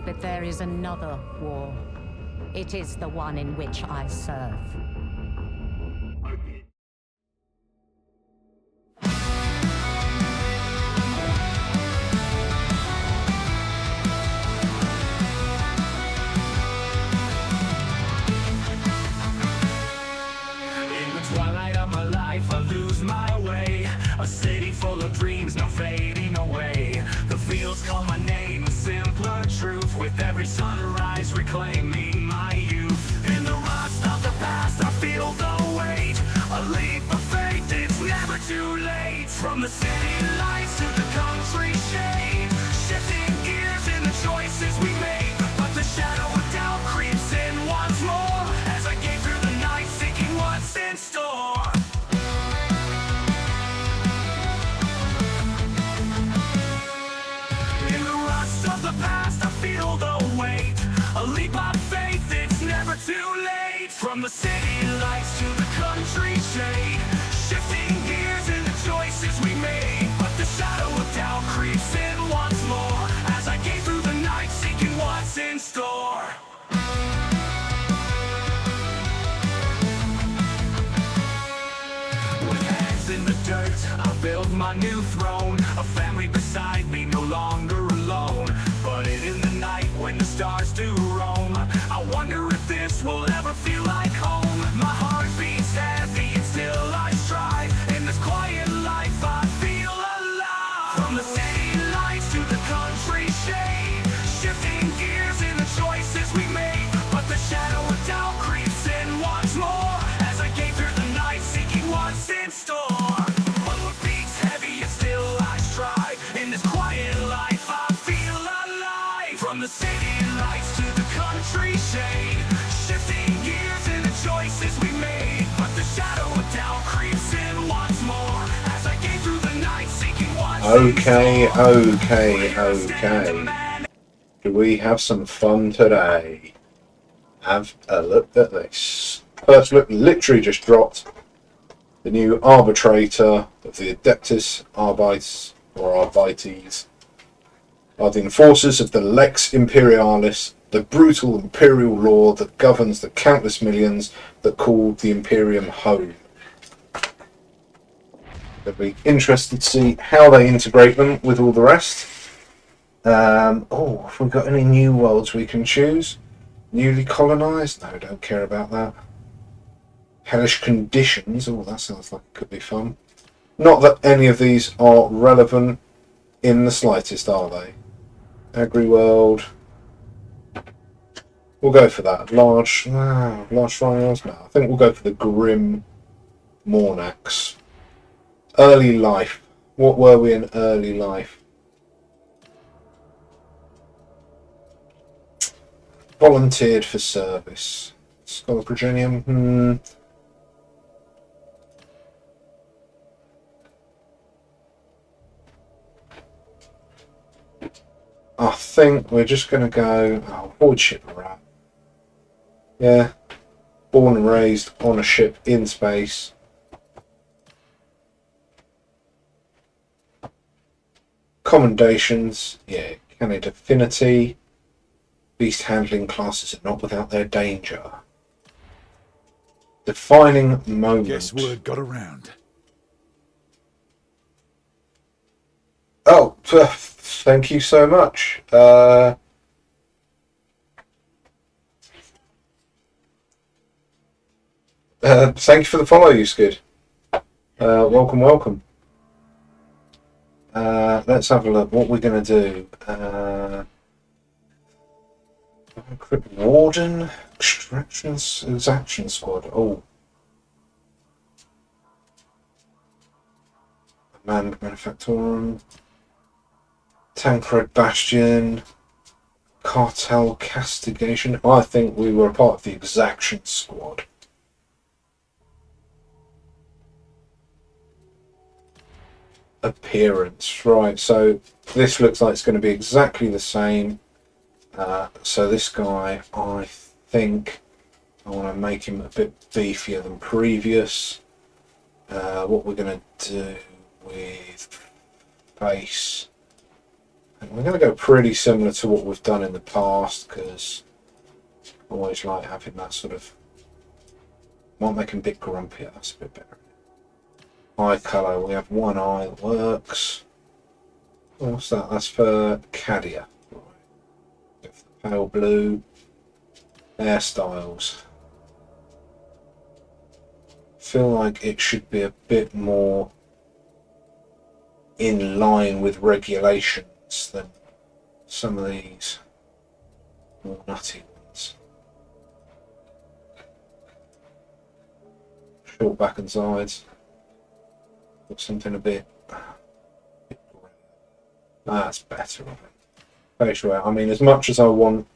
But there is another war. It is the one in which I serve. I lose my way. A city full of dreams, no fading away. The fields call my name, a simpler truth. With every sunrise reclaiming my youth. In the rust of the past I feel the weight. A leap of faith, it's never too late. From the city lights to the country shade. Shifting gears in the choices we make. But the shadow of doubt creeps in once more. As I gaze through the night seeking what's in store. From the city lights to the country shade. Shifting gears in the choices we made. But the shadow of doubt creeps in once more. As I gaze through the night seeking what's in store. With hands in the dirt, I build my new throne. A family beside me, no longer alone. But in the night when the stars do roam, I wonder if this will ever feel like home. My heart beats heavy and still I strive. In this quiet life I feel alive. From the city lights to the country shade. Shifting gears in the choices we made. But the shadow of doubt creeps in once more. As I gaze through the night seeking what's in store. My heart beats heavy and still I strive. In this quiet life I feel alive. From the city lights to the country shade. Shifting gears in the choices we made. But the shadow of doubt creeps in once more. As I gaze through the night seeking what's Okay. Do we have some fun today? Have a look at this. First look literally just dropped. The new arbitrator of the Adeptus Arbites, or Arbites, are the enforcers of the Lex Imperialis, the brutal imperial law that governs the countless millions that call the Imperium home. It'll be interested to see how they integrate them with all the rest. Have we got any new worlds we can choose? Newly colonised? No, don't care about that. Hellish conditions? Oh, that sounds like it could be fun. Not that any of these are relevant in the slightest, are they? Agri-world. We'll go for that. Large trials? No, I think we'll go for the Grim Mornax. Early life. What were we in early life? Volunteered for service. Scholar Progenium. I think we're just going to go void ship rat. Yeah, born and raised on a ship in space. Commendations, yeah, Canid Affinity. Beast handling classes are not without their danger. Defining moment. Guess word got around. Oh, thank you so much. Thank you for the follow, you skid. Welcome. Let's have a look. What we're going to do. Warden, Extraction Squad. Oh. Manned Manufactorum. Tancred Bastion. Cartel Castigation. I think we were a part of the Exaction Squad. Appearance. Right, so this looks like it's going to be exactly the same. So this guy, I think I want to make him a bit beefier than previous. What we're going to do with face. And we're going to go pretty similar to what we've done in the past, because I always like having that sort of... Might make him a bit grumpier, that's a bit better. Eye colour, we have one eye that works. What's that? That's for Cadia. Right. Go for the pale blue. Hairstyles. Feel like it should be a bit more in line with regulations than some of these more nutty ones. Short back and sides. Got something a bit that's better, I think. Facial hair. I mean, as much as I want,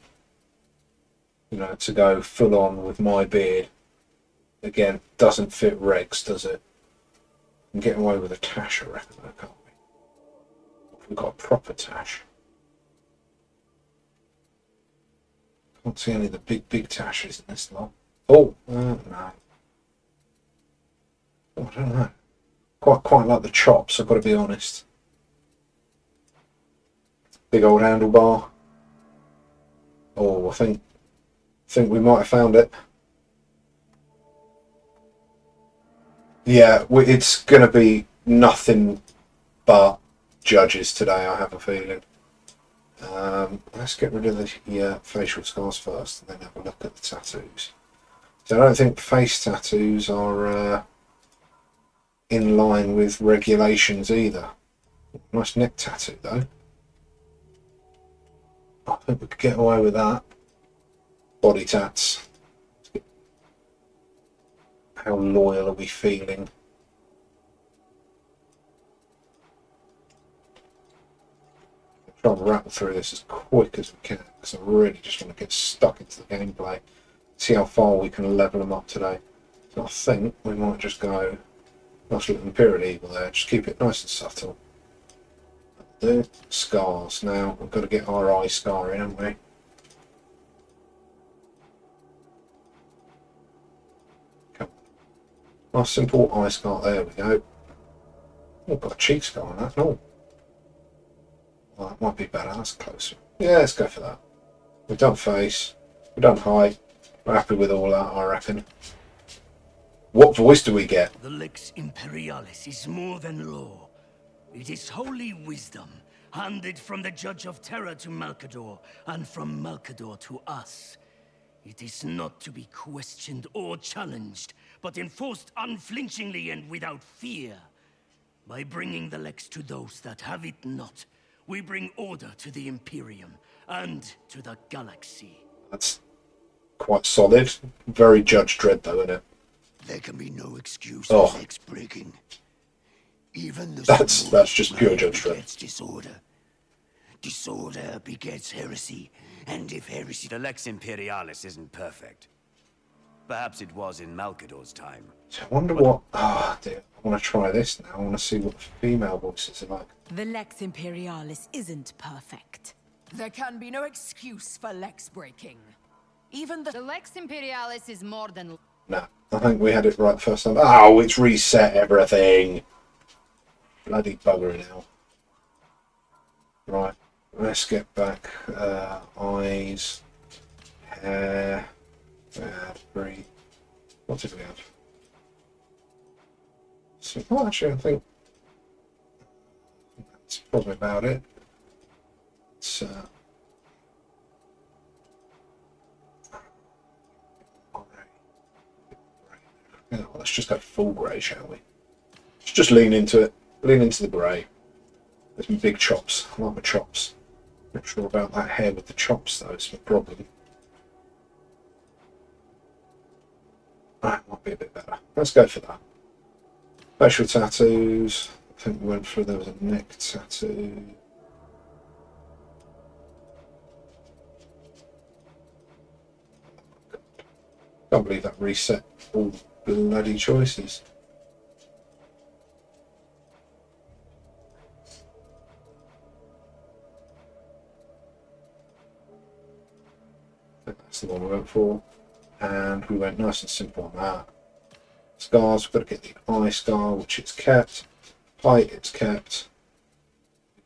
you know, to go full on with my beard, again, doesn't fit regs, does it? I'm getting away with a tash, I reckon, though, can't we? We've got a proper tash. Can't see any of the big tashes in this lot. Oh, no. Oh, I don't know. Quite like the chops, I've got to be honest. Big old handlebar. Oh, I think we might have found it. Yeah, it's going to be nothing but judges today, I have a feeling. Let's get rid of the facial scars first and then have a look at the tattoos. So I don't think face tattoos are in line with regulations either. Nice neck tattoo though. I think we could get away with that. Body tats. How loyal are we feeling? Try and rattle through this as quick as we can because I really just want to get stuck into the gameplay. See how far we can level them up today. So I think we might just go nice little Imperial Eagle there. Just keep it nice and subtle. The scars. Now we've got to get our eye scar in, haven't we? Come on. Nice simple eye scar. There we go. Oh, got a cheek scar on that. No. Well, that might be better. That's closer. Yeah, let's go for that. We've done face. We've done height. We're happy with all that, I reckon. What voice do we get? The Lex Imperialis is more than law. It is holy wisdom, handed from the Judge of Terror to Malkador, and from Malkador to us. It is not to be questioned or challenged, but enforced unflinchingly and without fear. By bringing the Lex to those that have it not, we bring order to the Imperium, and to the galaxy. That's quite solid. Very Judge Dredd though, isn't it? There can be no excuse Oh. for Lex breaking. Even the That's just pure Judge Dredd. begets disorder. Disorder begets heresy, and if heresy... The Lex Imperialis isn't perfect. Perhaps it was in Malkador's time. So I wonder what... Oh dear, I want to try this now. I want to see what female voices are like. The Lex Imperialis isn't perfect. There can be no excuse for Lex breaking. Even The Lex Imperialis is more than... Nah, I think we had it right first time. Oh, it's reset everything. Bloody bugger now. Right, let's get back. Eyes, hair, bad, breathe. What did we have? So, well, actually, I think that's probably about it. It's, yeah, let's just go full grey, shall we? Let's just lean into it. Lean into the grey. There's some big chops. I like my chops. Not sure about that hair with the chops though, it's my problem. That might be a bit better. Let's go for that. Facial tattoos. I think we went through, there was a neck tattoo. Can't believe that reset all bloody choices. I think that's the one we went for, and we went nice and simple on that. Scars, we've got to get the eye scar, which it's kept. Height, it's kept.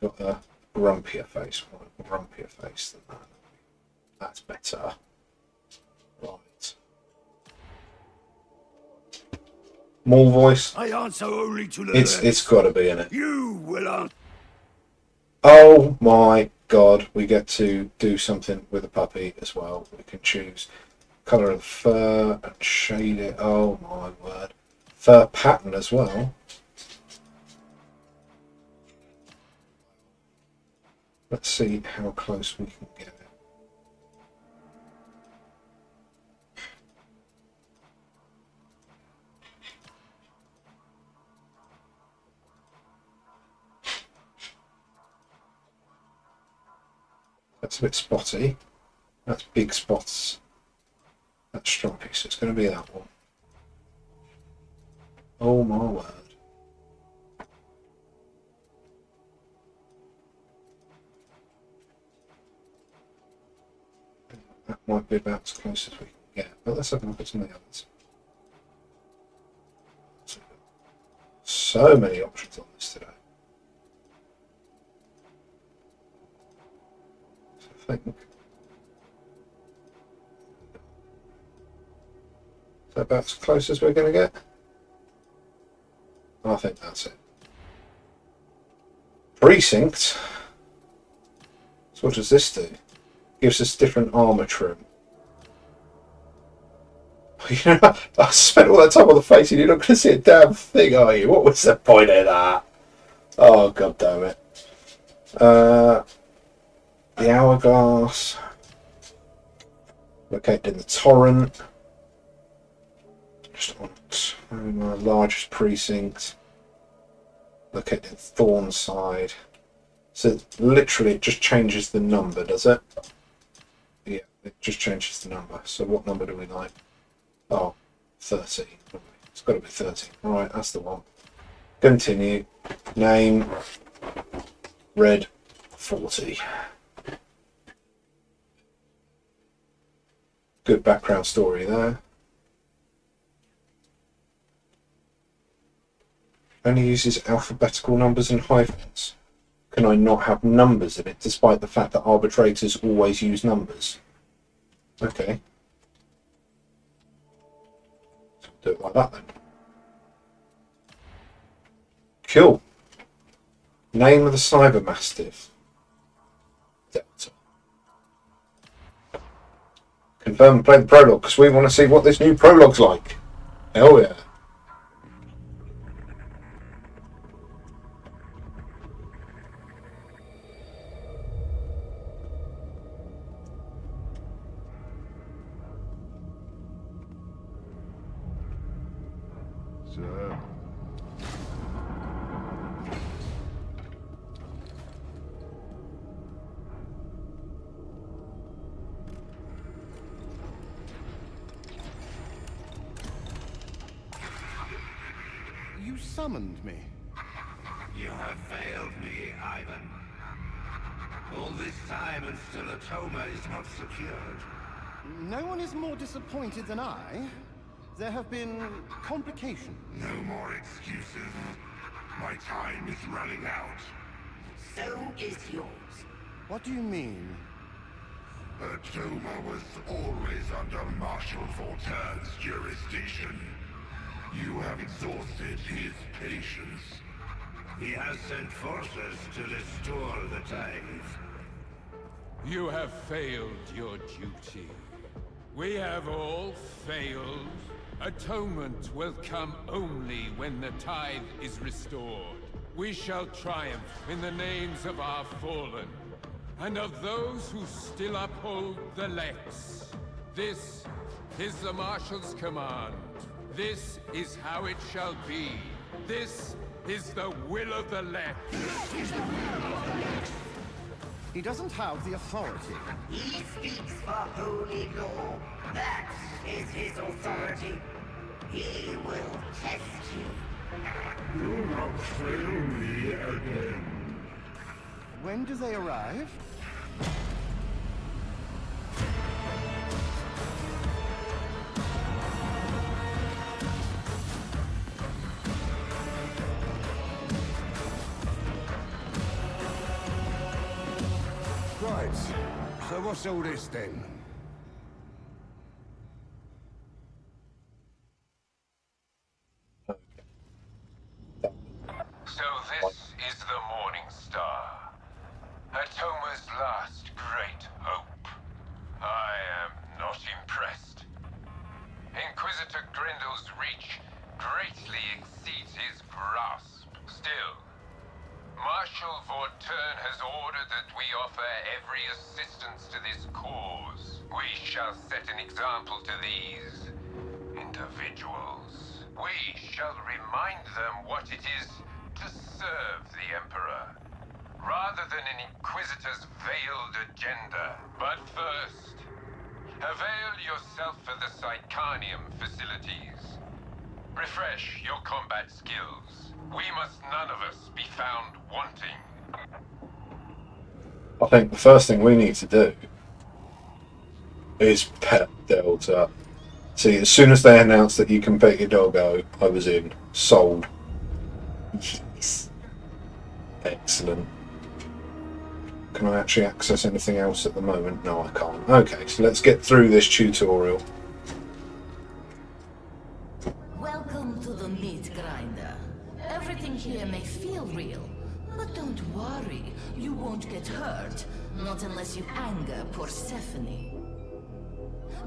We've got a grumpier face. More grumpier face than that. That's better. Right. More voice. I answer only to the It's got to be in it. You will answer. Oh my god, we get to do something with the puppy as well. We can choose colour of the fur and shade it. Oh my word. Fur pattern as well. Let's see how close we can get it. That's a bit spotty. That's big spots. That's stripy, so it's going to be that one. Oh my word. That might be about as close as we can get, but let's have a look at some of the others. So many options on this today. So I think. Is that about as close as we're going to get? I think that's it. Precinct. So what does this do? Gives us different armour trim. You know, I spent all that time on the face and you're not going to see a damn thing, are you? What was the point of that? Oh, god damn it. The hourglass. Located in the torrent. Just on my largest precinct. Located in Thornside. So literally it just changes the number, does it? Yeah, it just changes the number. So what number do we like? Oh, 30. It's got to be 30. Alright, that's the one. Continue. Name. Red 40. Good background story there. Only uses alphabetical numbers and hyphens. Can I not have numbers in it, despite the fact that arbitrators always use numbers? Okay. Do it like that then. Cool. Name of the Cyber Mastiff. Delta. Confirm and play the prologue, because we want to see what this new prologue's like. Hell yeah. You summoned me. You have failed me, Ivan. All this time and still Atoma is not secured. No one is more disappointed than I. There have been complications. No more excuses. My time is running out. So is yours. What do you mean? Atoma was always under Marshal Voltaire's jurisdiction. You have exhausted his patience. He has sent forces to restore the tide. You have failed your duty. We have all failed. Atonement will come only when the tide is restored. We shall triumph in the names of our fallen, and of those who still uphold the Lex. This is the Marshal's command. This is how it shall be. This is the will of the Lex. He doesn't have the authority. He speaks for holy law. That is his authority. He will test you. Do not fail me again. When do they arrive? Right. So what's all this then? So this is the Morning Star. Atoma's last great hope. I am not impressed. Inquisitor Grendel's reach greatly exceeds his grasp. Still, Marshal Vorturn has ordered that we offer every assistance to this cause. We shall set an example to these individuals. We shall remind them what it is to serve the Emperor, rather than an Inquisitor's veiled agenda. But first, avail yourself of the Psychanium facilities. Refresh your combat skills. We must none of us be found wanting. I think the first thing we need to do is pet Delta. See, as soon as they announced that you can pet your doggo, I was in. Sold. Yes. Excellent. Can I actually access anything else at the moment? No, I can't. Okay, so let's get through this tutorial. Welcome to the meat grinder. Everything here may feel real, but don't worry, you won't get hurt. Not unless you anger Persephone.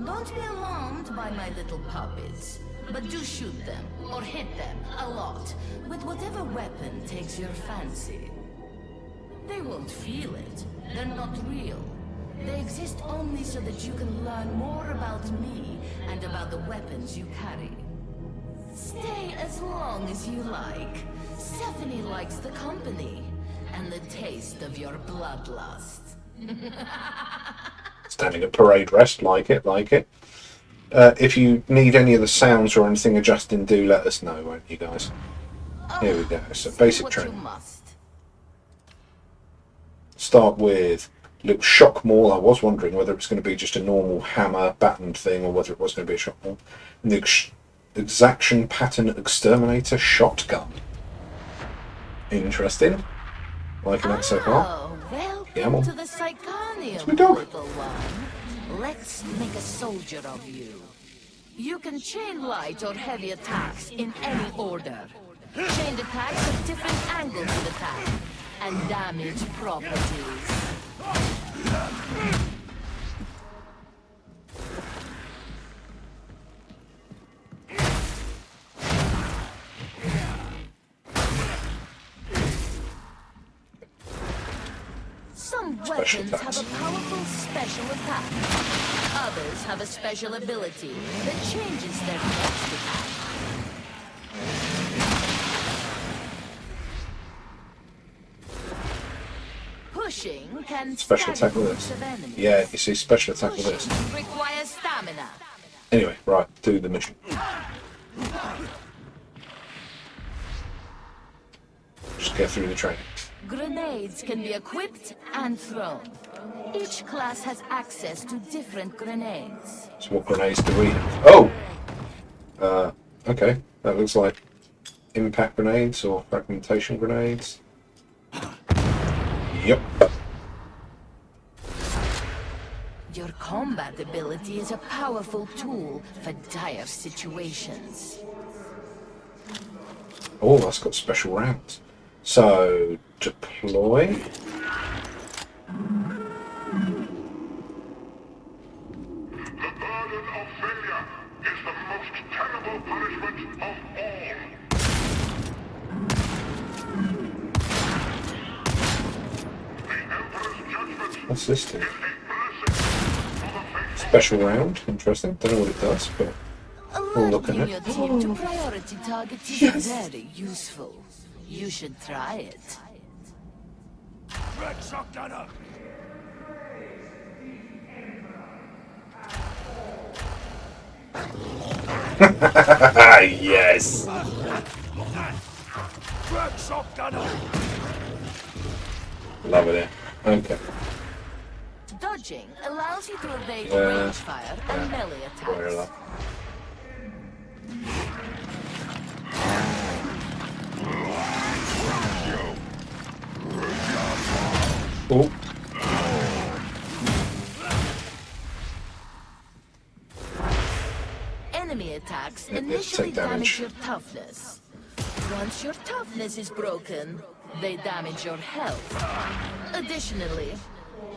Don't be alarmed by my little puppets, but do shoot them, or hit them, a lot, with whatever weapon takes your fancy. They won't feel it. They're not real. They exist only so that you can learn more about me and about the weapons you carry. Stay as long as you like. Stephanie likes the company and the taste of your bloodlust. Standing at parade rest, like it, like it. If you need any of the sounds or anything adjusting, do let us know, won't you guys? Here we go. So basic training. Start with little shock maul. I was wondering whether it's going to be just a normal hammer baton thing or whether it was going to be a shock maul. And the exaction pattern exterminator shotgun. Interesting. Liking that so far. Welcome to the Psychanium, my dog. little one. Let's make a soldier of you. You can chain light or heavy attacks in any order. Chained attacks have different angles of attack and damage properties. Some weapons have a powerful special attack. Others have a special ability that changes their next attack. Pushing can Special attack with this. Yeah, you see, special attack with this. Requires stamina. Anyway, right, do the mission. Just get through the training. Grenades can be equipped and thrown. Each class has access to different grenades. So what grenades do we have? Oh! Okay, that looks like impact grenades or fragmentation grenades. Yep. Your combat ability is a powerful tool for dire situations. Oh, that's got special rounds. So, deploy. The burden of failure is the most terrible punishment of all. The Emperor's judgment What's this thing? is a blessing for the faithful. Special round. Interesting. Don't know what it does, but we'll look at Alerting your it. team to priority targets is very useful. You should try it. Red shotgunner! Yes! Red shotgunner! Loving it. Okay. Dodging allows you to evade range fire and melee attacks. Oh. attacks It initially take damage damage. your toughness. Once your toughness is broken, they damage your health. Additionally,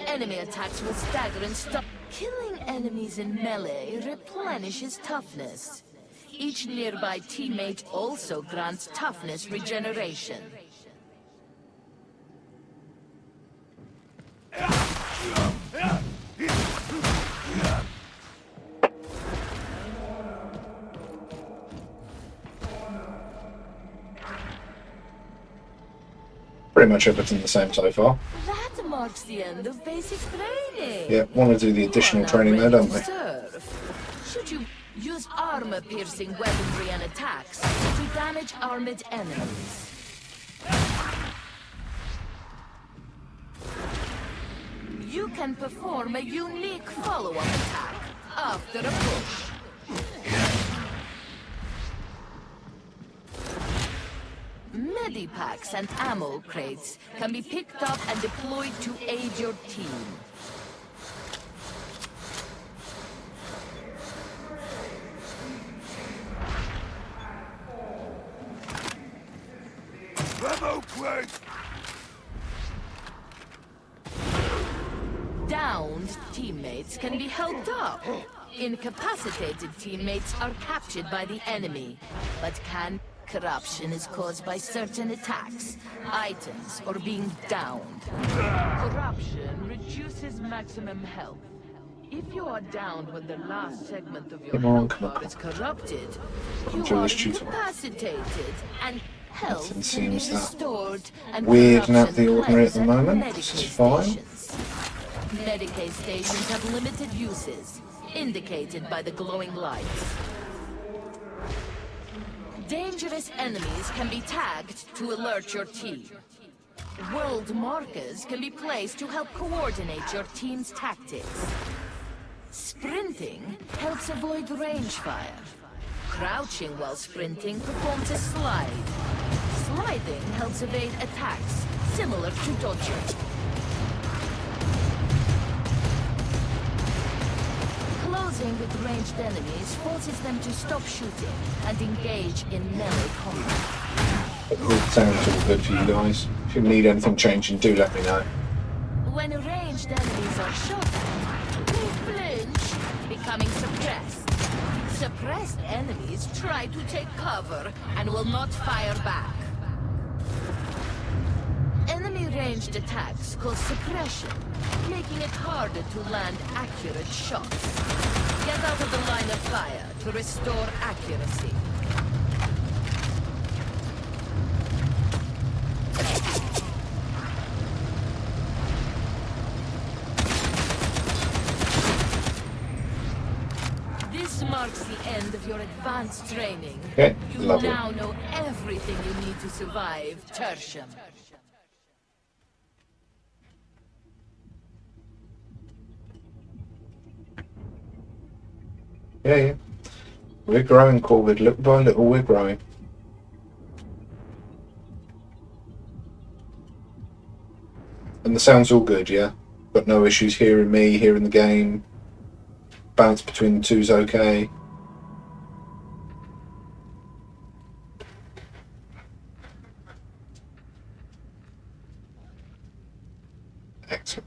enemy attacks will stagger and stop. Killing enemies in melee replenishes toughness. Each nearby teammate also grants toughness regeneration. Pretty much everything the same so far. That marks the end of basic training. Yeah, want to do the additional training there, don't we? Should you use armor-piercing weaponry and attacks to damage armored enemies? You can perform a unique follow-up attack after a push. Medipacks and ammo crates can be picked up and deployed to aid your team. Ammo crate! Downed teammates can be helped up. Incapacitated teammates are captured by the enemy, but corruption is caused by certain attacks, items, or being downed. Corruption reduces maximum health. If you are downed when the last segment of your health bar is corrupted, you are incapacitated and health Nothing can be seems that restored and weird and out of the corruption ordinary at the cleansed moment. medical This is fine. stations. Medicaid stations have limited uses, indicated by the glowing lights. Dangerous enemies can be tagged to alert your team. World markers can be placed to help coordinate your team's tactics. Sprinting helps avoid range fire. Crouching while sprinting performs a slide. Sliding helps evade attacks, similar to dodging. Closing with ranged enemies forces them to stop shooting and engage in melee combat. It all sounds all good for you guys. If you need anything changing, do let me know. When ranged enemies are shot at, they flinch, becoming suppressed. Suppressed enemies try to take cover and will not fire back. Enemy ranged attacks cause suppression, making it harder to land accurate shots. Get out of the line of fire to restore accuracy. This marks the end of your advanced training. Okay, You lovely. now know everything you need to survive Tertium. Yeah, yeah. We're growing, Corvid. Little by little, we're growing. And the sound's all good, yeah? Got no issues hearing me, hearing the game. Bounce between the two's okay. Excellent.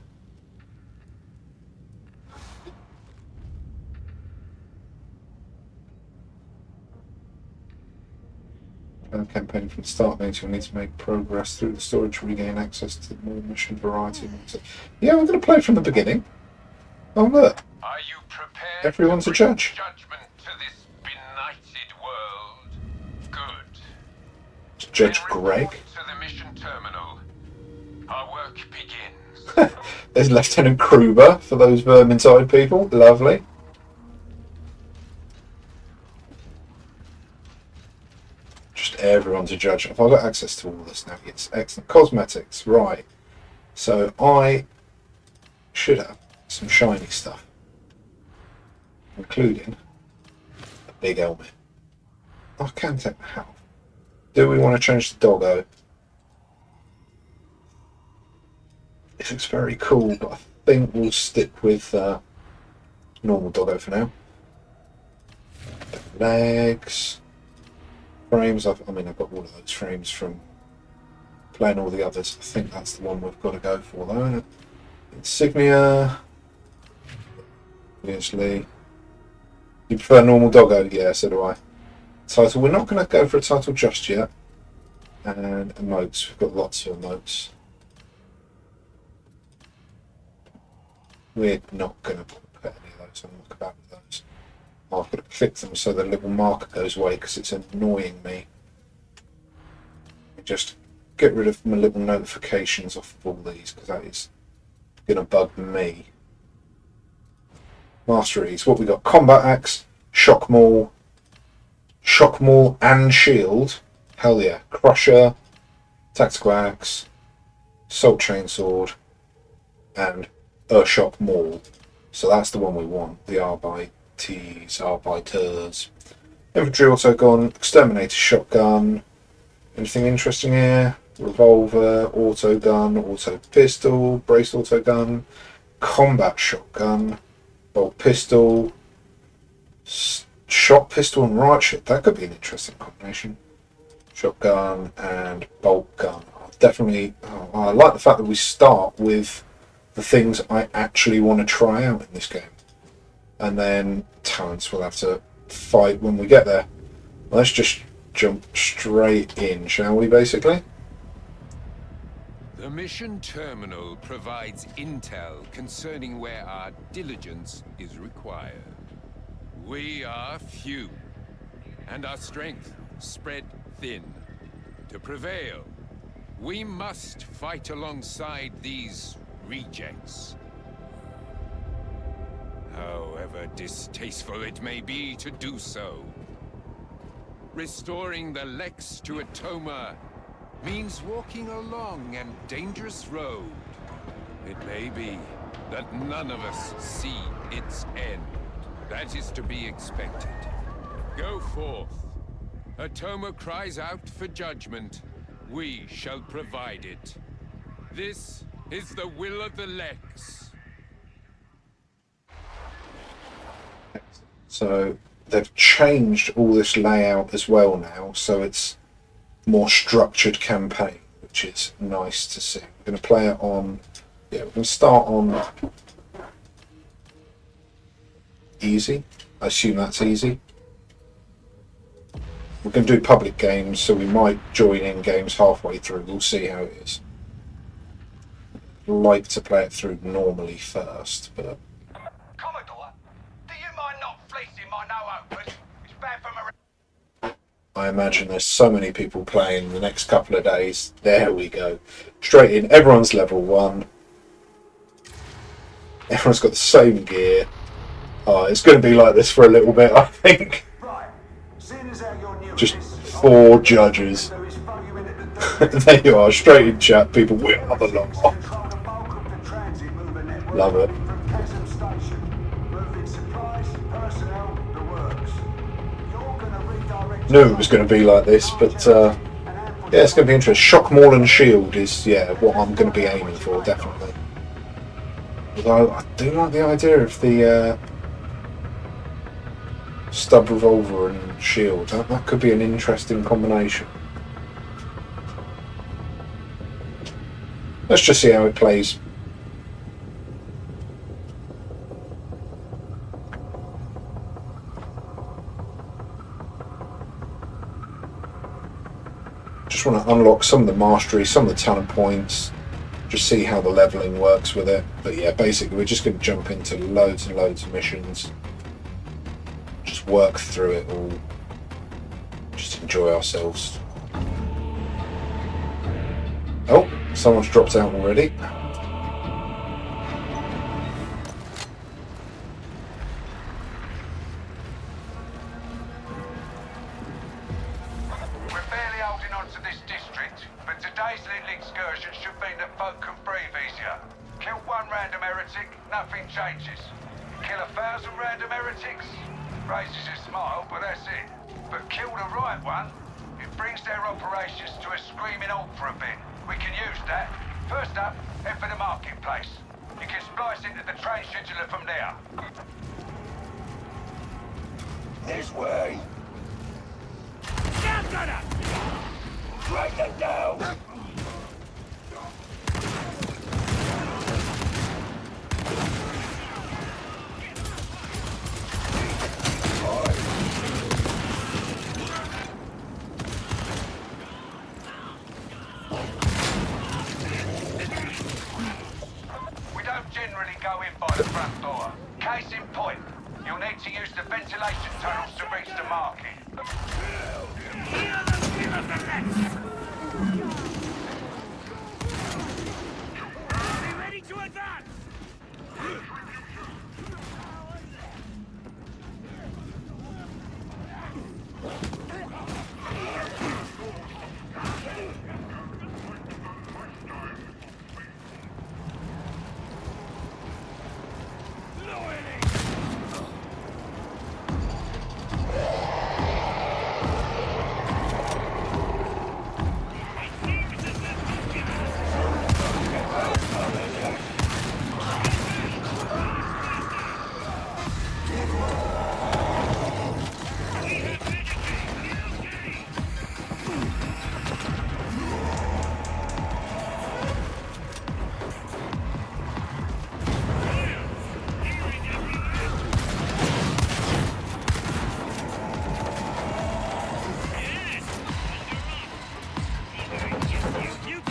Campaign from the start means you'll need to make progress through the storage to regain access to more mission variety. Yeah, we're going to play from the beginning. Oh look, Are you prepared everyone's to a bring judge. judgment to this benighted world? Good. Judge Then Greg. report to the mission terminal. Our work begins. There's Lieutenant Kruber for those Vermintide people. Lovely. Just everyone's a judge. Have I got access to all this now? Yes, excellent. Cosmetics, right. So I should have some shiny stuff, including a big helmet. I can take the health. Do we want to change the doggo? It looks very cool, but I think we'll stick with normal doggo for now. Legs. Frames. I mean, I've got all of those frames from playing all the others. I think that's the one we've got to go for, though, isn't it? Insignia. Obviously. You prefer normal doggo? Yeah, so do I. Title. We're not going to go for a title just yet. And emotes. We've got lots of emotes. We're not going to put any of those on. Look about with those. I've got to click them so the little marker goes away because it's annoying me. Just get rid of my little notifications off of all these because that is going to bug me. Masteries. What we got? Combat Axe, Shock Maul and Shield. Hell yeah. Crusher, Tactical Axe, Salt Chainsword, and Shock Maul. So that's the one we want. The Arbiters. Infantry also gone. Exterminator Shotgun. Anything interesting here? Revolver, Auto Gun, Auto Pistol, Brace Auto Gun, Combat Shotgun, Bolt Pistol, Shot Pistol and Riot Shot. That could be an interesting combination. Shotgun and Bolt Gun. Definitely, I like the fact that we start with the things I actually want to try out in this game. And then talents we'll have to fight when we get there. Let's just jump straight in, shall we, basically? The mission terminal provides intel concerning where our diligence is required. We are few, and our strength spread thin. To prevail, we must fight alongside these rejects. However distasteful it may be to do so, restoring the Lex to Atoma means walking a long and dangerous road. It may be that none of us see its end. That is to be expected. Go forth. Atoma cries out for judgment. We shall provide it. This is the will of the Lex. So they've changed all this layout as well now, so it's more structured campaign, which is nice to see. We're going to play it on, we're going to start on easy. I assume that's easy. We're going to do public games, so we might join in games halfway through. We'll see how it is. I'd like to play it through normally first, but Commodore, do you mind not fleecing my no-open? It's bad for my... I imagine there's so many people playing the next couple of days. There we go. Straight in. Everyone's level 1. Everyone's got the same gear. Oh, it's going to be like this for a little bit, I think. Just 4 judges. There you are, straight in chat, people. We are the lot. Love it. Knew it was going to be like this, but yeah, it's going to be interesting. Shock Maul and Shield is, what I'm going to be aiming for, definitely. Although I do like the idea of the stub revolver and shield. That could be an interesting combination. Let's just see how it plays. Just want to unlock some of the mastery, some of the talent points, just see how the leveling works with it. But yeah, basically we're just going to jump into loads and loads of missions, just work through it all, just enjoy ourselves. Oh, someone's dropped out already. This way! Scout gunner! Strike them down! We don't generally go in by the front door. Case in point, you'll need to use the ventilation tunnels to reach the market. Hear the will of the left! Are they ready to advance?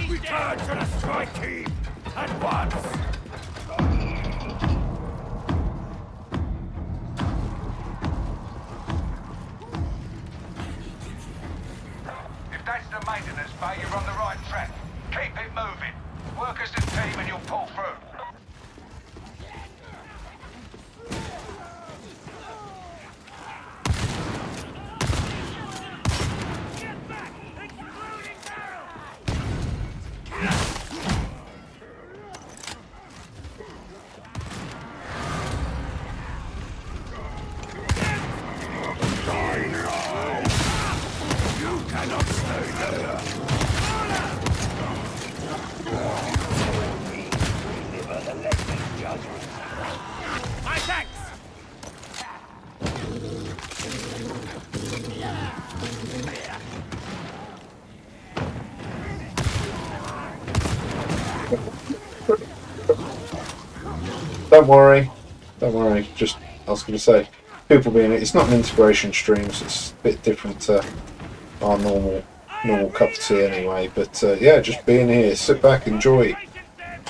Return to the strike team! At once! If that's the maintenance bay, you're on the right track. Keep it moving. Work as a team and you'll pull through. Get back! Exploding barrel! You cannot stay there! My thanks! Don't worry. Don't worry. Just, I was going to say, people being it. It's not an integration stream, so it's a bit different to our normal cup of tea anyway. But yeah, just being here, sit back, enjoy,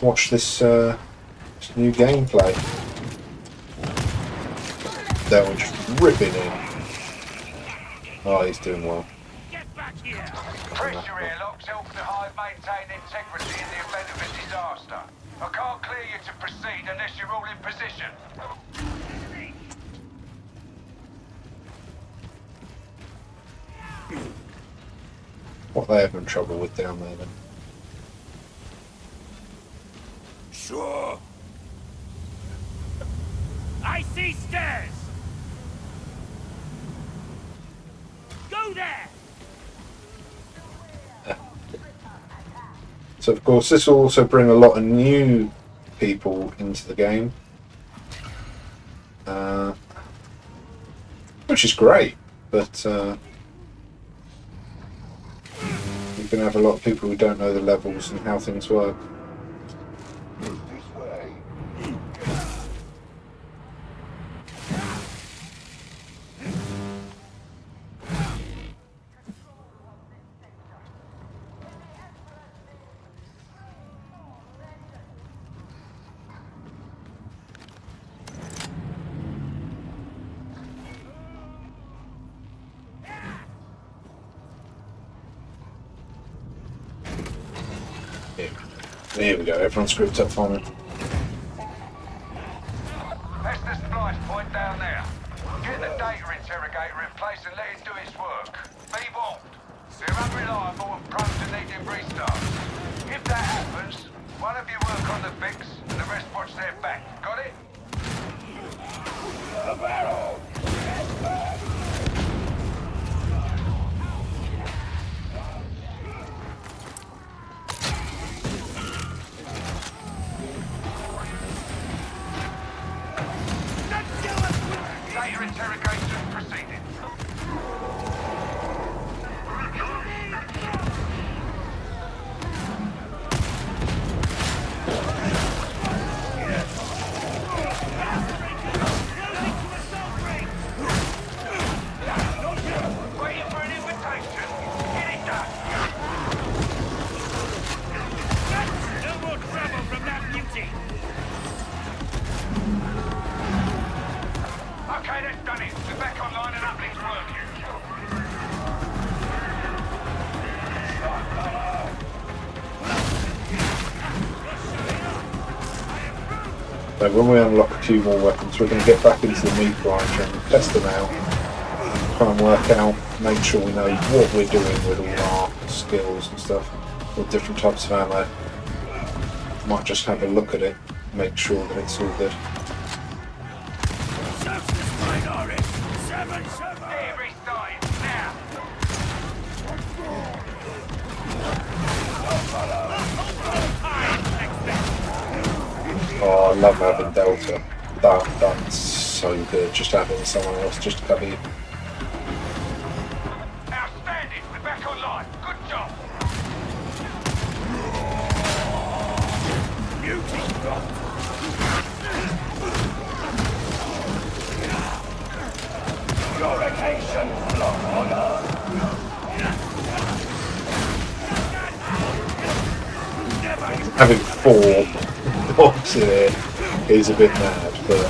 watch this new gameplay. They were just ripping in. Oh, he's doing well. Get back here! Pressure airlocks help the hive maintain integrity in the event of a disaster. I can't clear you to proceed unless you're all in position. What are they having trouble with down there then? Sure! I see stairs! Go there! So of course this will also bring a lot of new people into the game, which is great, but you can have a lot of people who don't know the levels and how things work. There we go, everyone's grouped up for me. That's the splice point down there. Get the data interrogator in place and let it do its work. Be warned, they're unreliable and prone to needing restarts. If that happens, one of you work on the fix and the rest watch their back. Got it? The barrel! Data interrogation proceeding. So when we unlock a few more weapons, we're going to get back into the meat grinder and test them out. Try and work out, make sure we know what we're doing with all our skills and stuff, with different types of ammo. Might just have a look at it, make sure that it's all good. Oh, I love having Delta. That's so good, just having someone else just cover you. Outstanding! We're back online. Good job. Purification from honor. Having 4 dogs in it is a bit mad, but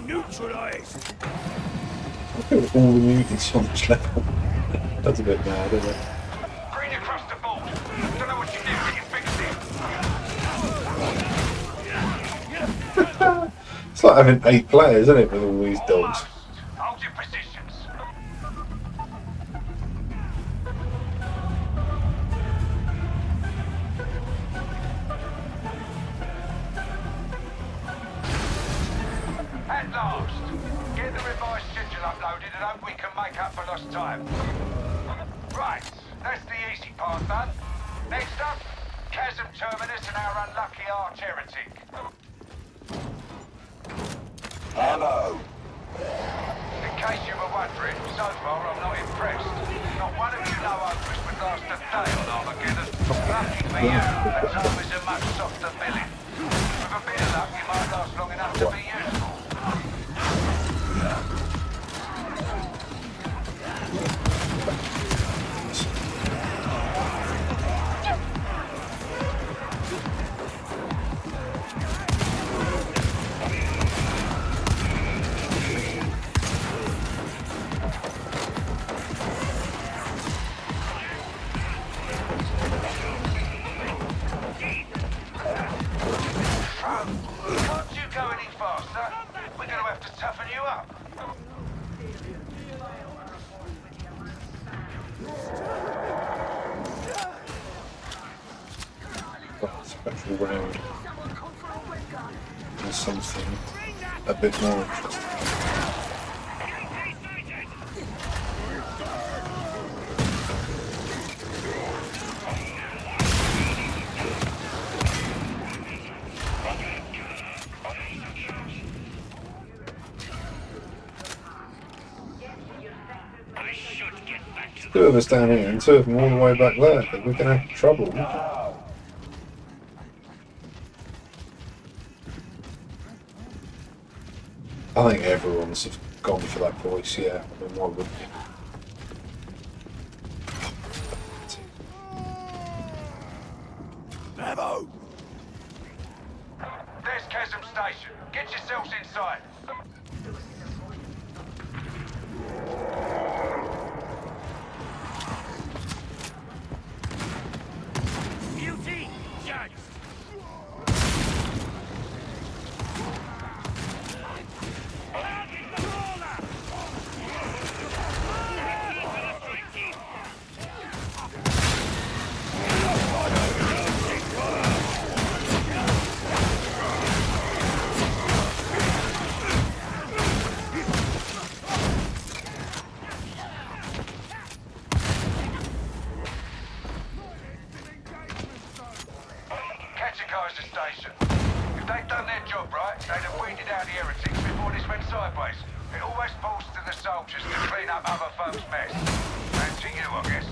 Neutralized. look at all the mutants on this level. That's a bit mad, isn't it? Green across the board. Don't know what you did, but you fixed it. It's like having 8 players, isn't it, with all these dogs? Hold your positions. At last, get the revised schedule uploaded and hope we can make up for lost time. Right, that's the easy part done. Next up, Chasm Terminus and our unlucky arch heretic. Ammo! In case you were wondering, so far I'm not impressed. Not one of you know-overs would last a day on Armageddon. Lucky for you, that time is a much softer billing. With a bit of luck, you might last long enough to be useful. Can't you go any faster? We're going to have to toughen you up. Got a special round. There's something a bit more interesting. Two of us down here and 2 of them all the way back there. I think we're going to have trouble. I think everyone's gone for that voice, yeah. I mean, why wouldn't you? Ammo! There's Chasm Station. Get yourselves inside. Beauty! Judge! Catechise the station. If they'd done their job right, they'd have weeded out the heretics before this went sideways. It always falls to the soldiers to clean up other folks' mess. And to you, I guess.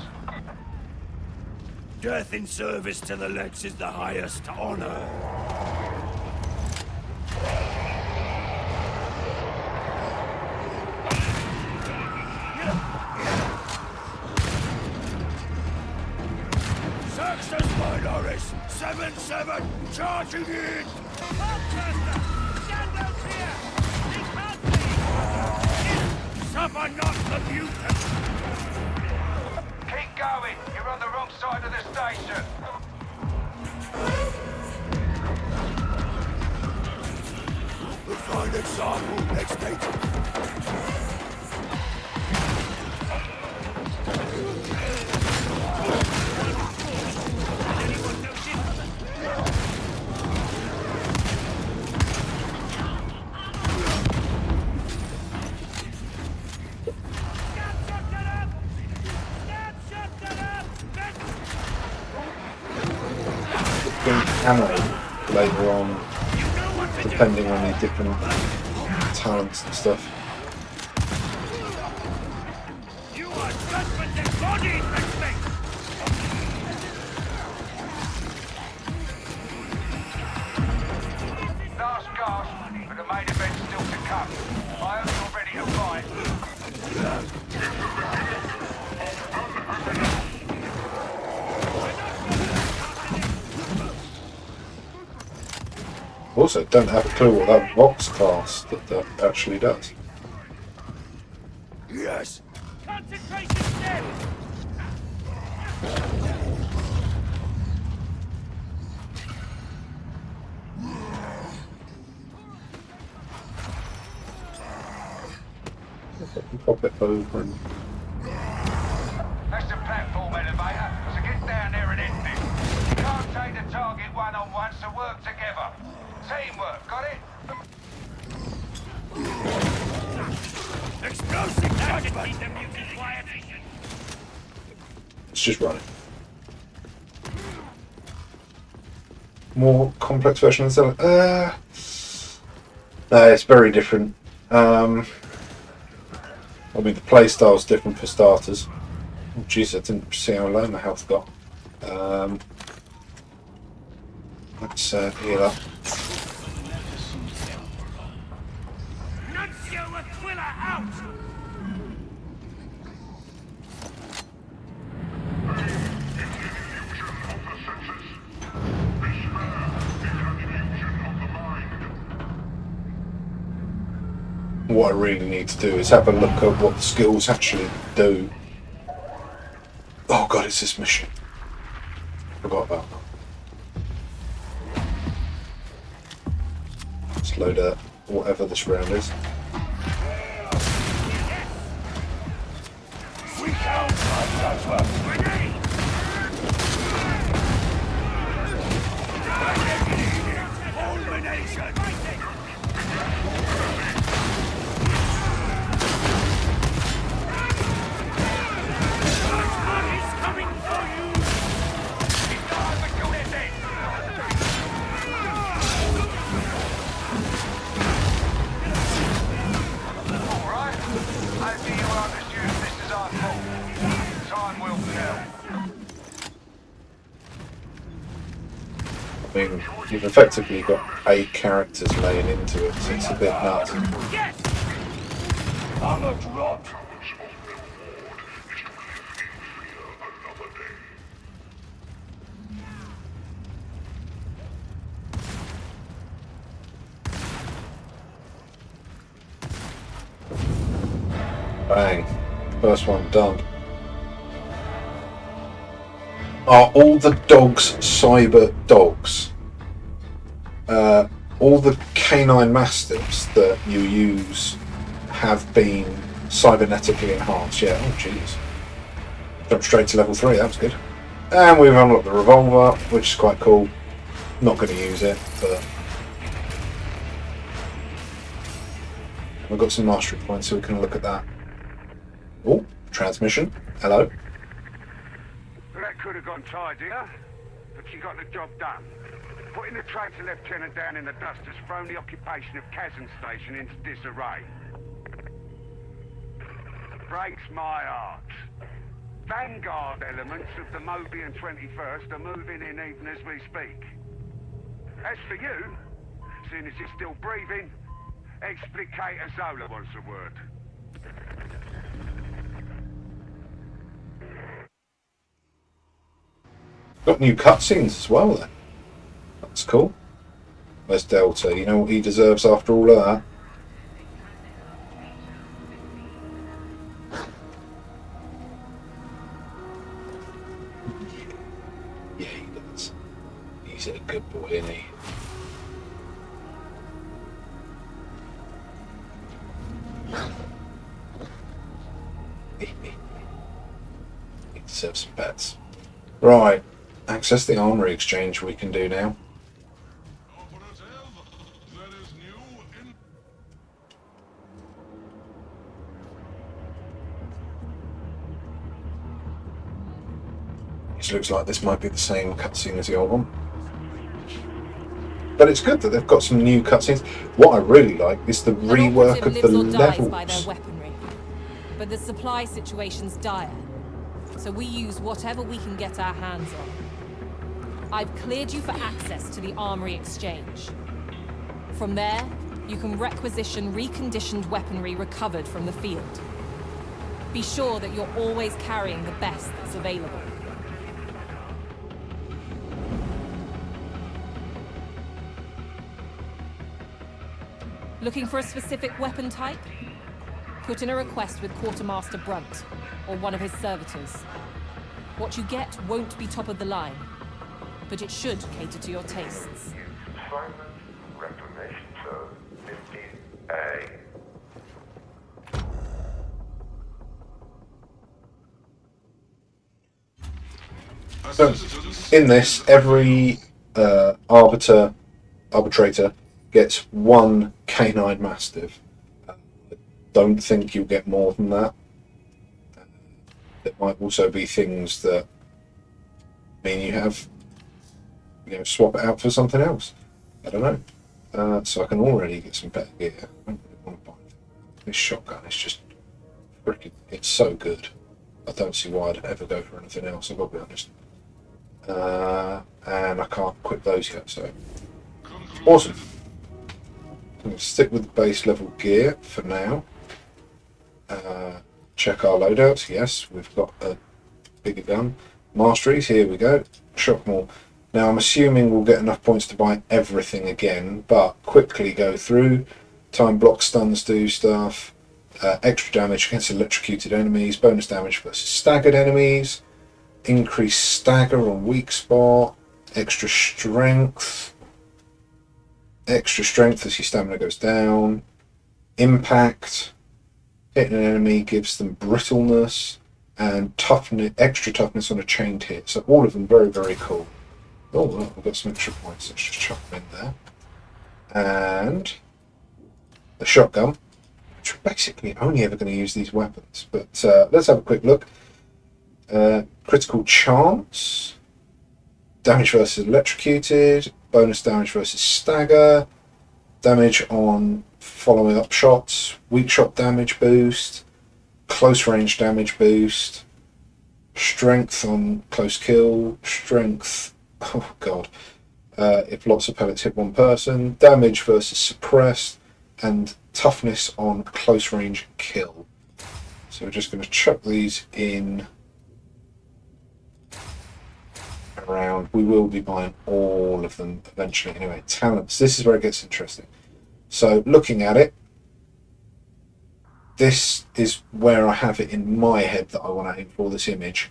Death in service to the Lex is the highest honor. Search the spine, Horace! 7-7, charging in! Faster! Sandals here! They can't be! Suffer not the mutant! Keep going! You're on the wrong side of the station! A fine example next mate. Ammo later on, depending on your different talents and stuff. You are judgment embodied, respect! Last gasp, but the main event's still to come. I hope you're ready to fight. Also, don't have a clue what that Vox class that actually does. Yes! Concentration step! Pop it over and That's the platform elevator, so get down there and end it. You can't take the target one-on-one, so work together. Teamwork, got it? Explosive judgment! The mutant quiet. it's just running. More complex version of Zelda. No, it's very different. I mean, the playstyle is different for starters. Oh, jeez, I didn't see how low my health got. Let's heal up. Nuncio Aquila out! What I really need to do is have a look at what the skills actually do. Oh god, it's this mission. Forgot about that. Let's load up whatever this round is. We count our grenade! Fulmination! I mean, you've effectively got 8 characters laying into it, so it's a bit nuts. Yes! Armor drop! Bang. First one done. Are all the dogs cyber dogs? All the canine mastiffs that you use have been cybernetically enhanced. Yeah, oh jeez. Jumped straight to level 3, that was good. And we've unlocked the revolver, which is quite cool. Not going to use it, but we've got some mastery points, so we can look at that. Oh, transmission. Hello. That could have gone tidier, but she got the job done. Putting the traitor lieutenant down in the dust has thrown the occupation of Chasm Station into disarray. Breaks my heart. Vanguard elements of the Mobian 21st are moving in even as we speak. As for you, seeing as you're still breathing, Explicator Zola was the word. Got new cutscenes as well then. That's cool. Where's Delta? You know what he deserves after all of that? Yeah, he does. He's a good boy, isn't he? He deserves some pets. Right. Access the armory exchange we can do now. It looks like this might be the same cutscene as the old one. But it's good that they've got some new cutscenes. What I really like is the rework of the levels. By their weaponry. But the supply situation's dire. So we use whatever we can get our hands on. I've cleared you for access to the armory exchange. From there, you can requisition reconditioned weaponry recovered from the field. Be sure that you're always carrying the best that's available. Looking for a specific weapon type? Put in a request with Quartermaster Brunt, or one of his servitors. What you get won't be top of the line, but it should cater to your tastes. Assignment Reclamation Zone 15A. So, in this, every arbitrator gets one canine mastiff. Don't think you'll get more than that. There might also be things that mean you have, swap it out for something else. I don't know. So I can already get some better gear. I don't really want to buy anything. This shotgun is just freaking, it's so good. I don't see why I'd ever go for anything else, I've got to be honest. And I can't equip those yet, so awesome. I'm going to stick with the base level gear for now. Check our loadouts. Yes, we've got a bigger gun. Masteries, here we go. Shock more. Now I'm assuming we'll get enough points to buy everything again, but quickly go through. Time block stuns do stuff. Extra damage against electrocuted enemies. Bonus damage versus staggered enemies. Increased stagger on weak spot. Extra strength. Extra strength as your stamina goes down. Impact. Hitting an enemy gives them brittleness. And toughness, extra toughness on a chained hit. So all of them very, very cool. Oh, well, we've got some extra points. Let's just chuck them in there. And the shotgun, which we're basically only ever going to use these weapons. But let's have a quick look. Critical chance. Damage versus electrocuted. Bonus damage versus stagger. Damage on following up shots. Weak shot damage boost. Close range damage boost. Strength on close kill. Strength. Oh god. If lots of pellets hit one person. Damage versus suppressed. And toughness on close range kill. So we're just going to chuck these in around. We will be buying all of them eventually. Anyway, talents. This is where it gets interesting. So looking at it, this is where I have it in my head that I want to aim for this image.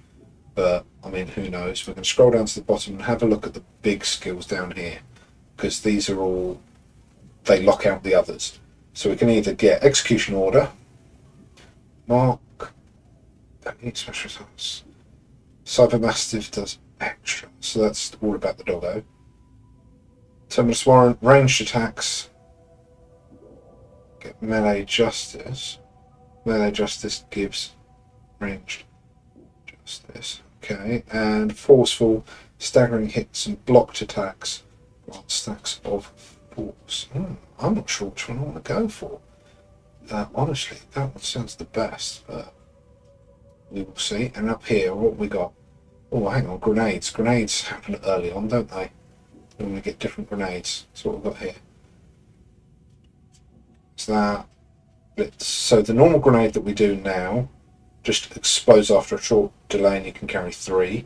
But, I mean, who knows? We're going to scroll down to the bottom and have a look at the big skills down here. Because these are all, they lock out the others. So we can either get Execution Order, Mark, don't need special results. Cyber Mastiff does extra, so that's all about the doggo. Terminus Warrant, ranged attacks, get Melee Justice. Melee Justice gives ranged justice. Okay, and Forceful, staggering hits and blocked attacks, stacks of force. I'm not sure which one I want to go for. Honestly, that one sounds the best, but we will see. And up here, what we got? Oh, hang on, grenades. Grenades happen early on, don't they? When we get different grenades. That's what we've got here. So that. So the normal grenade that we do now just explodes after a short delay, and you can carry 3.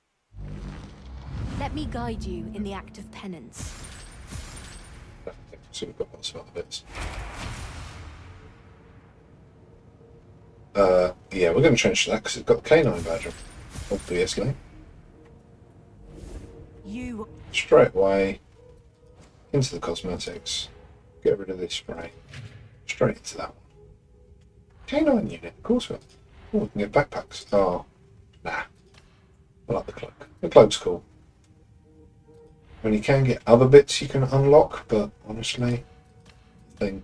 Let me guide you in the act of penance. I think we've sort of got lots of other bits. Yeah, we're going to change to that because it's got the canine badge on, obviously. You... Straight away into the cosmetics. Get rid of this spray. Straight into that one. Canine unit, of course we will. Oh, we can get backpacks. Oh, nah. I like the cloak. The cloak's cool. I mean, you can get other bits you can unlock, but honestly, I think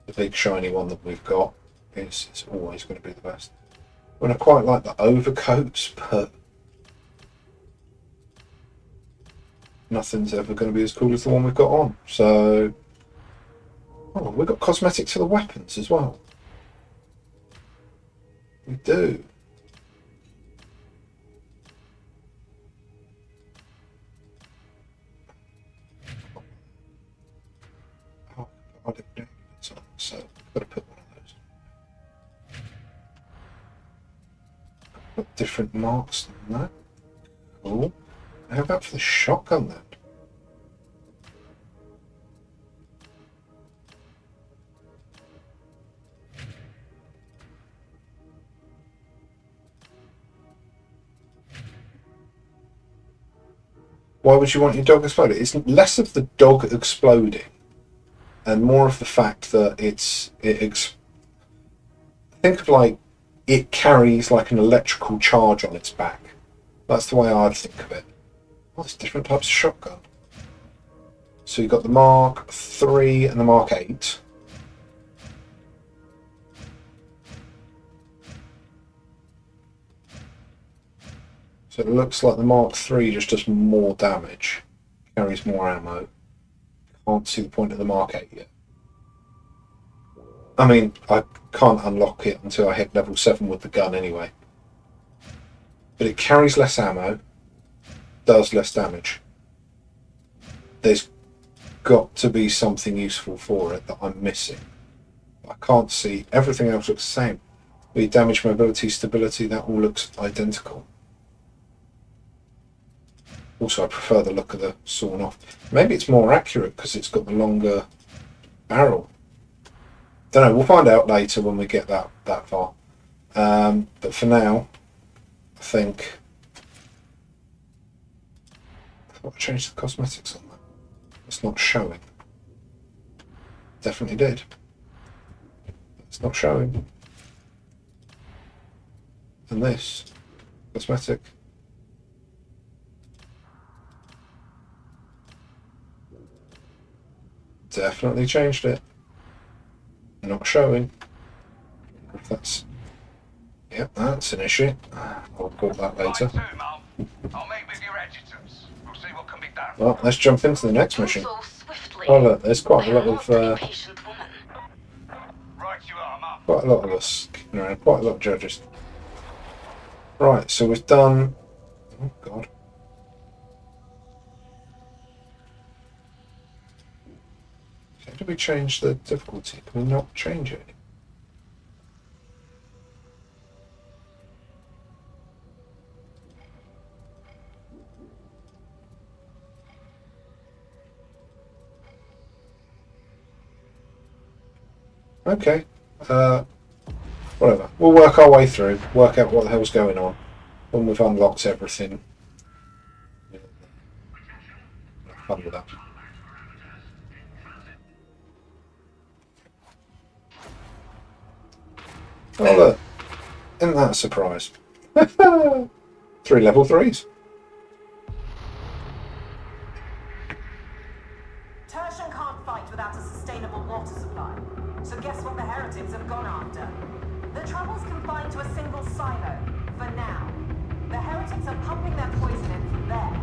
the big shiny one that we've got is always going to be the best. I mean, I quite like the overcoats, but nothing's ever going to be as cool as the one we've got on. So, oh, we've got cosmetics for the weapons as well. We do. Oh, I didn't do it, so I've got to put one of those. Got different marks than that. Cool. How about for the shotgun then? Why would you want your dog exploded? It's less of the dog exploding and more of the fact that think of like it carries like an electrical charge on its back. That's the way I'd think of it. Oh, there's different types of shotgun. So you've got the Mark III and the Mark VIII. So it looks like the Mark III just does more damage, carries more ammo. Can't see the point of the Mark VIII yet. I mean, I can't unlock it until I hit level 7 with the gun anyway. But it carries less ammo, does less damage. There's got to be something useful for it that I'm missing. I can't see. Everything else looks the same. The damage, mobility, stability, that all looks identical. Also, I prefer the look of the sawn off. Maybe it's more accurate because it's got the longer barrel. Don't know, we'll find out later when we get that far. But for now, I think I changed the cosmetics on that. It's not showing. Definitely did. It's not showing. And this cosmetic. Definitely changed it. Not showing. If that's... Yep, that's an issue. I'll call that later. Well, let's jump into the next mission. Oh look, there's quite a lot of us kicking around, quite a lot of judges. Right, so we've done... Oh god. How do we change the difficulty? Can we not change it? Okay. Whatever. We'll work our way through, work out what the hell's going on when we've unlocked everything. Fun with that. Oh look, isn't that a surprise? 3 level 3s. Tertian can't fight without a sustainable water supply. So guess what the heretics have gone after? The trouble's confined to a single silo, for now. The heretics are pumping their poison in from there.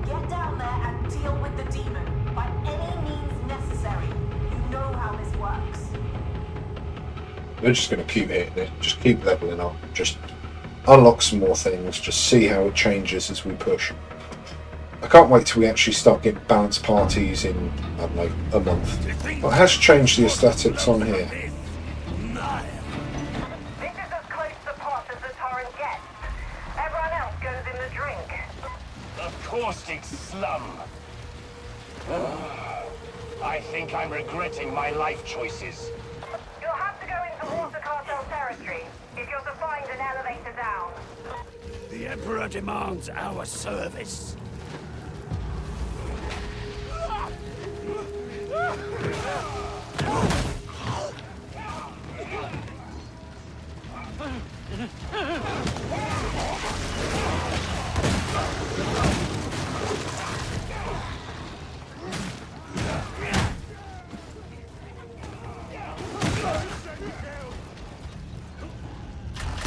Get down there and deal with the demon, by any means necessary. You know how this works. We're just going to keep hitting it, just keep leveling up, just unlock some more things, just see how it changes as we push. I can't wait till we actually start getting balanced parties in, I don't know, a month. But it has changed the aesthetics on here. This is as close to pot as the torrent gets. Everyone else goes in the drink. The caustic slum. I think I'm regretting my life choices. You'll have to go into Water Cartel territory if you're to find an elevator down. The Emperor demands our service.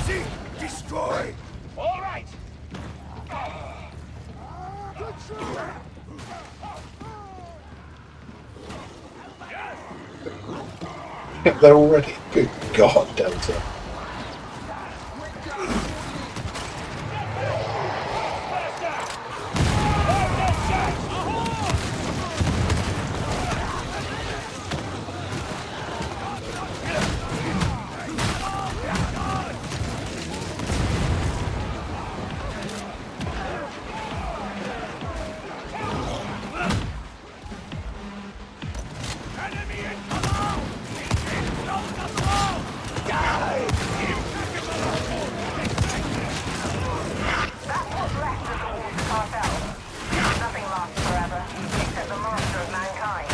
See, destroy. All right. Hit there already. Good God, Delta. Nothing lasts forever, except the master of mankind.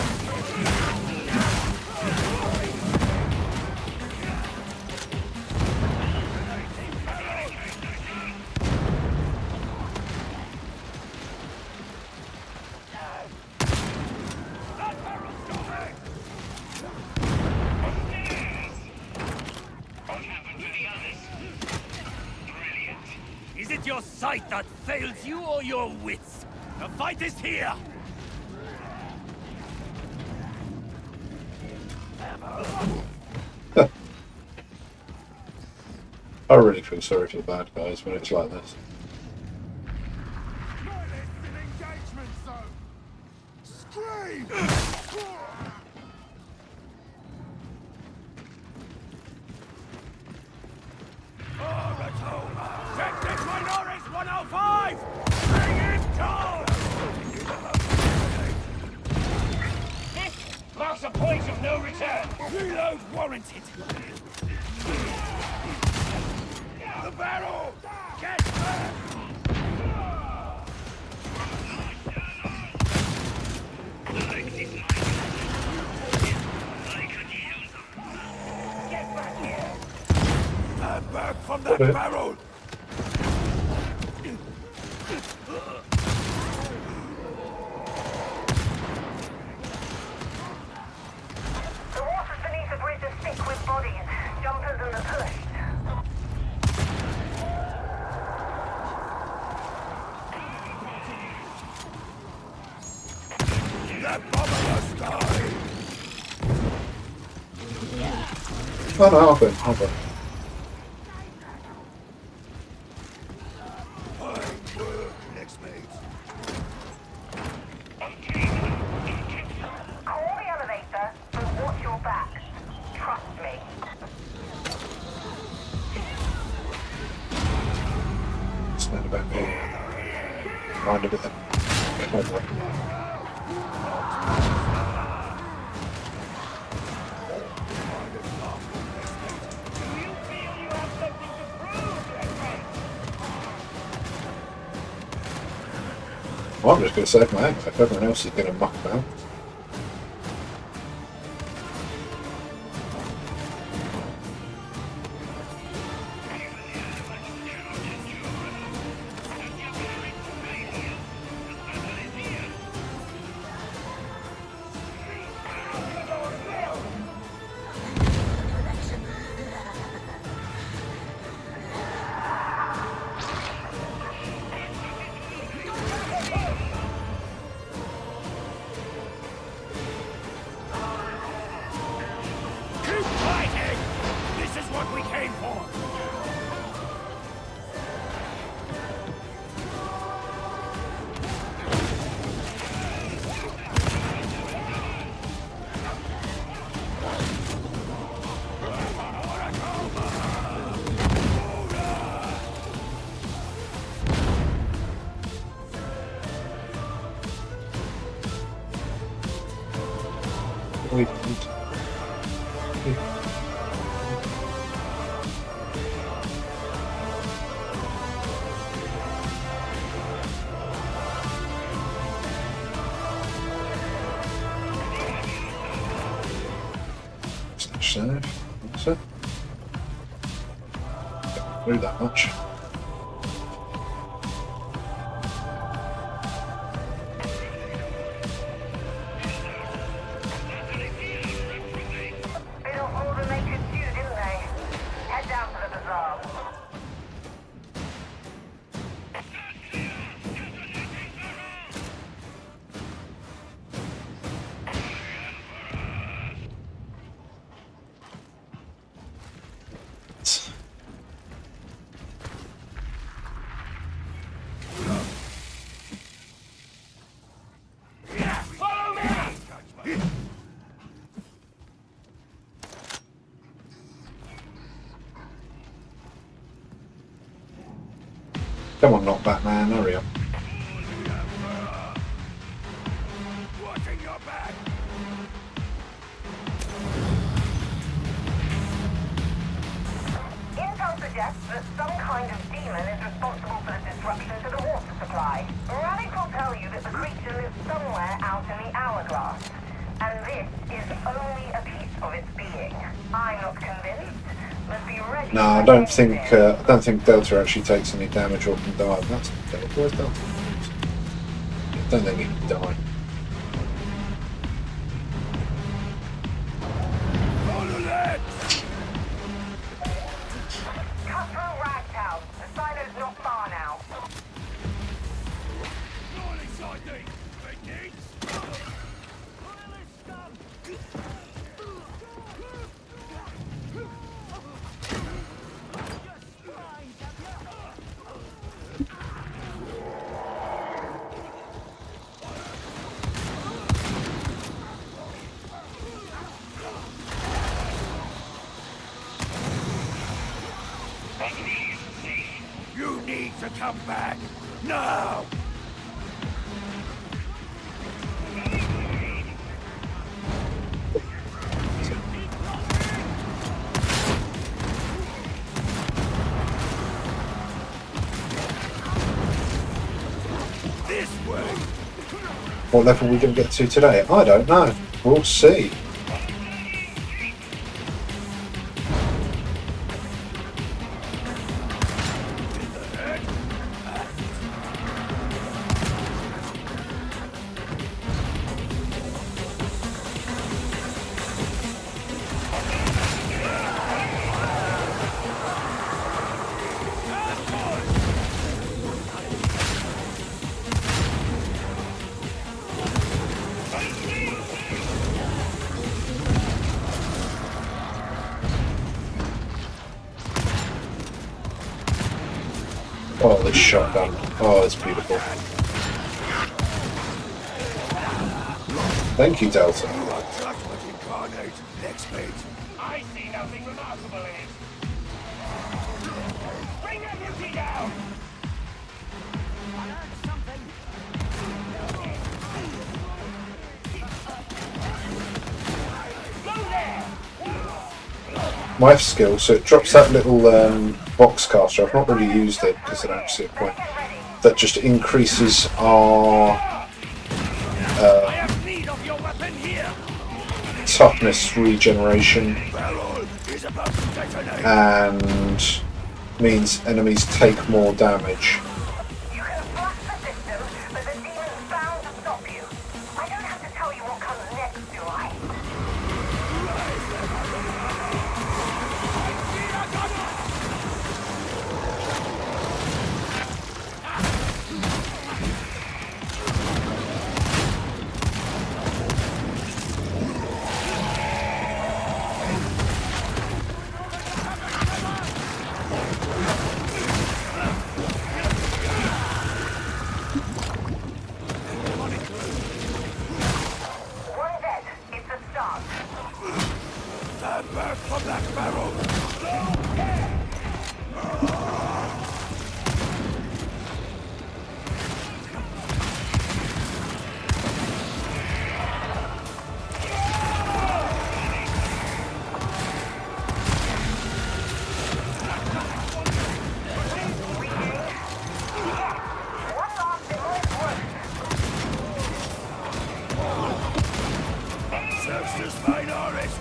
Is it your sight that fails you or your wits? The fight is here! I really feel sorry for the bad guys when it's like this. Tactic Minoris 105! Bring him down! This marks a point of no return. Reload warranted! The barrel! Get back! Get back here! Stand back from that barrel! The waters beneath the bridge are thick with bodies, jumpers and the pushed. That bomber must die! Oh no, I'll go. Next mate. Call the elevator, but watch your back. Trust me. Stand back here. Mind a bit. Well, I'm just going to save my ammo if everyone else is going to muck about. We save. That's it. Don't do that much. Come on, not Batman, hurry up. Intel suggests that some kind of demon is responsible for the disruption to the water supply. Relic will tell you that the creature lives somewhere out in the hourglass, and this is only a piece of its being. I'm not convinced. No, I don't think Delta actually takes any damage or can die. That's Delta. Where's Delta? I don't think he can die. Cut through Ragtown. The silo's not far now. You need to come back now. This way. What level are we going to get to today? I don't know. We'll see. Oh, this shotgun. Oh, it's beautiful. Thank you, Delta. Next page. I see nothing remarkable in it. Bring that beauty down! I heard something. Go there! My skill, so it drops that little box caster. I've not really used it because I don't see a point. That just increases our toughness regeneration and means enemies take more damage.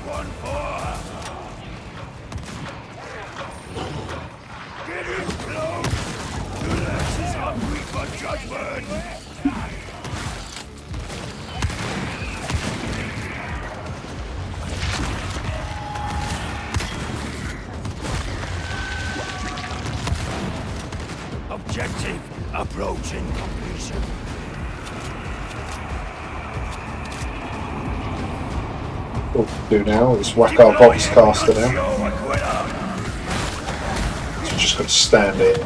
one for? Getting close! Relax is hungry for judgment! Objective approaching completion. What we'll do now is whack our box caster now. So we're just going to stand in.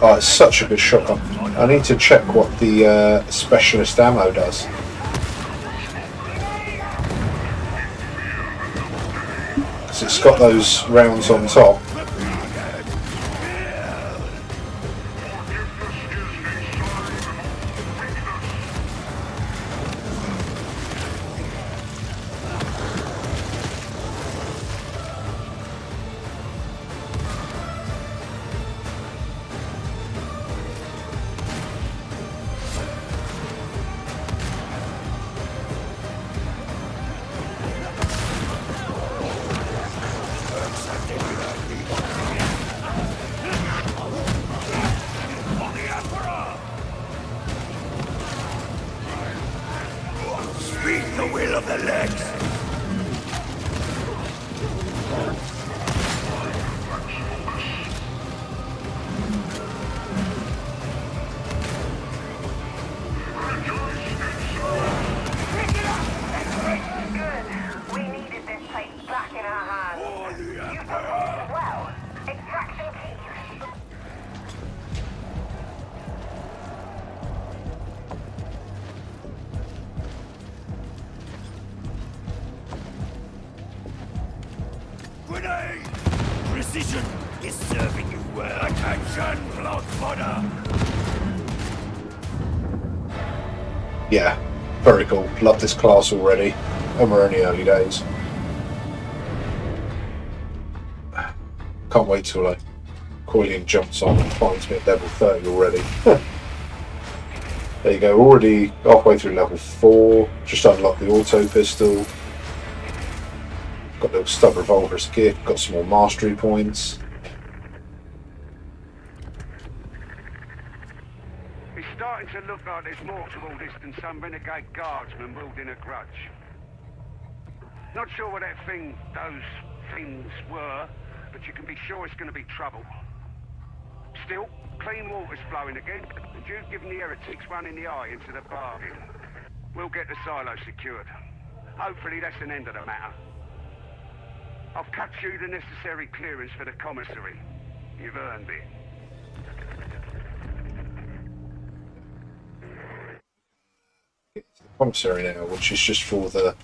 Oh, it's such a good shotgun. I need to check what the specialist ammo does. Because it's got those rounds on top. Speak the will of the legs! Good. We needed this place back in our hands. You performed well. Extraction key. Grenade! Precision is serving you well. Attention, blood fodder! Yeah, very cool. Love this class already. And we're only early days. Can't wait till Coilian jumps on and finds me at level 30 already. There you go, already halfway through level 4. Just unlocked the auto pistol. Got a little stub revolver as a gift. Got some more mastery points. It's starting to look like there's more to all this than some renegade guardsman wielding a grudge. Not sure what those things were, but you can be sure it's going to be trouble. Still, clean water's flowing again, and you've given the heretics one in the eye into the bargain. We'll get the silo secured. Hopefully that's an end of the matter. I've cut you the necessary clearance for the commissary. You've earned it. Commissary now, which is just for the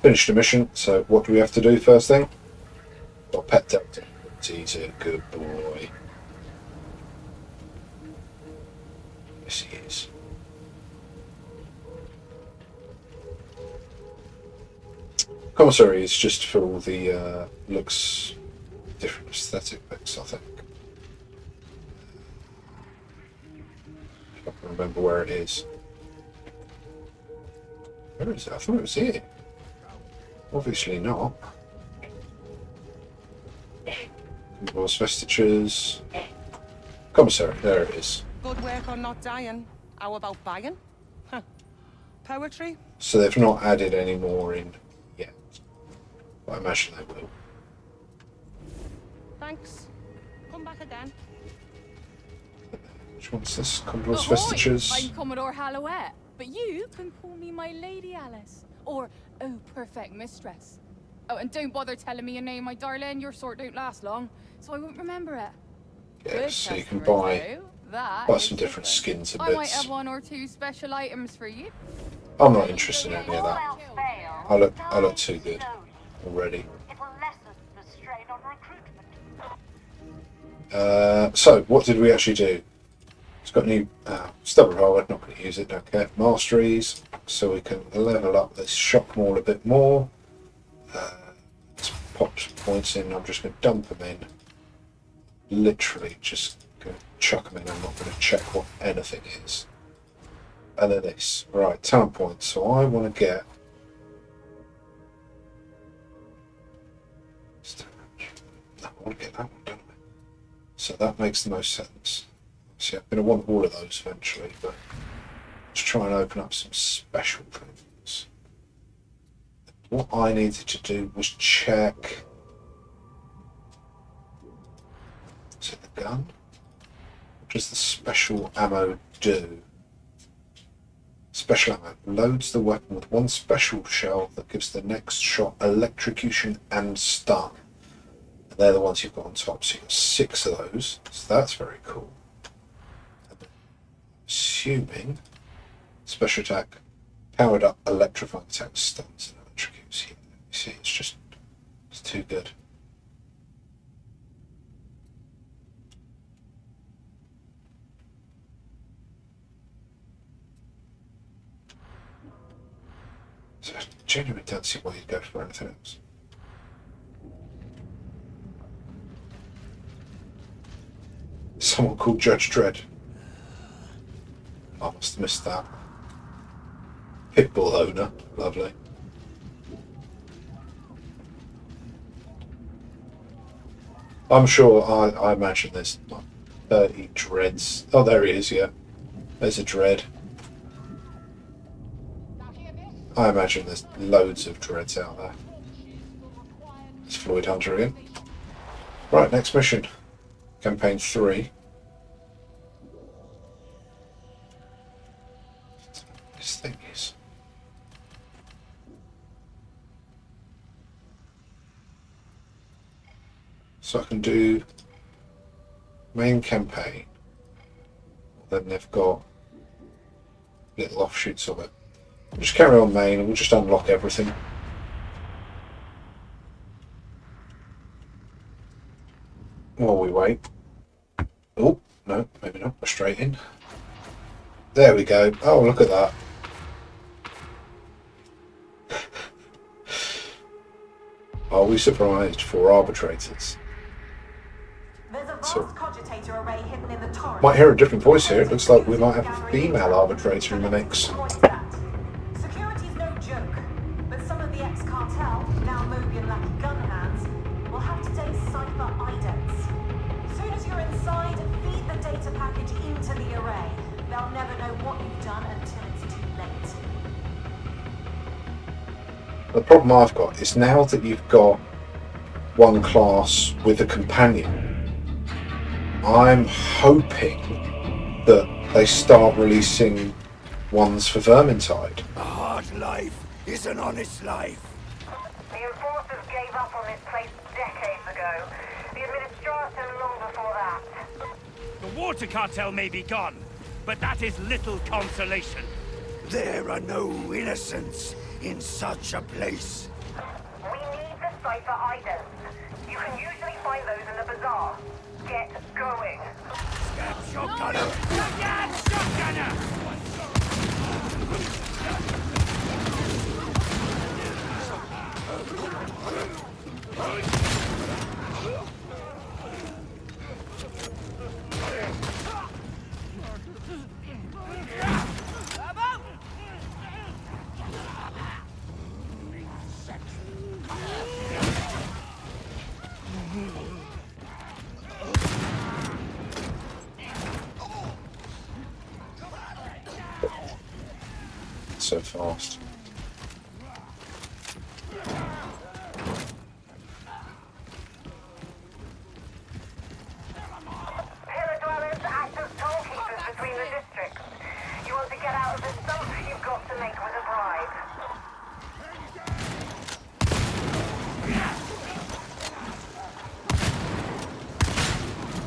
finished the mission. So what do we have to do first thing? Got pet Delta. He's a good boy. Yes, he is. Commissary is just for all the looks, different aesthetic looks, I think. If I can remember where it is. Where is it? I thought it was here. Obviously not. Convoy's vestiges. Commissary, there it is. Good work on not dying. How about buying? Huh. Poetry? So they've not added any more in yet. But I imagine they will. Thanks. Come back again. Which one's this? Convoy's vestiges. I'm Commodore Hallowett, but you can call me my Lady Alice, or oh, perfect mistress. Oh, and don't bother telling me your name, my darling. Your sort don't last long, so I won't remember it. Yeah, Good so you can customer, buy some different skins and I might bits. have one or two special items for you. I'm not interested in any of that. I look too good already. It will lessen the strain on recruitment. So, what did we actually do? It's got a new stubborn roller, not going to use it, don't care. Masteries, so we can level up this shock maul a bit more. Let's pop some points in, I'm just going to dump them in. Literally just going to chuck them in, I'm not going to check what anything is. And then this, right, talent points, so I want to get... No, I want to get that one, don't I? So that makes the most sense. See, I'm going to want all of those eventually, but let's try and open up some special things. What I needed to do was check... Is it the gun? What does the special ammo do? Special ammo loads the weapon with one special shell that gives the next shot electrocution and stun. And they're the ones you've got on top, so you've got 6 of those, so that's very cool. Assuming special attack, powered up electrifying attack, stuns and electrocutes. You see, it's too good. So I genuinely don't see why you'd go for anything else. Someone called Judge Dredd. I must have missed that. Pitbull owner, lovely. I'm sure, I imagine there's like 30 dreads. Oh, there he is, yeah. There's a dread. I imagine there's loads of dreads out there. It's Floyd Hunter again. Right, next mission. Campaign 3. This thing is... So I can do main campaign. Then they've got little offshoots of it. We'll just carry on main and we'll just unlock everything. While we wait. Oh, no, maybe not. We're straight in. There we go. Oh, look at that. Are we surprised for arbitrators? So, might hear a different voice here. It looks like we might have a female arbitrator in the mix. Security's no joke, but some of the ex-cartel, now Mobian Lucky gun hands, will have today's cipher idents. Soon as you're inside, feed the data package into the array. They'll never know what you've done until it's too late. The problem I've got is now that you've got one class with a companion, I'm hoping that they start releasing ones for Vermintide. A hard life is an honest life. The enforcers gave up on this place decades ago. The administration long before that. The water cartel may be gone, but that is little consolation. There are no innocents in such a place. We need the cipher idents. You can usually find those in the bazaar. Get going. Scab shotgunner! Scab shotgunner! So fast. Dwellers act as tollkeepers between the districts. You want to get out of this dump, you've got to make with a bribe.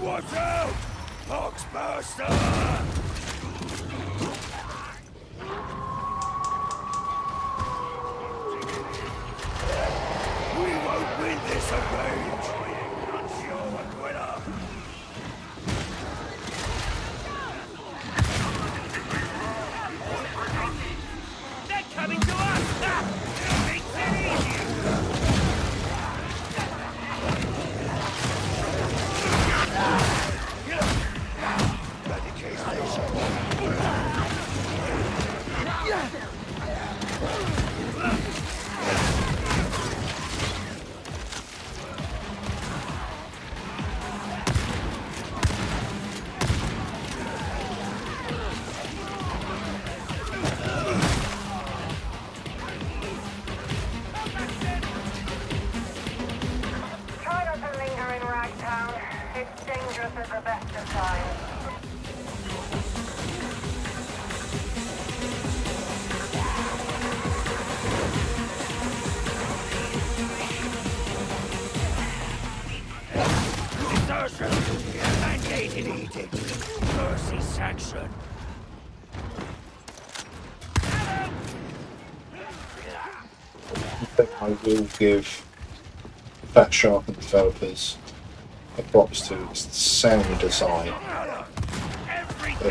Watch out! Oxbuster! We won't win this arrange. Not sure what winner. It's dangerous at the best of times. Desertion! Mandated edict! Mercy sanction! I think I will give Fat Shark and developers a props to its sound design of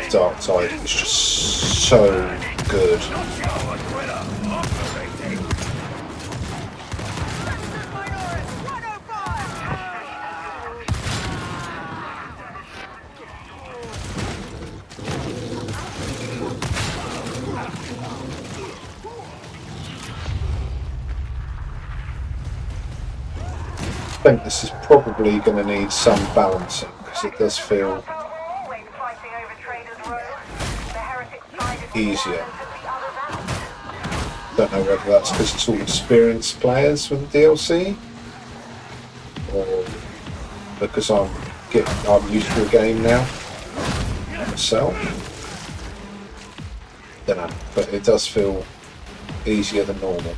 Darktide. It's just so good. I think this is probably going to need some balancing because it does feel easier. Don't know whether that's because it's all experienced players with the DLC or because I'm used to the game now myself. Don't know, but it does feel easier than normal.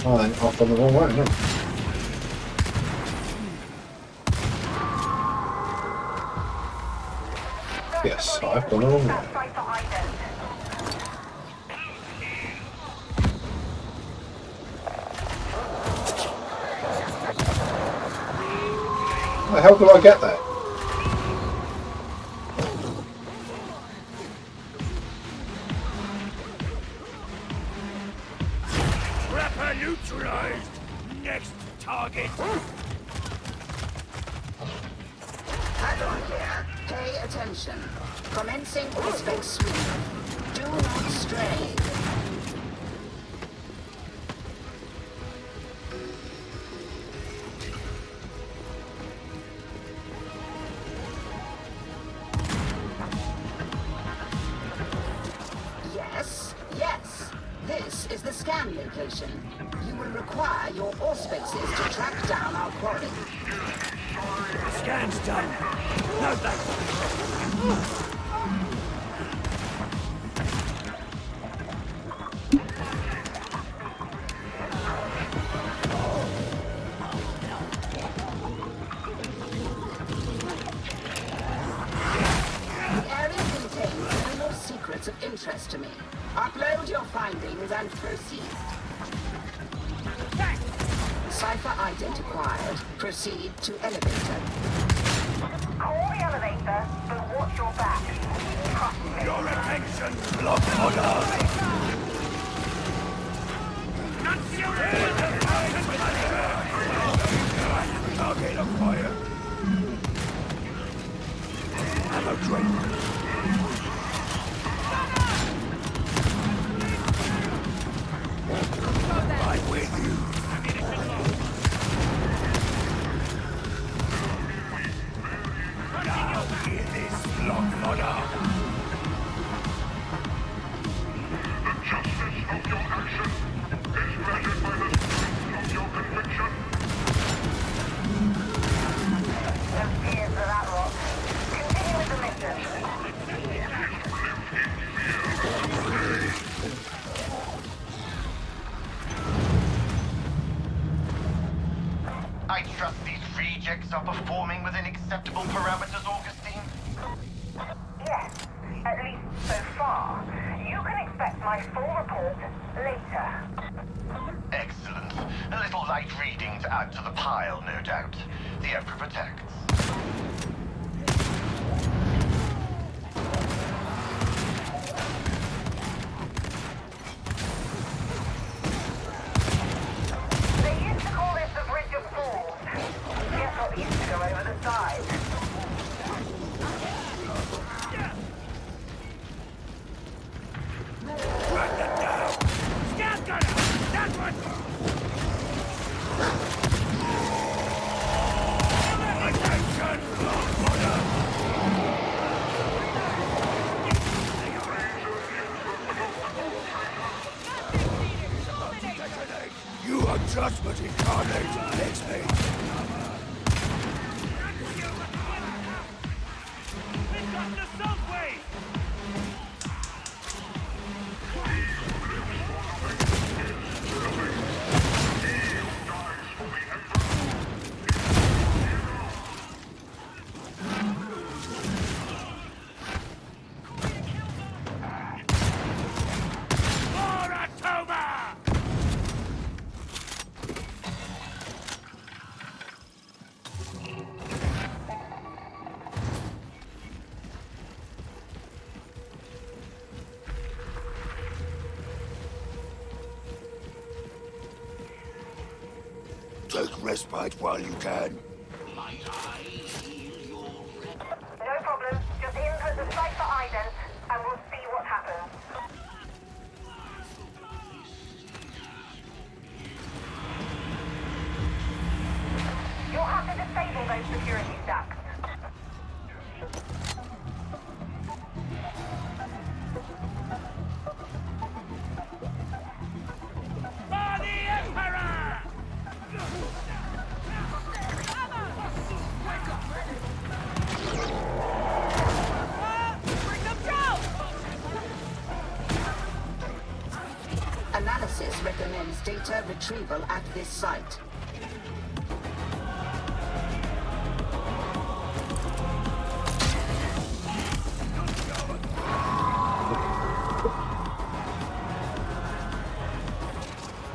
I'm off on the wrong way, no. Yes, I've gone the wrong way. How the hell did I get that? Trapper neutralized! Next target! Add-on here. Pay attention. Commencing Auspex sweep. Do not stray. Yes. This is the scan location. You will require your Auspaces to track down our quarry. Scan's done. No thanks. The area contains no more secrets of interest to me. Upload your findings and proceed. Cipher ident acquired. Proceed to elevator. Call the elevator, but watch your back. Trust me. Your attention, Blood Order! Target acquired. Ammo drain. Right with you. Now hear this, Blood Order. The justice of your action is measured by the truth of your conviction. No fear for that lot. Continue with the mission. robotics are performing within acceptable parameters, Augustine? Yes, at least so far. You can expect my full report later. Excellent. A little light reading to add to the pile, no doubt. The Emperor protects. They used to call this the Bridge of Fools. Guess what used to go over the side? Scout gunner! That one! Attention! You are judgment incarnate, next mate. We've got the subway! Take respite while you can. No problem. Just input the cipher ident, and we'll see what happens. You'll have to disable those security stacks. For the Emperor! Analysis recommends data retrieval at this site.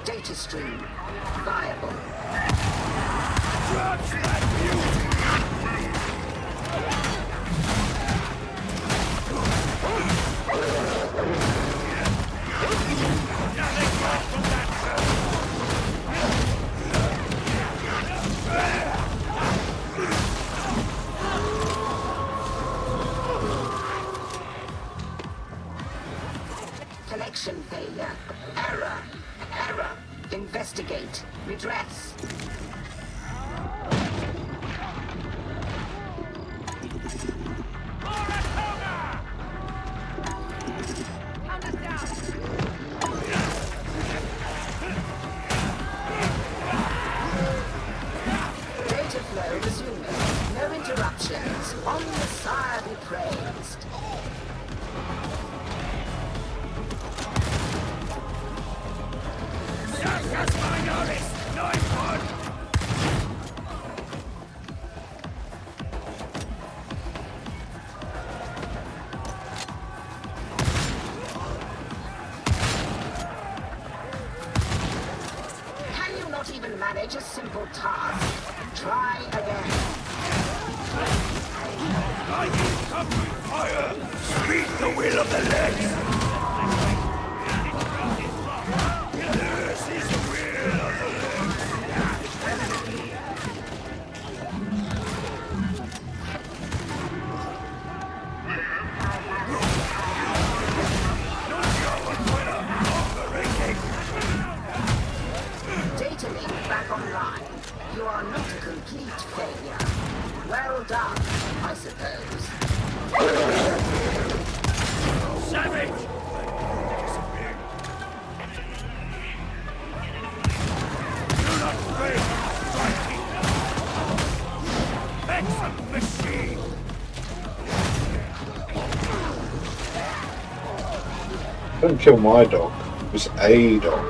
Data stream viable. Connection failure. Error. Error. Investigate. Redress. Data flow resuming. No interruptions. On the Sire be praised. Can you not even manage a simple task? Try again. I need come with fire! Speed the will of the legs! This is the will of the legs! Data link back online. You are not a complete failure. Well done, I suppose. Savage! Do not fail! Striking! Excellent machine! Don't kill my dog. It was a dog.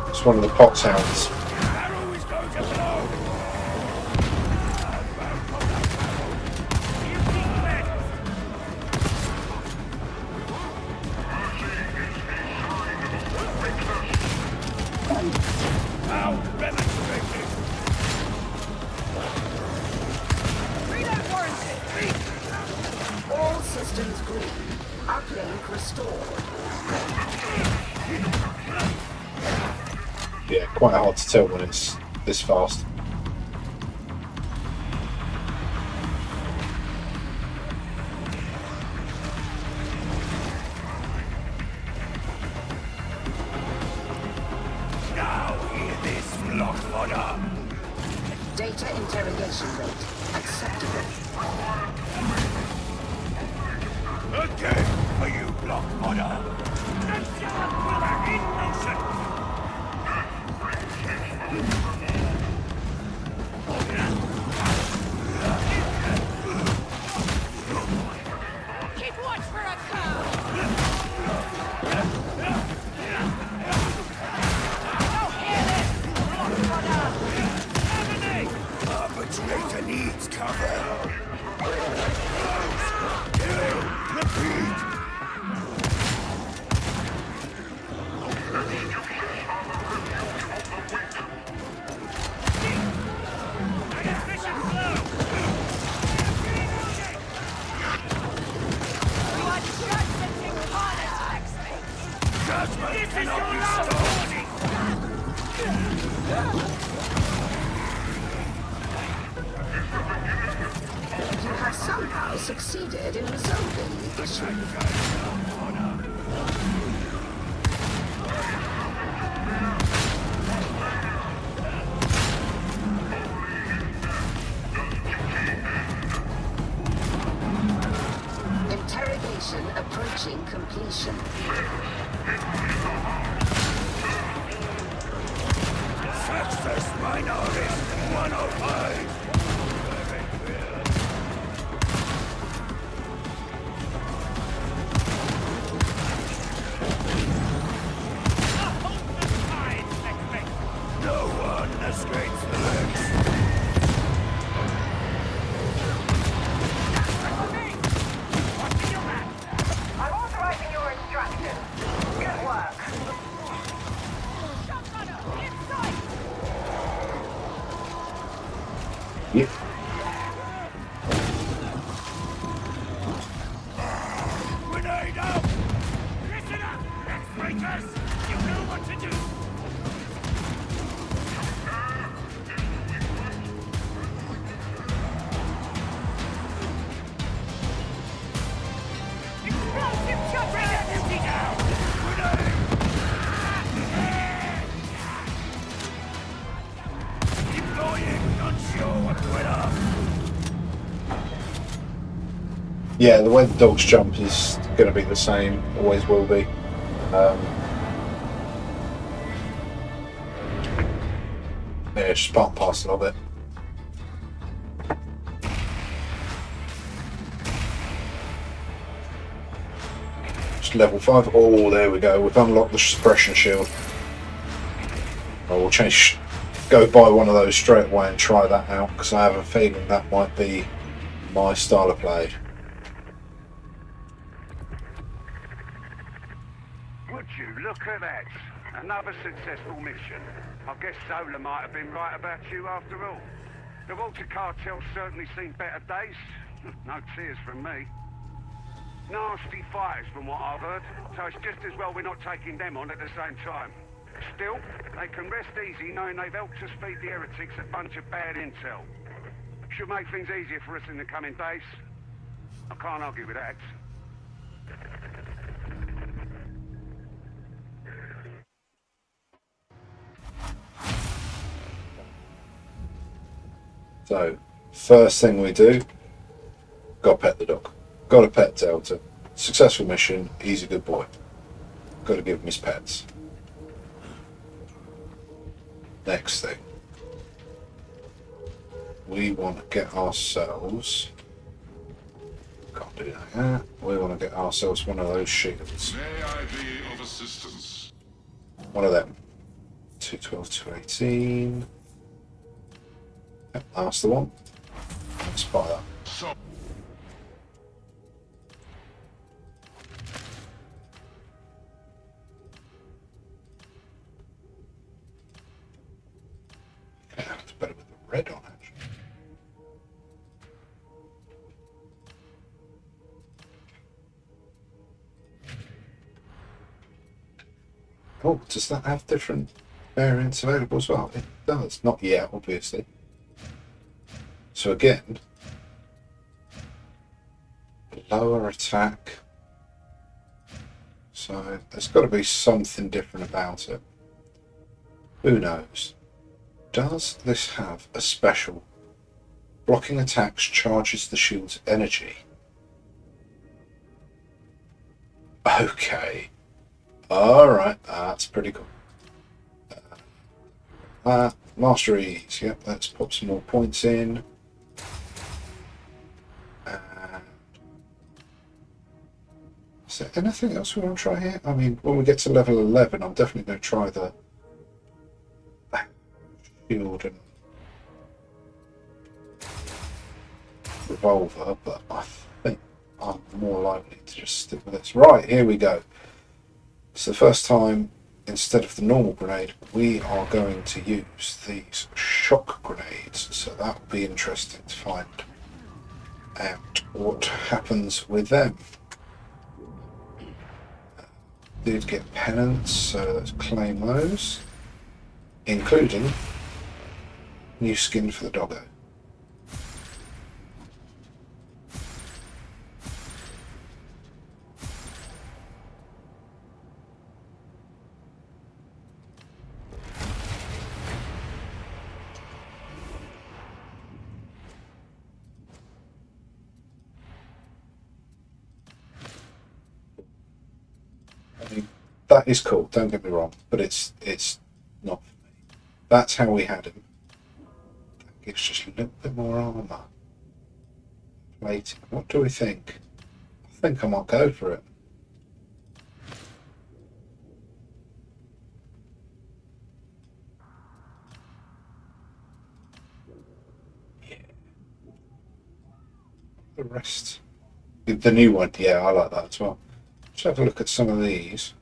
It's one of the pox hounds. Arrow is going to blow! Uplink restored. Yeah, quite hard to tell when it's this fast. Now hear this, Blockfodder. Data interrogation rate acceptable. Again for you, Blockfodder. The Dark in motion. Keep watch for a cow! Arbitrator needs cover. Kill. Repeat. Judgment cannot be stopped. You have somehow succeeded in resolving the issue. Interrogation approaching completion. Success Minorist 105. No one escapes the legs. I'm authorizing your instructions. Good work. Yep. Grenade out! Listen up, X-Breakers! You know what to do! Explosive shot! Bring that empty down! Grenade! Deploying, not sure what went up. Yeah, the way the dogs jump is going to be the same, always will be. Yeah, it's just part and parcel of it. Just level 5. Oh, there we go. We've unlocked the suppression shield. I will go buy one of those straight away and try that out, because I have a feeling that might be my style of play. Would you look at that? Another successful mission. I guess Zola might have been right about you after all. The Walter cartel's certainly seen better days. No tears from me. Nasty fighters from what I've heard, so it's just as well we're not taking them on at the same time. Still, they can rest easy knowing they've helped us feed the heretics a bunch of bad intel. Should make things easier for us in the coming days. I can't argue with that. So, first thing we do, gotta pet the dog. Gotta pet Delta. Successful mission, he's a good boy. Gotta give him his pets. Next thing. We want to get ourselves... Can't do that. We want to get ourselves one of those shields. May I be of assistance? One of them. 212, 218. Yep, that's the one. Let's buy that. Yeah, it's better with the red on it. Oh, does that have different variants available as well? It does. Not yet, obviously. So again, lower attack. So there's got to be something different about it. Who knows? Does this have a special? Blocking attacks charges the shield's energy. Okay. Alright, that's pretty cool. Masteries, yep, let's pop some more points in. Is there anything else we want to try here? I mean, when we get to level 11, I'm definitely going to try the shield and revolver, but I think I'm more likely to just stick with this. Right, here we go. It's the first time, instead of the normal grenade, we are going to use these shock grenades, so that will be interesting to find out what happens with them. Did get penance, so let's claim those, including new skin for the doggo. That is cool, don't get me wrong, but it's not for me. That's how we had him. That gives just a little bit more armour. Plating. What do we think? I think I might go for it. Yeah. The rest. The new one, yeah, I like that as well. Let's have a look at some of these.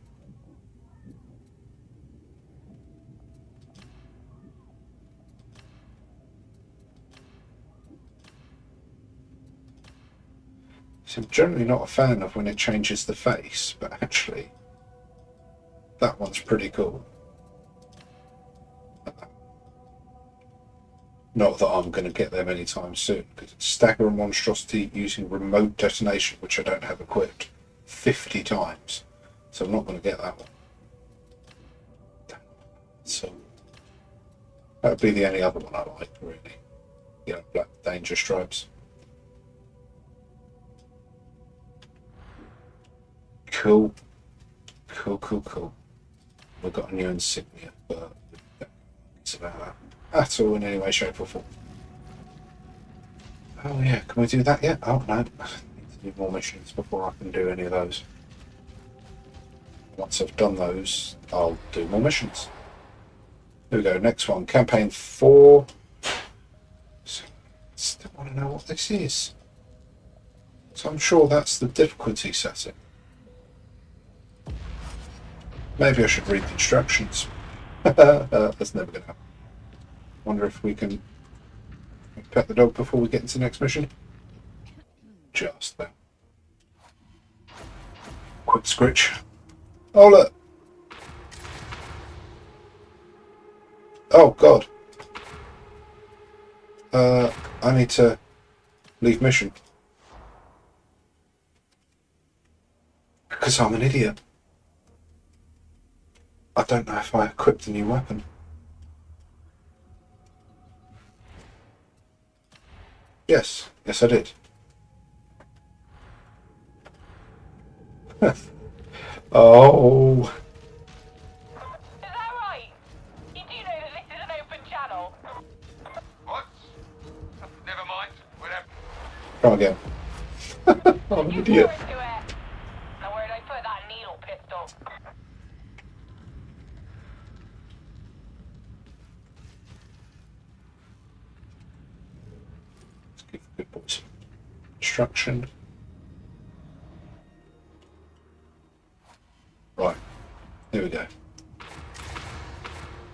So I'm generally not a fan of when it changes the face, but actually that one's pretty cool. Not that I'm going to get them anytime soon, because it's stagger a monstrosity using remote detonation, which I don't have equipped, 50 times. So I'm not going to get that one. So that would be the only other one I like, really. You know, black danger stripes. Cool. Cool, cool, cool. We've got a new insignia, but it's about that at all in any way, shape or form. Oh yeah, can we do that yet? Oh no, I need to do more missions before I can do any of those. Once I've done those, I'll do more missions. Here we go, next one, campaign 4. So, still want to know what this is. So I'm sure that's the difficulty setting. Maybe I should read the instructions. That's never going to happen. Wonder if we can pet the dog before we get into the next mission. Just there. Quick scritch. Oh look! Oh god. I need to leave mission. Because I'm an idiot. I don't know if I equipped a new weapon. Yes, yes I did. Oh. Is that right? You do know that this is an open channel? What? Never mind. Whatever. Try again. I'm an idiot. Now where did I put that needle pistol? Let's give the good boys instruction. Right, here we go.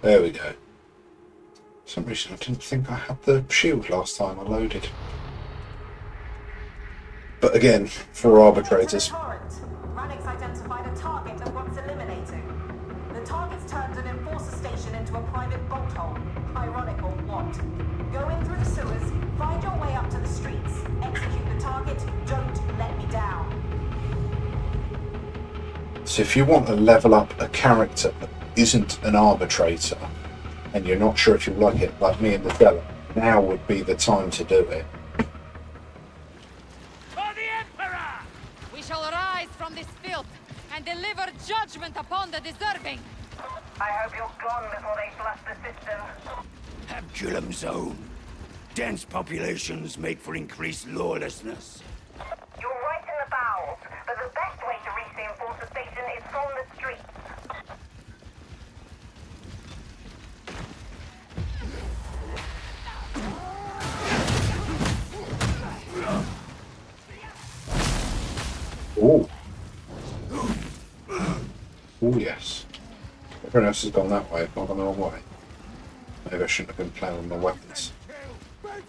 There we go. For some reason I didn't think I had the shield last time I loaded. But again, for arbitrators. Ranix identified a target that wants eliminating. The target's turned an enforcer station into a private bolt hole. Ironic or what? Go in through the sewers, find your way up to the streets, execute the target, don't let me down. So if you want to level up a character that isn't an arbitrator, and you're not sure if you like it, like me in the demo, now would be the time to do it. We shall rise from this filth and deliver judgment upon the deserving. I hope you're gone before they flush the system. Abjulam's own. Dense populations make for increased lawlessness. You're right in the bowels, but the best way to reach the enforcer station is from the streets. Oh. Oh yes. Everyone else has gone that way, I've not gone the wrong way. Maybe I shouldn't have been playing with my weapons. As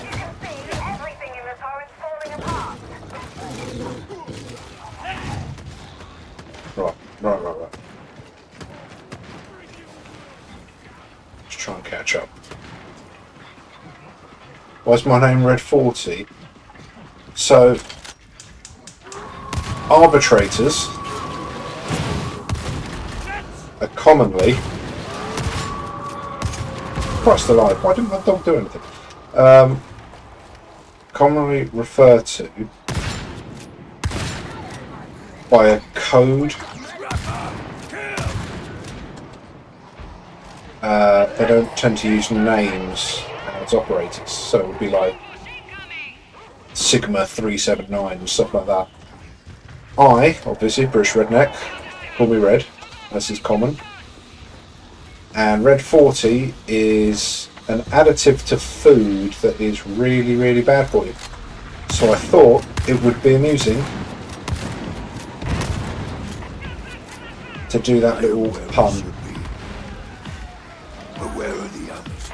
you can see, everything in the torrent's falling apart. Right. Let's try and catch up. Why's my name Red 40? So, arbitrators are commonly... Christ alive, why didn't my dog do anything? Commonly referred to by a code. They don't tend to use names as operators, so it would be like Sigma 379 and stuff like that. I, obviously, British redneck, call me Red, as is common. And Red 40 is an additive to food that is really, really bad for you. So I thought it would be amusing to do that little pun. But where are the others?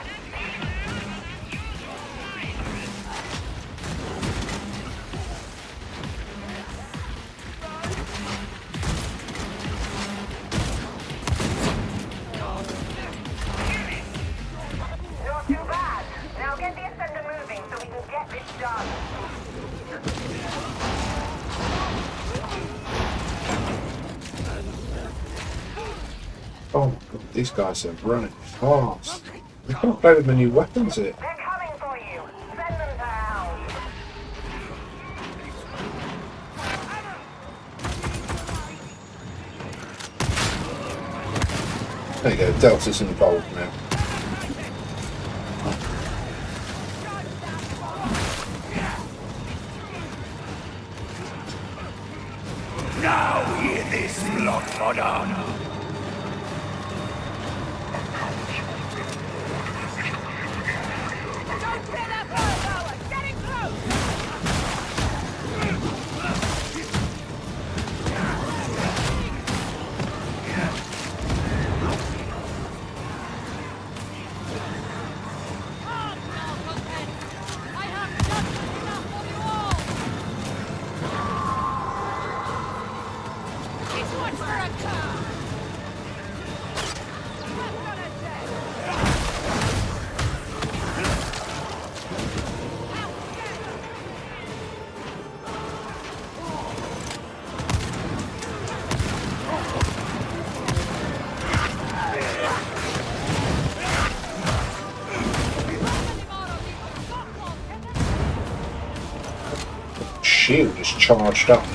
Not too bad. Now get the ascender moving so we can get this done. Oh god, these guys are running fast. We can't play with the new weapons here. They're coming for you. Send them to hell. There you go, Delta's involved now. Now hear this, blood fodder. Shield is charged up.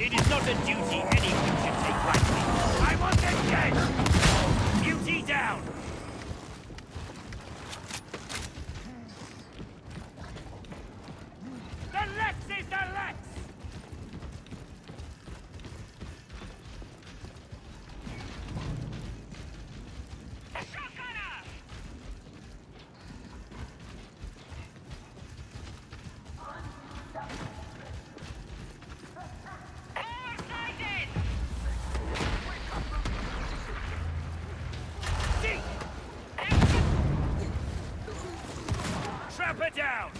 It is not a duty anyone should take lightly. I want them dead! Duty down! The her down!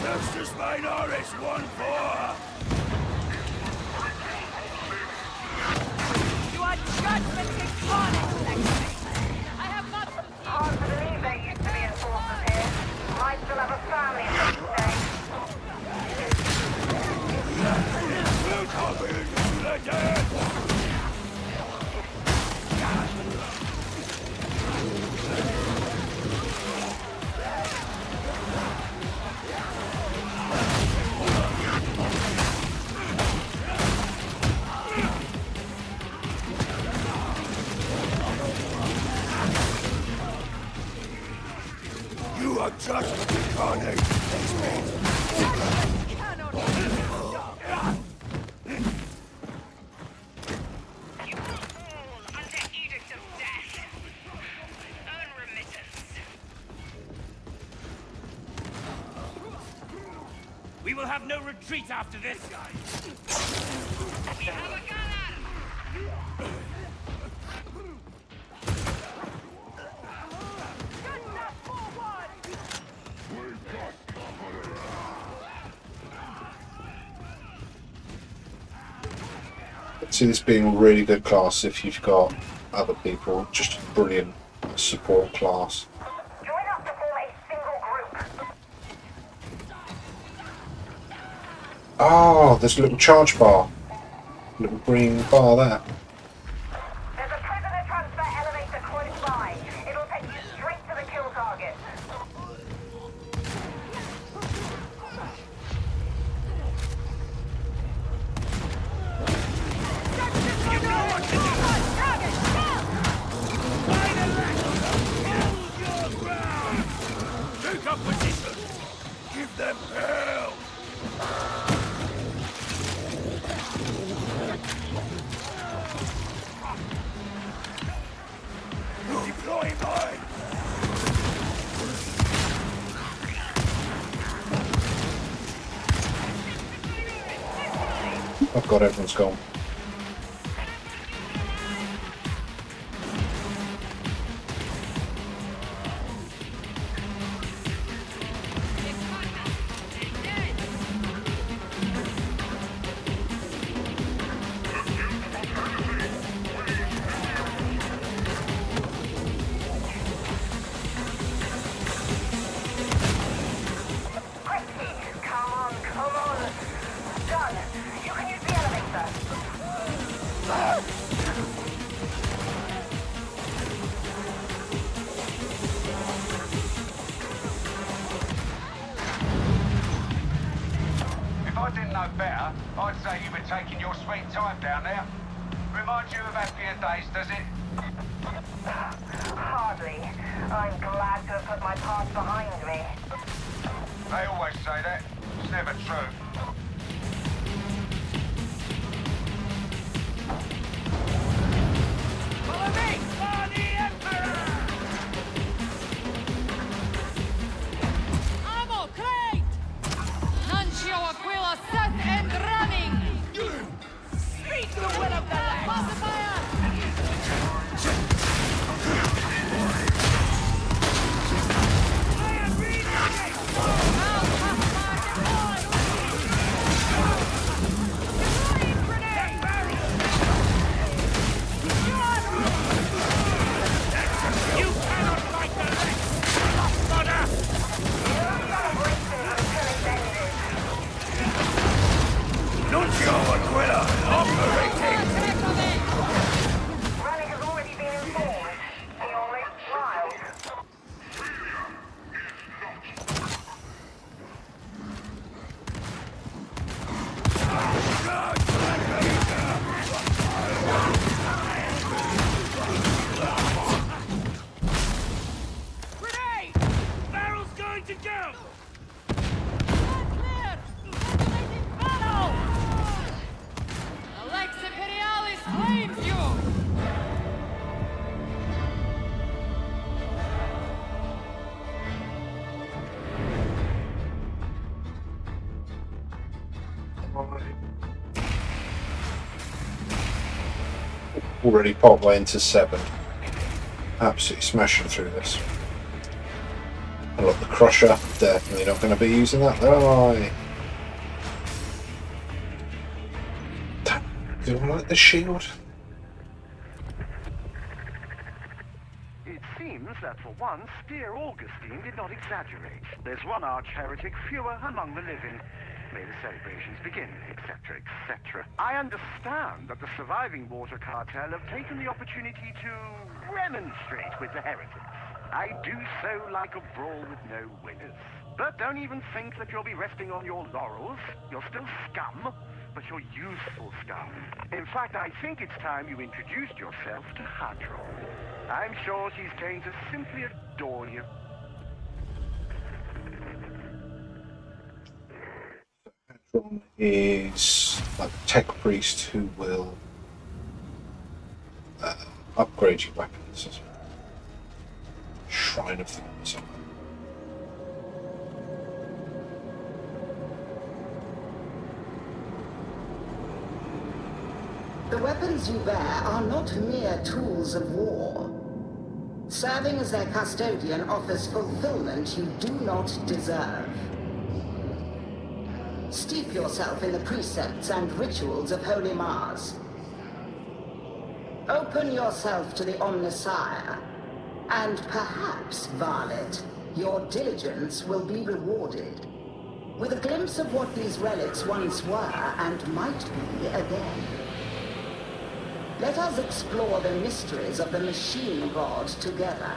Justice Minoris 1-4! You are judgment incarnate, Lexi. I have not... Hard to believe there used to be enforcers here. I still have a family to stay. You are judgment incarnate. We will have no retreat after this, guys. We have a gunner! See this being a really good class if you've got other people, just a brilliant support class. Join up to form a single group. Oh, there's a little charge bar. Little green bar there. There's a prisoner transfer elevator close by. It'll take you straight to the kill target. You know what to do! Hold your ground! Take up position! Give them hell! Deploy mine! Oh god, everyone's gone. Come on, come on. Done. You can use the elevator. If I didn't know better, I'd say you were taking your sweet time down there. Remind you of happier days, does it? Hardly. I'm glad to have put my past behind me. They always say that. It's never true. Follow me! For the Emperor! Ammo, crate! Nuncio Aquila set and running! Speak the will of the land! Pacifier! I am reading it! already part way into 7. Absolutely smashing through this. Unlock the Crusher. Definitely not going to be using that, though, am I? Do I like the shield? It seems that for once, dear Augustine did not exaggerate. There's one arch-heretic fewer among the living. May the celebrations begin, etc., etc. I understand that the surviving water cartel have taken the opportunity to remonstrate with the heretics. I do so like a brawl with no winners. But don't even think that you'll be resting on your laurels. You're still scum, but you're useful scum. In fact, I think it's time you introduced yourself to Hadron. I'm sure she's going to simply adore you. Hadron is like a tech priest who will upgrade your weapons. Shrine of the Amazon. The weapons you bear are not mere tools of war. Serving as their custodian offers fulfillment you do not deserve. Steep yourself in the precepts and rituals of Holy Mars. Open yourself to the Omnissiah, and perhaps, Varlet, your diligence will be rewarded. With a glimpse of what these relics once were and might be again. Let us explore the mysteries of the machine god together.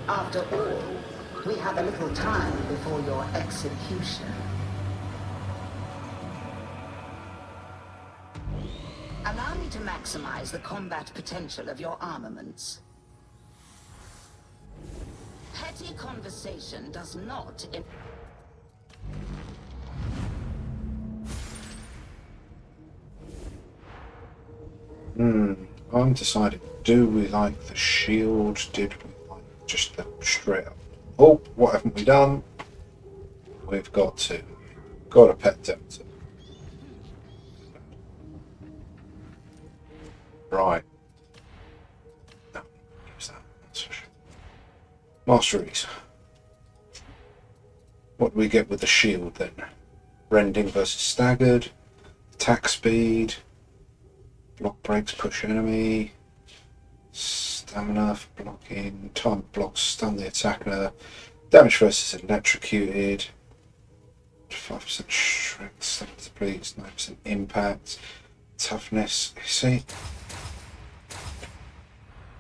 After all, we have a little time before your execution. Allow me to maximize the combat potential of your armaments. Petty conversation does not... I'm deciding, do we like the shield? Did we like just the straight up? Oh, what haven't we done? We've got a pet Delta. Right. No, use that, that's for sure. Masteries. What do we get with the shield then? Rending versus staggered, attack speed, block breaks, push enemy, stamina for blocking, time blocks, stun the attacker, damage versus electrocuted, 5% strength, stamina bleeds, 9% impact, toughness. You see,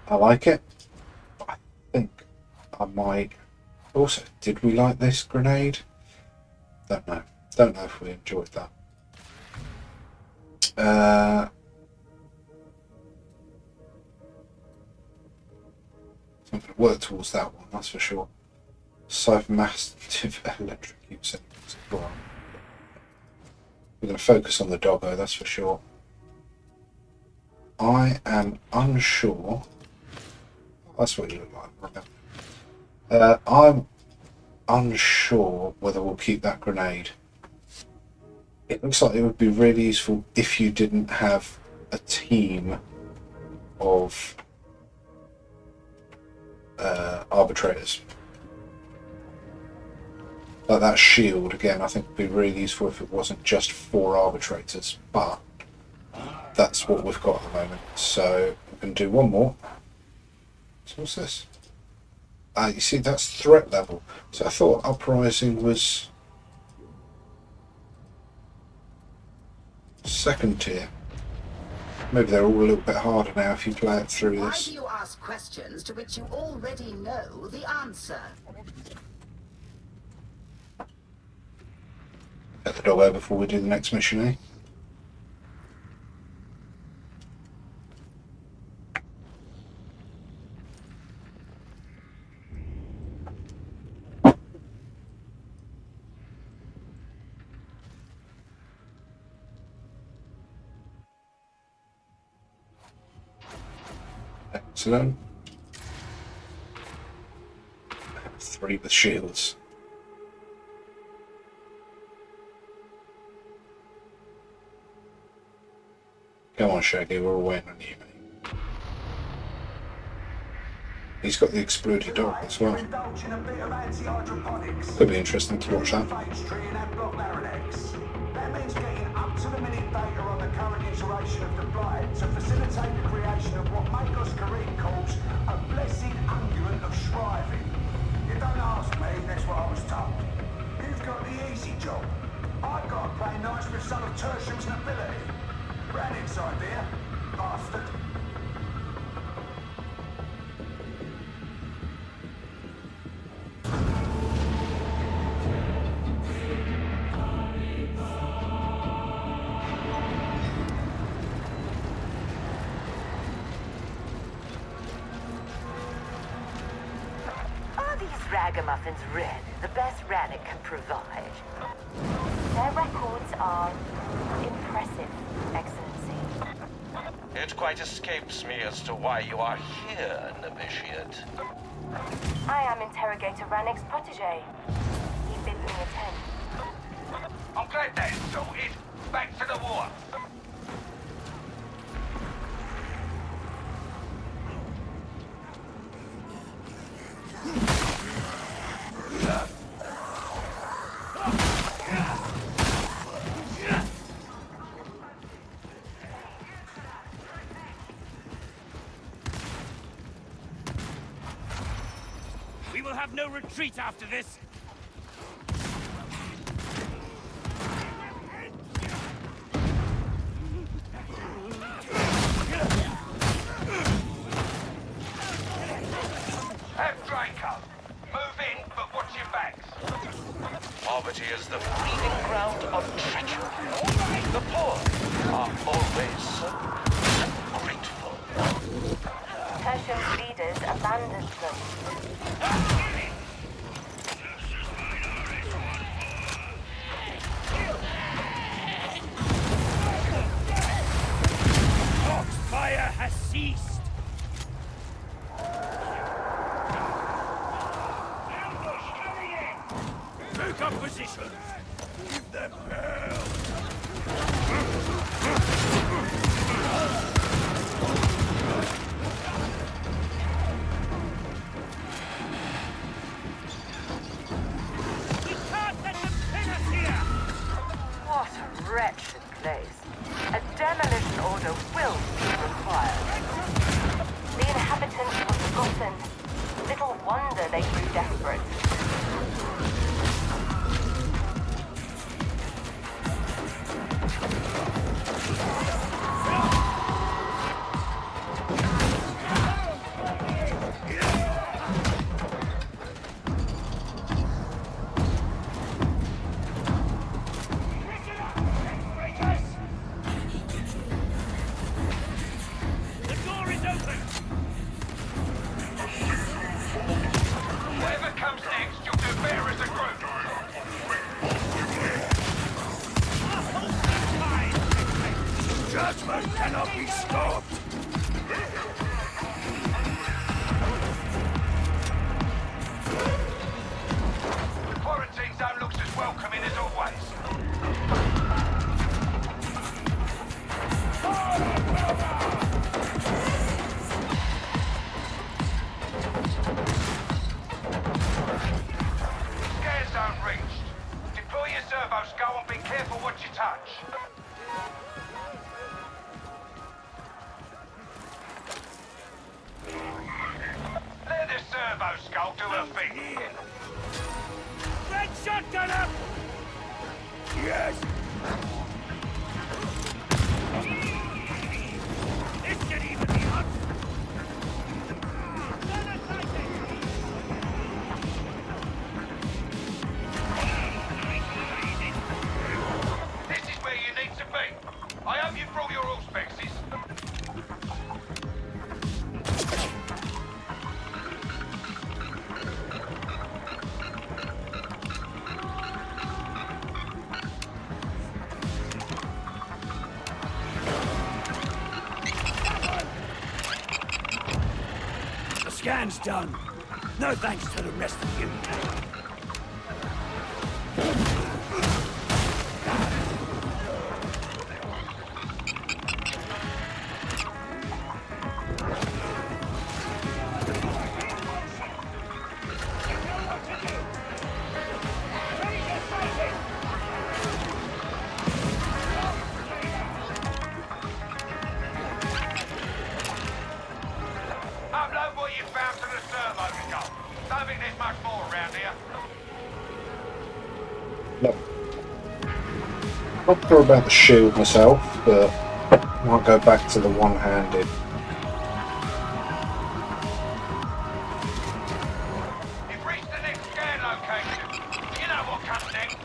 I like it. I think I might. Also, did we like this grenade? Don't know. Don't know if we enjoyed that. So I'm going to work towards that one, that's for sure. Massive electrocutes enemies. We're going to focus on the doggo, that's for sure. I am unsure. That's what you look like, remember. I'm unsure whether we'll keep that grenade. It looks like it would be really useful if you didn't have a team of arbitrators. Like that shield, again, I think would be really useful if it wasn't just 4 arbitrators, but that's what we've got at the moment. So we can do one more. So what's this? You see, that's threat level. So I thought Uprising was second tier. Maybe they're all a little bit harder now if you play it through Why this. do you ask questions to which you already know the answer? Get the doggo before we do the next mission, eh? Excellent. 3 with shields. Come on, Shaggy, we're waiting on you, mate. He's got the exploded dog as well. Indulge in a bit of anti-hydroponics. Could be interesting to watch that. Phage tree and block larynx. That means getting up-to-the-minute data on the current iteration of the blight to facilitate the creation of what Magos Kareem calls a blessed unguent of shriving. You don't ask me, that's what I was told. You've got the easy job. I've got to play nice with some of Tertium's nobility. Rannick's idea, bastard. Are these ragamuffins red, the best Rannick can provide? Their records are impressive, Excellency. It quite escapes me as to why you are here, novitiate. I am Interrogator Rannick's protege. He bid me attend. I'm glad that's sorted. Back to the war. We will have no retreat after this. Have Draco. Move in, but watch your backs. Poverty is the breeding ground of treachery. The poor are always so ungrateful. Tertium's leaders abandoned them. Fire has ceased. Take up positions. Give them hell. We can't let them pin us here. What a wretched place. A demolition order will be required. The inhabitants were forgotten. Little wonder they grew desperate. The door is open. Whatever comes next, you'll do better as a group. Judgment cannot be stopped. The quarantine zone looks as welcoming as always. Scare zone reached. Deploy your servo skull and be careful what you touch. Let the servo skull do her thing. Red shotgunner! Yes! This can even be us! This is where you need to be. I hope you brought your auspexes. The scan's done. No thanks to the rest of you. Not sure about the shield myself, but I might go back to the one-handed. You've reached the next scan location. You know what comes next.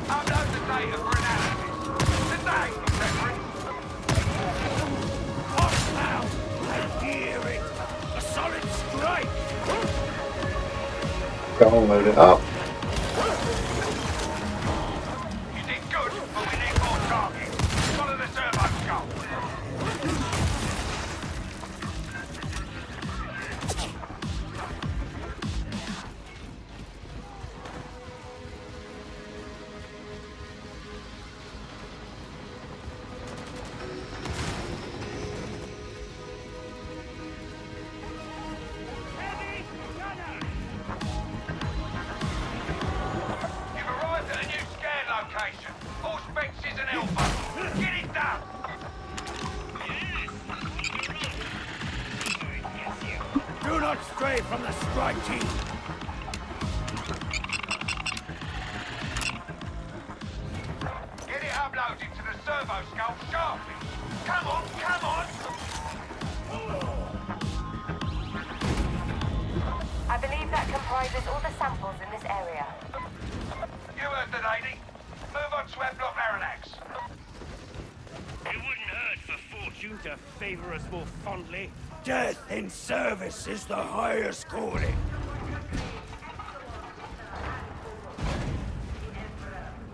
Upload the data for analysis. Today, Reverend. What's now? I hear it. A solid strike. Download it up. You did good, but we need more targets. Follow the turbo skull. You've arrived at a new scan location. All fences and elbows. Get it done. Do not stray from the strike team. Get it uploaded to the servo skull sharply. Come on, come on. I believe that comprises all the samples in this area. You heard the lady. Move on to Block Aranax. It wouldn't hurt for fortune to favor us more fondly. Death in service is the highest calling.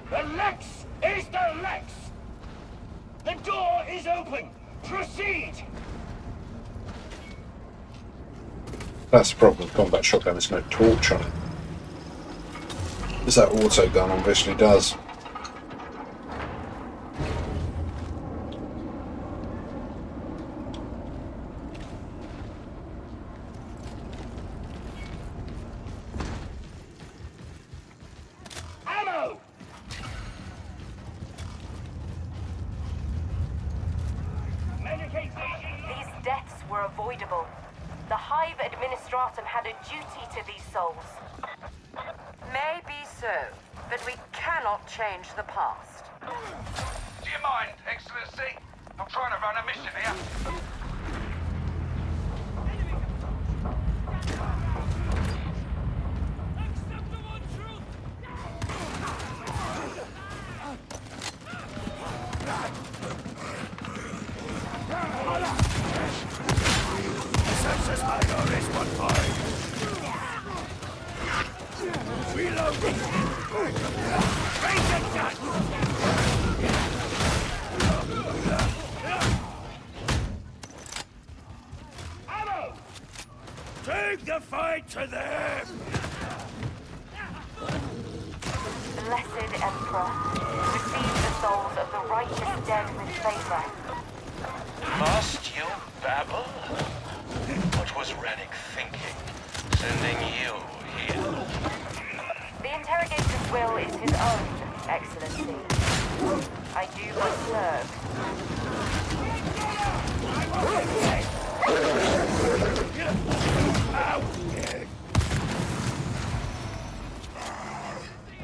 The Lex is the Lex! The door is open! Proceed! That's the problem with combat shotgun, there's no torch on it. As that auto gun obviously does. Ammo! These deaths were avoidable. The Hive Administratum had a duty to these souls. Maybe so, but we cannot change the past. Do you mind, Excellency? I'm trying to run a mission here. Census minor is 1-5. Reloading! Raise the gun! Ammo! Take the fight to them! Blessed Emperor, receive the souls of the righteous dead with favor. Must you babble? What was Rennick thinking, sending you here? The interrogator's will is his own, Excellency. I do but serve.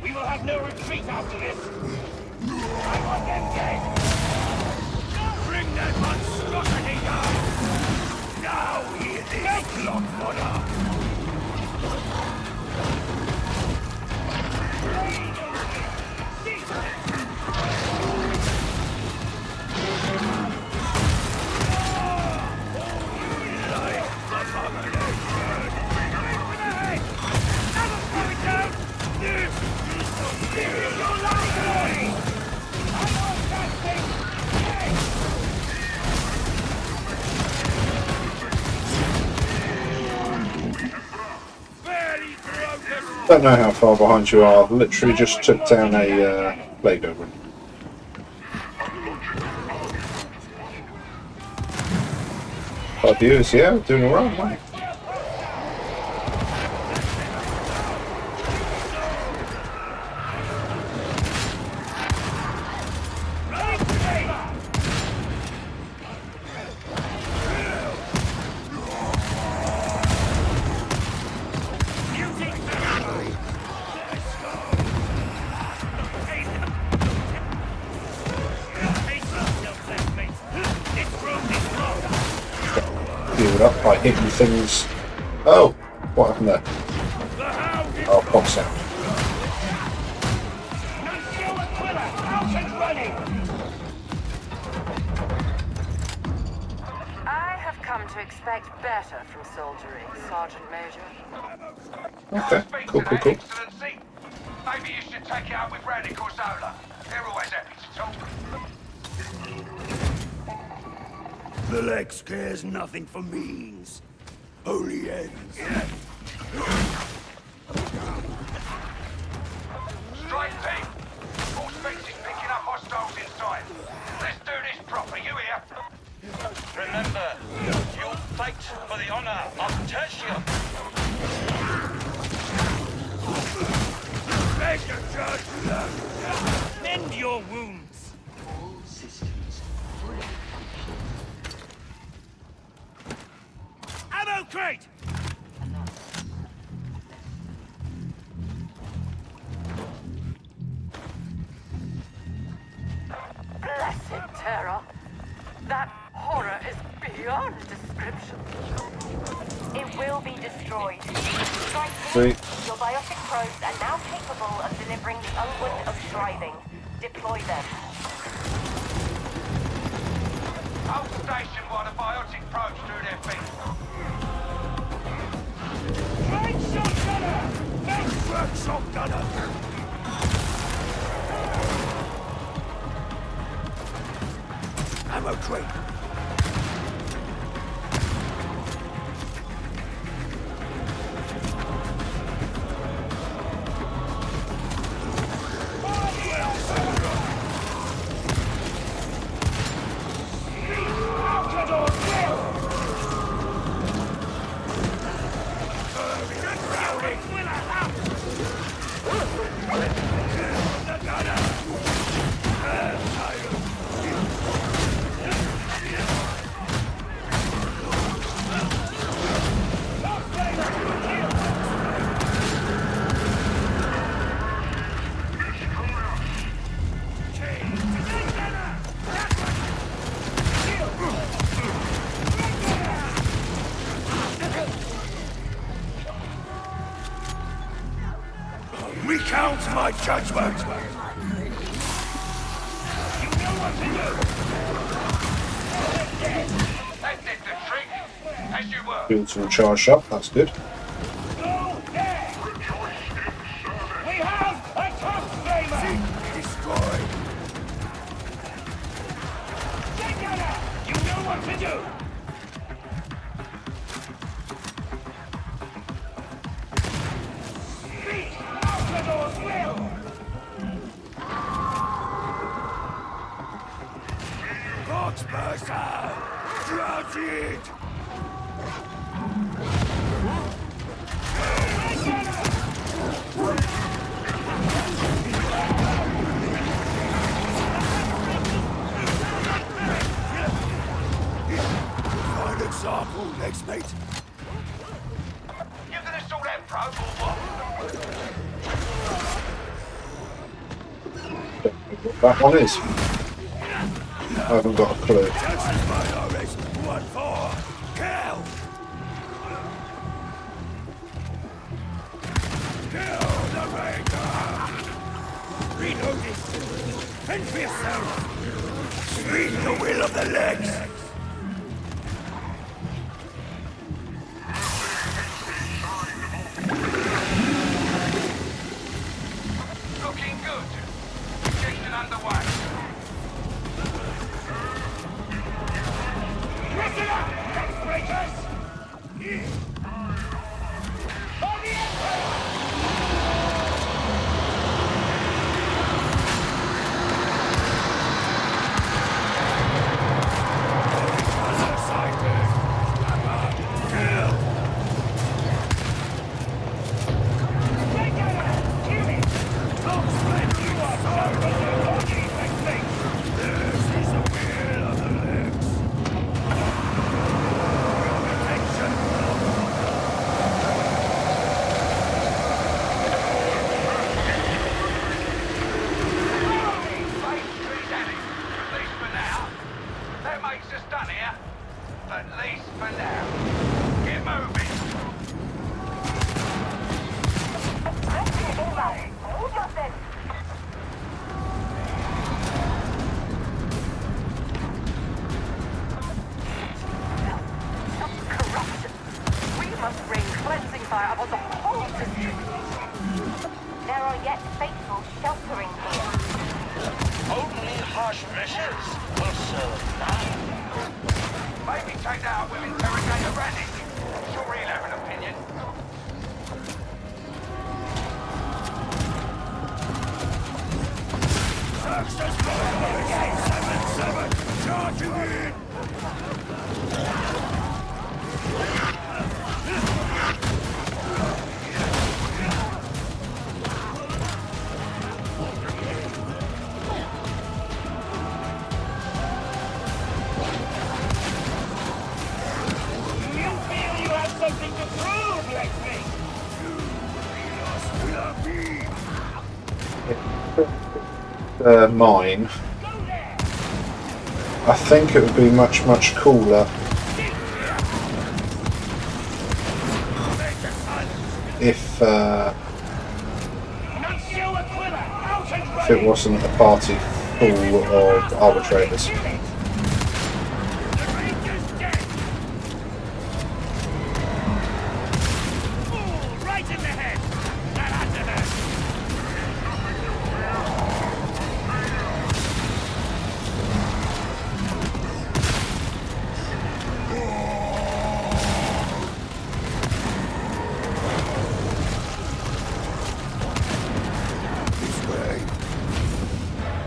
We will have no retreat after this! I want them dead! Bring that monstrosity down! Now hear this, Lord Fodder! Don't know how far behind you are. Literally just took down a Lego room. Our viewers, yeah, doing alright, mate. healed up by hitting things. Oh, what happened there? Oh, pop sound. I have come to expect better from soldiering, Sergeant Major. Okay, cool. Excellency. Maybe you should take it out with Randy Corsola. They're always happy to talk. The Lex cares nothing for means, only ends. Straight team. All specs is picking up hostiles inside. Let's do this proper, you hear? Remember, you fight for the honor of Tertium. Measure, Judge! Mend your wounds! All systems fully. Ammo crate! Blessed terror. That horror is beyond description. It will be destroyed. Strike team, your biotic probes are now capable of delivering the unguent of striving. Deploy them. Hold station while the biotic probes do their thing. Right shotgunner! Next work shotgunner! Ammo crate! Recount my judgment! You know what to do! That did the trick, as you were. Builds all charged up, that's good. Go there! We have a top flamer! Destroyed! Shotgunner! You know what to do! Boxbuster! Drop it! Find example, next mate. You gonna sort that probe or what? What that one is. I haven't got a clue. What for? Kill! Kill the Ranger! Reload this! Fend for yourself! Speed the will of the legs! Looking good. Injection underway. Listen up, X-Breakers! On the Emperor! At least for now. harsh measures will serve now. Maybe take that up with Interrogator Rannick. Sure he'll have an opinion. Search the spoil again, 7-7! Charging in! Something to prove, Lexby! Mine. I think it would be much cooler if it wasn't a party full of arbitrators.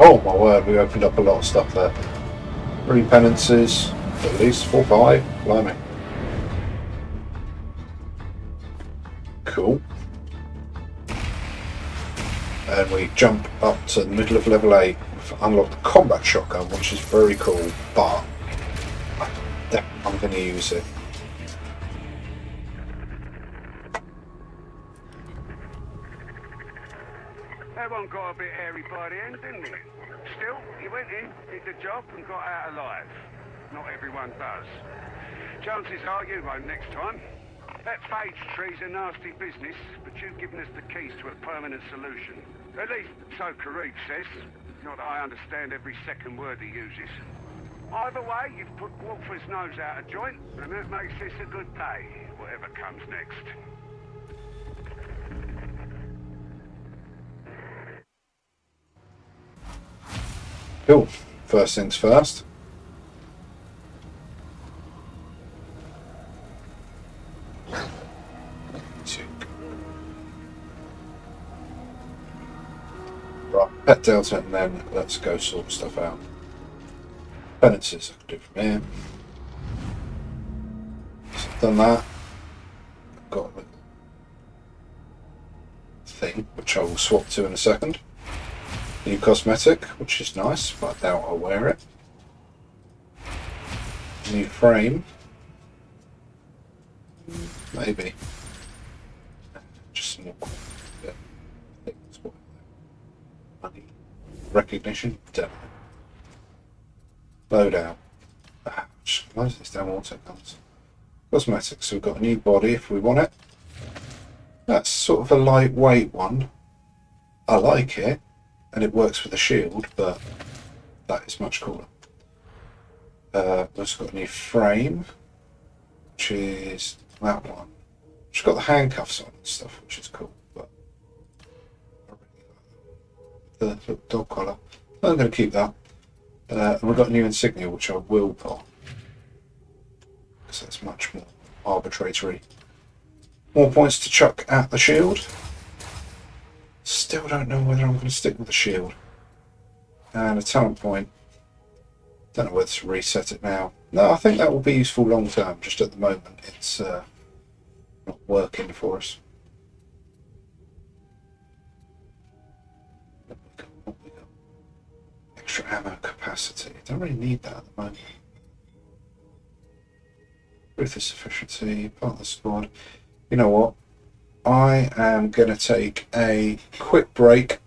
Oh my word, we opened up a lot of stuff there. 3 penances, at least 4, 5, blimey. Cool. And we jump up to the middle of level 8 to unlock the combat shotgun, which is very cool, but I'm going to use it. That one got a bit hairy by the end, didn't it? Still, he went in, did the job, and got out alive. Not everyone does. Chances are you won't next time. That phage tree's a nasty business, but you've given us the keys to a permanent solution. At least, so Karib says. Not that I understand every second word he uses. Either way, you've put Wolfer's nose out of joint, and that makes this a good day, whatever comes next. Cool. First things first. Right, pet Delta, and then let's go sort stuff out. Penances I can do from here. So I've done that. I've got a thing which I will swap to in a second. New cosmetic, which is nice, but I doubt I'll wear it. New frame. Maybe. Just some more things. Money. Recognition. Definitely. Loadout. Just close this down auto guns. Cosmetics. So we've got a new body if we want it. That's sort of a lightweight one. I like it. And it works with the shield, but that is much cooler. We've also got a new frame, which is that one. It's got the handcuffs on and stuff, which is cool, but I really like the little dog collar. I'm going to keep that. And we've got a new insignia, which I will put, because that's much more arbitrary. More points to chuck at the shield. Still don't know whether I'm going to stick with the shield. And a talent point. Don't know whether to reset it now. No, I think that will be useful long term. Just at the moment, it's not working for us. What we got? Extra ammo capacity. Don't really need that at the moment. Ruthless efficiency, part of the squad. You know what? I am going to take a quick break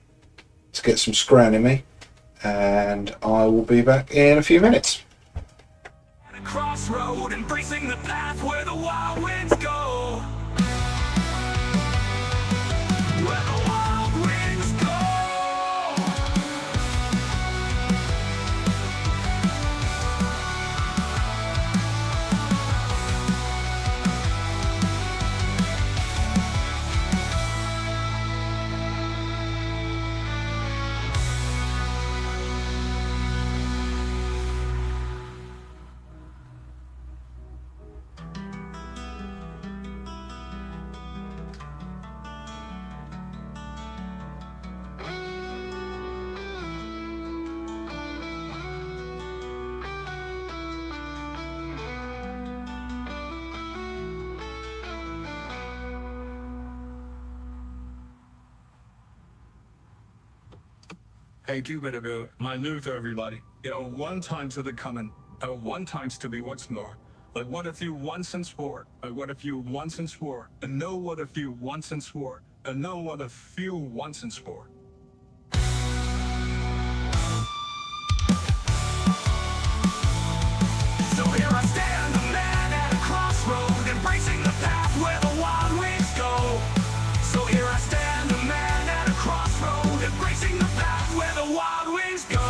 to get some scran in me, and I will be back in a few minutes. At a crossroad, embracing the path where the wild winds go. Where the wild winds go. Hey, do better go. My new to everybody. You know, one time to the coming, one times to be what's more. Like what if you once and swore? Like what if you once and swore? And know what if you once and swore? And know what if you once and swore? So here I stand, a man at a crossroad, embracing the path where the wild winds go. So here I stand, a man at a crossroad, embracing the path where the wild winds go.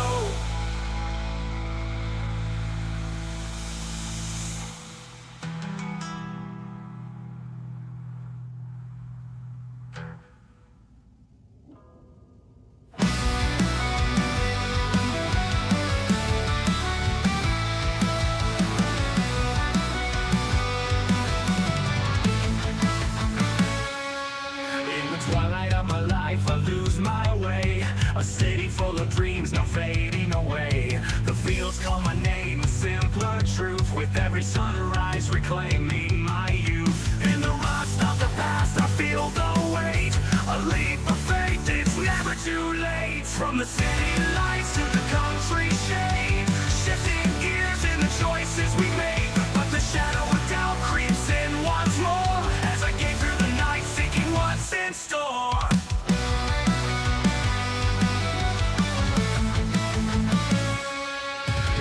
Twilight of my life, I lose my way. A city full of dreams, no fading away. The fields call my name, a simpler truth. With every sunrise reclaiming my youth. In the rust of the past, I feel the weight. A leap of faith, it's never too late. From the city lights to the country shade, shifting gears in the choices we make. But the shadow of doubt creeps in once more, as I gaze through the night, seeking what's in store.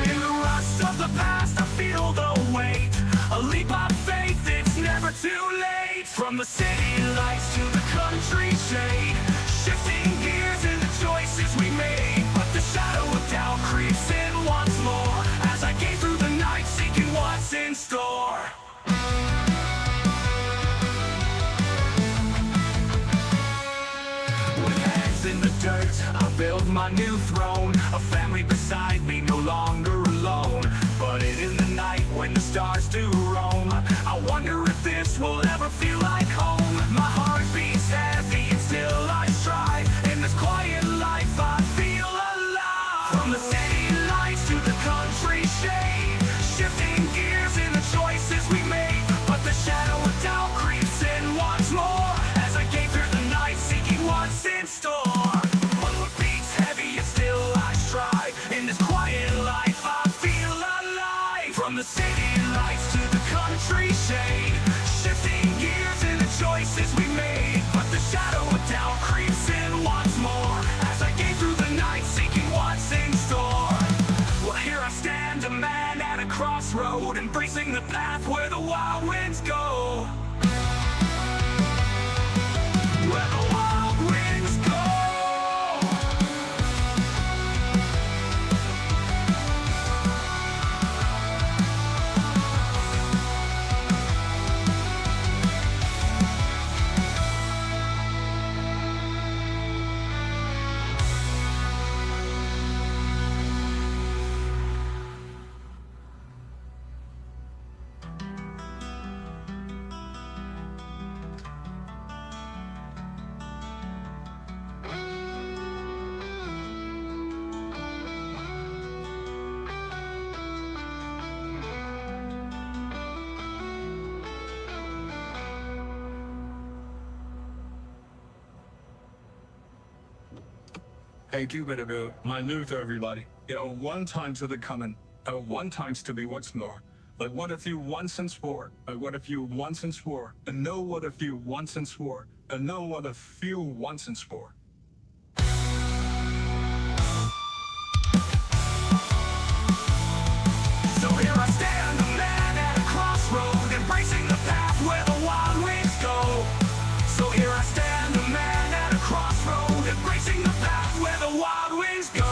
In the rust of the past, I feel the weight. A leap of faith, it's never too late. From the city lights to the country shade, shifting gears in the choices we made. But the shadow of doubt creeps in once more, as I gaze through the night, seeking what's in store. In the dirt, I build my new throne. A family beside me, no longer alone. But in the night, when the stars do roam, I wonder if this will ever feel like home. My heart beats heavy and still I strive. In this quiet life, I feel alive. From the city lights to the country shade, shifting gears in the choices we make. But the shadow of doubt creeps in once more, as I gaze through the night, seeking what's in store. From the city lights to the country shade, shifting gears in the choices we made. But the shadow of doubt creeps in once more, as I gaze through the night, seeking what's in store. Well, here I stand, a man at a crossroad, embracing the path where the wild winds go. Where the wild winds go. Hey, do better go. My new to everybody. You know, one time to the coming, one times to be what's more. Like what if you once and swore? Like what if you once and swore? And know what if you once and swore? And know what if you once and swore? So here I stand, a man at a crossroad, embracing the path where the wild winds go. So here I stand, a man at a crossroad, embracing the path where the wild winds go.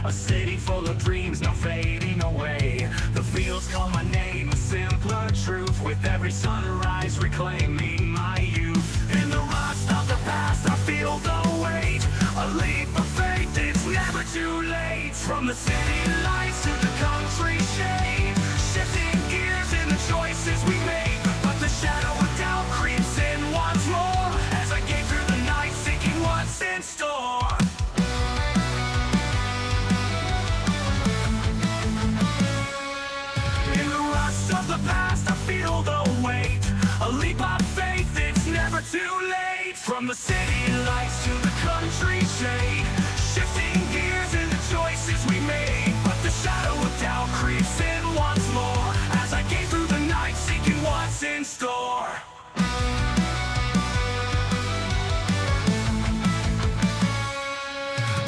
A city full of dreams, no fading away. The fields call my name, a simpler truth. With every sunrise reclaiming my youth. In the rust of the past, I feel the weight. A leap of faith, it's never too late. From the city lights to the country shade, shifting gears in the choices we make. But the shadow of doubt creeps in once more as I gaze through the night, seeking what's in store. In the rust of the past, I feel the weight. A leap of faith, it's never too late. From the city lights to the country shade, shifting gears in the choices we made. But the shadow of doubt creeps in once more as I gaze through the night, seeking what's in store.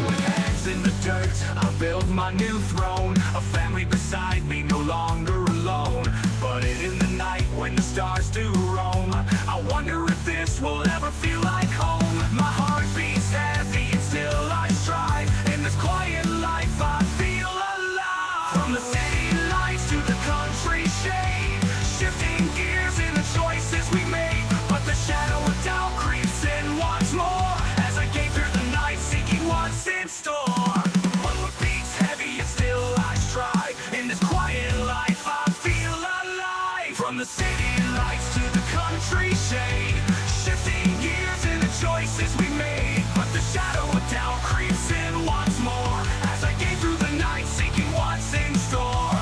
With hands in the dirt, I build my new throne. A family beside me, no longer alone. But in the night when the stars do roam, I wonder if this will ever feel like home. My heart beats heavy and still I strive. In this quiet life I feel alive. From the city lights to the country shade, shifting gears in the choices we made. But the shadow of doubt creeps in once more as I gaze through the night, seeking what's in store. My heart beats heavy and still I strive. In this quiet life I feel alive. From the city lights to the country shade, shifting gears in the choices we made. But the shadow of doubt creeps in once more as I gaze through the night, seeking what's in store.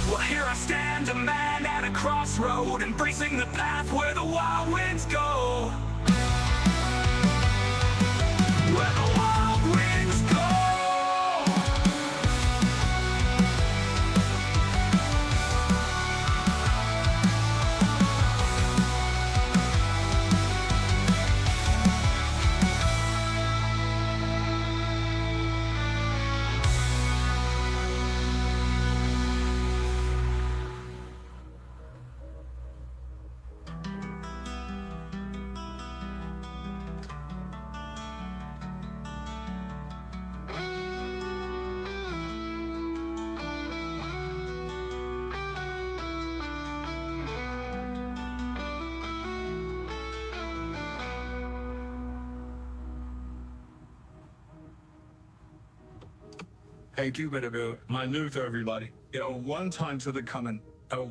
Well, here I stand, a man at a crossroad, embracing the path where the wild winds go. Where the wild winds go. Hey, do better go. My new to everybody. You know, one time to the coming,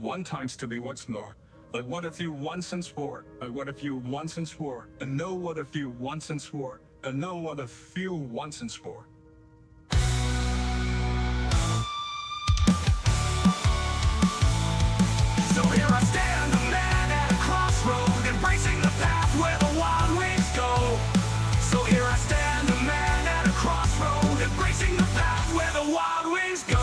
one times to be what's more. Like what if you once and swore? Like what if you once and swore? And know what if you once and swore? And know what if you once and swore? So here I stand, a man at a crossroad, embracing the path where the wild winds go. So here I stand, a man at a crossroad, embracing the path where the wild winds go.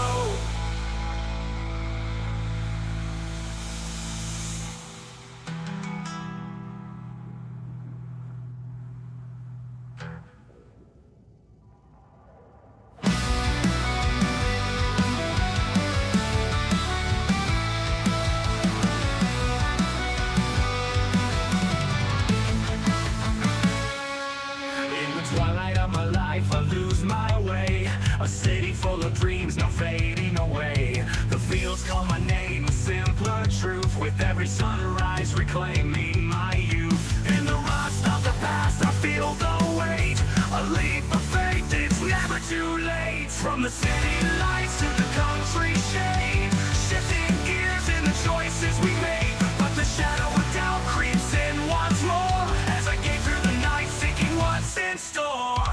Twilight of my life, I lose my way. A city full of dreams, no fading away. The fields call my name, a simpler truth. With every sunrise, reclaiming my youth. In the rust of the past, I feel the weight. A leap of faith, it's never too late. From the city lights to the country shade, shifting gears in the choices we made. But the shadow of doubt creeps in once more as I gaze through the night, seeking what's in store.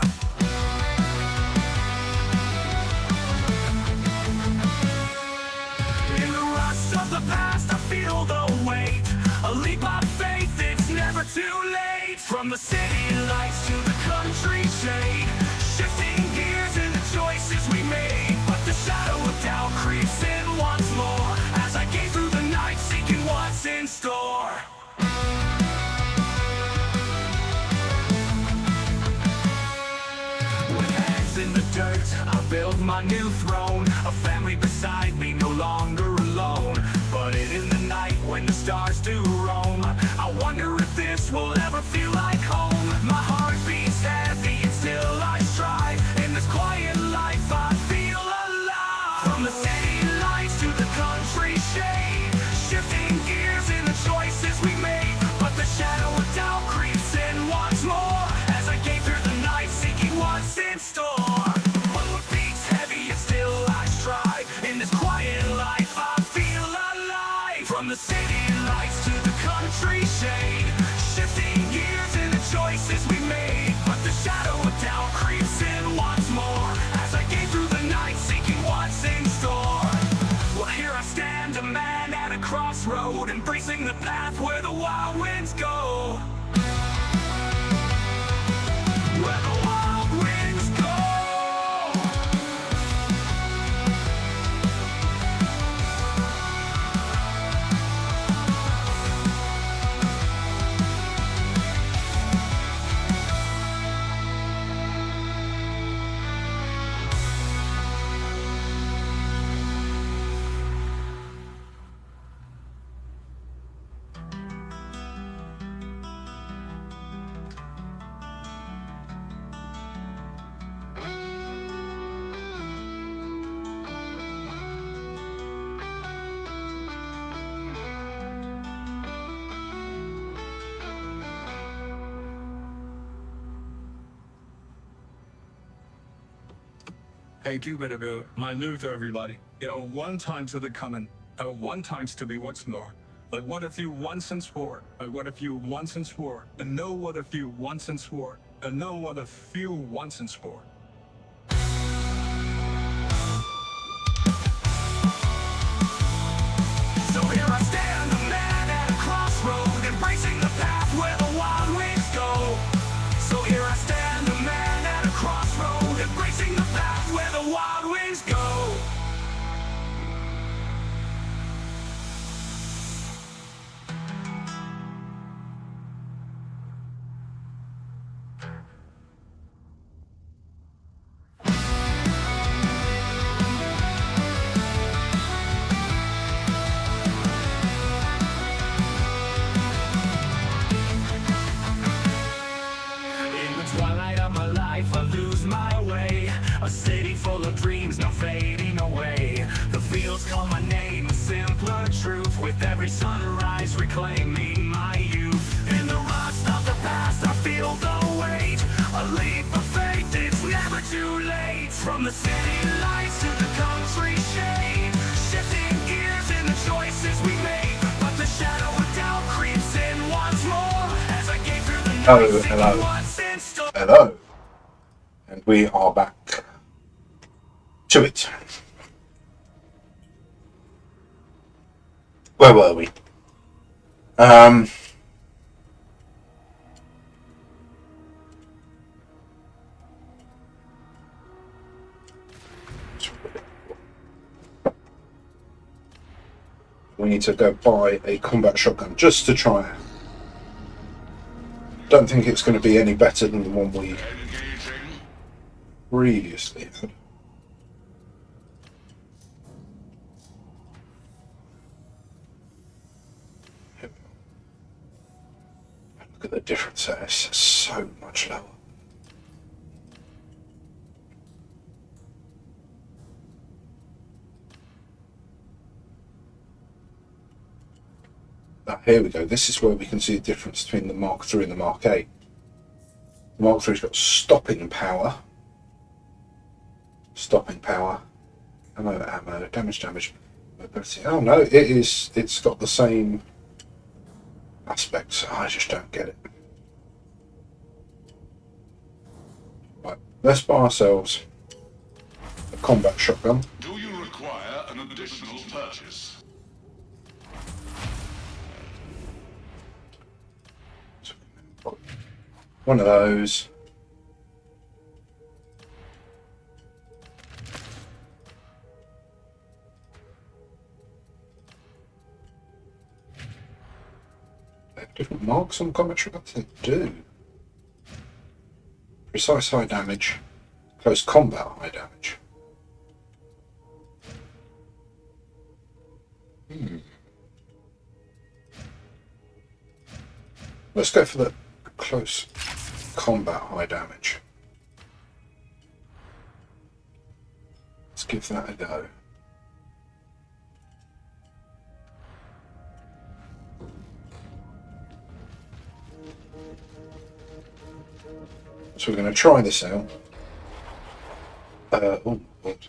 In the rust of the past, I feel the weight. A leap of faith, it's never too late. From the city lights to the country shade, shifting gears in the choices we made. But the shadow of doubt creeps in once more as I gaze through the night, seeking what's in store. With hands in the dirt, I build my new throne. A family beside me, no longer alone. But in the night when the stars do roam, I wonder if this will ever feel like home. My heart beats heavy and still I strive. In this quiet life I feel alive. From the city lights to the country shade, shifting gears in the choices we made. But the shadow of doubt creeps in once more as I gaze through the night, seeking what's in store. My heart beats From the city lights to the country shade, shifting gears in the choices we made. But the shadow of doubt creeps in once more as I gaze through the night seeking what's in store. Well, here I stand, a man at a crossroad, embracing the path where the wild winds go. Where the wild winds go. Hey, do better go. My new to everybody. One time to the coming. One times to be what's more. Like what if you once and swore? What if you once and swore? And know what if you once and swore? And know what if you once and swore? So here I stand, a man at a crossroad, embracing the path where the wild winds go. So here I stand, a man at a crossroad, embracing the path where the wild winds go. I lose my way. A city full of dreams now fading away. The fields call my name, a simpler truth. With every sunrise reclaiming my youth. In the rust of the past I feel the weight. A leap of faith, it's never too late. From the city lights to the country shade, shifting gears in the choices we make. But the shadow of doubt creeps in once more as I gaze through the night, hello. what's in store. Hello. And we are back to it. Where were we? We need to go buy a combat shotgun just to try it. Don't think it's going to be any better than the one we previously had. Look at the difference there, it's so much lower. Here we go, this is where we can see the difference between the Mark III and the Mark VIII. The Mark III's got stopping power, ammo, damage, mobility. Oh no, it's got the same aspects. I just don't get it. Right, let's buy ourselves a combat shotgun. Do you require an additional purchase? One of those. They have different marks on combat shotguns? They do. Precise high damage, close combat high damage. Let's go for the close combat high damage. Let's give that a go. So we're going to try this out. Oh, what?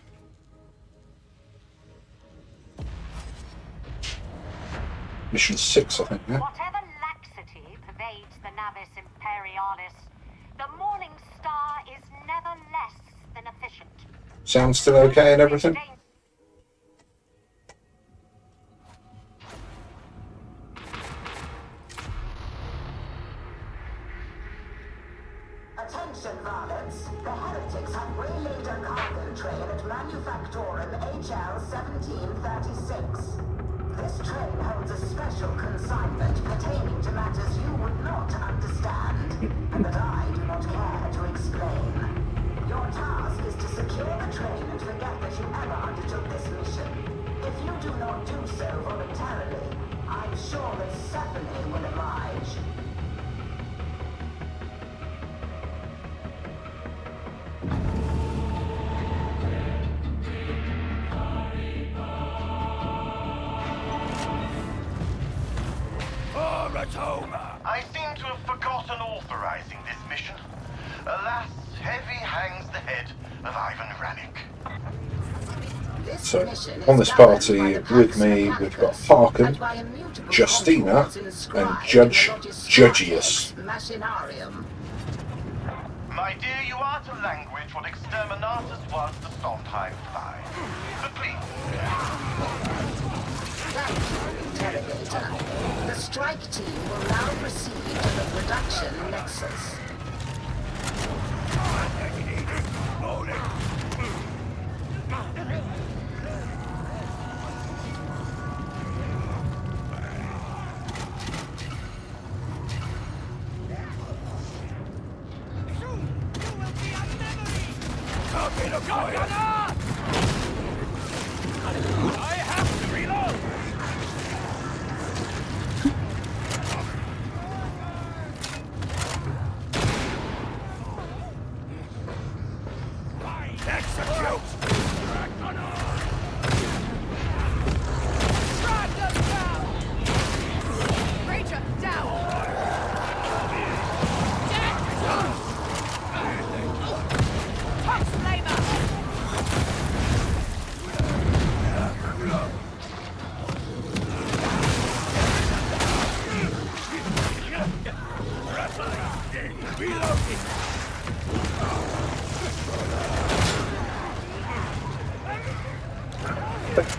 mission 6, I think, now. Whatever laxity pervades the Navis Imperialis, the Morning Star is never less than efficient. Sounds still okay and everything? Attention, varlets. The heretics have waylaid a cargo train at Manufactorum HL 1736. This train holds a special consignment pertaining to matters you would not understand, and that I do not care to explain. Your task is to secure the train and forget that you ever undertook this mission. If you do not do so voluntarily, I'm sure that Stephanie will oblige. I seem to have forgotten authorizing this mission. Alas, heavy hangs the head of Ivan Rannick. So, on this party with me, we've got Harkin, Justina, and Judge Judgius. My dear, you are to language what Exterminatus was to Sondheim Fly. But please. Thank you, Interrogator. The strike team will now proceed to the production nexus. I have to reload! Execute! Drag them down! Ranger, down! Touch flavor!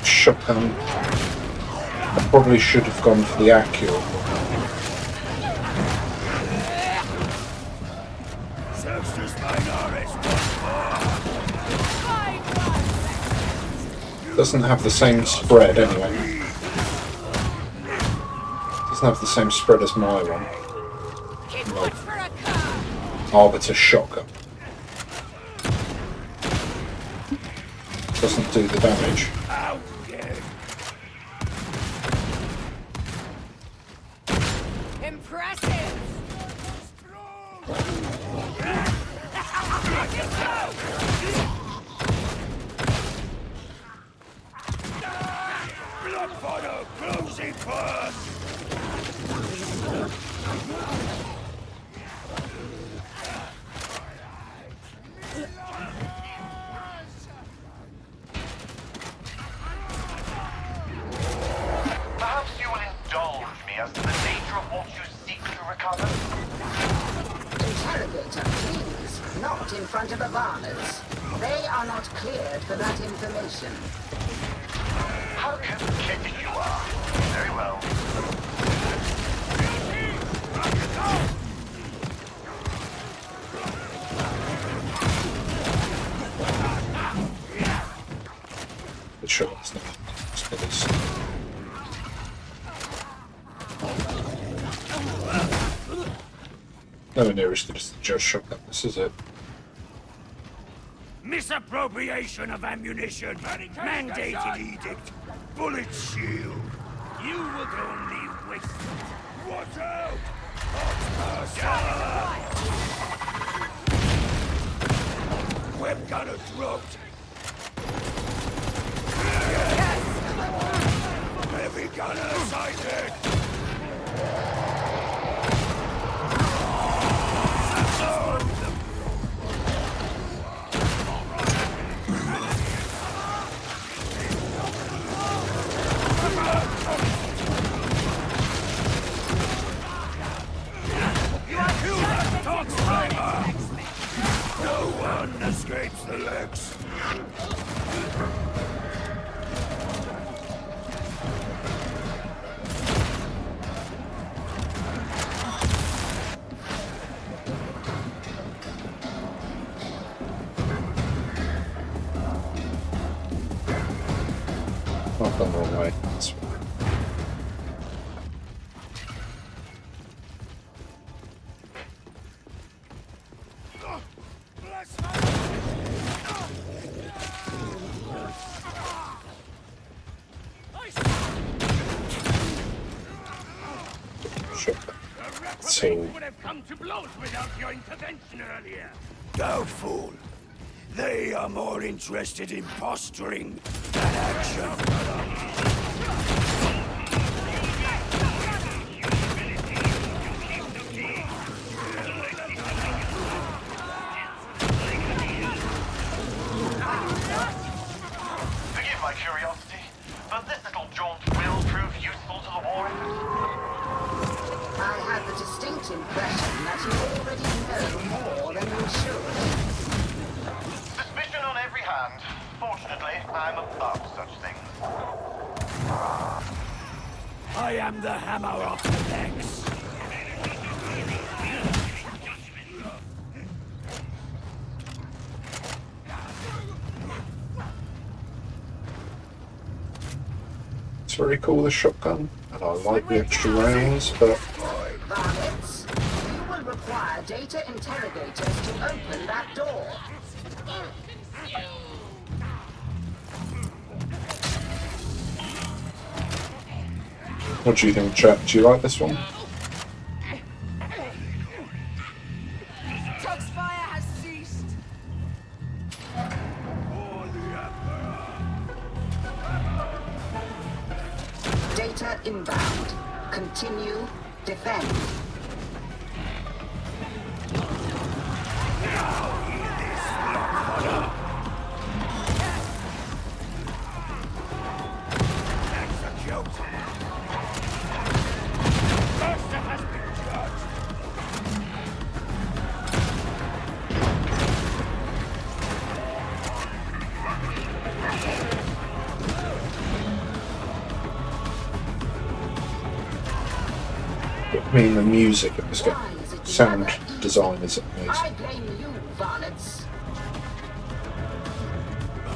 Shotgun. I probably should have gone for the accurate one. Doesn't have the same spread anyway. Doesn't have the same spread as my one. Like, Arbiter shotgun. Doesn't do the damage. Impressive! Blood fodder, closing first! Perhaps you will indulge me as to the nature of what you seek to recover? Interrogator, please. Not in front of the varlets. They are not cleared for that information. How contented you are. Very well. The shotgun's not as good as. Nowhere near as good as the Judge shotgun. This is it. Misappropriation of ammunition. Mandated edict. Bullet shield. You would only waste it. Watch out! Web gunner dropped. Heavy gunner sighted. shotgun. The So Reprobates would have come to blows without your intervention earlier. Doubtful. They are more interested in posturing than action. Forgive my curiosity, but this little jaunt will prove useful to the war effort. I have the distinct impression that you already know more than you should. Suspicion on every hand. Fortunately, I'm above such things. I am the hammer of the legs. it's very cool, this shotgun, and I like the extra rounds, but Varlets, you will require data interrogators to open that door. what do you think, chat? Do you like this one? Tug's fire has ceased. Data inbound. Continue. Defend. I mean, the music of this game, sound design is amazing. I blame you, varlets.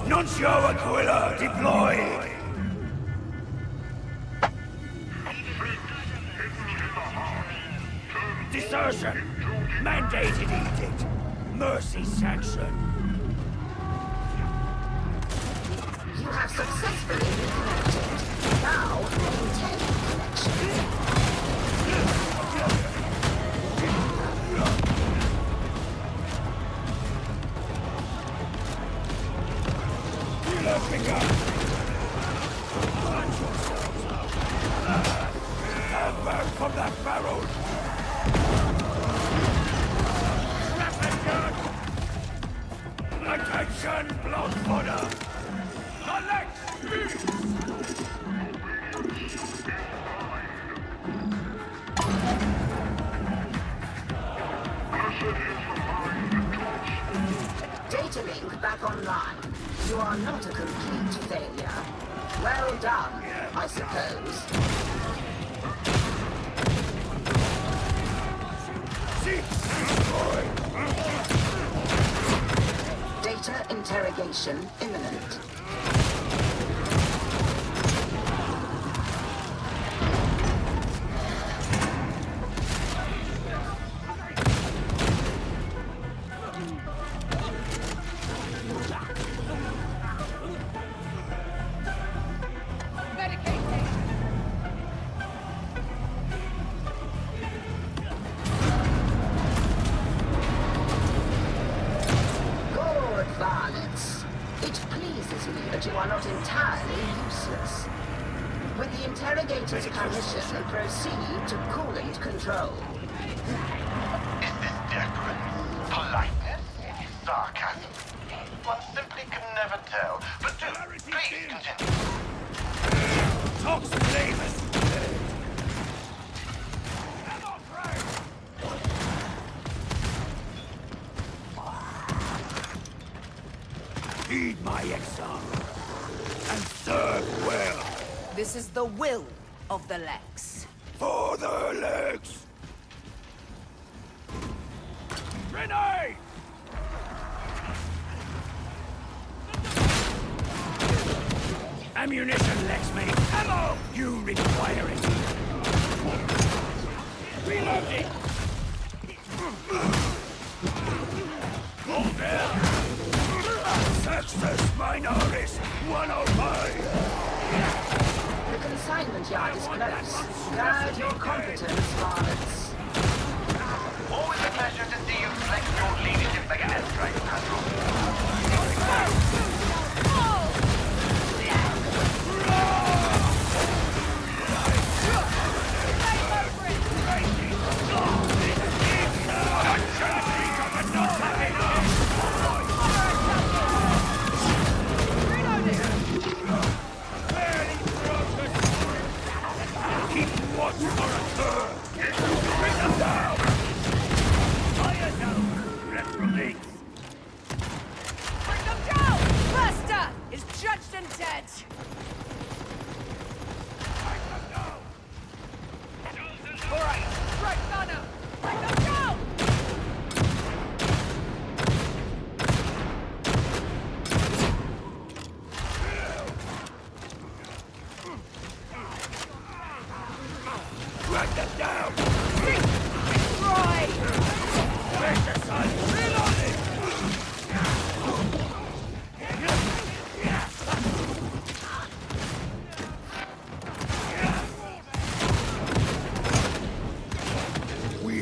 Nuncio Aquila deployed. Desertion. Mandated edict. Mercy sanction. You have successfully reconnected. Now, maintain connection. Stand back from that barrel. Attention, blood fodder. The legs. Data link back online. You are not a complete failure. Well done, I suppose. Data interrogation imminent. Good, varlets. It pleases me that you are not entirely useless. With the interrogator's permission, proceed to coolant control. Is this deference? Politeness? Sarcasm? One simply can never tell. But do, please continue. Talks flavors. Heed my example and serve well. This is the will of the Lex. For the legs. Grenade! Ammunition, Lexmate. Ammo! You require it. Reloading! Hold there! Sextus Minoris 105! The consignment yard is close. Guide your competence, varlets. Always a pleasure to see you flex your leadership like an airstrike, Admiral.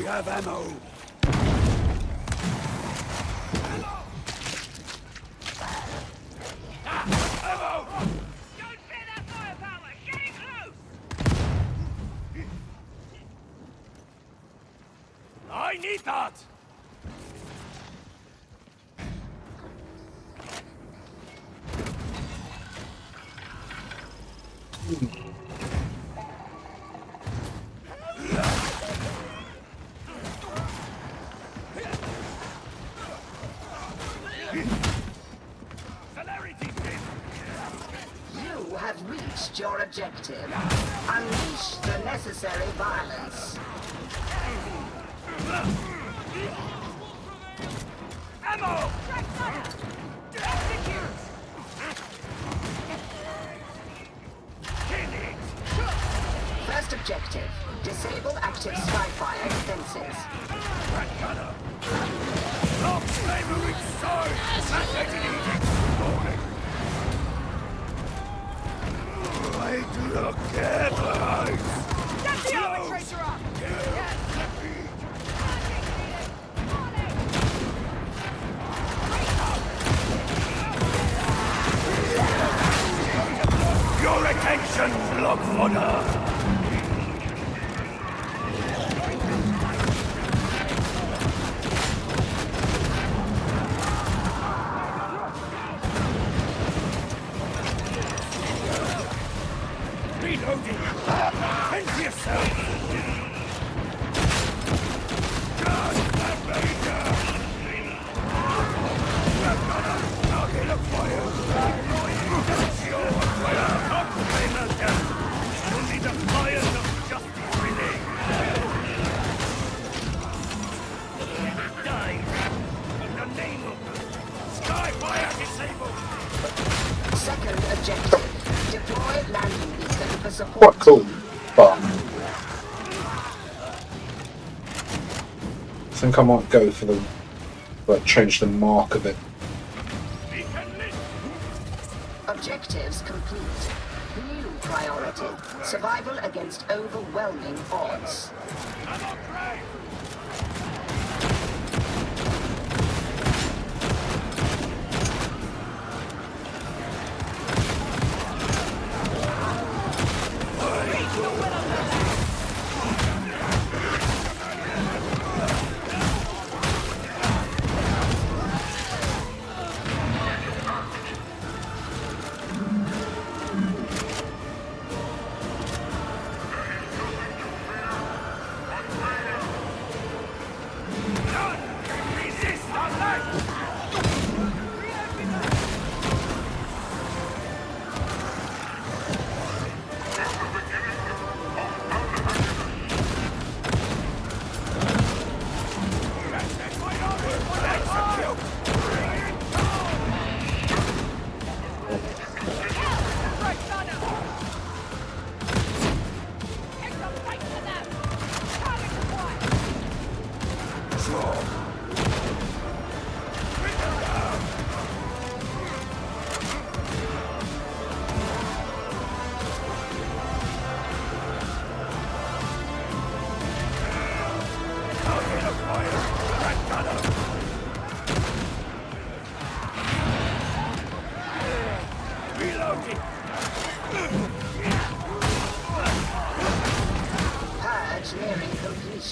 Have ammo. Ammo! Don't fear that firepower! Getting close! I need that! You have reached your objective. Unleash the necessary violence. Ammo! Execute! Kill it! First objective, disable active Skyfire defenses. Rat gunner! Long flaming sword! Fascinating! Right look careful! Get the arbitrator up! Yes! Your attention, log fodder! Reloading! Tend to yourself! God, that major! Okay, look for you! That's your fire! Not flamer down! You'll need the fires of justice relayed! Die! In the name of Skyfire disabled! Second objective, deploy landing beacon for support. Quite cool, but I think I might go for the change the mark of it. Objectives complete. New priority, survival against overwhelming odds.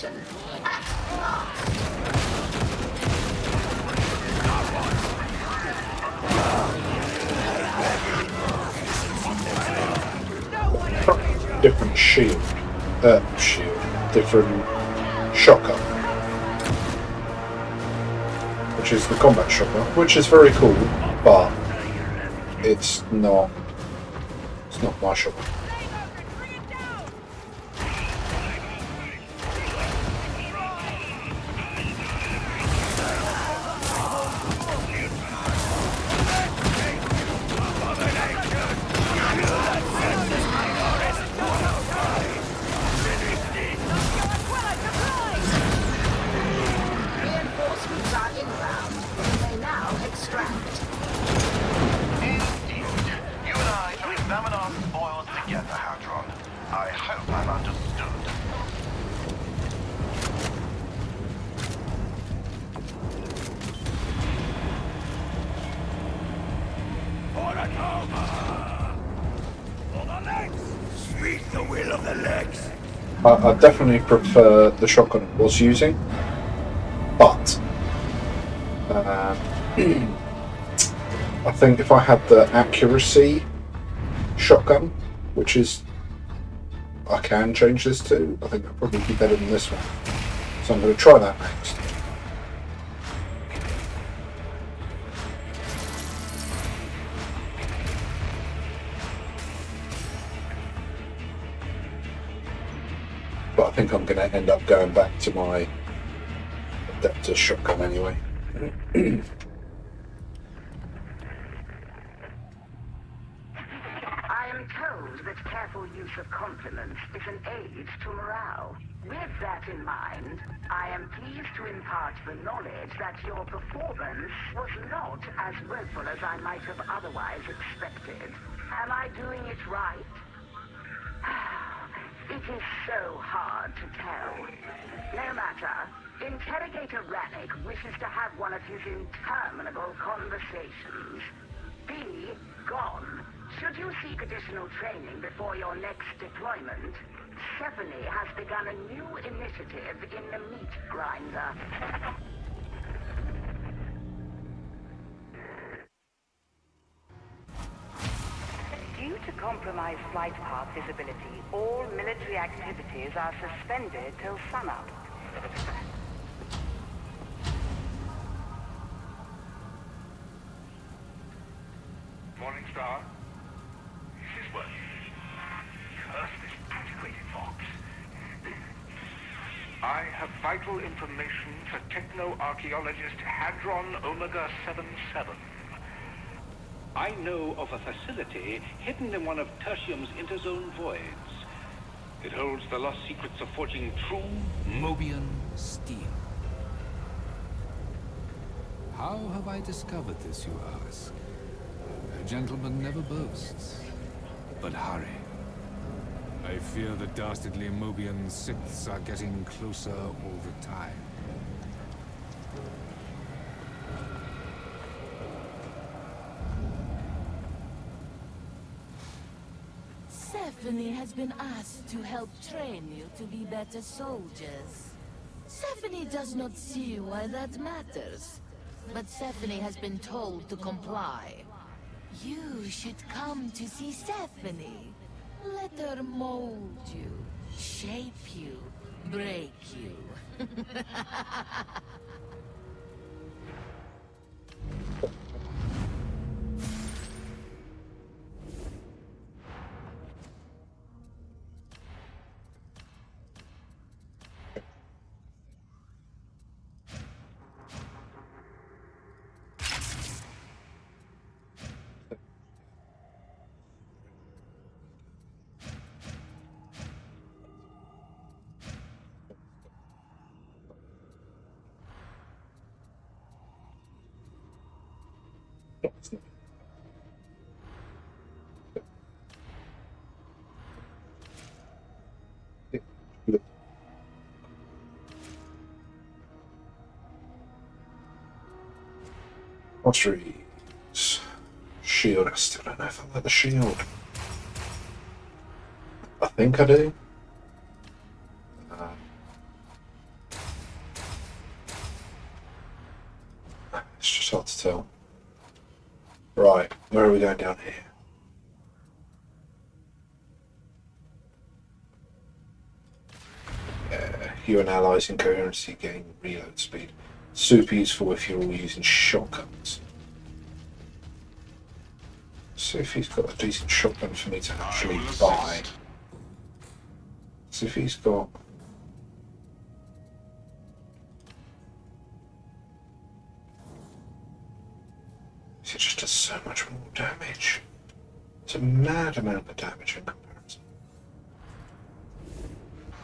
Captain. At last. Different different shotgun, which is the combat shotgun, which is very cool, but it's not my shotgun. Reinforcements are inbound. You may now extract. Indeed. You and I shall examine our spoils together, Hadron. I hope I'm understood. For the coma! For the legs! Sweep the will of the legs! I definitely prefer the shotgun I was using, but I think if I had the accuracy shotgun, which is I can change this to, I think that'd probably be better than this one. So I'm going to try that next. But I think I'm going to end up going back to my adapter shotgun anyway. I am told that careful use of compliments is an aid to morale. With that in mind, I am pleased to impart the knowledge that your performance was not as woeful as I might have otherwise expected. Am I doing it right? It is so hard to tell. No matter. Interrogator Rannick wishes to have one of his interminable conversations. Be gone. Should you seek additional training before your next deployment, Stephanie has begun a new initiative in the meat grinder. Due to compromised flight path visibility, all military activities are suspended till sunup. Morning Star. Is this working? Curse this antiquated box. I have vital information for techno-archaeologist Hadron Omega 77. I know of a facility hidden in one of Tertium's interzone voids. It holds the lost secrets of forging true Mobian steel. How have I discovered this, you ask? A gentleman never boasts. But hurry. I fear the dastardly Mobian Siths are getting closer all the time. Stephanie has been asked to help train you to be better soldiers. Stephanie does not see why that matters. But Stephanie has been told to comply. You should come to see Stephanie. Let her mold you, shape you, break you. Arteries. Shield. I still don't know if I like the shield. I think I do. It's just hard to tell. Right, where are we going down here? You and allies in coherency gain reload speed. Super useful if you're all using shotguns. See if he's got a decent shotgun for me to actually buy. See if he's got... It just does so much more damage. It's a mad amount of damage in comparison.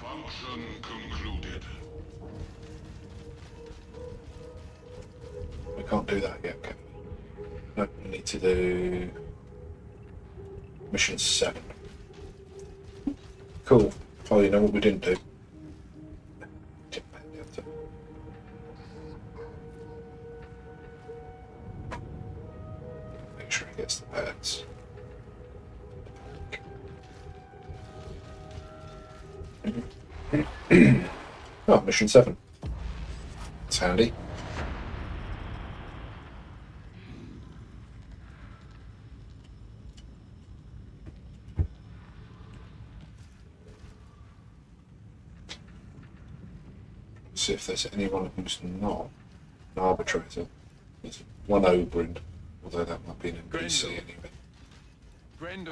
Function concluded. We can't do that yet, can we? No, we need to do mission 7. Cool. Oh, you know what we didn't do? Make sure he gets the pads. Oh, mission 7. It's handy. See if there's anyone who's not an arbitrator. There's one Oberyn, although that might be an NPC anyway.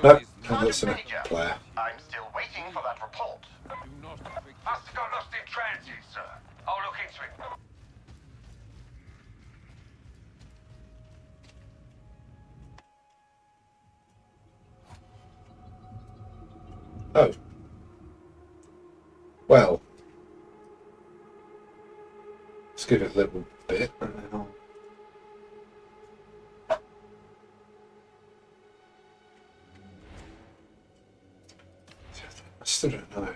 No, that's an player. I'm still waiting for that report. Must have got lost in transit, sir. I'll look into it. Oh. Well. Let's give it a little bit and then I'll... I still don't know.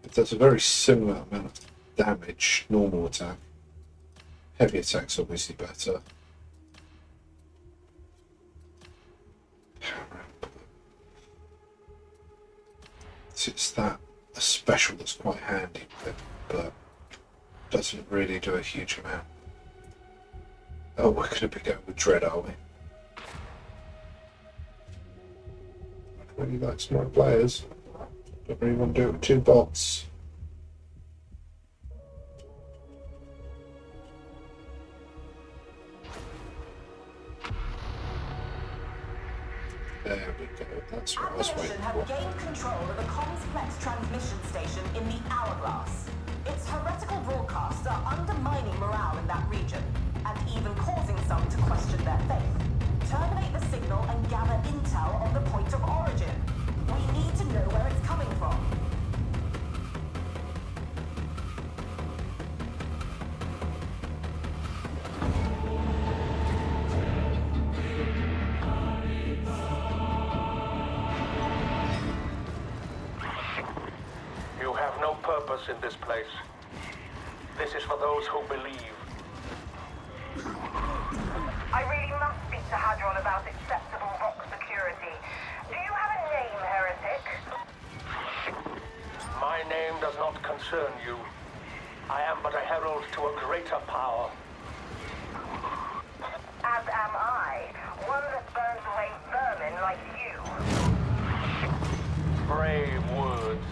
It does a very similar amount of damage, normal attack. Heavy attack's obviously better. It's that a special that's quite handy with it, but doesn't really do a huge amount. Oh, we're going to be going with Dread, are we? I really like smart players. Don't really want to do it with 2 bots. There we go, that's what I was waiting for. Have gained control of the complex transmission station in the Hourglass. Its heretical broadcasts are undermining morale in that region, and even causing some to question their faith. Terminate the signal and gather intel on the point of origin. We need to know where it's coming from. You have no purpose in this place. This is for those who believe. I really must speak to Hadron about acceptable rock security. Do you have a name, heretic? My name does not concern you. I am but a herald to a greater power. As am I. One that burns away vermin like you. Brave words,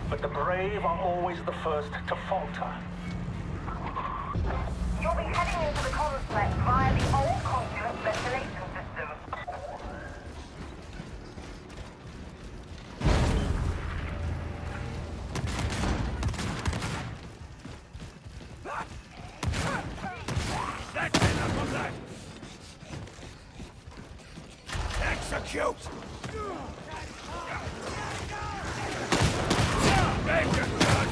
but the brave are always the first to falter. You'll be heading into the complex via the old conduit ventilation system. That's enough of that! Execute! Make it done!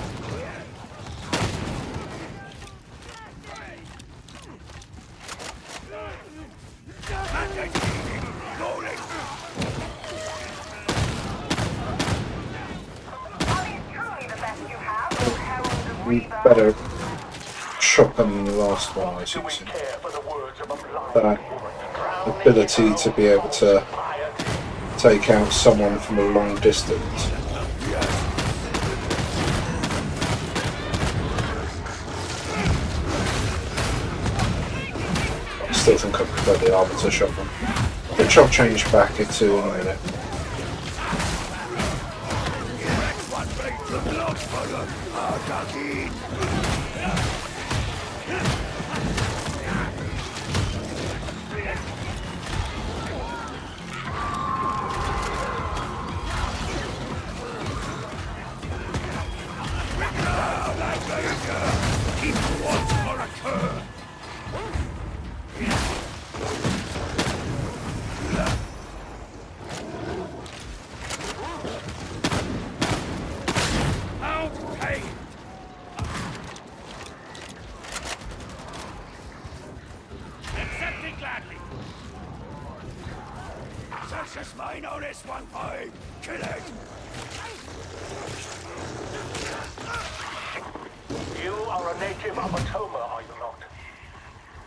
We better shotgun than the last one I was using. That ability to be able to take out someone from a long distance. still think I prefer the Arbiter shotgun, which I'll change back into in a minute. You are a native of Atoma, are you not?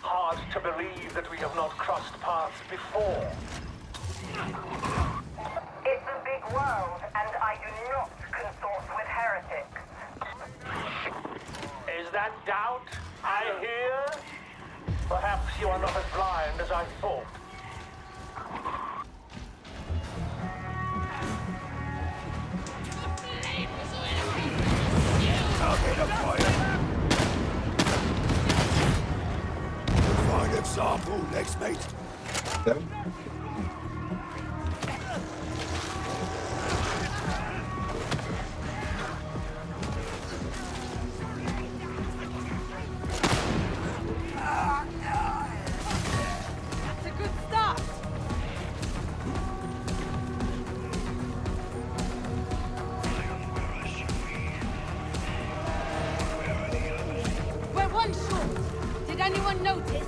Hard to believe that we have not crossed paths before. It's a big world, and I do not consort with heretics. Is that doubt I hear? Perhaps you are not as blind as I thought. Fine example, next mate. That's a good start. We're one short. Did anyone notice?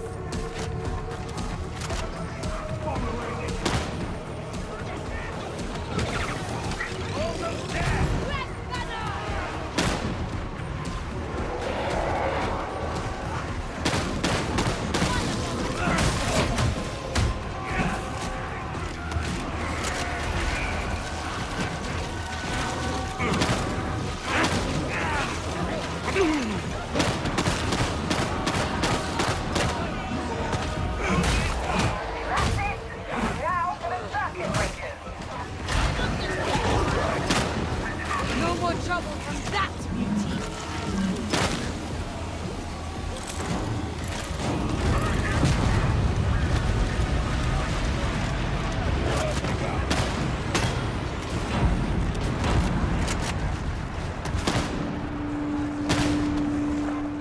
No more trouble from that beauty.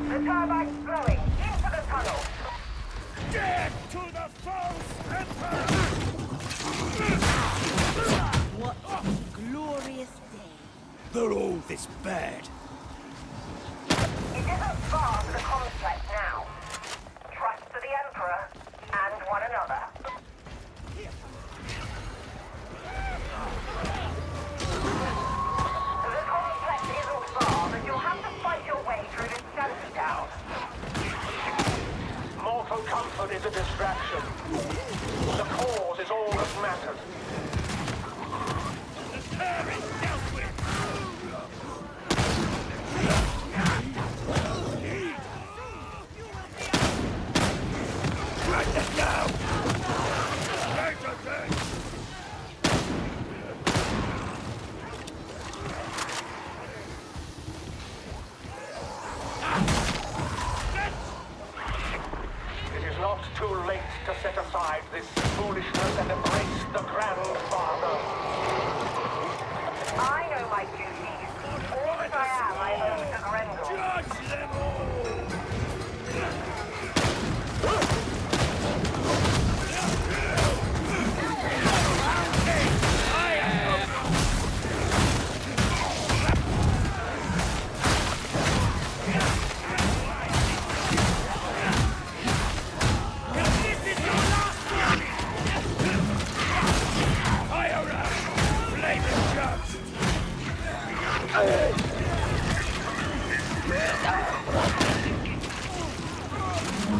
The turbine's blowing. Into the tunnel. Death to the false emperor! What a glorious day. They're all this bad. It isn't far to the complex now. Trust to the Emperor and one another. The complex isn't far, but you'll have to fight your way through this shanty town. Mortal comfort is a distraction. The cause is all that matters. It is not too late to set aside this foolishness and embrace the Grandfather. I know my duties. All that I am, I owe to Grendel. Judge them all!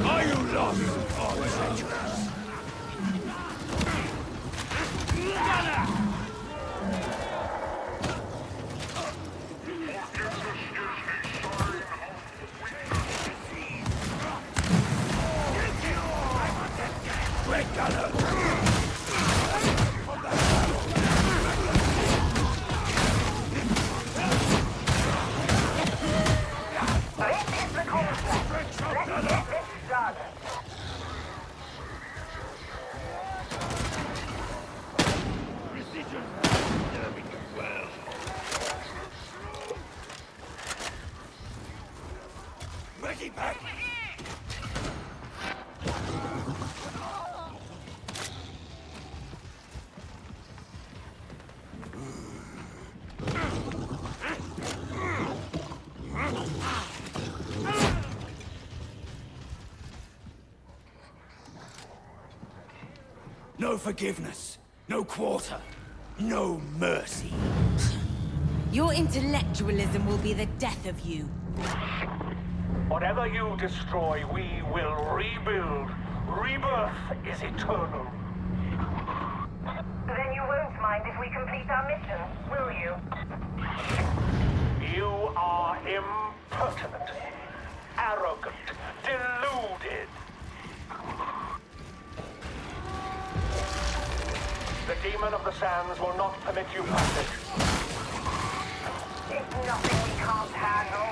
Are you lost, or adventurers? Ready back! No forgiveness, no quarter, no mercy. Your intellectualism will be the death of you. Whatever you destroy, we will rebuild. Rebirth is eternal. Then you won't mind if we complete our mission, will you? You are impertinent, arrogant, deluded. The demon of the sands will not permit you passage. It's nothing we can't handle.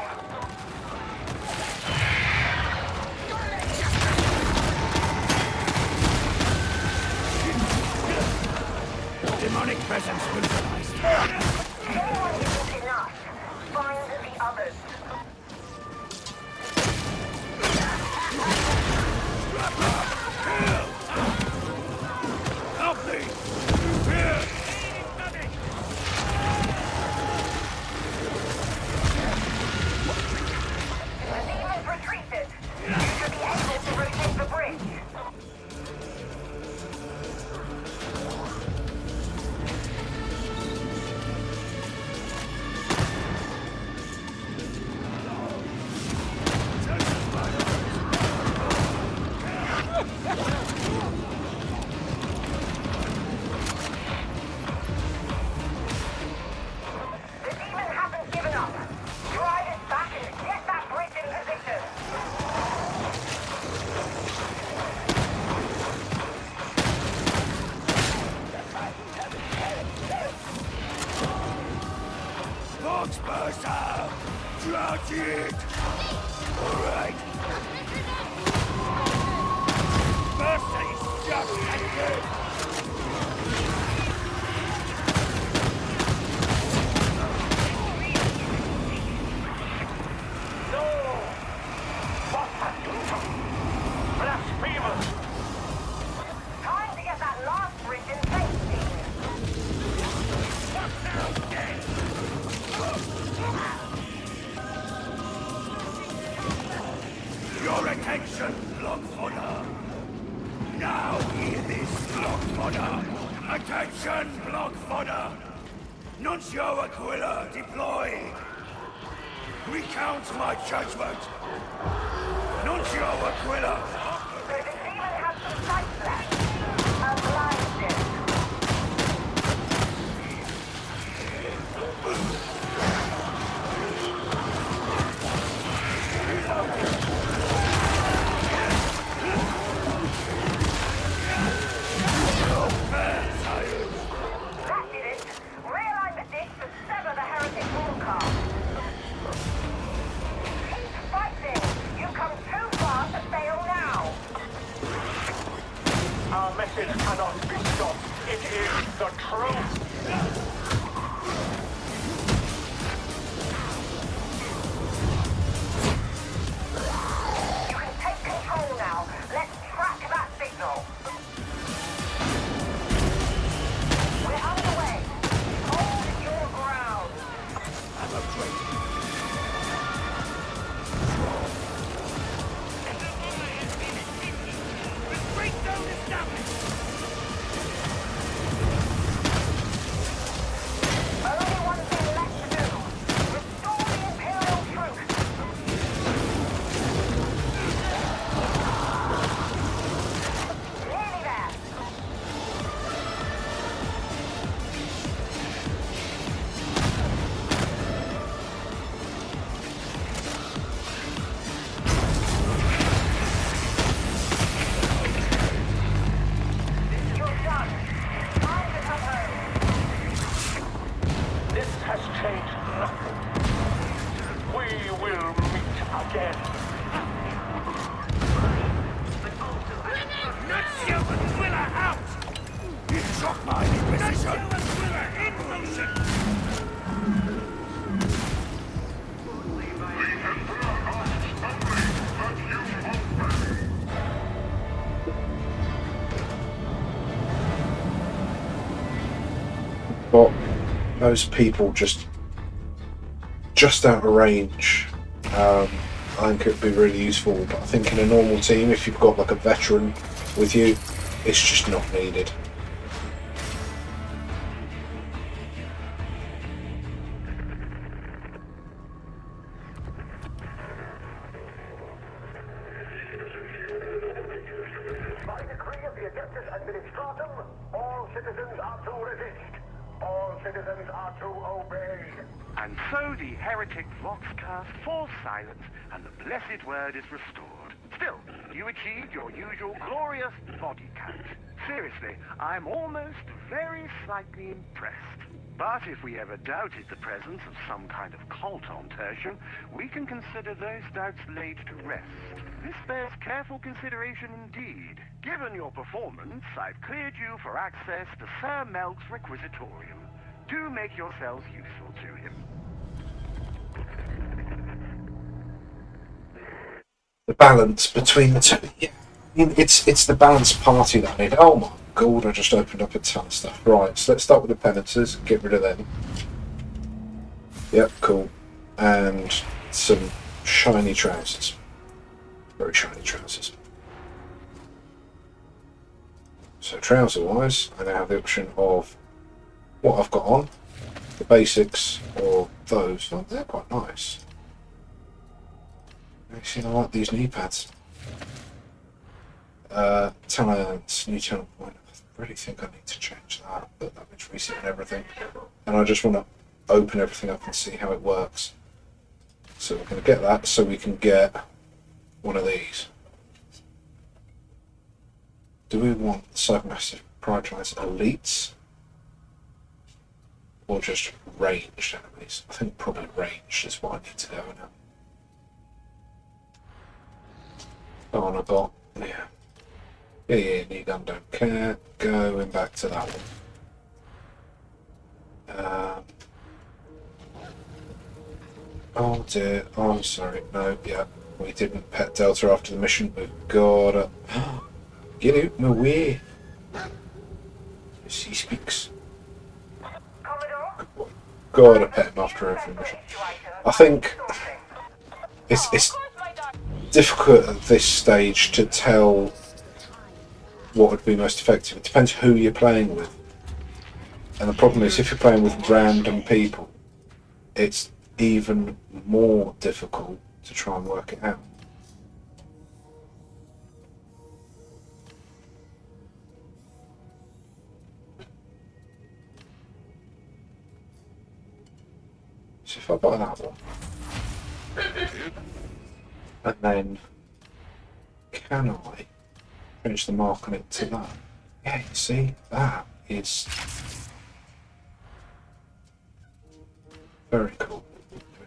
Demonic presence neutralized. One isn't enough. Find the others. Help me! The demon's retreated. You should be able to rotate the bridge. The demon hasn't given up. Drive it back and get that bridge in position. Box burst out! Drought it! Alright! Mercy's just ended! No! What have you done? Blasphemous! Time to get that last bridge in safety. Your attention, block fodder! Now hear this, block fodder! Attention, block fodder! Nuncio Aquila deployed! Recount my judgment! Nuncio Aquila! So the demon has some sights left. A blind disc. That did it. Realign the disc to sever the heretic broadcast. Keep fighting. You've come too far to fail now. Our message cannot be stopped. It is the truth. You can take control now. Let's track that signal. We're underway. Hold your ground. I'm afraid. Only one thing left to do. Restore the Imperial truth. Nearly there. You're done. Time to come home. This has changed nothing. We will meet again. Nuncio Aquila out! You shock my position! Nuncio Aquila in motion! those people just out of range, I think it would be really useful. But I think in a normal team, if you've got like a veteran with you, it's just not needed. By decree of the Adeptus Administratum, all citizens are to resist. All citizens are to obey. And so the heretic Vox cast false silence, and the blessed word is restored. Still, you achieved your usual glorious body count. Seriously, I'm almost very slightly impressed. But if we ever doubted the presence of some kind of cult on Tertium, we can consider those doubts laid to rest. This bears careful consideration indeed. Given your performance, I've cleared you for access to Sir Melk's Requisitorium. Do make yourselves useful to him. The balance between the two. Yeah, I mean, it's the balanced party that I need. Oh my god, I just opened up a ton of stuff. Right, so let's start with the penances, get rid of them. Yep, cool. And some shiny trousers. Very shiny trousers. So trouser wise, I now have the option of what I've got on, the basics, or those. Oh, they're quite nice. Actually, I like these knee pads. Talents, new talent point. I really think I need to change that. But that means reset and everything. And I just want to open everything up and see how it works. So we're going to get that so we can get one of these. Do we want Cybermassive Prioritize Elites? Or just ranged enemies? I think probably ranged is what I need to go now. Oh, and I got, yeah, knee gun, don't care. Going back to that one. Oh dear, oh, I'm sorry, no, yeah, we didn't pet Delta after the mission, we've got to get out my way. He speaks. Gotta pet him after every mission. I think it's difficult at this stage to tell what would be most effective. It depends who you're playing with. And the problem is, if you're playing with random people, it's even more difficult to try and work it out. So if I buy that one, and then can I change the mark on it to that? Yeah, you see, that is very cool.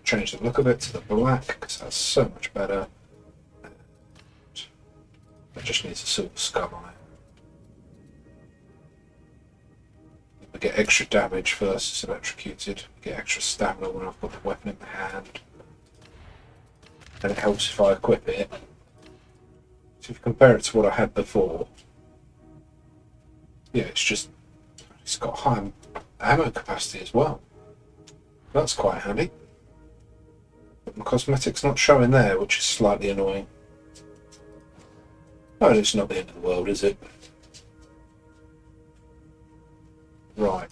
Change the look of it to the black because that's so much better. It just needs a silver skull on it. We get extra damage versus electrocuted. We get extra stamina when I've got the weapon in my hand. And it helps if I equip it. So if you compare it to what I had before, yeah, it's got high ammo capacity as well. That's quite handy. But my cosmetic's not showing there, which is slightly annoying. Oh, it's not the end of the world, is it? Right.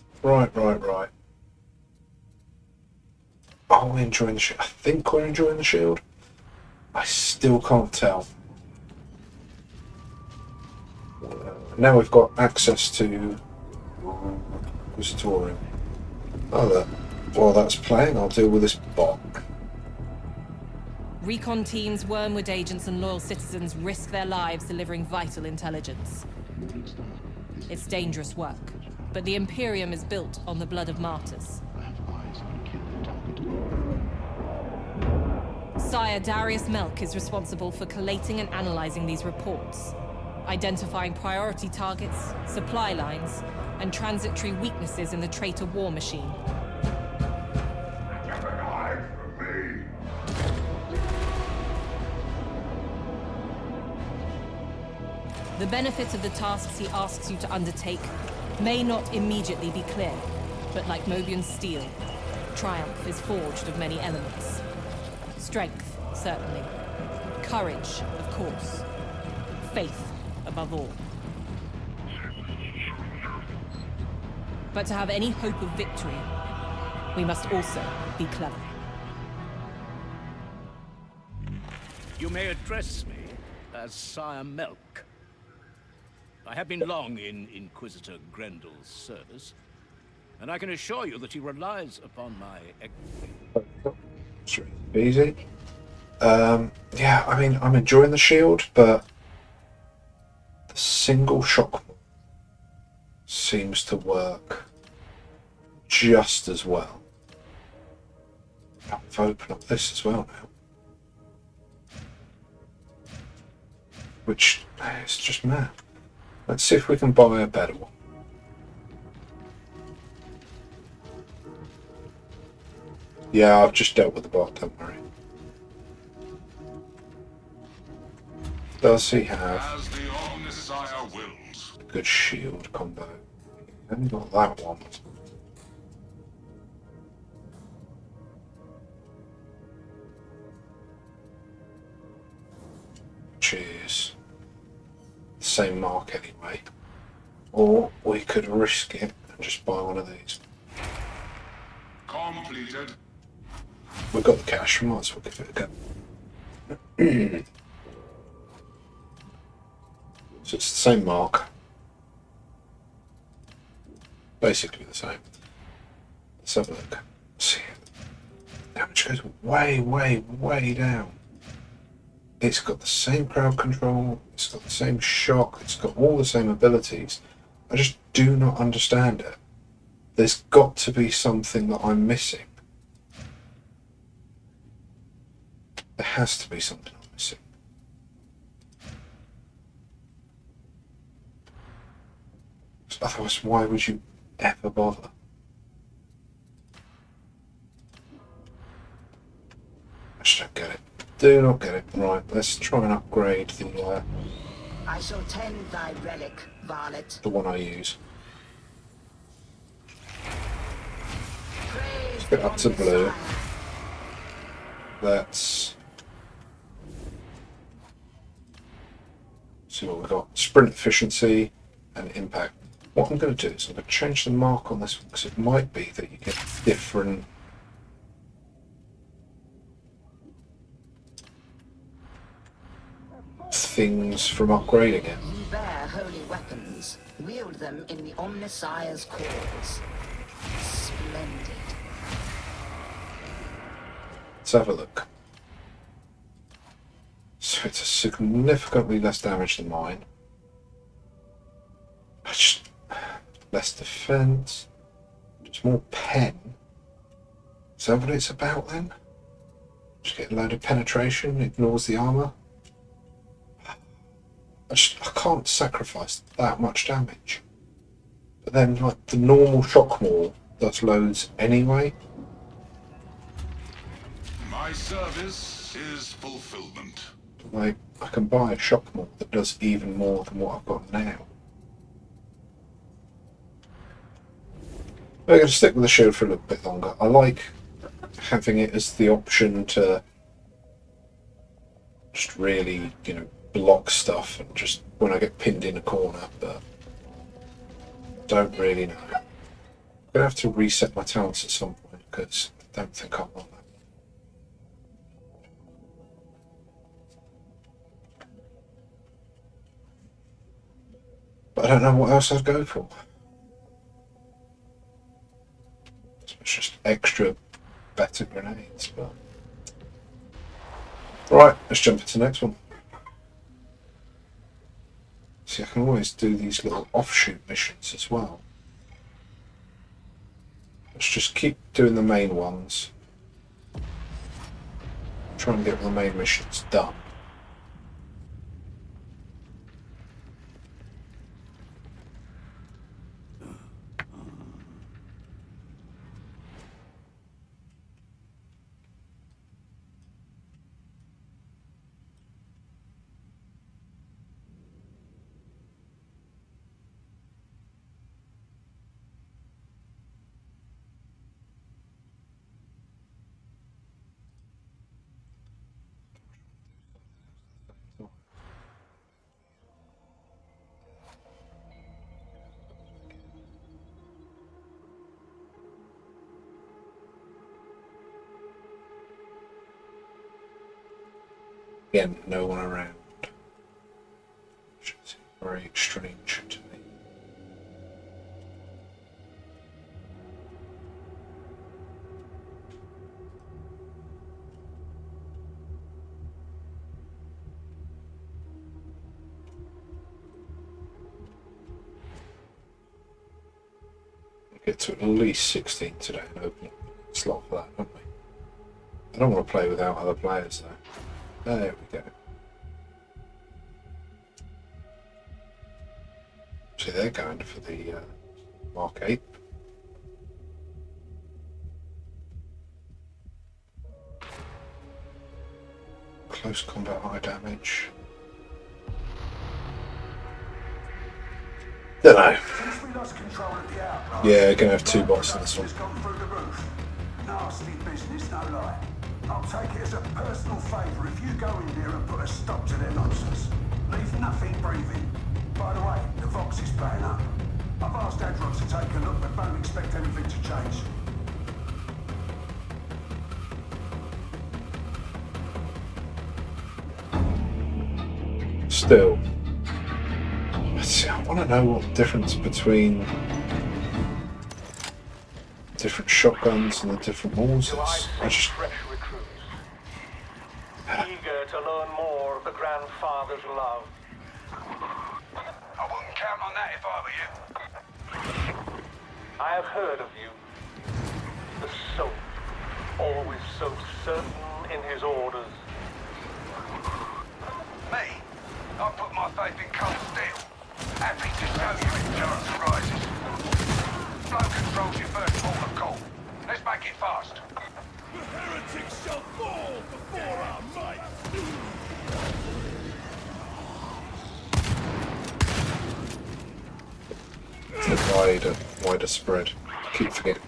Are we enjoying the shield? I think we're enjoying the shield. I still can't tell. Now we've got access to Requisitorium. Oh look, while that's playing, I'll deal with this bot. Recon teams, Wormwood agents, and loyal citizens risk their lives delivering vital intelligence. It's dangerous work, but the Imperium is built on the blood of martyrs. Sire Darius Melk is responsible for collating and analyzing these reports, identifying priority targets, supply lines, and transitory weaknesses in the traitor war machine. The benefit of the tasks he asks you to undertake may not immediately be clear, But like Mobian's steel, triumph is forged of many elements. Strength, certainly. Courage, of course. Faith, above all. But to have any hope of victory, we must also be clever. You may address me as Sire Melk. I have been long in Inquisitor Grendel's service, and I can assure you that he relies upon my... Easy. Yeah, I mean, I'm enjoying the shield, but the single shock seems to work just as well. I've opened up this as well now, which is just mad. Let's see if we can buy a better one. Yeah, I've just dealt with the bot, don't worry. Does he have a good shield combo? He's only got that one. Which is the same mark anyway. Or we could risk it and just buy one of these. Completed. We've got the cash, we might as well give it a go. So it's the same mark. Basically the same. Let's have a look. See, damage goes way, way, way down. It's got the same crowd control, it's got the same shock, it's got all the same abilities. I just do not understand it. There's got to be something that I'm missing. There has to be something I'm missing. Otherwise, why would you ever bother? I just don't get it. Do not get it. Right, let's try and upgrade the I shall tend thy relic, varlet. the one I use. Let's get up to blue. Let's see what we've got. Sprint efficiency and impact. What I'm going to do is I'm going to change the mark on this one because it might be that you get different things from upgrading it. You bear holy weapons. Wield them in the Omnissiah's cause. Splendid. Let's have a look. So it's a significantly less damage than mine. Less defense. Just more pen. Is that what it's about then? Just get a load of penetration, ignores the armor. I can't sacrifice that much damage. But then, like, the normal shock maul does loads anyway. My service is fulfillment. Like, I can buy a shock maul that does even more than what I've got now. We're going to stick with the shield for a little bit longer. I like having it as the option to just really, you know, block stuff and just when I get pinned in a corner, but don't really know. I'm going to have to reset my talents at some point because I don't think I want that. But I don't know what else I'd go for. It's just extra better grenades, but... Right, let's jump into the next one. See, I can always do these little offshoot missions as well. Let's just keep doing the main ones. Try and get all the main missions done. Again, no one around. Which is very strange to me. Get to at least 16 today and open up a slot for that, don't we? I don't want to play without other players though. There we go. See, they're going for the Mark 8. Close combat, high damage. Don't know. Yeah, gonna have 2 bots in this one. Nasty business, no lie. I'll take it as a personal favour if you go in there and put a stop to their nonsense. Leave nothing breathing. By the way, the Vox is playing up. I've asked Adron to take a look, but don't expect anything to change. Still, I want to know what the difference between different shotguns and the different walls is. I just... Eager to learn more of the grandfather's love. I wouldn't count on that if I were you. I have heard of you. The soul, always so certain in his orders. Me? I put my faith in cold steel. Happy to show you endurance arises. Flow controls your first port of call. Let's make it fast. The heretics shall fall before our might. It's a wider spread. Keep forgetting.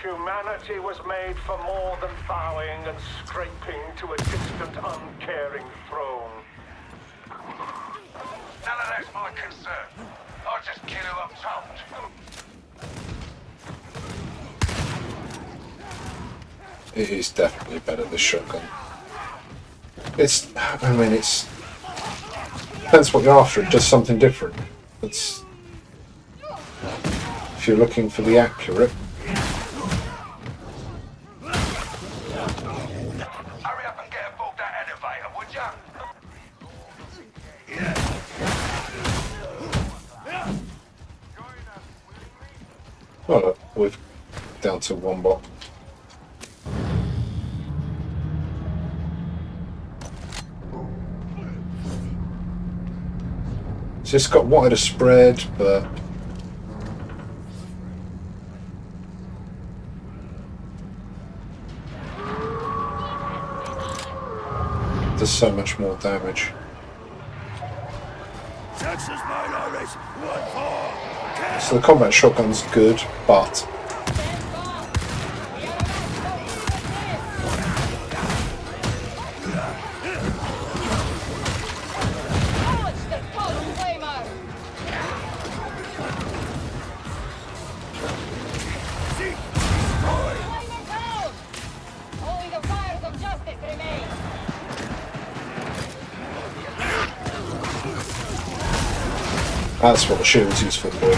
Humanity was made for more than bowing and scraping to a distant, uncaring throne. None of that's my concern. I'll just kill who I'm told. It is definitely better, the shotgun. It's, I mean, it's... Depends what you're after, it does something different. It's... If you're looking for the accurate... Hurry up and get aboard that elevator, would ya? Well, look, we're down to 1 bot. So it's got wider spread, but does so much more damage. So the combat shotgun's good, but that's what the shield's used for, boy.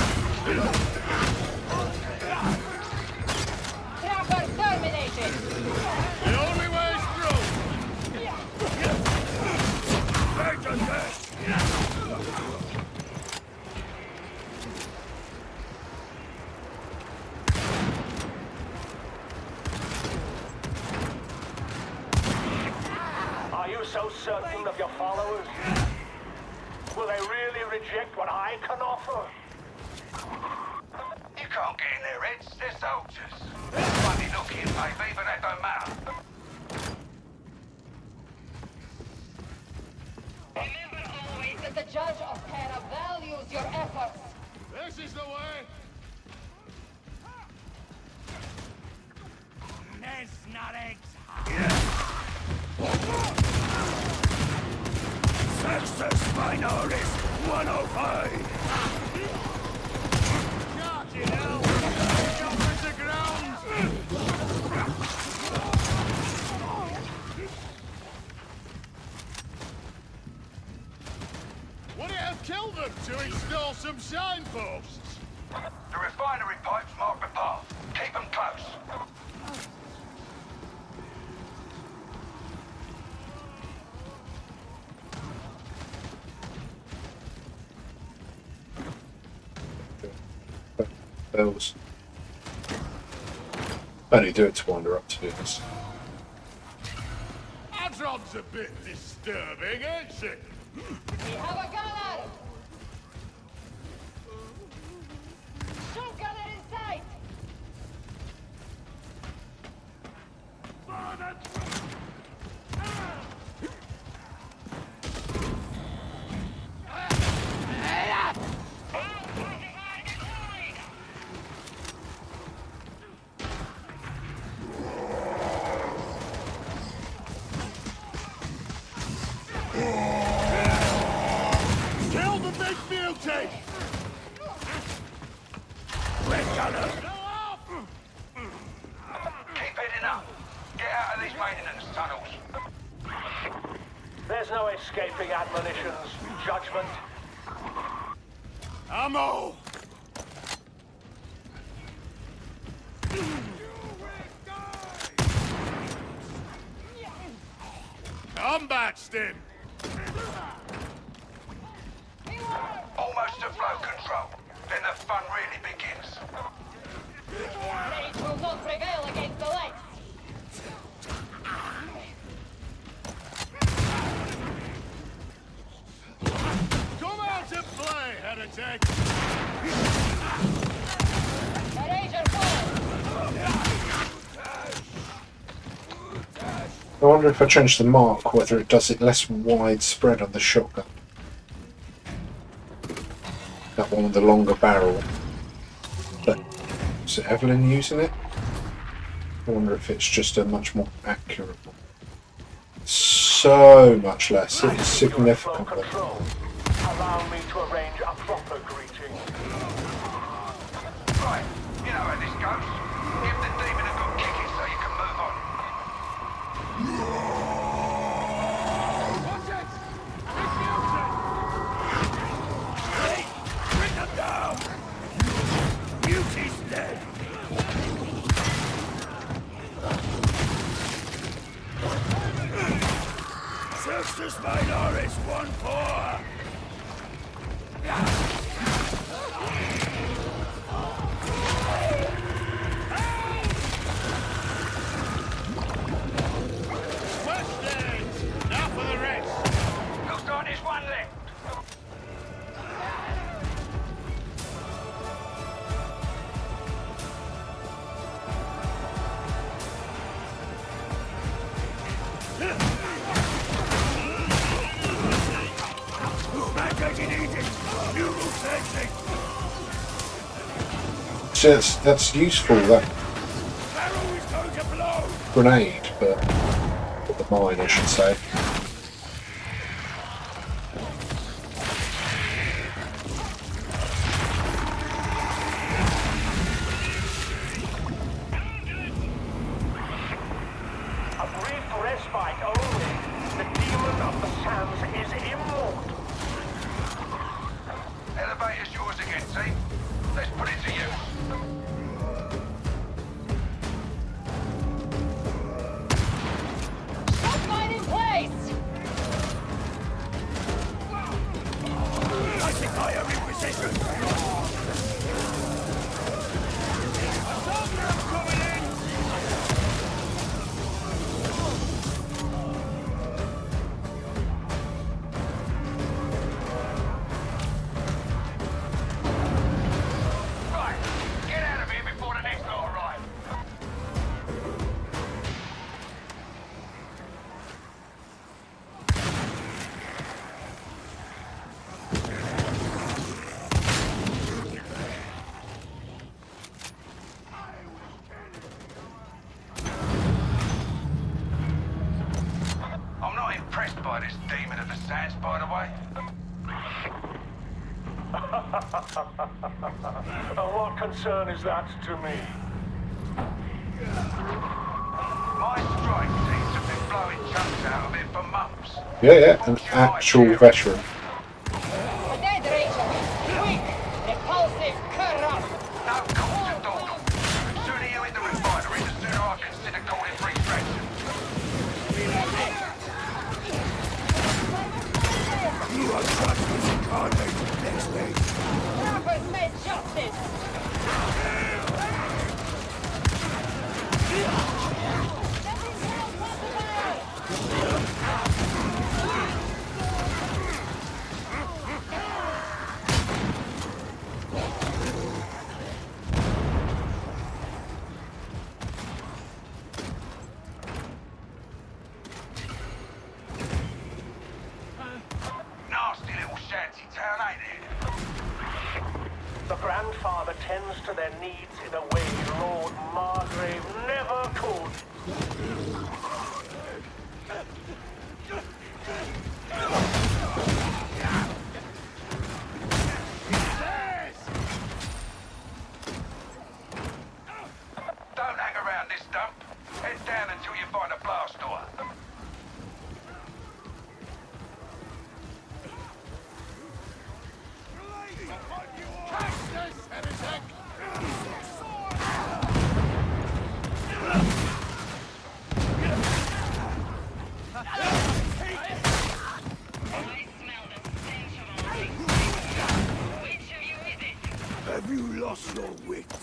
Are you so certain of your followers? Will they really reject what I can offer? You can't get in their heads, they're soldiers. Funny looking, maybe, but that don't matter. Remember always that the Judge of Terra values your efforts. This is the way. Sextus Minoris 105! Tell them to install some signposts. The refinery pipes mark the path. Keep them close. Bells. Only do it to wander up to this. Adron's a bit disturbing, ain't she? We have a gunner! Shoot gunner in sight! Kill the big beauty! Red gunner! Keep heading up. Get out of these maintenance tunnels. There's no escaping admonitions, judgment. Ammo! Combat stim! Almost to flow control. Then the fun really begins. Rage will not prevail against the light. Come out and play, heretic! The Ranger falls! I wonder if I change the mark, whether it does it less widespread on the shotgun. That one with the longer barrel. But is it Evelyn using it? I wonder if it's just a much more accurate one. So much less. It's significantly. Allow me to arrange a proper greeting. Right, you know how this goes. Give the demon a good kicking so you can move on. Watch it! Big beauty! Bring them down! Beauty's dead! Sextus Minoris 1-4! Now for the rest! Looks like there's one left. So that's useful, that grenade, but the mine, I should say. A brief respite only. The demon of the sands is immortal. Elevator's yours again, team. Let's put it to use. Mine in place! I think I am in position. Coming in! Right, get out of here before the next lot arrive. I'm not impressed by this demon of the sands, by the way. What concern is that to me? My strike teams have been blowing chunks out of it for months. Yeah, an actual veteran. The dead Ranger to their needs in a way Lord Margrave never could. Don't hang around this dump. Head down until you find a blast door. Have you lost your wits?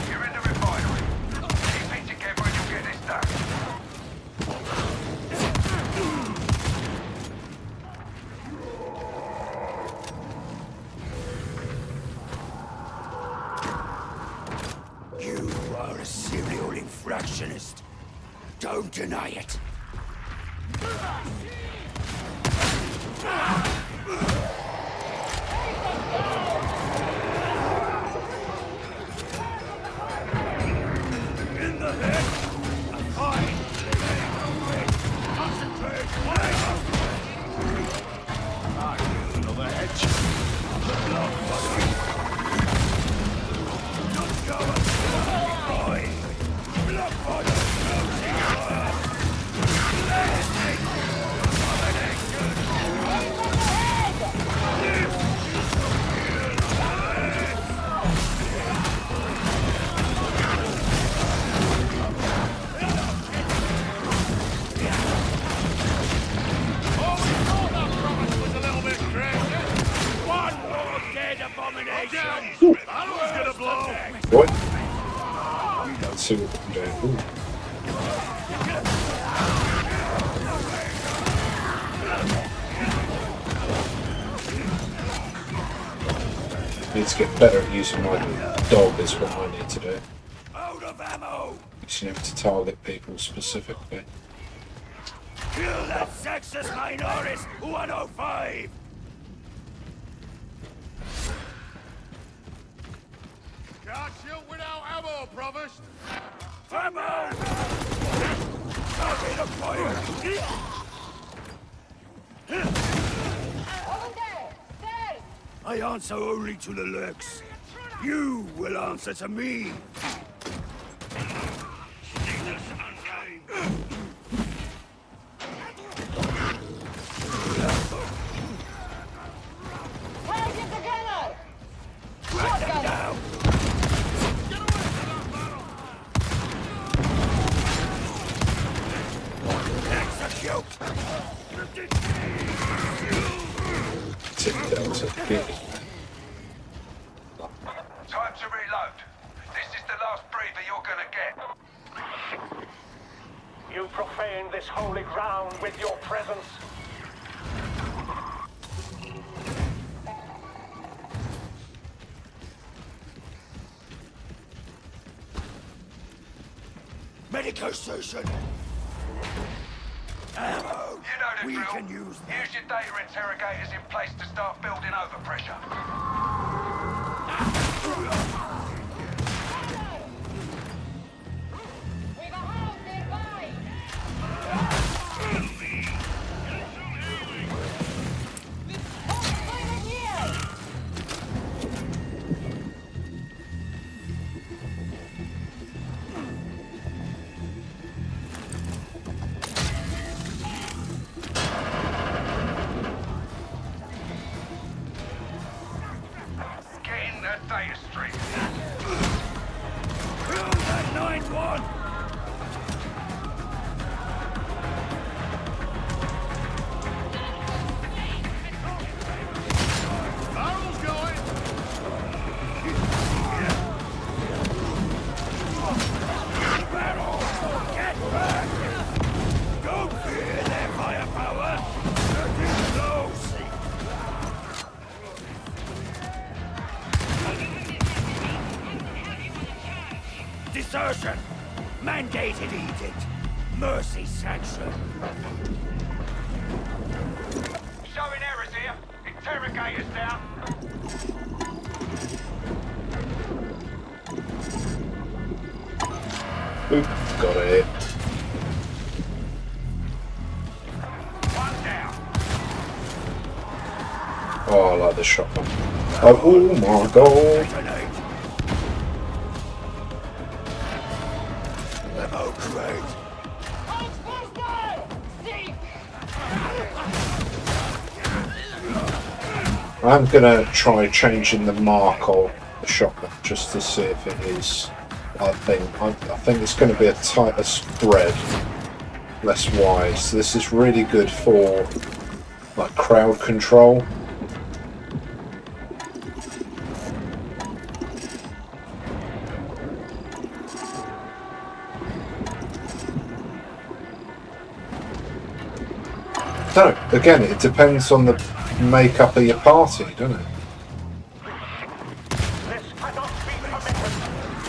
You're in the refinery. Keep it together and you'll get this done. You are a serial infractionist. Don't deny it. In the head. Fine. Concentrate. Another hedge. Blood body. Just go and fine. Blood body. What? Let's see what we can do. Ooh. Need to get better at using my dog is what I need to do. Out of ammo! Using him to target people specifically. Kill that sexist minorist 105! Can't shoot without ammo, Provost! Ammo! Target acquired! I answer only to the Lurks. You will answer to me. Let them down! Execute! Time to reload. This is the last breather you're gonna get. You profane this holy ground with your presence. Medical station. Ammo. You know the We drill. can use that. Use your data interrogators in place to start building overpressure. Data stream. Kill that 9-1! Barrel's going! Barrel! Get back! Don't fear their firepower! Getting close! Desertion! Mandated edict! Mercy sanction! showing errors here. Interrogators down. Oop, got it. One down. Oh, I like the shotgun. Oh my god. Lemo crate. I'm gonna try changing the mark of the shotgun just to see if it is. I think it's going to be a tighter spread, less wide. So this is really good for like crowd control. So again, it depends on the makeup of your party, doesn't it? This cannot be permitted.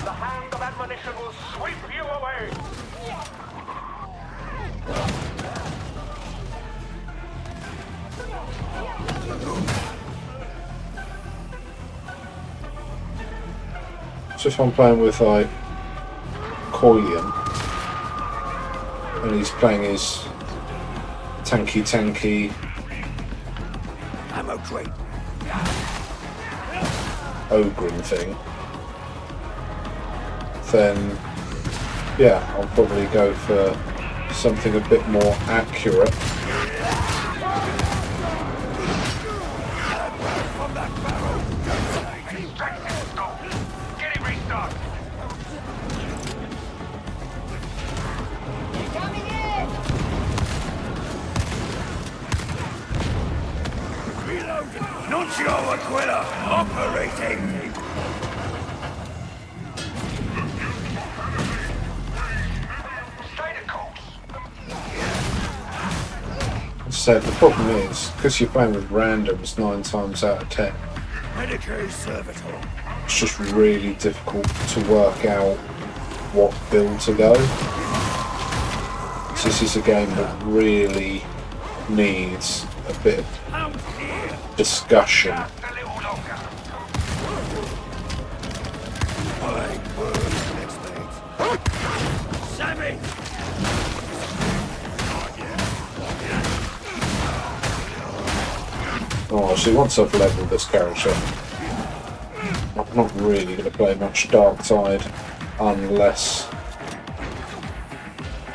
The hand of admonition will sweep you away. So if I'm playing with like Coilian and he's playing his tanky Ammo crate. ogre thing, then yeah, I'll probably go for something a bit more accurate. From that barrel. Get it restarted. Coming in! Reloading. Nuncio Aquila operating. Stay the course. So the problem is, because you're playing with randoms 9 times out of 10, Medicae Servitor. it's just really difficult to work out what build to go. So this is a game that really needs a bit of discussion. A little longer. Sammy! Oh, see, once I've leveled this character, I'm not really going to play much Darktide unless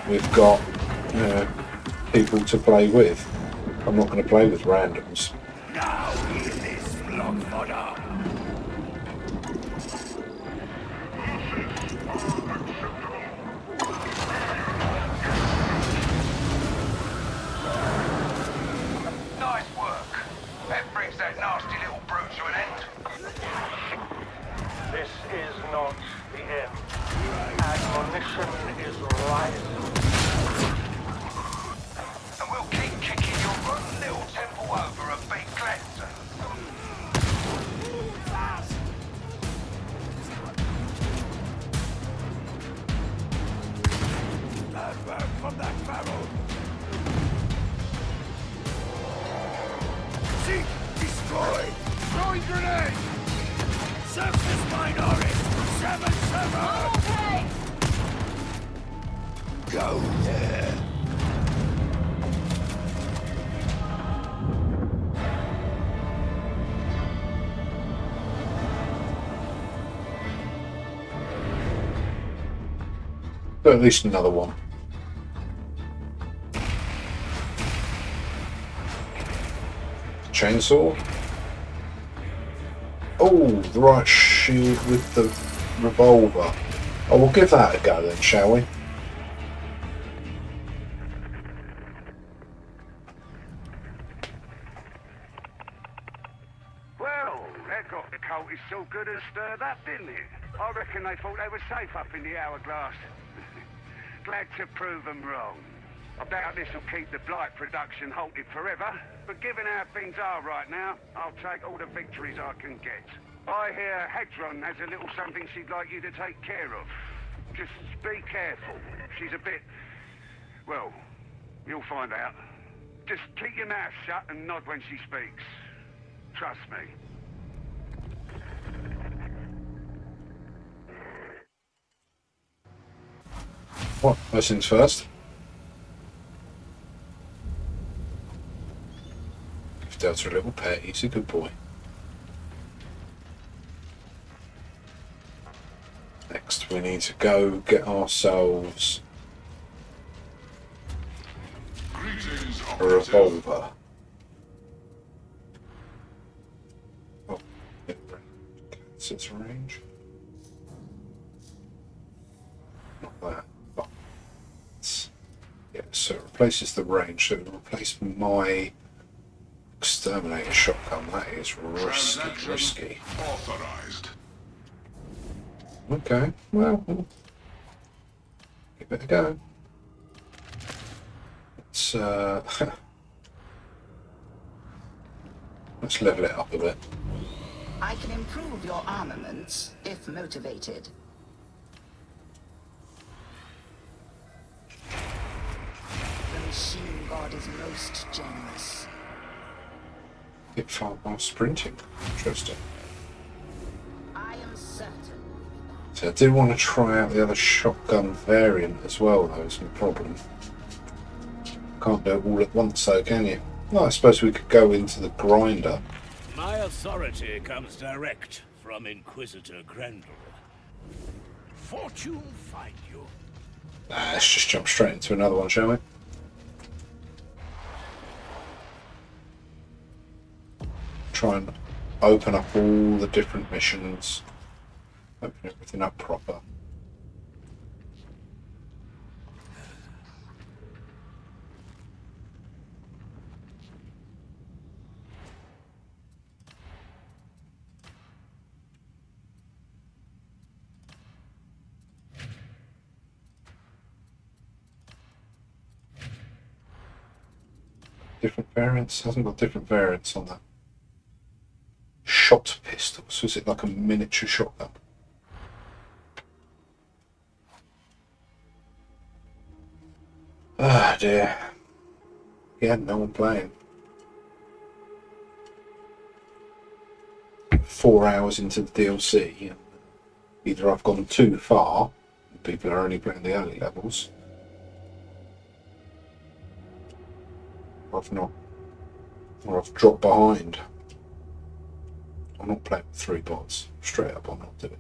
we've got, you know, people to play with. I'm not going to play with randoms. Now hear this, block fodder. Nice work. That brings that nasty little brute to an end. This is not the end. Admonition is rising. And we'll keep kicking your rotten little temple over a big cleanser. Bad work from that barrel. Seek, destroy. Throwing grenade. Surface minority. 7-7. Okay! Go there. But at least another one. Chainsaw. Oh, the right shield with the revolver. Oh, we'll give that a go then, shall we? Well, that got the cultists so good as stirred up, didn't it? I reckon they thought they were safe up in the hourglass. Glad to prove them wrong. I doubt this will keep the blight production halted forever, but given how things are right now, I'll take all the victories I can get. I hear Hedron has a little something she'd like you to take care of. Just be careful. She's a bit... well, you'll find out. Just keep your mouth shut and nod when she speaks. Trust me. What? First things first. Give Delta a little pet. He's a good boy. Next, we need to go get ourselves a revolver. Oh, yeah, it's range. Not that. Oh. Yeah, so it replaces the range. So it will replace my exterminator shotgun. That is risky. Authorized. Okay, well, give it a go. Let's let's level it up a bit. I can improve your armaments if motivated. The machine god is most generous. Hit far while sprinting. Interesting. I am certain. So I do want to try out the other shotgun variant as well, though. It's no problem. Can't do it all at once, though, can you? Well, I suppose we could go into the grinder. My authority comes direct from Inquisitor Grendel. Fortune find you. Let's just jump straight into another one, shall we? Try and open up all the different missions. Open everything up proper. Different variants? Hasn't got different variants on that. Shot pistol. So is it like a miniature shotgun? Ah dear. Yeah, no one playing. 4 hours into the DLC. Either I've gone too far, and people are only playing the early levels, or I've not, or I've dropped behind. I'm not playing with 3 bots. Straight up, I'm not doing it.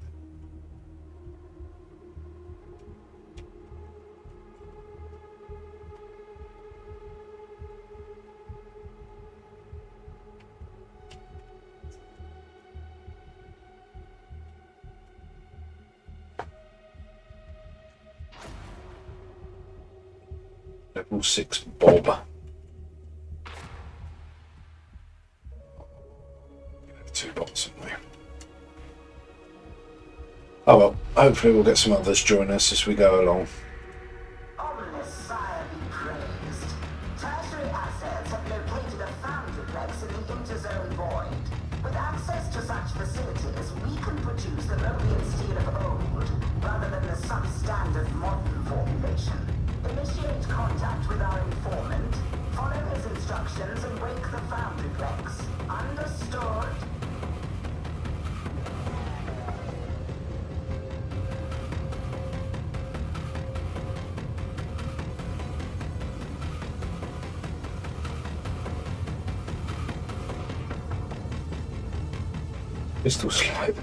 Level 6 Bob. 2 bots in there. Oh well, hopefully we'll get some others join us as we go along. Ominous sire be praised. Tertiary assets have located a foundryplex in the interzone void. With access to such facilities, we can produce the Rhodian steel of old, rather than the substandard modern formulation. Initiate contact with our informant, follow his instructions, and wake the foundryplex. Understood? Pistol slide.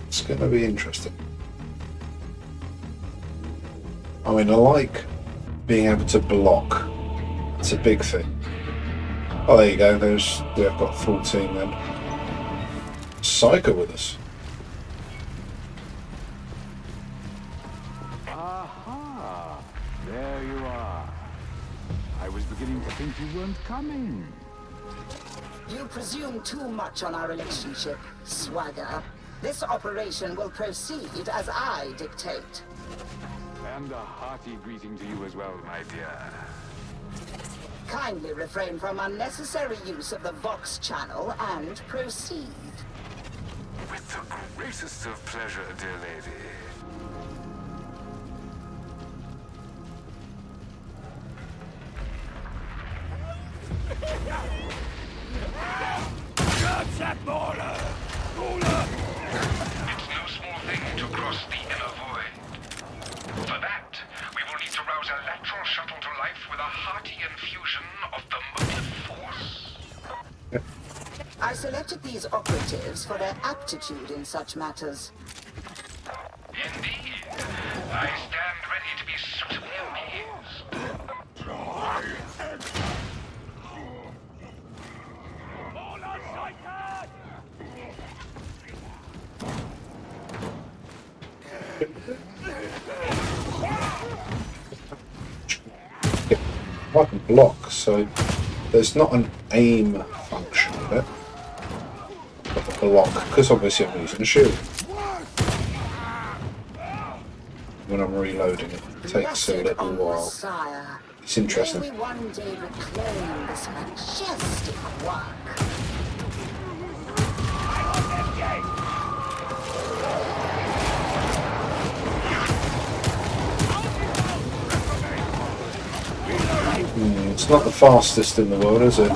It's going to be interesting. I mean, I like being able to block. It's a big thing. Oh, there you go. We've got a full team then. Psycho with us. Aha! There you are. I was beginning to think you weren't coming. You presume too much on our relationship, Swagger. This operation will proceed as I dictate. And a hearty greeting to you as well, my dear. Kindly refrain from unnecessary use of the Vox channel and proceed. With the greatest of pleasure, dear lady. selected these operatives for their aptitude in such matters. Indeed. I stand ready to be suitably amazed. I can block, so there's not an aim function of it. But the block, because obviously I'm using a shield. When I'm reloading it, it takes a little while. Sire, It's interesting. may we one day reclaim this majestic work. It's not the fastest in the world, is it?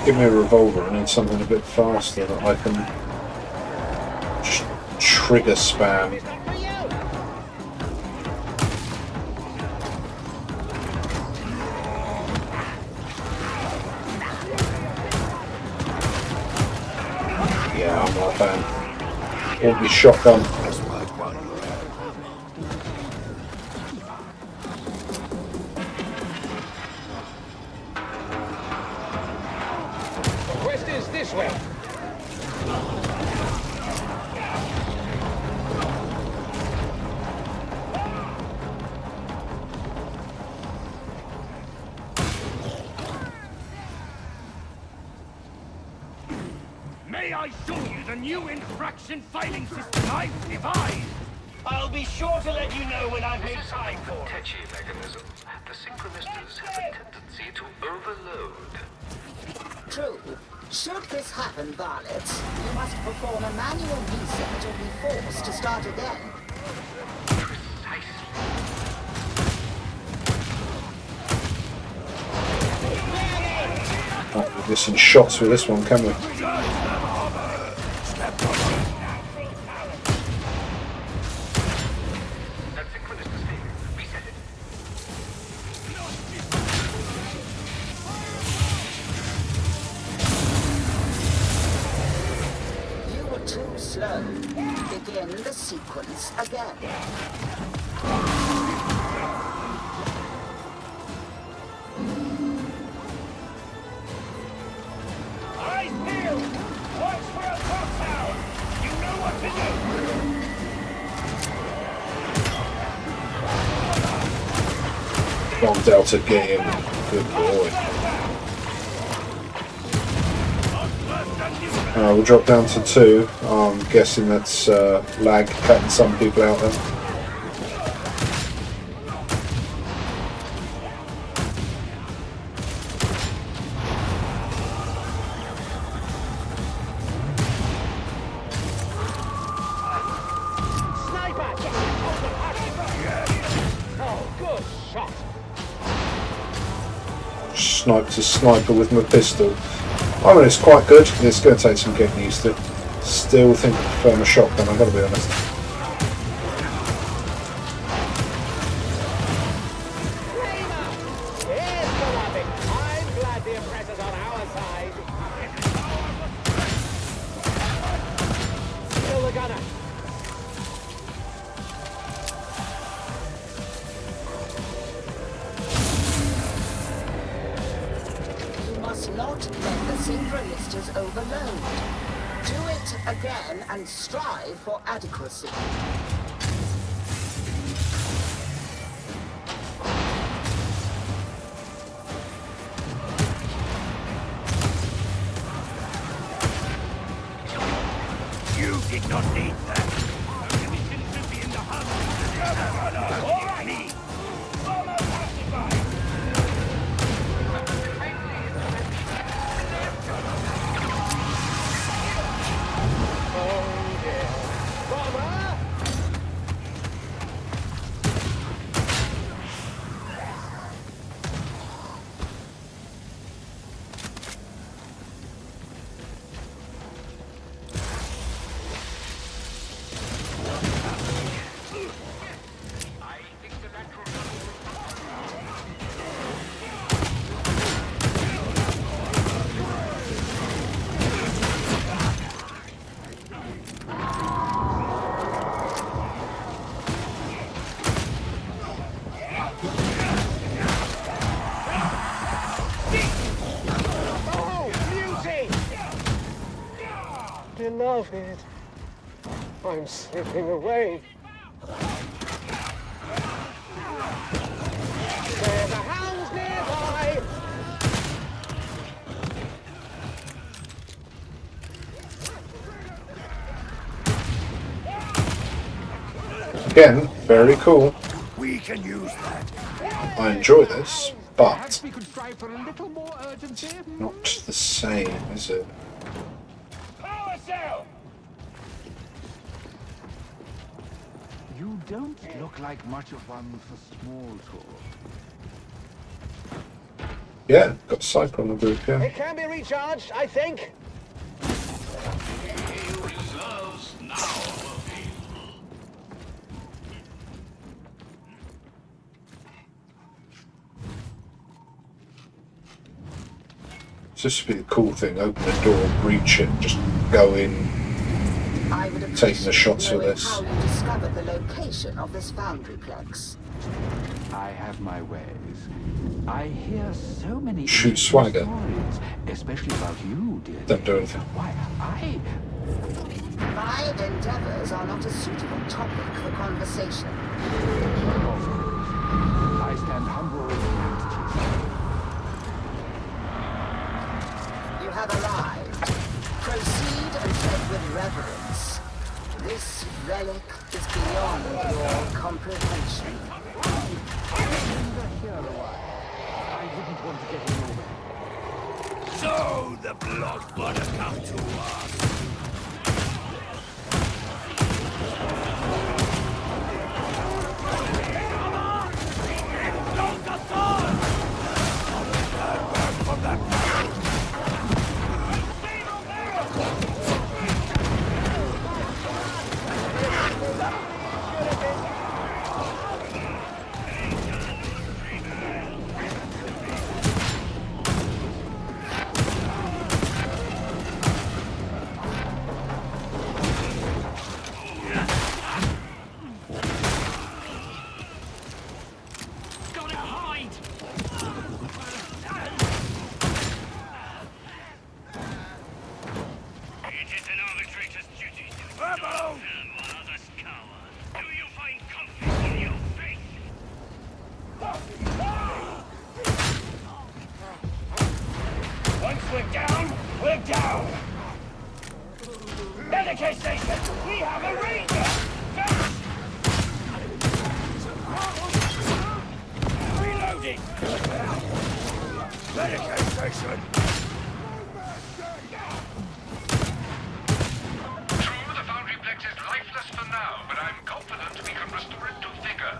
Give me a revolver, I need something a bit faster that I can just trigger spam. Yeah, I'm not a fan. Won't be shotgun. This way. May I show you the new infraction filing system I've devised? I'll be sure to let you know when I've made This is time a for it. touchy mechanism. The synchronistas have a tendency to overload. True. Should this happen, Varlet, you must perform a manual reset or be forced to start again. Can't be missing shots with this one, can we? You were too slow. Begin the sequence again. Eyes peeled! Watch for a compound! You know what to do! Long Delta game. Good boy. We'll drop down to 2. I'm guessing that's lag cutting some people out there. Sniper! Oh, good shot! Sniped a sniper with my pistol. I mean, it's quite good. It's going to take some getting used to. Still think I prefer my shotgun, I've got to be honest. Here's the rabbit. I'm glad the oppressor's on our side. Kill the gunner. You must not let the synchronistas overload. Do it again and strive for adequacy. You did not need that. Ammunition should be in the hub. Me. it. I'm slipping away. There's a hound nearby! Again, very cool. We can use that. I enjoy this, but Perhaps we could strive for a little more urgency. not the same, is it? Power cell! You don't look like much of one for small talk. Yeah, got Cypher on the group, yeah. It can be recharged, I think. Reserves now available. So this would be the cool thing, open the door, breach it, just go in, taking the shots for this. How you discovered the location of this foundryplex. I have my ways. I hear so many Shoot swagger. stories, especially about you, dear. Don't do anything. Why, My endeavors are not a suitable topic for conversation. I stand humble in gratitude. You have arrived. Proceed and tread with reverence. This relic is beyond your comprehension. I wouldn't want to get in your way. So the blood butter come to us. Once we're down, we're down! Medicaid station! We have a ranger! Reloading! Medicaid station! True, the foundryplex is lifeless for now, but I'm confident we can restore it to vigor.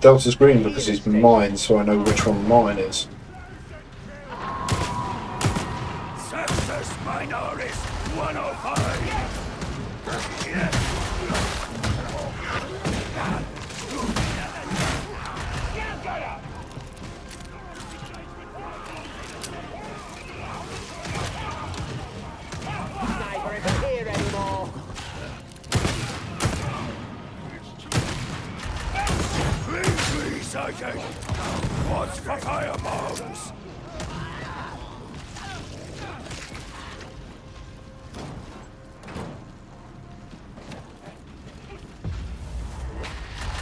Delta's green because he's mine, so I know which one mine is. Success Minoris 105! Yeah. Sniper isn't here anymore. Please, Sergeant. What's for fireballs?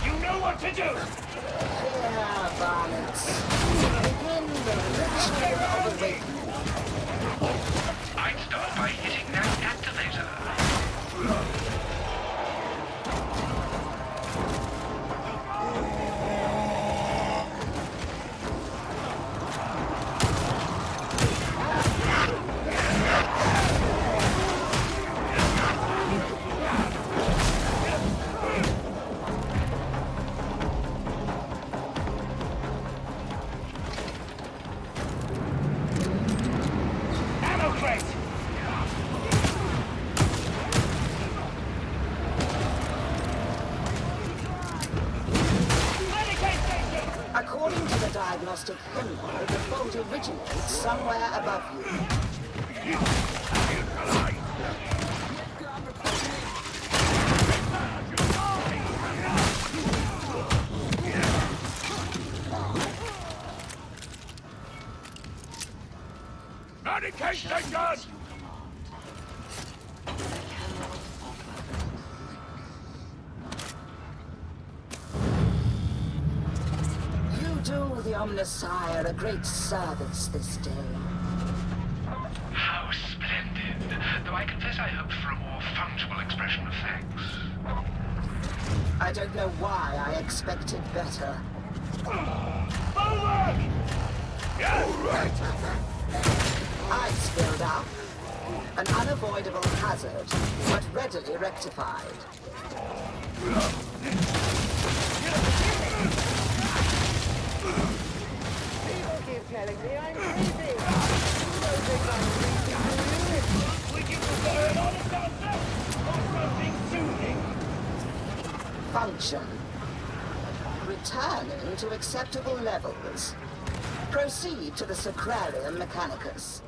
You know what to do! Here, varlets. Begin the ritual of awakening. I'd start by hitting that activator. Ammo crate! According to the diagnostic pinhole, the fault originates somewhere above you. Omnissiah a great service this day. How splendid. Though I confess I hoped for a more fungible expression of thanks. I don't know why I expected better. Forward! Yes! Ice filled up. An unavoidable hazard, but readily rectified. People keep telling me I'm crazy. You don't think I'm crazy, do you? Would you prefer an honest answer or something soothing? Function. Returning to acceptable levels. Proceed to the Sacrarium Mechanicus.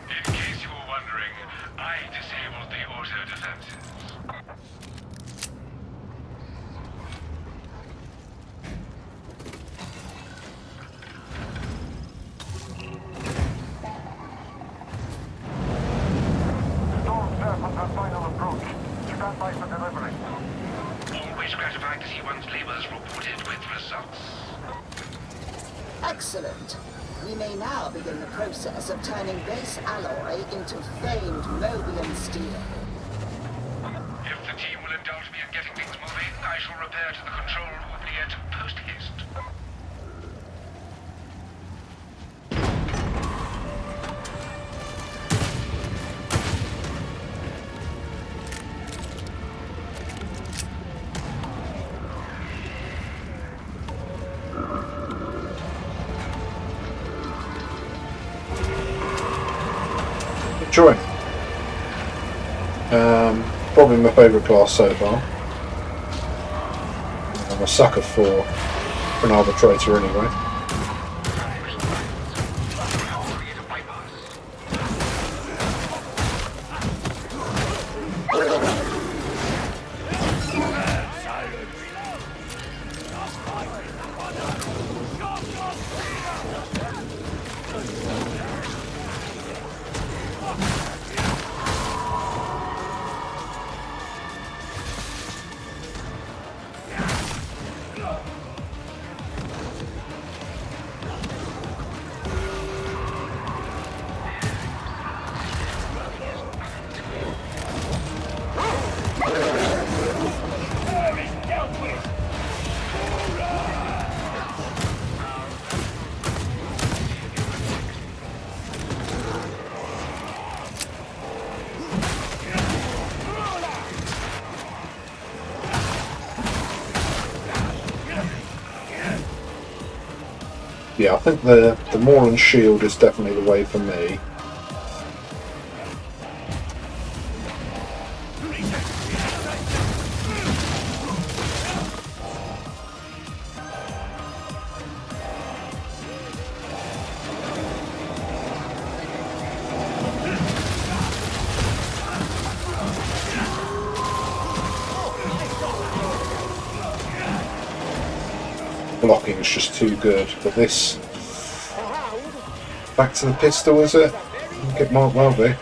In case you were wondering, I disabled the auto defenses. Storm Serpent has final approach. Stand by for delivery. Always gratifying to see one's labors reported with results. Excellent. We may now begin the process of turning base alloy into famed Mobian steel. If the team will indulge me in getting things moving, I shall repair to the control oubliette post-haste. Enjoying. Probably my favourite class so far. I'm a sucker for an arbitrator anyway. Yeah, I think the Moorland shield is definitely the way for me. Blocking is just too good, but this back to the pistol, is it? I think it might well be.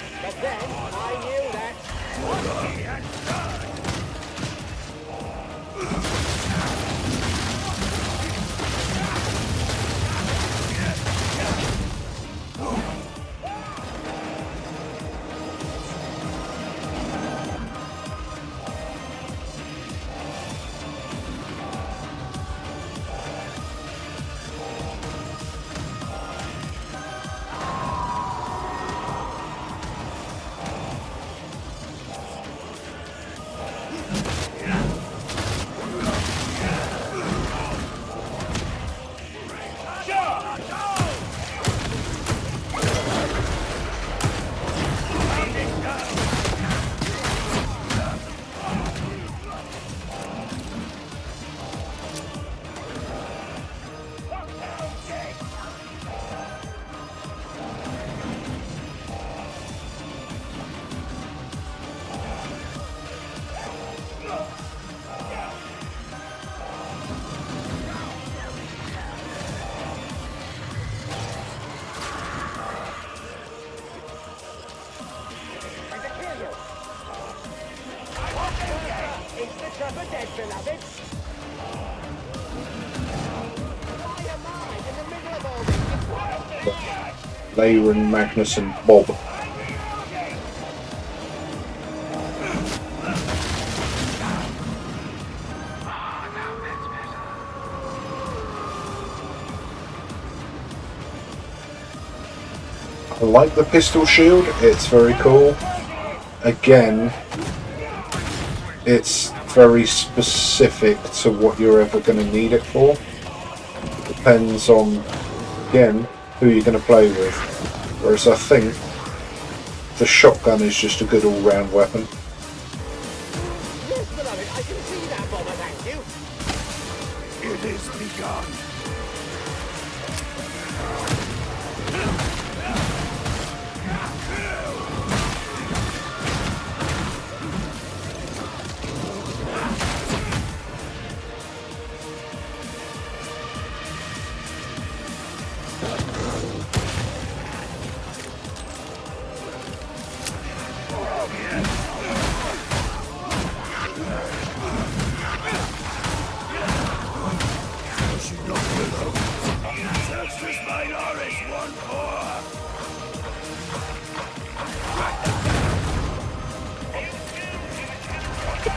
Beloved. Fire mark! Leyren, Magnus and Bob. I like the pistol shield, it's very cool. Again, it's very specific to what you're ever going to need it for. Depends on, again, who you're going to play with. Whereas I think the shotgun is just a good all-round weapon. Yes, beloved, I can see that, Bomber, thank you. It is begun.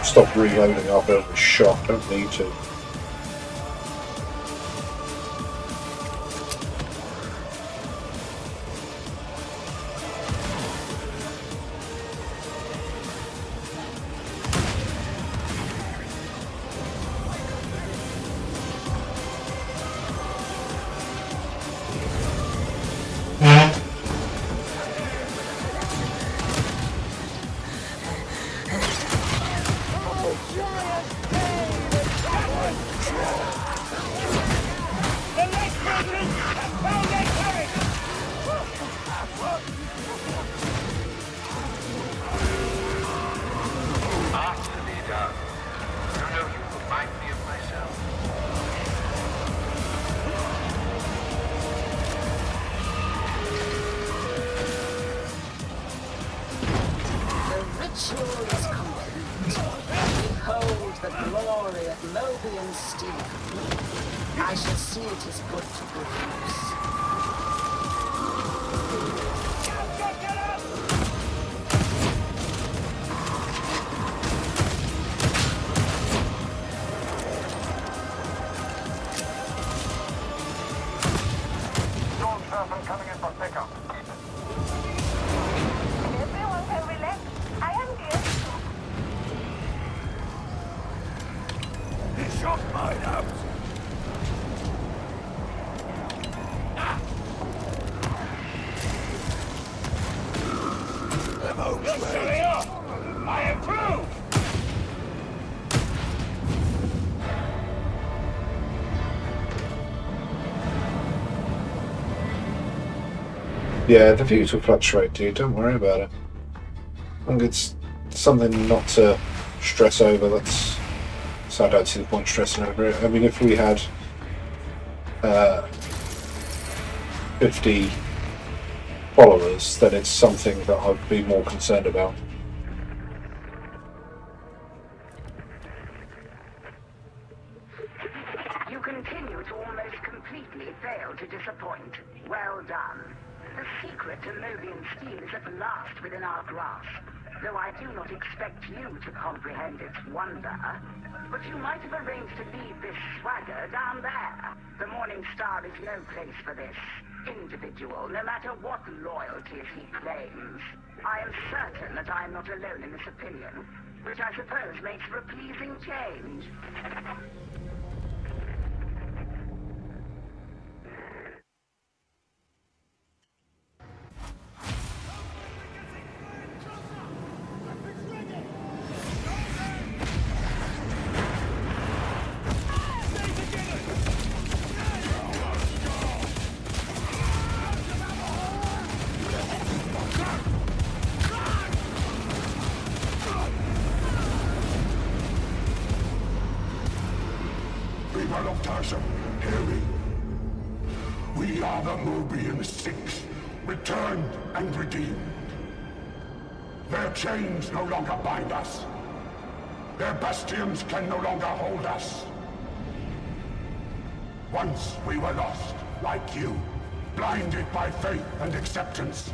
Stop reloading after every shot, don't need to. I shall see it is put to good use. Storm Serpent coming in for pickup. Everyone can relax. I am here. He shot mine out. I approve! Yeah, the views will fluctuate, dude. Don't worry about it. I think it's something not to stress over. So I don't see the point stressing over it. I mean, if we had 50 followers, then it's something that I'd be more concerned about. You continue to almost completely fail to disappoint. Well done. The secret to Novian steel is at last within our grasp, though I do not expect you to comprehend its wonder. But you might have arranged to leave this swagger down there. The Morning Star is no place for this individual, no matter what loyalties he claims. I am certain that I am not alone in this opinion, which I suppose makes for a pleasing change. People of Tarsum, hear me. We are the Mobian Six, returned and redeemed. Their chains no longer bind us. Their bastions can no longer hold us. Once we were lost, like you. blinded by faith and acceptance.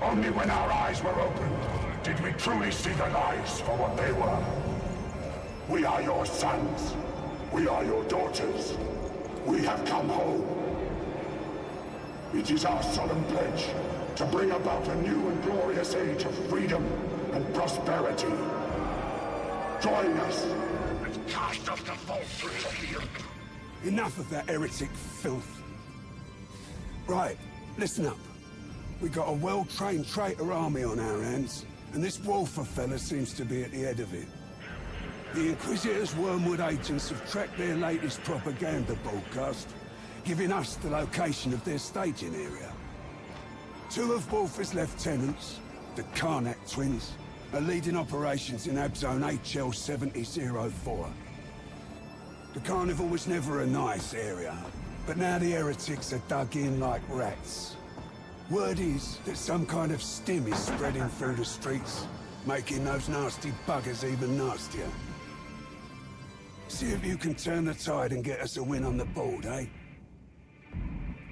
Only when our eyes were opened did we truly see the lies for what they were. We are your sons. We are your daughters. We have come home. It is our solemn pledge to bring about a new and glorious age of freedom and prosperity. Join us and cast off the falsehoods of the earth. Enough of that heretic filth. Right, listen up. We got a well-trained traitor army on our hands, and this Wolfer fella seems to be at the head of it. The Inquisitor's Wormwood agents have tracked their latest propaganda broadcast, giving us the location of their staging area. Two of Wolfer's lieutenants, the Karnak twins, are leading operations in Abzone HL 7004. The Carnival was never a nice area, but now the heretics are dug in like rats. Word is that some kind of stim is spreading through the streets, making those nasty buggers even nastier. See if you can turn the tide and get us a win on the board, eh?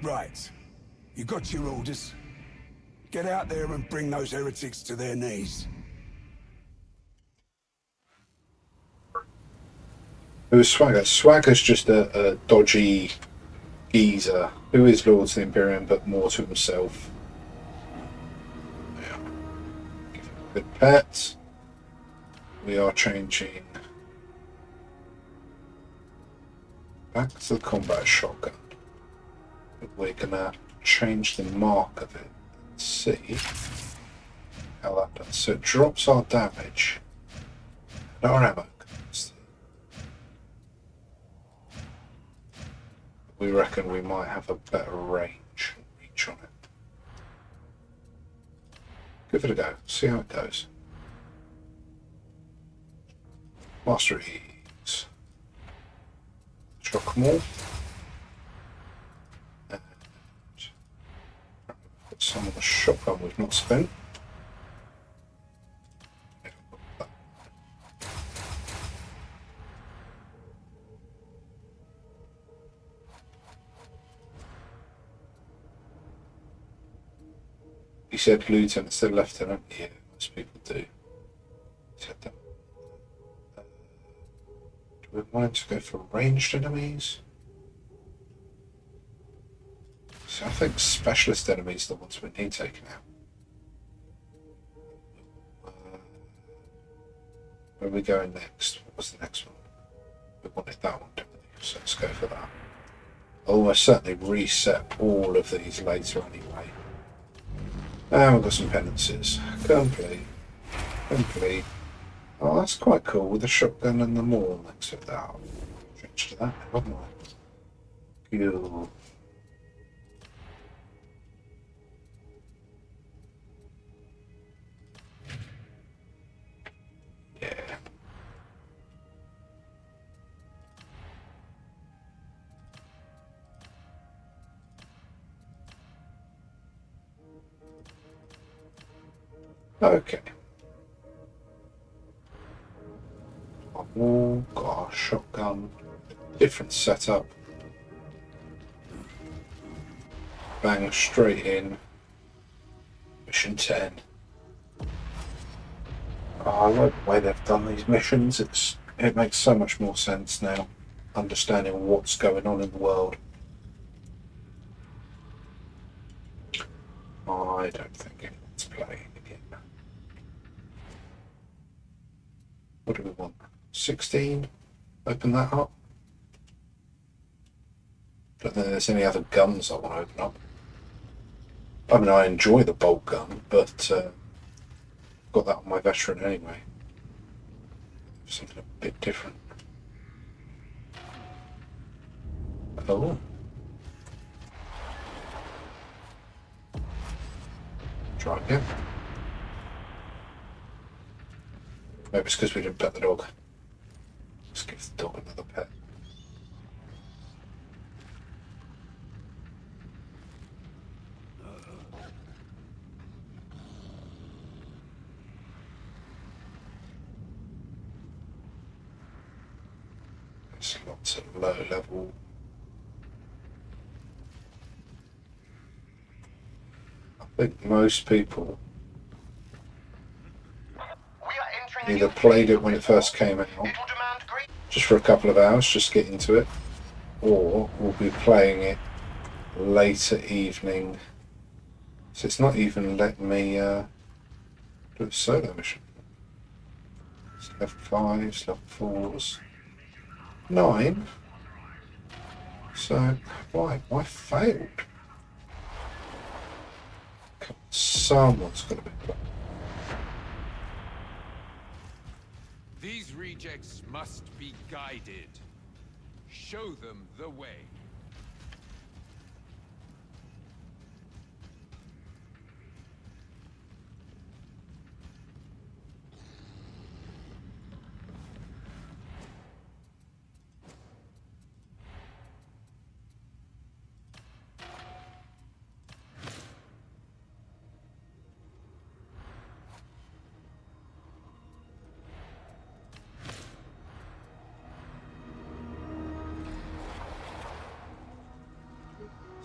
Right. You got your orders. Get out there and bring those heretics to their knees. Who's Swagger? Swagger's just a dodgy geezer who is loyal to the Imperium but more to himself. Yeah. Give him a good pet. We are changing back to the combat shotgun. We're gonna change the mark of it and see how that does. So it drops our damage and our ammo capacity. We reckon we might have a better range and reach on it. Give it a go, see how it goes. Masteries. Shock more. And put some of the shotgun we've not spent. He said lieutenant instead of lieutenant. Yeah, most people do. He said that. Do we want him to go for ranged enemies? So I think specialist enemies are the ones we need taken out. Where are we going next? What was the next one? We wanted that one, didn't we? So let's go for that. I'll almost certainly reset all of these later anyway. And we've got some penances. Complete. Complete. Oh, that's quite cool with the shotgun and the maul next to that. I'll change to that, haven't I? Cool. Yeah. Okay. Wall, got our shotgun, different setup. Bang straight in. Mission 10. Oh, I like the way they've done these missions. It makes so much more sense now, understanding what's going on in the world. I don't think anyone's playing again. What do we want? 16? Open that up. Don't think there's any other guns I want to open up. I mean, I enjoy the bolt gun, but got that on my veteran anyway. Something a bit different. Oh. Try again. Maybe it's because we didn't pet the dog. Let's give the dog another pet. There's lots of low level. I think most people either played it when it first came out, just for a couple of hours, just get into it, or will be playing it later evening. So it's not even letting me do a solo mission. It's level 5s, level 4s, 9. So why failed? Someone's got to be playing. These rejects must be guided. Show them the way.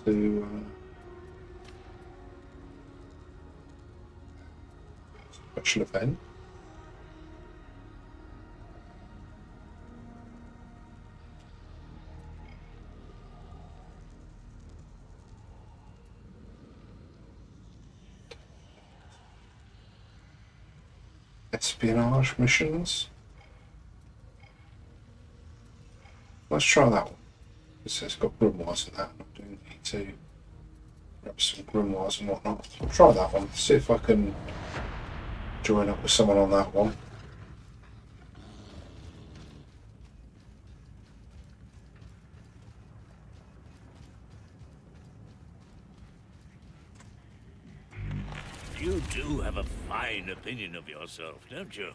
To special event. Espionage missions. Let's try that one. It's got grimoires in that. I do need to grab some grimoires and whatnot. I'll try that one. See if I can join up with someone on that one. You do have a fine opinion of yourself, don't you?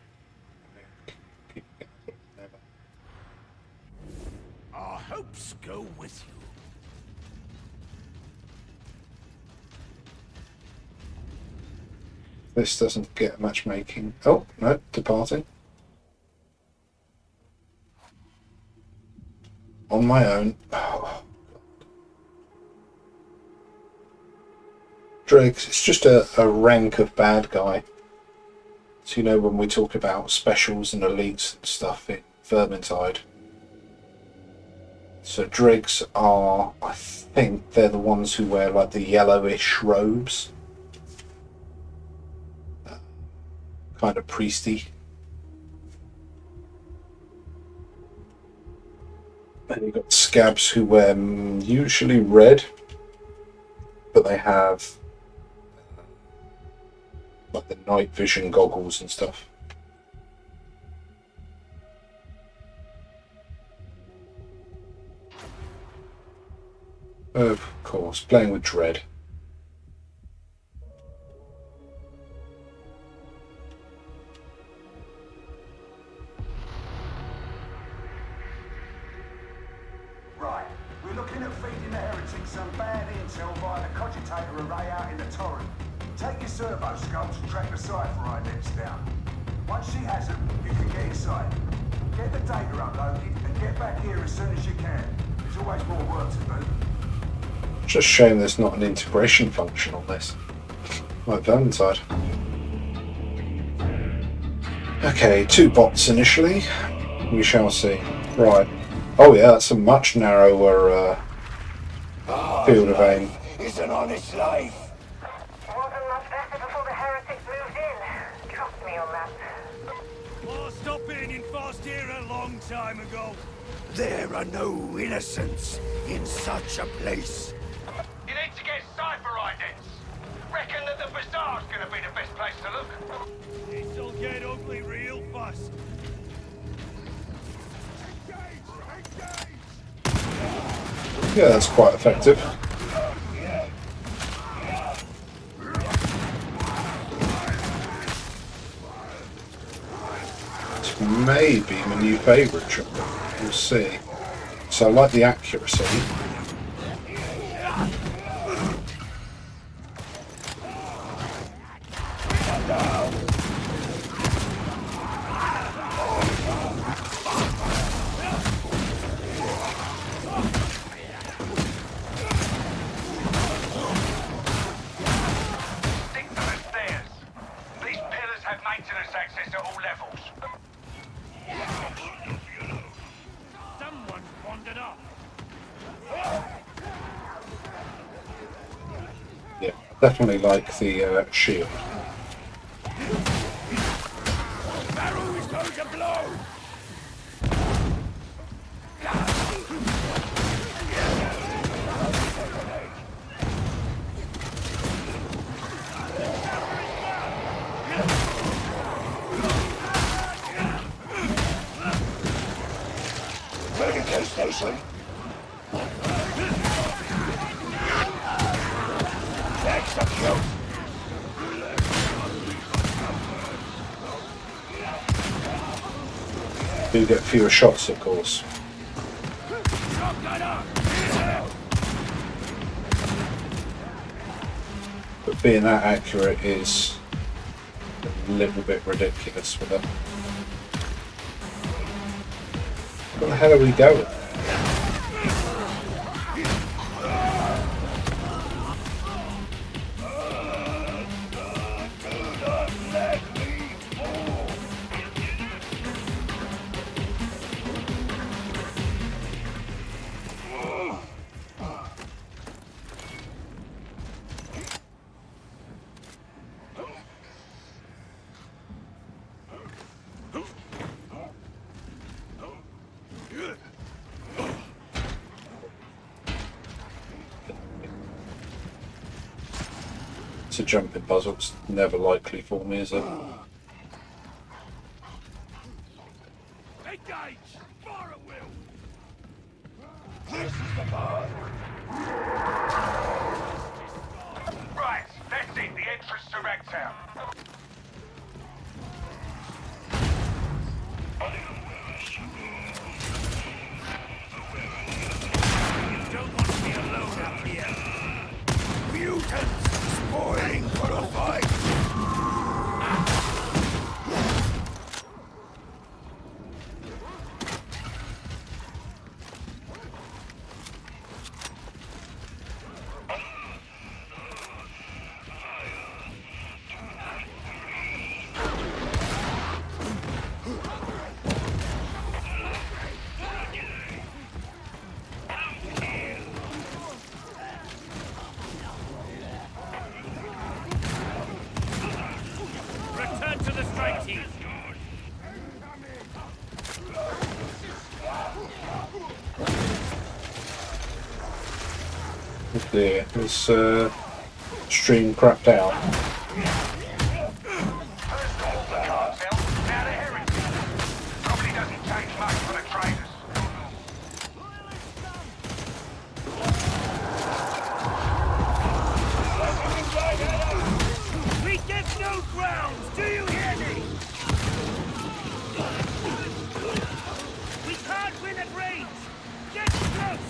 Our hopes go with you. This doesn't get matchmaking. Oh, no, departing. On my own. Oh. Dregs, it's just a rank of bad guy. So you know when we talk about specials and elites and stuff in Vermintide. So dregs are, I think they're the ones who wear like the yellowish robes. Kind of priesty. And you've got scabs who wear usually red, but they have like the night vision goggles and stuff. Of course, playing with Dread. Right, we're looking at feeding the heretics some bad intel via the cogitator array out in the torrent. Take your servo scopes and track the cipher idents down. Once she has them, you can get inside. Get the data uploaded and get back here as soon as you can. There's always more work to do. Just a shame there's not an integration function on this. Like Vermintide. Okay, 2 bots initially. We shall see. Right. Oh yeah, that's a much narrower field of aim. It's an honest life. Wasn't much better before the heretics moved in. Trust me on that. Oh, stop being in fast here a long time ago. There are no innocents in such a place. You need to get cipher idents. Reckon that the bazaar's gonna be the best place to look. This'll get ugly real fast. Yeah, that's quite effective. This may be my new favourite trick. We'll see. So I like the accuracy. us access at all levels. Someone wandered off. Yeah, definitely like the shield. Barrow is going to blow. Medical station. Execute. Do get fewer shots, of course. But being that accurate is a little bit ridiculous with it. Where the hell are we going? It's a jumping puzzle, it's never likely for me, is it? Engage! Fire at will! This is the part. Right, that's it, the entrance to Ragtown. You don't want to be alone out here. Mutants spoiling for a fight. Return to the strike team. There, this stream crapped out. Probably doesn't change much for the traders. We get no grounds, do you hear me? We can't win at range. Get close.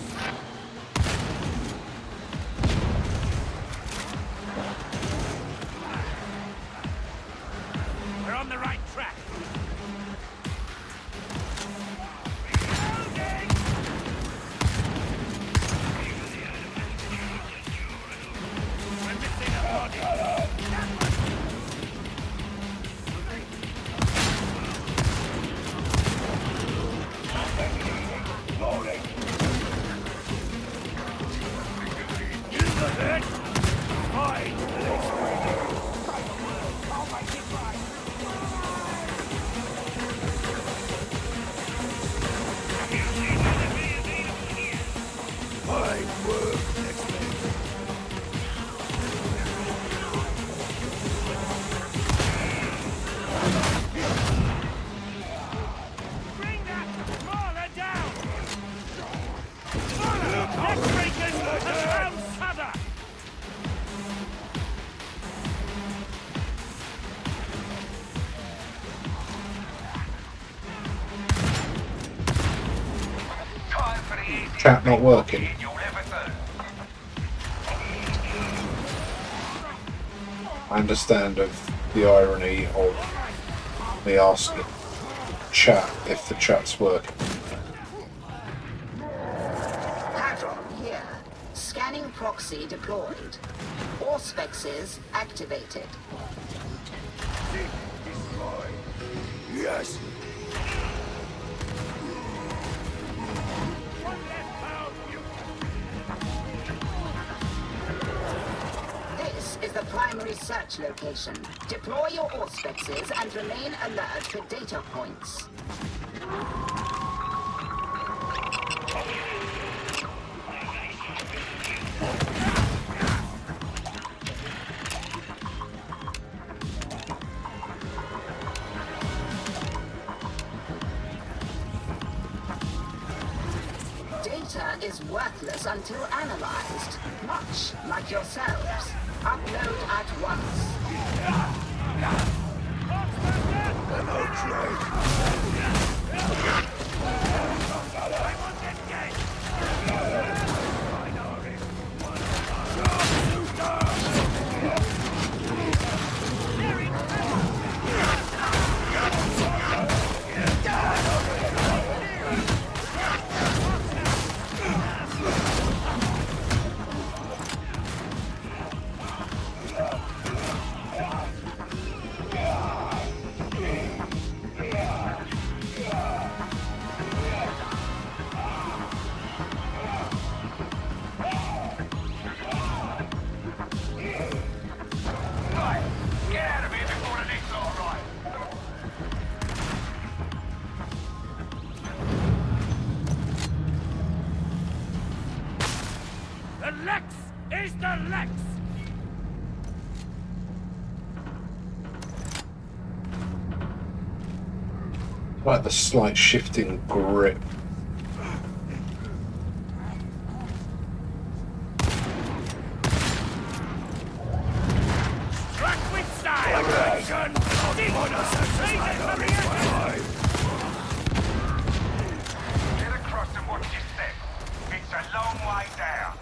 We're on the right track. We're missing a body. Chat not working. I understand of the irony of me asking chat if the chat's working. Pattern here. Scanning proxy deployed. Auspexes activated. Destroy. us. This is the primary search location. Deploy your auspices and remain alert for data points. Data is worthless until analyzed, much like yourselves. Upload at once. The Lex is the Lex! Like the slight shifting grip. Struck with style! Action! Get across and watch your step. It's a long way down.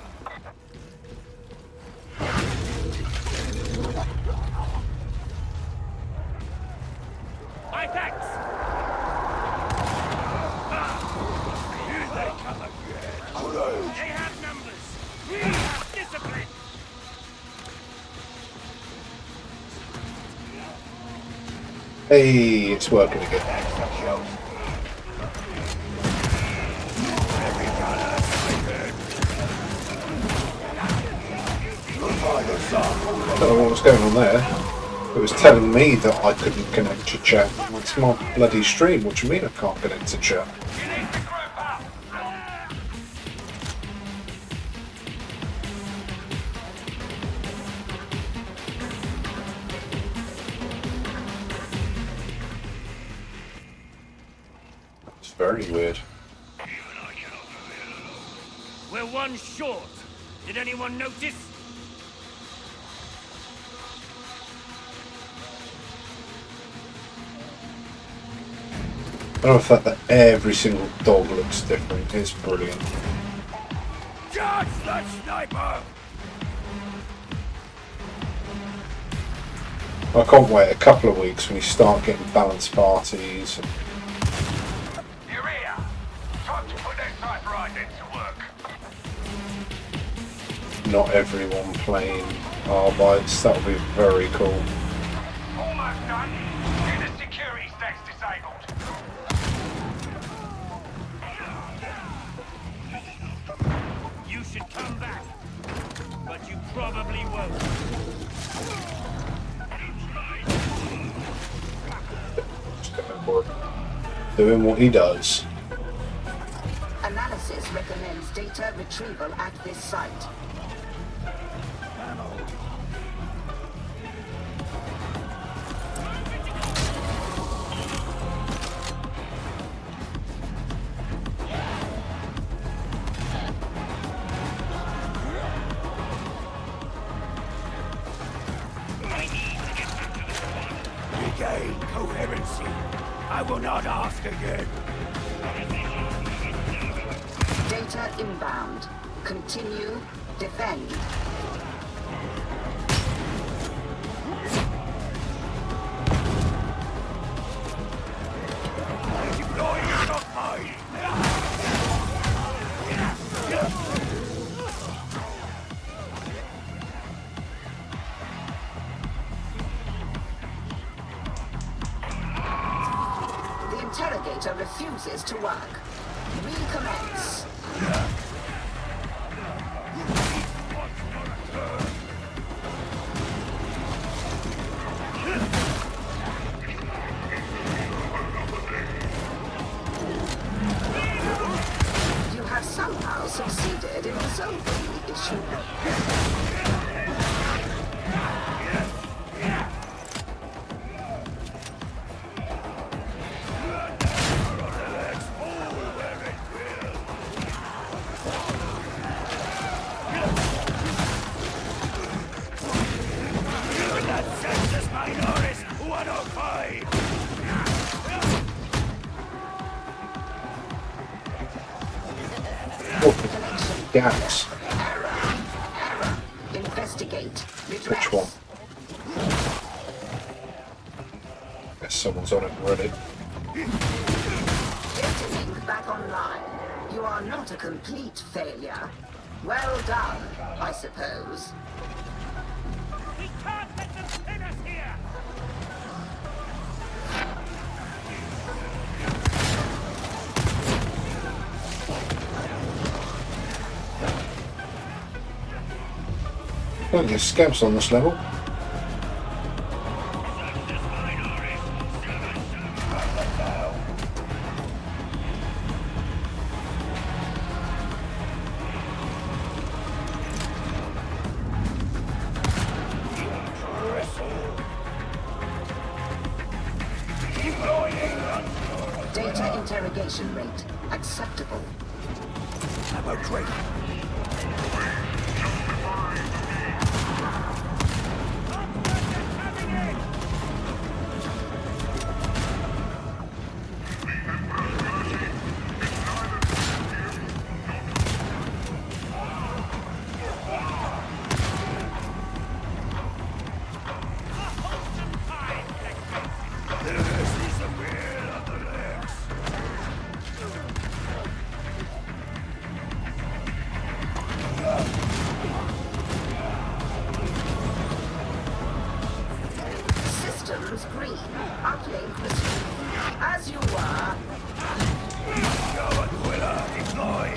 Apex! Here they come again. They have numbers. We have discipline. Hey, it's working again. I don't know what was going on there. It was telling me that I couldn't connect to chat. It's my bloody stream. What do you mean I can't connect to chat? It's very weird. We're one short. Did anyone notice? I love the fact that every single dog looks different. It's brilliant. Charge the sniper! I can't wait a couple of weeks when you start getting balanced parties. You're here. Time to put that sniper ident to work. Not everyone playing Arbites. That would be very cool. Almost done. Get the security stacks disabled. You should come back. But you probably won't. Doing what he does. Analysis recommends data retrieval at this site. Regain coherency. I will not ask again. Data inbound. Continue. Defend. Deploying stockpile. interrogator refuses to work. Recommence. You have somehow succeeded in resolving the issue. Gaps. Investigate. Which one? Guess someone's on it already. Data link back online. You are not a complete failure. Well done, I suppose. We can't let them pin us here! Oh, there's scabs on this level. Data interrogation rate acceptable. Ammo crate. Systems green. Uplink resumed. As you were. Go and Quilla, deploy!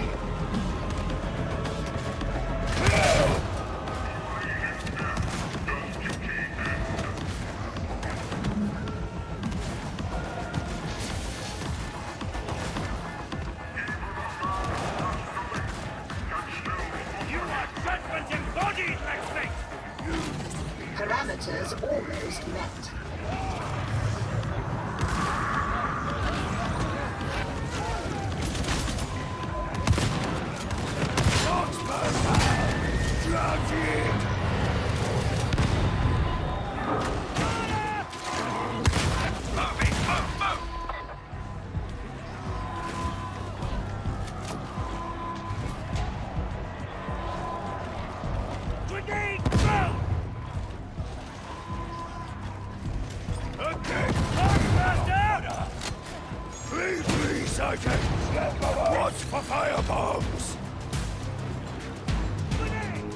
You are judgment embodied, Lexmate! Parameters almost met. Grenade, throw! Okay, Master! Please, Sergeant! Watch for firebombs! Grenade!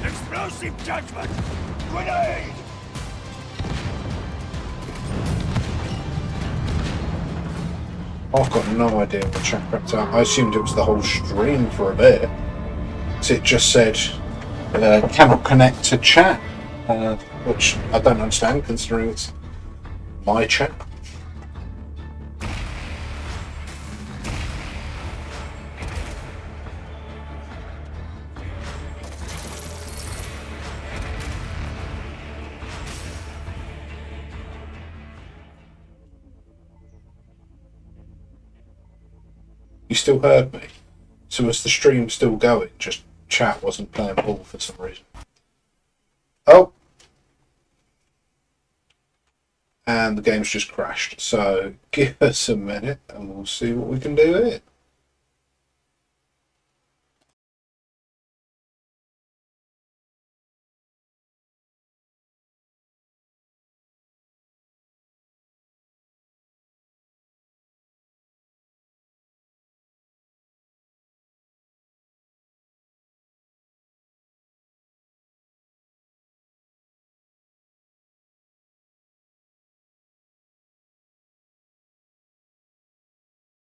Explosive judgment! Grenade! I've got no idea what chat crept out. I assumed it was the whole stream for a bit. So it just said cannot connect to chat, which I don't understand considering it's my chat. You still heard me? So was the stream still going? Just chat wasn't playing ball for some reason. Oh! And the game's just crashed. So give us a minute and we'll see what we can do here.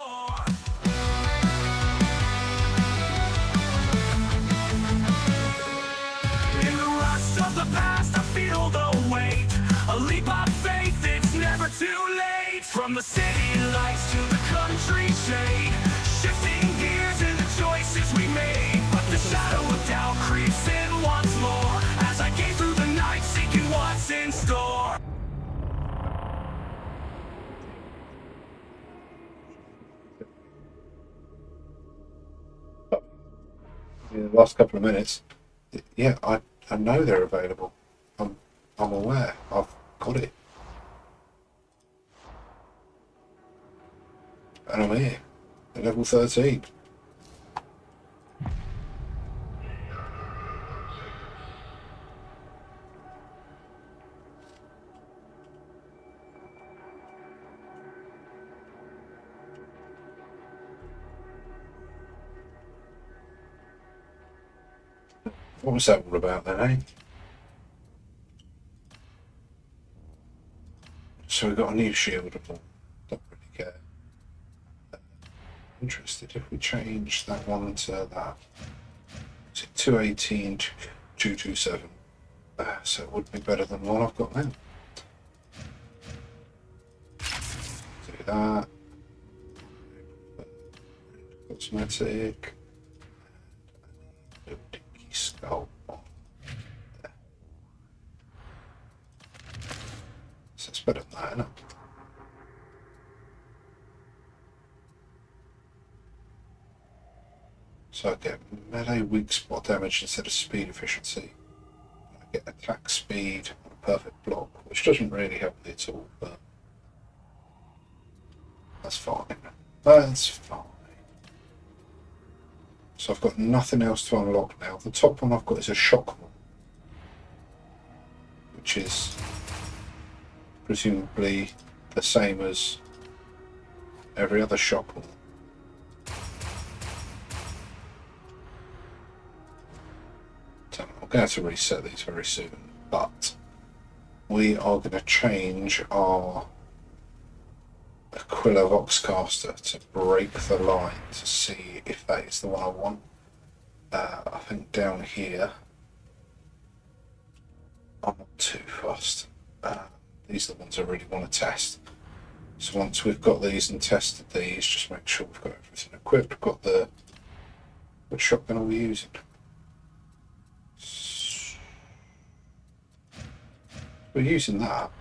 In the rust of the past, I feel the weight. A leap of faith, it's never too late. From the city lights to the country shade, shifting gears in the choices we made. But the shadow of doubt creeps in once more, as I gaze through the night seeking what's in store. In the last couple of minutes, yeah, I know they're available. I'm aware. I've got it, and I'm here at level 13. What was that all about then, eh? So we got a new shield. Don't really care. Interested if we change that one to that. Is it 218 to 227? So it would be better than the one I've got now. Do that. Cosmetic. Skull. So it's better than that, isn't it? So I get melee weak spot damage instead of speed efficiency. I get attack speed and a perfect block, which doesn't really help me at all, but that's fine. That's fine. So I've got nothing else to unlock now. The top one I've got is a shock one, which is presumably the same as every other shock one. So I'm going to have to reset these very soon, but we are going to change our Aquila Voxcaster to break the line to see if that is the one I want. I think down here I'm not too fussed. These are the ones I really want to test. So once we've got these and tested these, just make sure we've got everything equipped. We've got the what shotgun are we using? We're using that.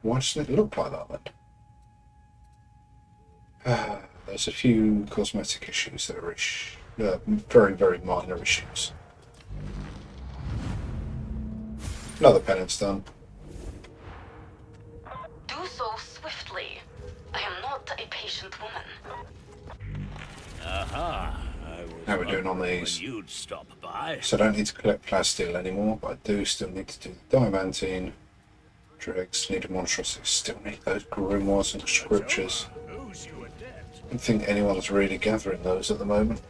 Why doesn't it look like that then? There's a few cosmetic issues that are very, very minor issues. Another penance done. Do so swiftly. I am not a patient woman. Aha. How we're doing on these. You'd stop by. So I don't need to collect plasteel anymore, but I do still need to do the diamantine. Dregs, need a monstrosity. Still need those grimoires and scriptures. I don't think anyone's really gathering those at the moment.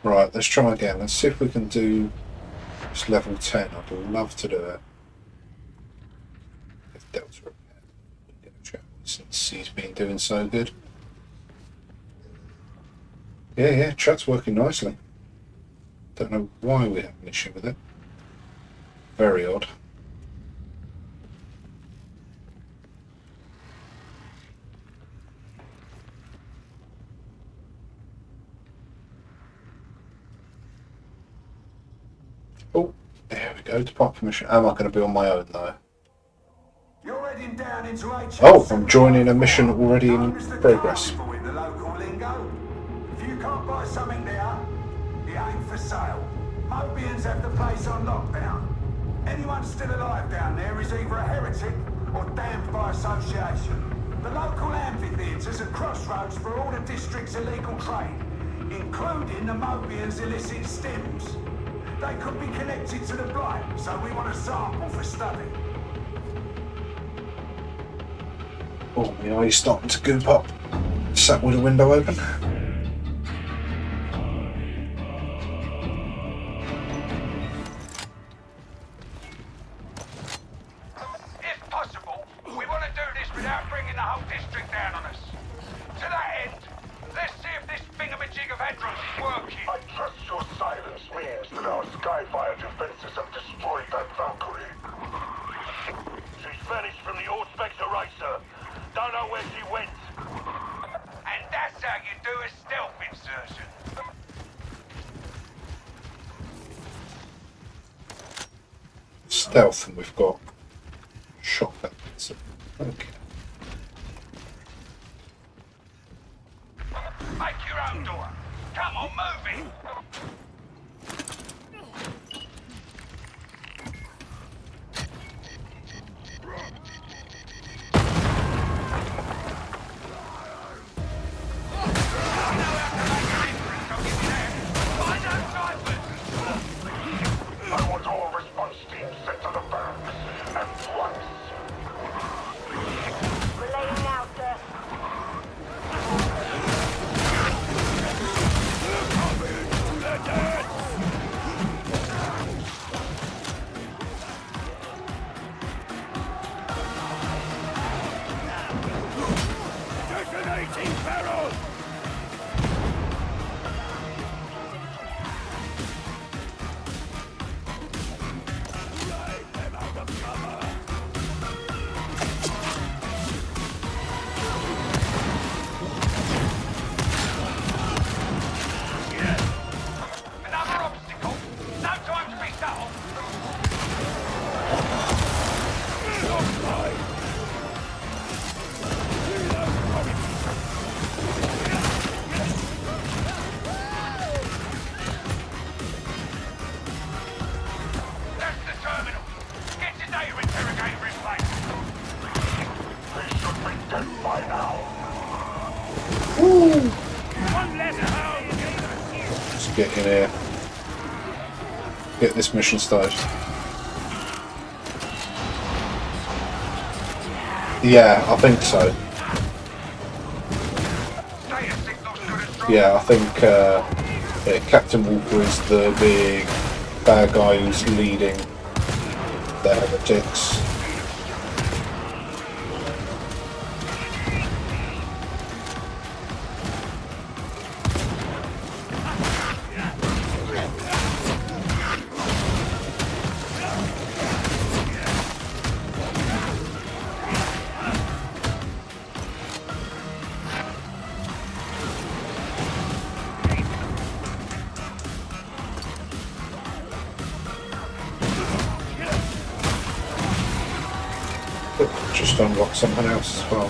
Right, let's try again. Let's see if we can do this level 10. I'd love to do it. If Delta repair, since he's been doing so good. Yeah, chat's working nicely. Don't know why we have an issue with it. Very odd. Oh, there we go. Depart permission. Am I going to be on my own though? You're heading down into Oh, I'm joining a mission already in progress. If you can't buy something there, it ain't for sale. Mobians have the place on lockdown. Anyone still alive down there is either a heretic or damned by association. The local amphitheatre's a crossroads for all the district's illegal trade, including the Mobians' illicit stems. They could be connected to the Blight, so we want a sample for study. Oh, my eye's starting to goop up. Sat with the window open. If possible, we want to do this without bringing the whole district down on us. stealth, and we've got shotguns. Okay. Make your own door. Come on, move it. I want all response teams sent to the barracks at once. Relaying now, sir. Detonating barrel! Drive them out of cover! Another obstacle. No time to be subtle. That's the terminal. Get your data interrogator in place. They should be dead by now. One less hound! Let's get in here. Get this mission started. Yeah, I think so. Yeah, I think Captain Walker is the big bad guy who's leading the heretics. Just unlock something else as well.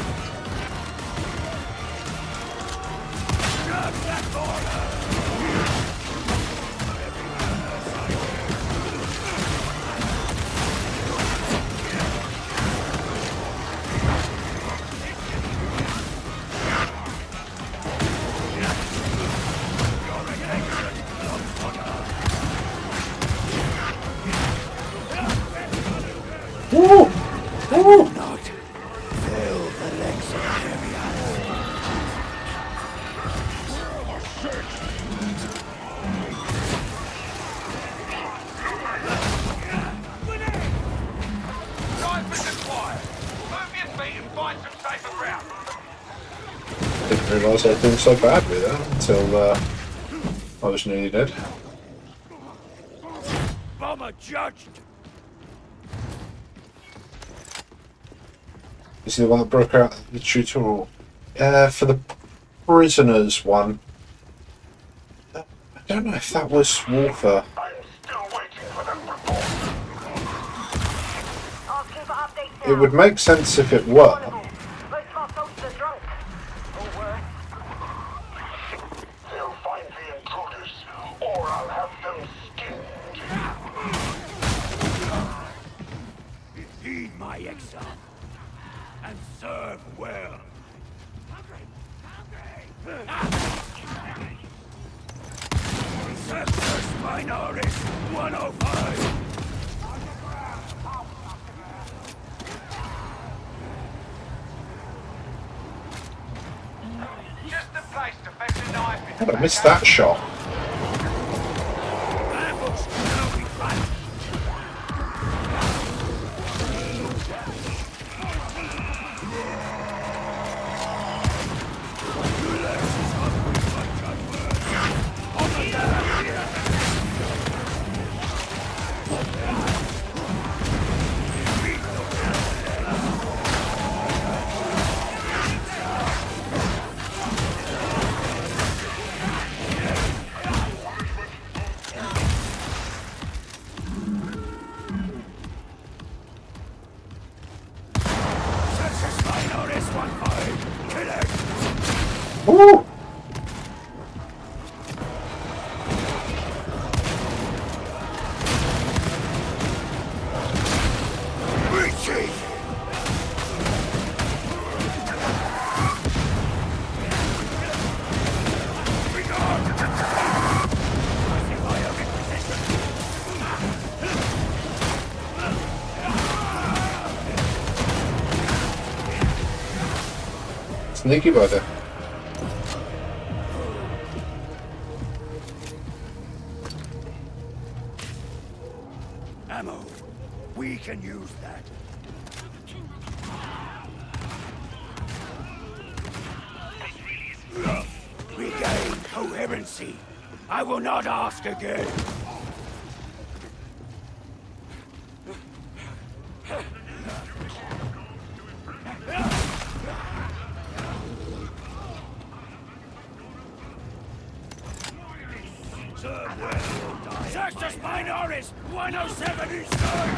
Woo! Woo! Didn't realise I was doing so bad with that until I was nearly dead. Bomber judged! Is he the one that broke out the tutorial? For the prisoners one. I don't know if that was Walker. It would make sense if it were. They'll find the intruders, or I'll have them skinned. Heed my exile, and serve well. Sector Spinoris 105! Just the place to fetch a knife in. How did I miss that shot? one for him. Kill him. Woo! Retreat. Sneaky bugger. Ammo. We can use that. Regain coherency. I will not ask again. Sextus Minoris, 107 inside!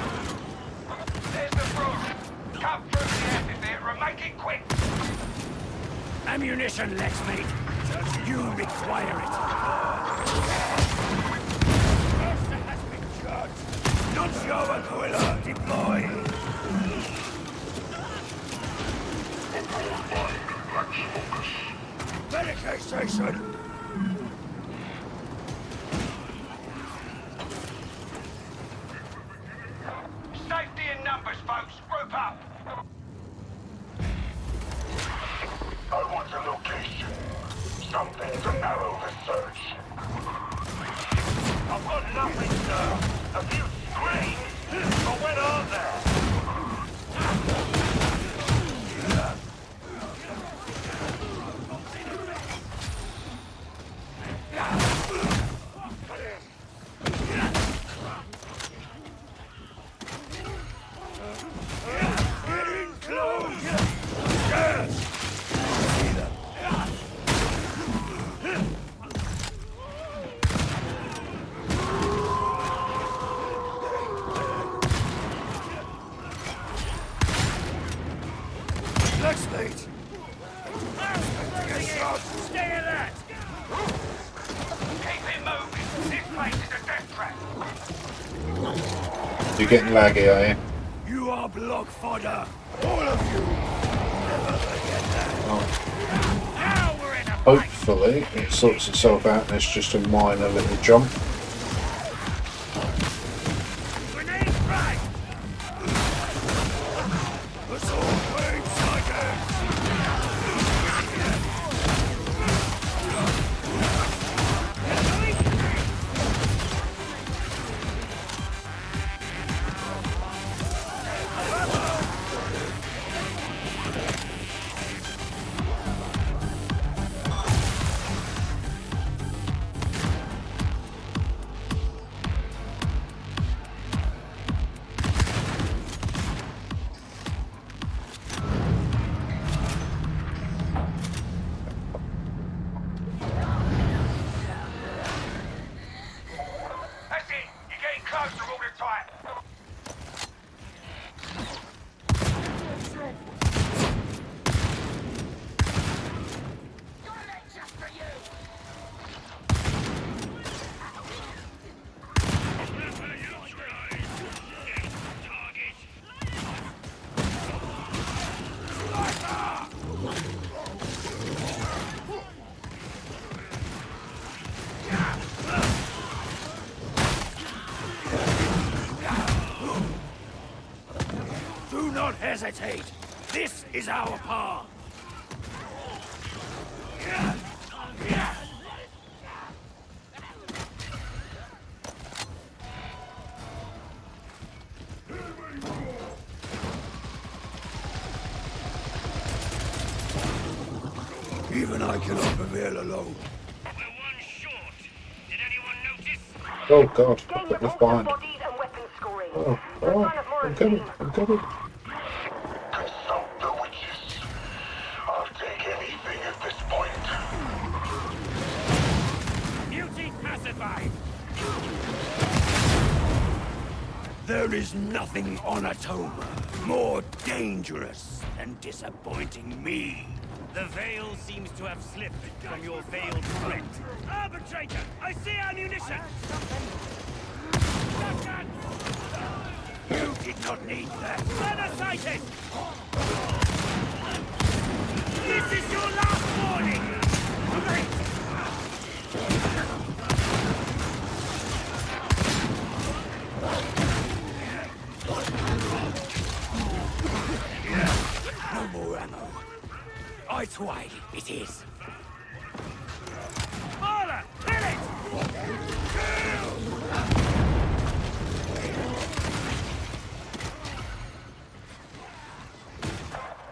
There's the roof. Cut through the amphitheater and make it quick. Ammunition, Lexmate. You require it. Master has been judged. Nuncio Aquila, deploy. Barricade station. Safety in numbers, folks. Group up. I want a location. Something to narrow the search. I've got nothing, sir. A few screens. But when are there? Getting close. Yes. See them. Lexmate. Stay alert. Keep it moving. This place is a death trap. You're getting laggy, are you? You are block fodder. All of you. Never forget that. Now we're in a Hopefully it sorts itself out and it's just a minor little jump. grenade strike. Assault wave sighted. That's it. You're getting closer all the time. Do not hesitate. This is our path. Even I cannot prevail alone. Oh god, I put this behind. Oh, oh, I'm coming. Consult the witches. I'll take anything at this point. Beauty pacified. There There is nothing on Atoma more dangerous than disappointing me. The veil seems to have slipped from your veiled threat. Arbitrator, I see ammunition! You did not need that. Further sighted! This is your last warning! No more ammo. It's wide, it is. Marla, kill it!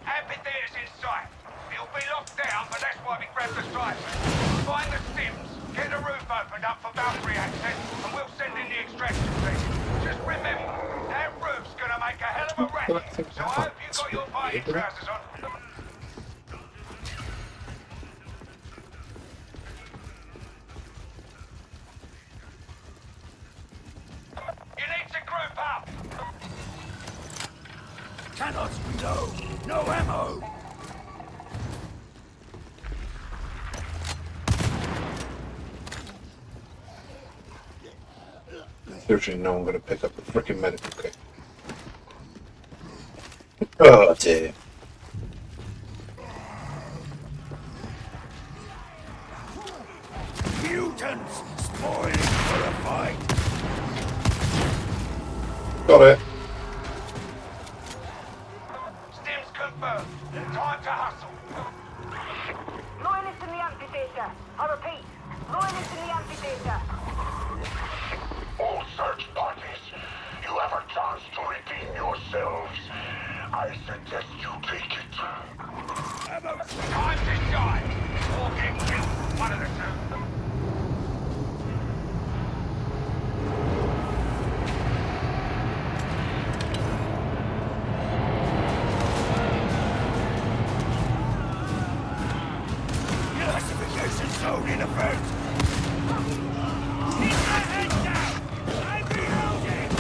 Amphitheater's in sight. It'll be locked down, but that's why we grabbed the stripes. Find the stims, get the roof opened up for Valkyrie access, and we'll send in the extraction team. Just remember, that roof's gonna make a hell of a racket, so I hope you got your party trousers on. You need to group up! Cannot, no ammo! Seriously, no one going to pick up the freaking medical kit. Oh dear. Mutants spoiling for a fight! Got it. Stims confirmed. Time to hustle. Loyalists in the amphitheater. I repeat, loyalists in the amphitheater. All search parties, you have a chance to redeem yourselves. I suggest you take it. Time to shine. Or get killed. One of the two. Classification zone in effect! Keep my head down! I'm reloading!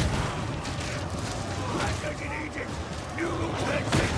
Racket in Egypt! New rules exist!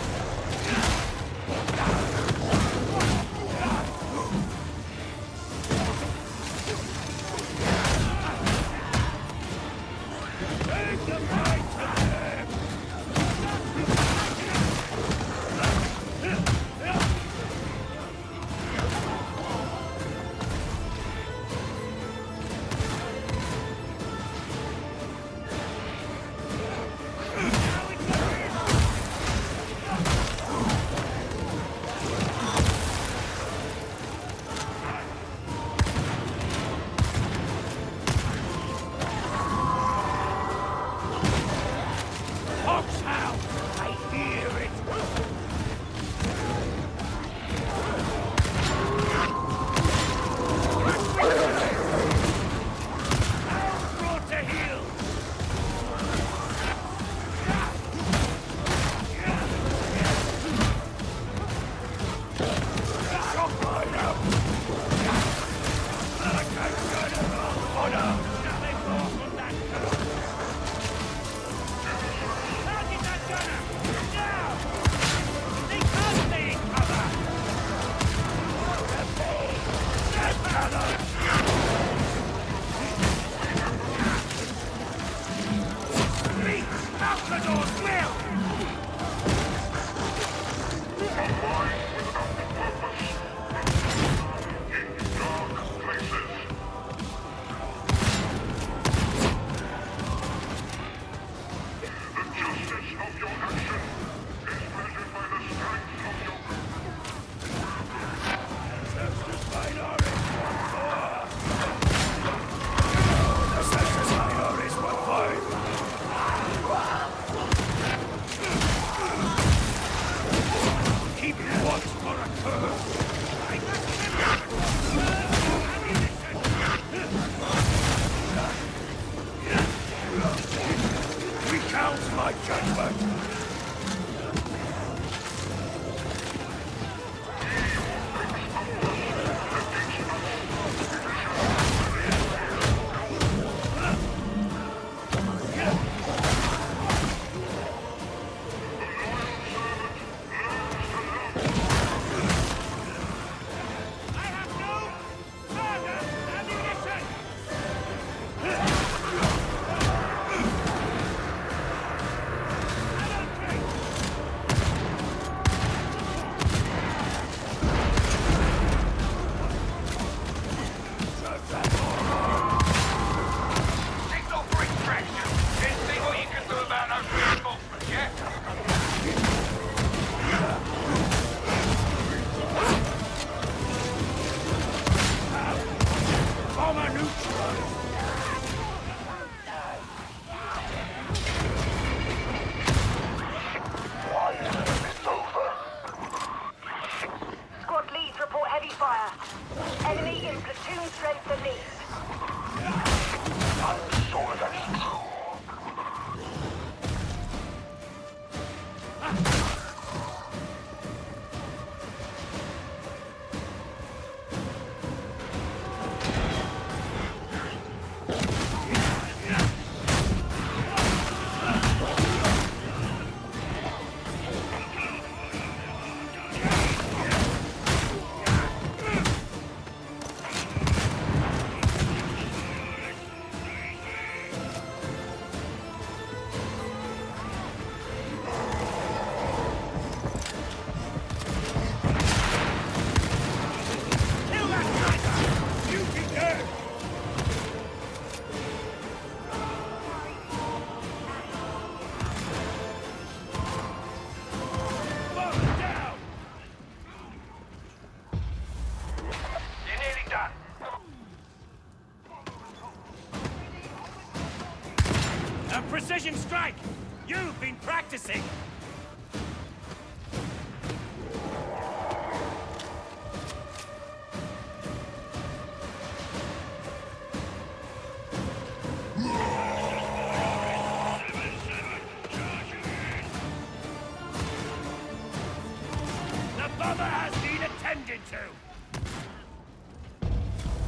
mother has been attended to.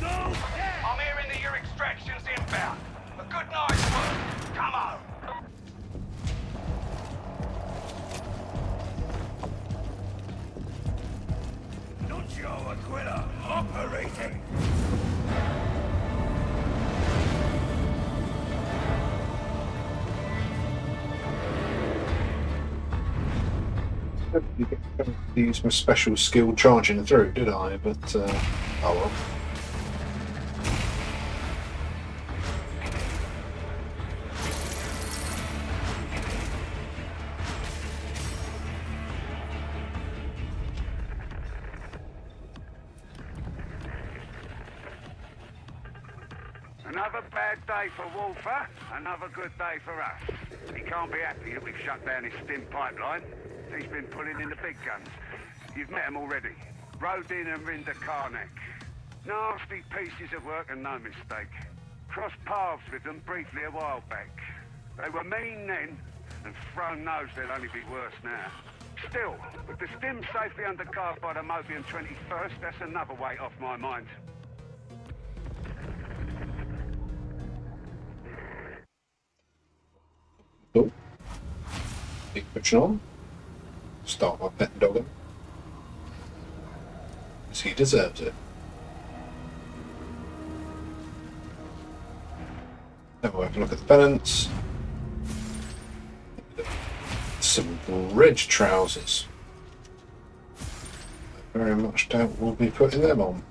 Go there! I'm hearing that your extraction's inbound. A good night's work. Come on. Lucio Aquila operating. You get to use my special skill charging through, did I? But oh well. Another bad day for Wolfer, another good day for us. He can't be happy that we've shut down his stim pipeline. He's been pulling in the big guns. You've met him already. Rodin and Rinda Karnak. Nasty pieces of work and no mistake. Crossed paths with them briefly a while back. They were mean then, and Throne knows they'll only be worse now. Still, with the stim safely under guard by the Mobian 21st, that's another weight off my mind. Cool. Keep pushing on. Start my pet dog him. Because he deserves it. Then we'll have a look at the pennants. Some red trousers. I very much doubt we'll be putting them on.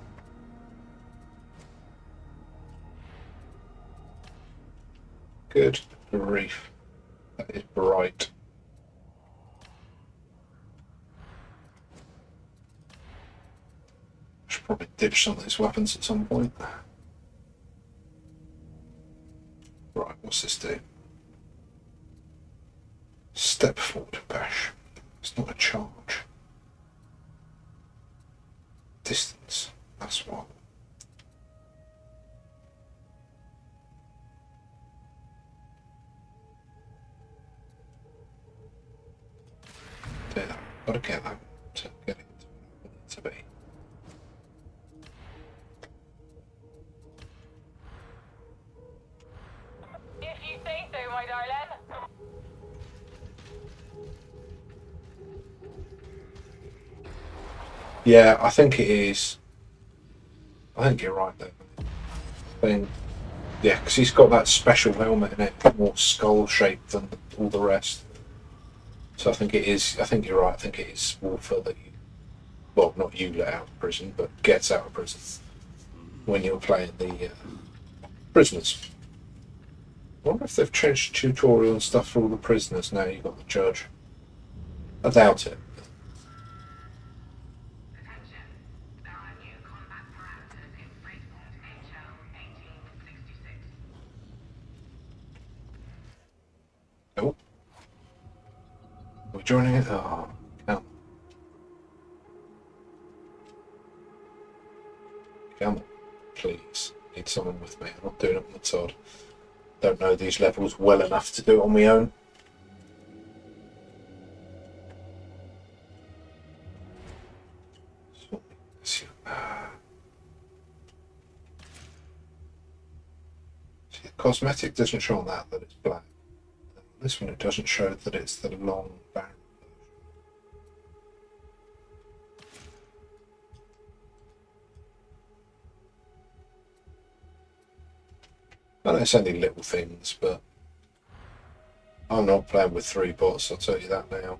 Good grief. That is bright. Should probably ditch some of these weapons at some point. Right, what's this do? Step forward, bash. It's not a charge. Distance. That's what. There. Gotta get that to get it to where I want it to be. If you say so, my darling. Yeah, I think it is. I think you're right there. Yeah, because he's got that special helmet in it, more skull shaped than all the rest. So I think it is. I think you're right. I think it is Wolfer that you, well, not you let out of prison, but gets out of prison when you're playing the prisoners. I wonder if they've changed the tutorial and stuff for all the prisoners now. You've got the judge. I doubt it. Oh. We're joining it. Oh, come on. Come on, please. Need someone with me. I'm not doing it on the Todd. Don't know these levels well enough to do it on my own. See, the cosmetic doesn't show on that it's black. This one it doesn't show that it's the long barrel version. I know it's only little things, but I'm not playing with 3 bots, I'll tell you that now.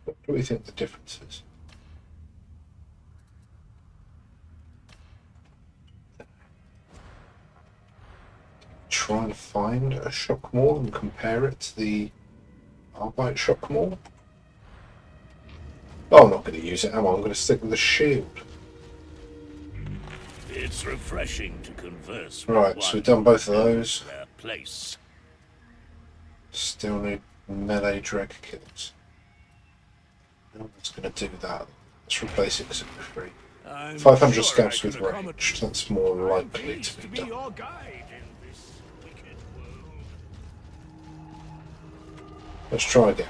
What do we think the difference is? Try and find a shock maul and compare it to the Arbite shock maul. Oh, I'm not going to use it, am I? I'm going to stick with the shield. It's refreshing to converse with Right, so we've done both of those. place. Still need melee drag kills. No one's going to do that. Let's replace it because it'll be free. 500 scouts with range. That's more likely to be done. Your guide in this wicked world. Let's try again.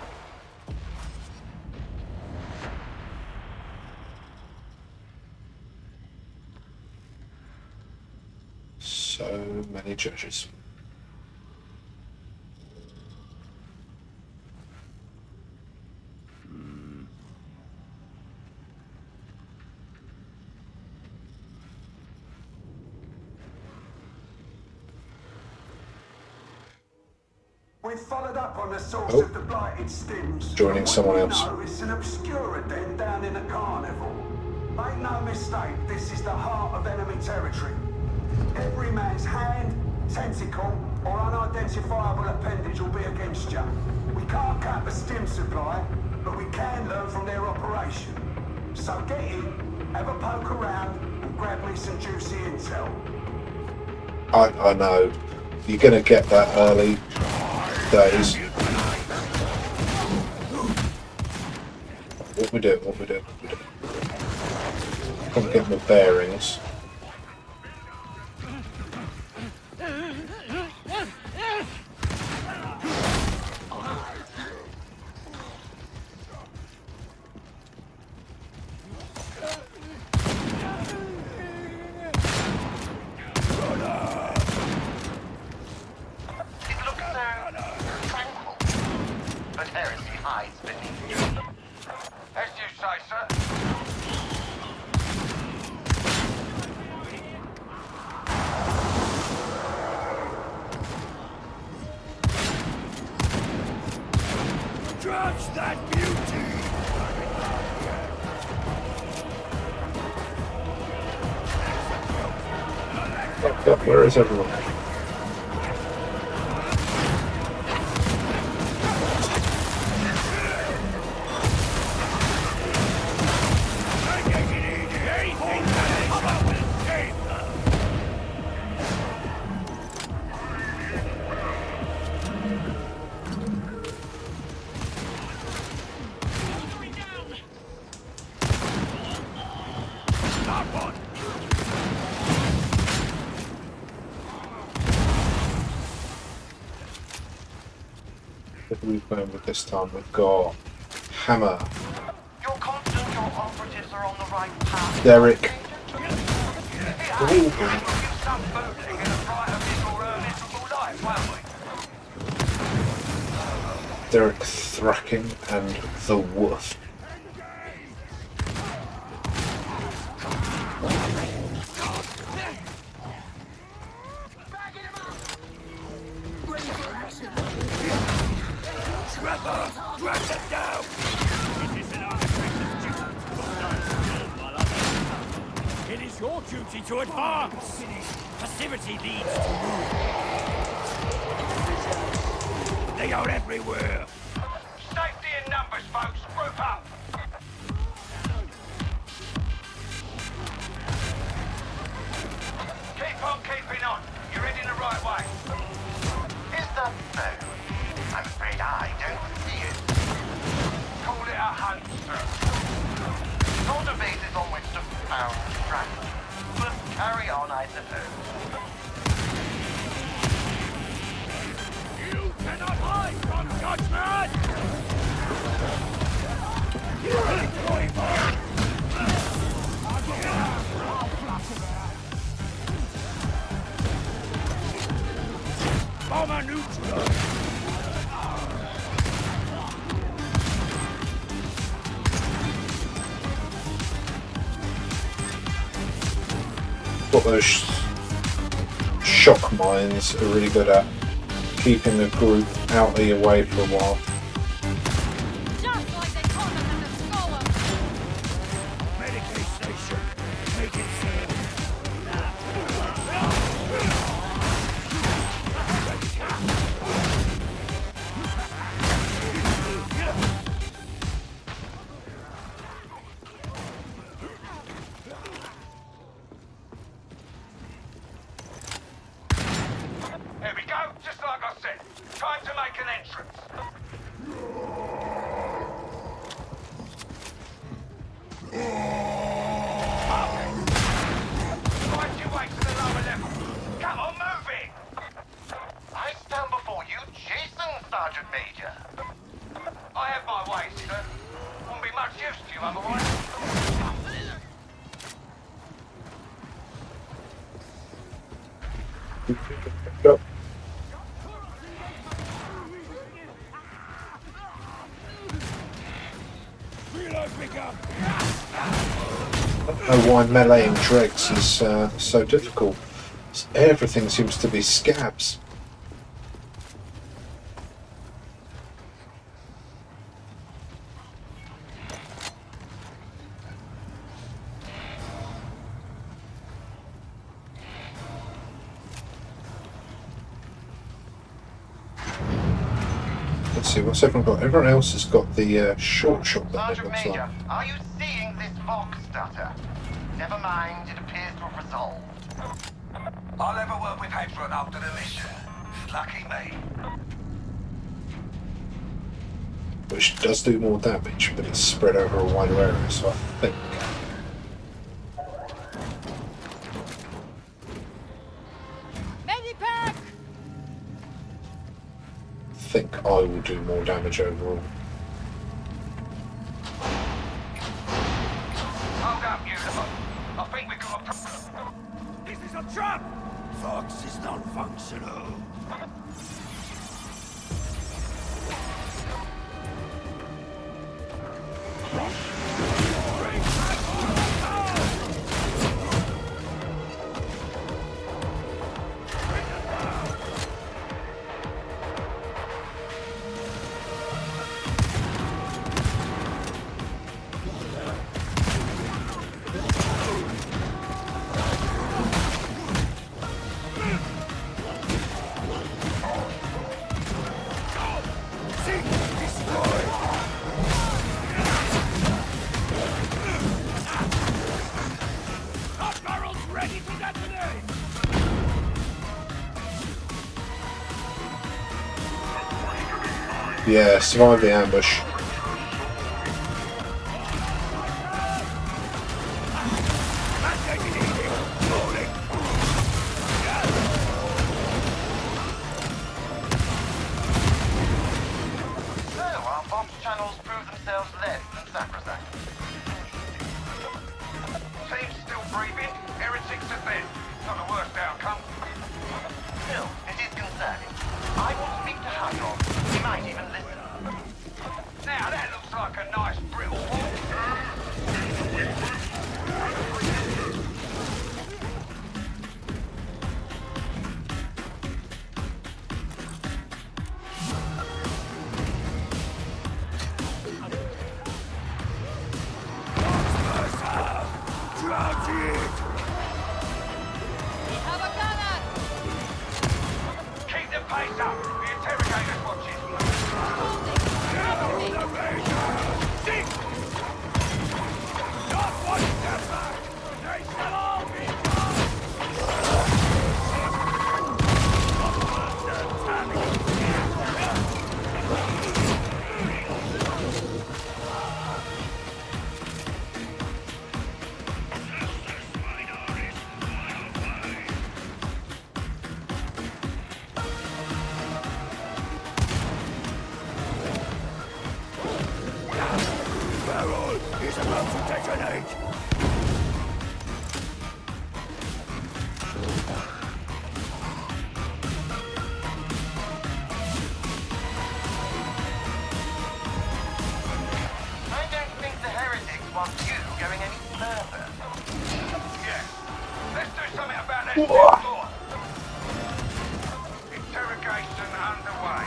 So many judges. We've followed up on the source of the blighted stims. Joining someone else. No, it's an obscure den down in the carnival. Make no mistake, this is the heart of enemy territory. Every man's hand, tentacle, or unidentifiable appendage will be against you. We can't cap a stim supply, but we can learn from their operation. So get in, have a poke around, and grab me some juicy intel. I know. You're going to get that early days. What we do? Can't get my bearings. As you say, sir. Judge that beauty! Where is everyone? What are we playing with this time? We've got Hammer. You're confident your operatives are on the right path? Derek. Derek Thracking and the Wolf. Drag them down! It is an arbitrator's duty to stand while others. It is your duty to advance! Passivity leads to ruin. They are everywhere! Safety in numbers, folks. Group up. Keep on keeping on. You're heading the right way. Is that so? I'm afraid I don't see it. Call it a hunt, sir. Not a basis on which to found strategy. But carry on, I suppose. You cannot hide from judgment! Bomber neutral! What those shock mines are really good at keeping the group out of the way for a while. Just like they told us at the school. Medicaid station. Make it safe. Here we go. Time to make an entrance. Find your way to the lower level. Come on, move it! I stand before you, Jason, Sergeant Major. I have my ways, sir. Wouldn't be much use to you otherwise. Go. I don't know why meleeing dregs is so difficult. Everything seems to be scabs. Let's see, what's everyone got? Everyone else has got the short shot that it Sergeant looks Major, like. are you seeing this Vox stutter? Never mind, it appears to have resolved. I'll have a word with Hadron after the mission. Lucky me. Which does do more damage, but it's spread over a wider area, so I think... Medipack! I think I will do more damage overall. Hold up, you lot. I think we've got a problem. This is a trap! Vox is non-functional. Yeah, survive the ambush. So, our Vox channels prove themselves less than sacrosanct. Team's still breathing. Heretics are dead. Not the worst outcome. Still, it is concerning. I will speak to Hadron. He might even listen. Now that looks like a nice brittle wall. Have a gunner! Keep the pace up. The interrogator's watching. He's about to detonate! I don't think the heretics want you going any further. Yeah. Let's do something about that steel door. Interrogation underway.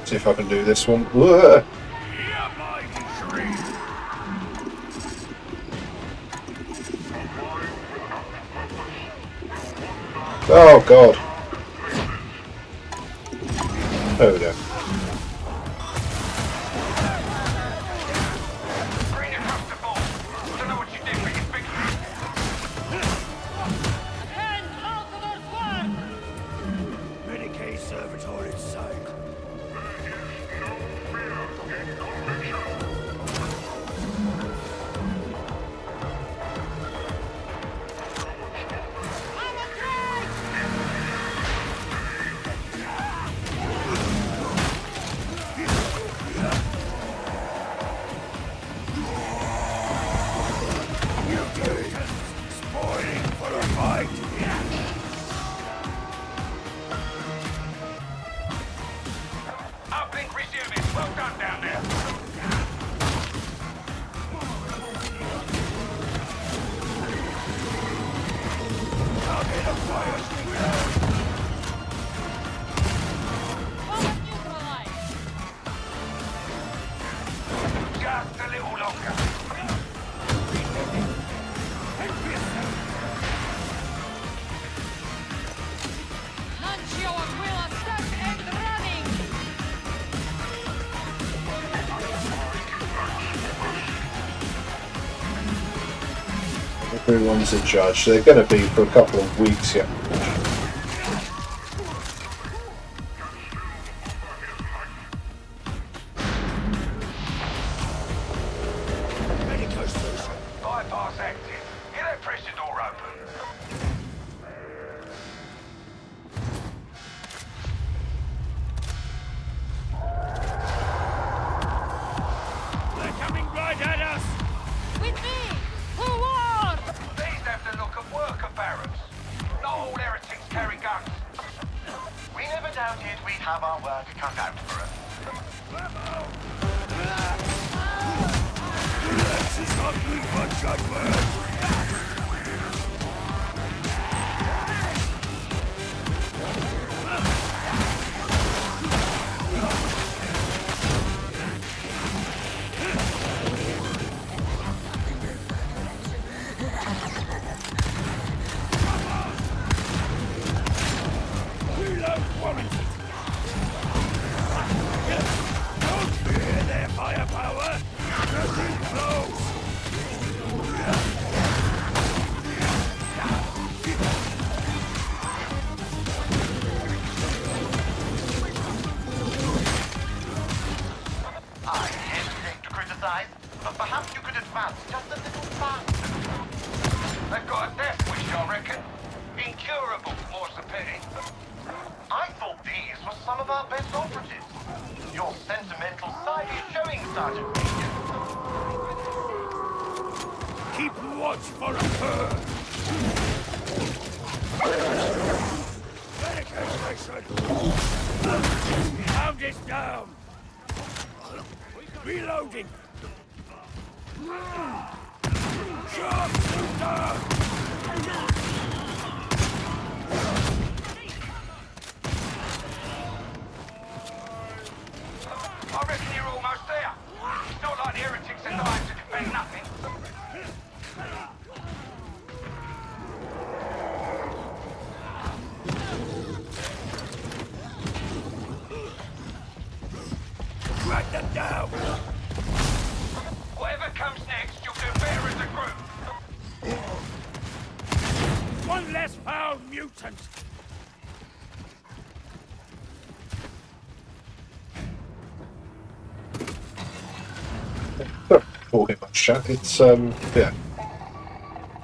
See if I can do this one. Whoa. Oh god. There we go. Medicaid servitor in sight. Spoiling for a fight. Uplink resuming. Well done down there. Target acquired. Just a little longer. Nuncio Aquila stuck and running! Everyone's a judge. They're going to be for a couple of weeks yet. Bypass active. Get that pressure door open. They're coming right at us! With me! Who are? These have the look of worker barracks. Not all heretics carry guns. We never doubted we'd have our work cut out for us. This is ugly for judgment! Reload warranted! Don't fear their firepower! Nothing close! I hesitate to criticize, but perhaps you could advance just a little faster. They've got a death wish, I reckon. Incurable, more's the pity. I thought these were some of our best operatives. Your sentimental side is showing, Sergeant Major. Keep watch for a bird! Medication station! Hound is down! Reloading! Sharpshooter! I reckon you're almost there. It's not like the heretics are dying to defend nothing. Drag them down! Whatever comes next, you'll do better as a group. One less foul mutant! Don't call him much chat. It's yeah.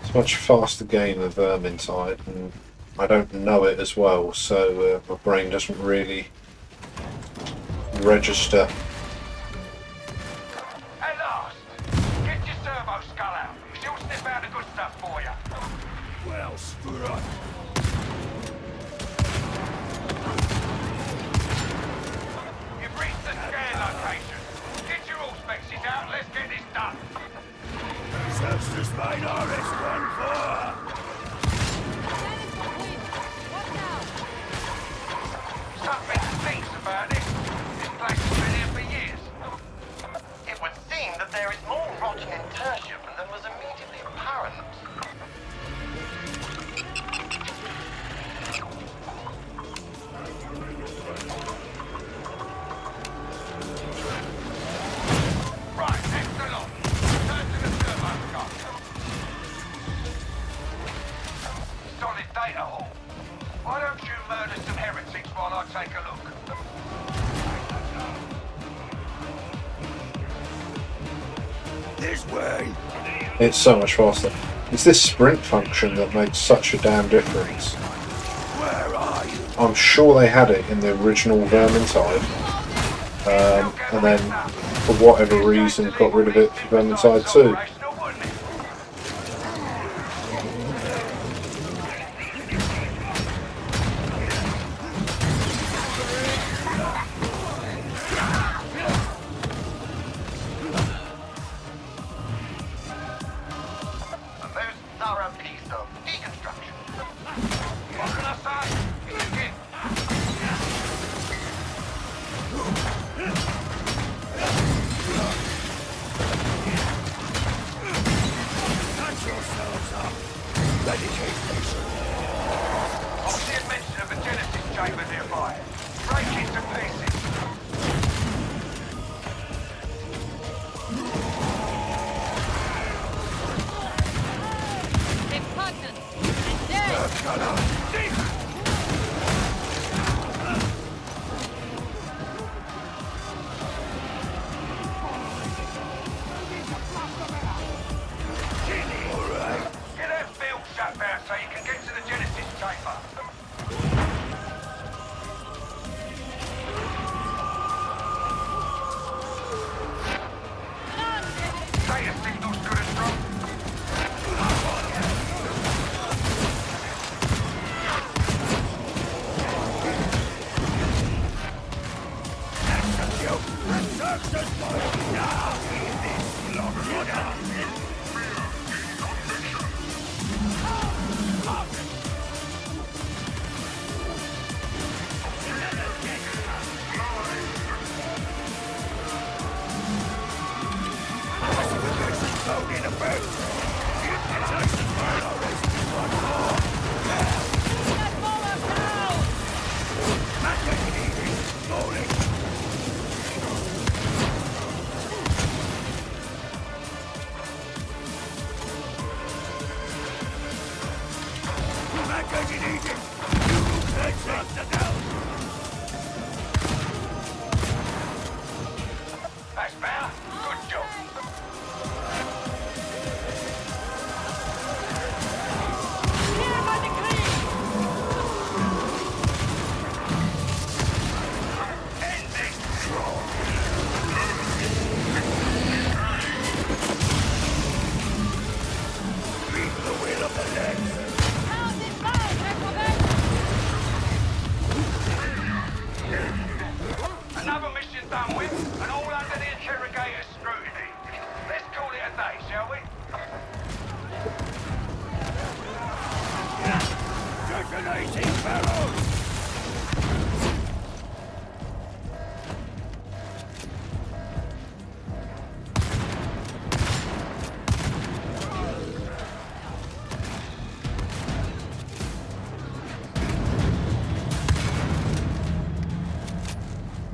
It's a much faster game of Vermintide, and I don't know it as well, so my brain doesn't really register. At last! Get your servo skull out. She'll sniff out the good stuff for you. Well, screw up. You've reached the scan location. Get your all specs out and let's get this done. Search this mine RS-14! Something stinks about it. This place has been here for This way. It's so much faster. It's this sprint function that makes such a damn difference. Where are you? I'm sure they had it in the original Vermintide, and then for whatever reason got rid of it for Vermintide 2.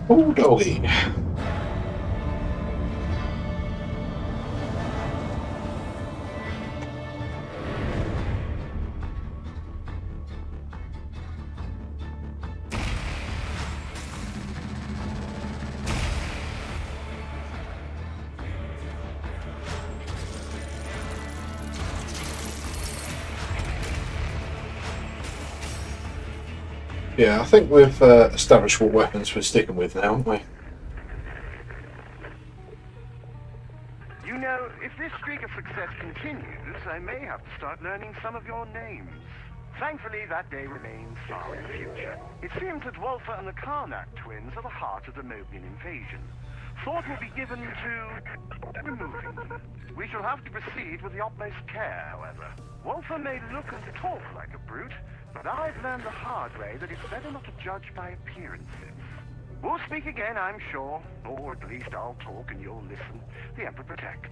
Oh, doggy. Yeah, I think we've established what weapons we're sticking with now, haven't we? You know, if this streak of success continues, I may have to start learning some of your names. Thankfully, that day remains far in the future. It seems that Wolfer and the Karnak twins are the heart of the Mobian invasion. Thought will be given to removing them. We shall have to proceed with the utmost care, however. Wolfer may look and talk like a brute, but I've learned the hard way that it's better not to judge by appearances. We'll speak again, I'm sure. Or at least I'll talk and you'll listen. The Emperor protects.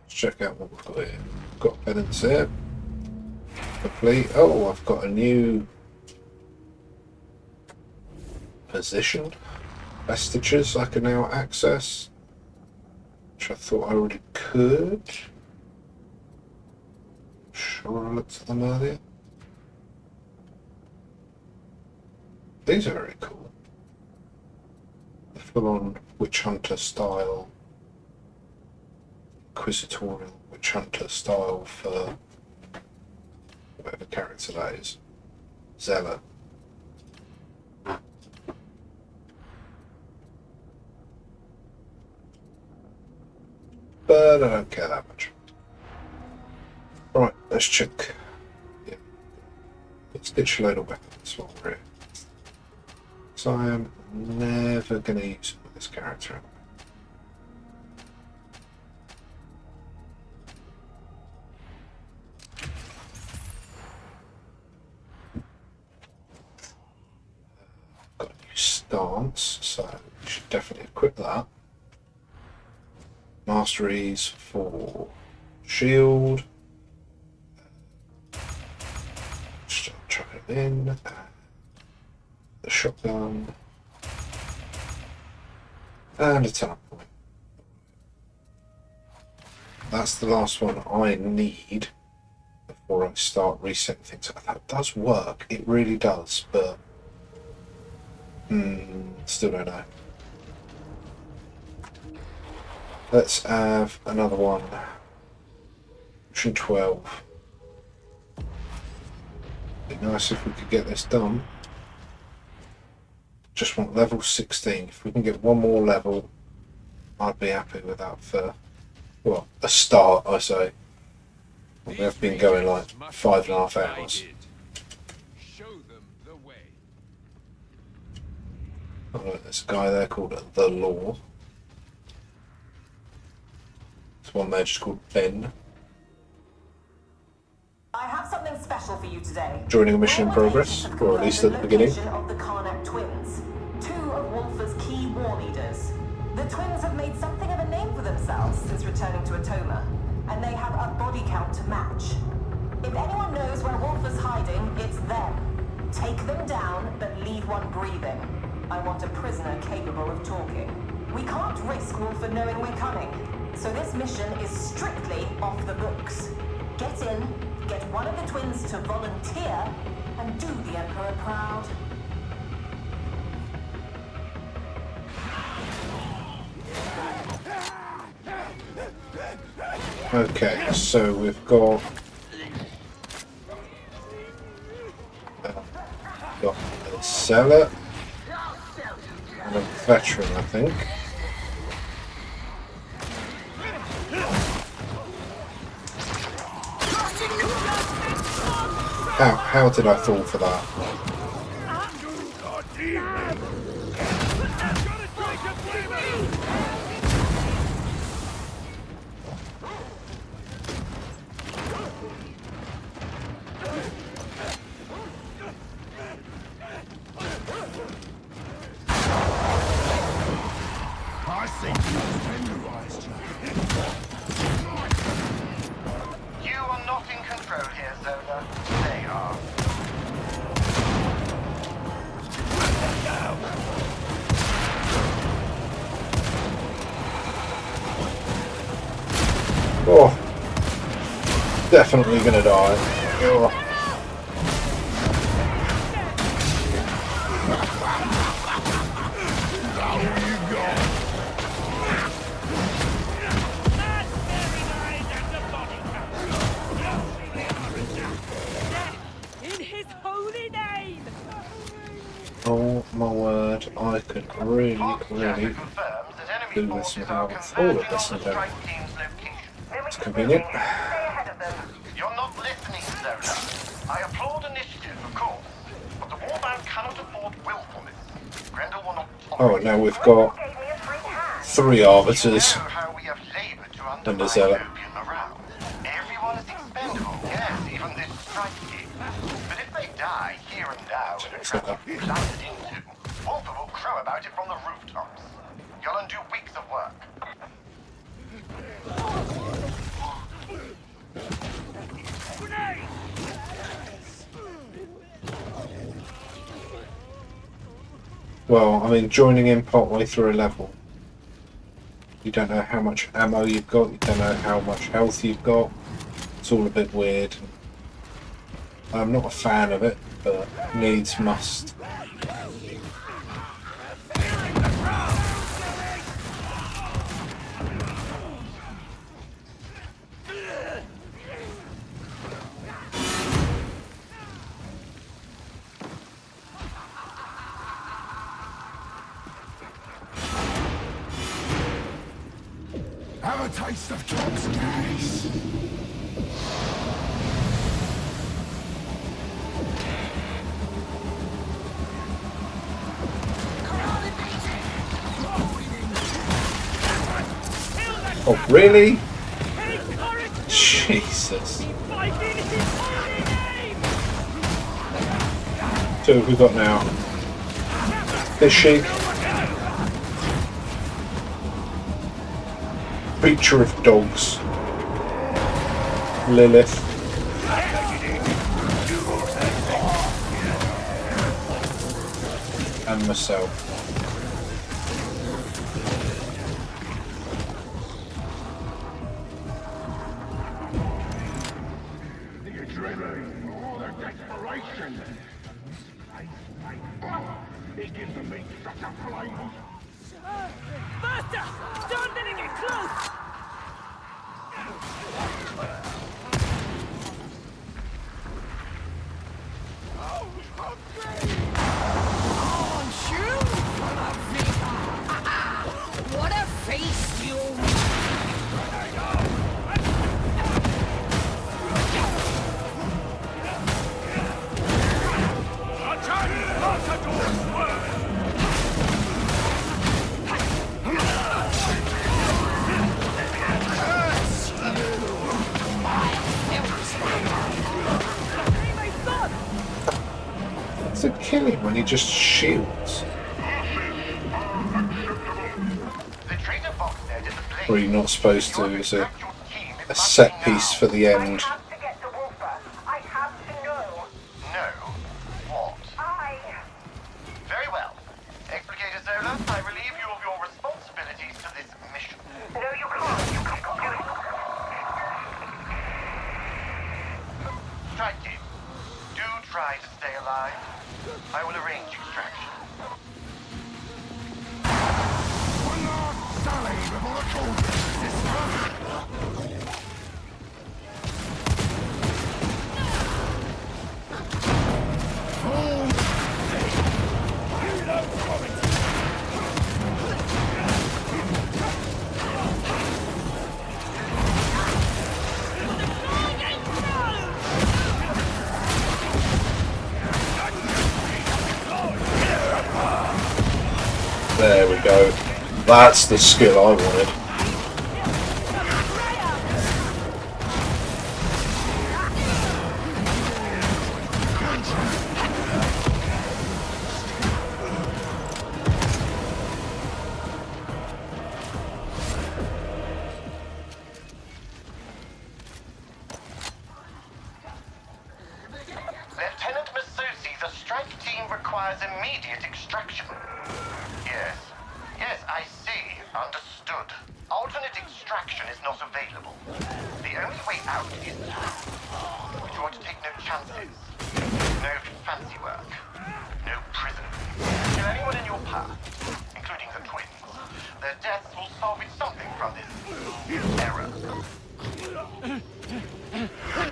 Check out what we've got here. We've got penance here. complete. Oh, I've got a new position. Vestiges I can now access, which I thought I already could. Sure, I looked at them earlier. These are very cool. The full-on witch hunter style, inquisitorial witch hunter style for whatever character that is. Zealot. But I don't care that much. Right, let's check. Yeah. Let's ditch a load of weapons while we're here. So I am never going to use this character. Got a new stance, so we should definitely equip that. Masteries for shield. Just chuck it in. The shotgun. And a teleport. That's the last one I need before I start resetting things. That does work, it really does, but still don't know. Let's have another one. Mission 12. It'd be nice if we could get this done. Just want level 16. If we can get one more level, I'd be happy with that for, well, a start, I say. We have been going like 5.5 hours. Oh, look, there's a guy there called The Law. There's one there just called Ben. I have something special for you today. Joining a mission in progress, or at least at the beginning. Of the Karnak twins, two of Wolfer's key war leaders. The twins have made something of a name for themselves since returning to Atoma, and they have a body count to match. If anyone knows where Wolfer's hiding, it's them. Take them down, but leave one breathing. I want a prisoner capable of talking. We can't risk Wolfer knowing we're coming, so this mission is strictly off the books. Get in, get one of the twins to volunteer, and do the Emperor proud. Okay, so we've got a zealot and a veteran, I think. How did I fall for that? I think you've tenderized you. You are not in control here, Zola. They are. Oh, definitely gonna die. Oh. Oh my word, I could really do with some help with all of this today. It's convenient. You're not listening, Zola. I applaud initiative, of course, but the warband cannot afford willfulness. Grendel will not Oh, now we've got 3 arbiters and a zealot. Everyone is expendable, yes, even this strike team. But if they die here and now, planted into, Wolfer will crow about it from the rooftops. You'll undo weeks of work. Well, I mean, joining in partway through a level. You don't know how much ammo you've got, you don't know how much health you've got. It's all a bit weird. I'm not a fan of it, but needs must. Have a taste of Tom's gas. Oh, really? Jesus. So who have we got now? Fishing. Creature of dogs. Lilith. And myself. The adrenaline, the desperation. It gives the meat such a flavour. Master! Don't let it get close! Oh, hungry! Aren't you? What a feast you'll To kill him when he just shoots. Or you're not supposed to, is a set piece for the end. Very well. Explicator Zola, I relieve you of your responsibilities to this mission. No, you can't. You can't do it. Strike team. Do try to stay alive. I will arrange extraction. One last sally before the cauldron, sister. There we go. That's the skill I wanted. Lieutenant Masusi, the strike team requires immediate extraction. Yes. Yes, I see. Understood. Alternate extraction is not available. The only way out is through. But you are to take no chances. No fancy work. No prison. Kill anyone in your path, including the twins. Their deaths will solve it something from this error.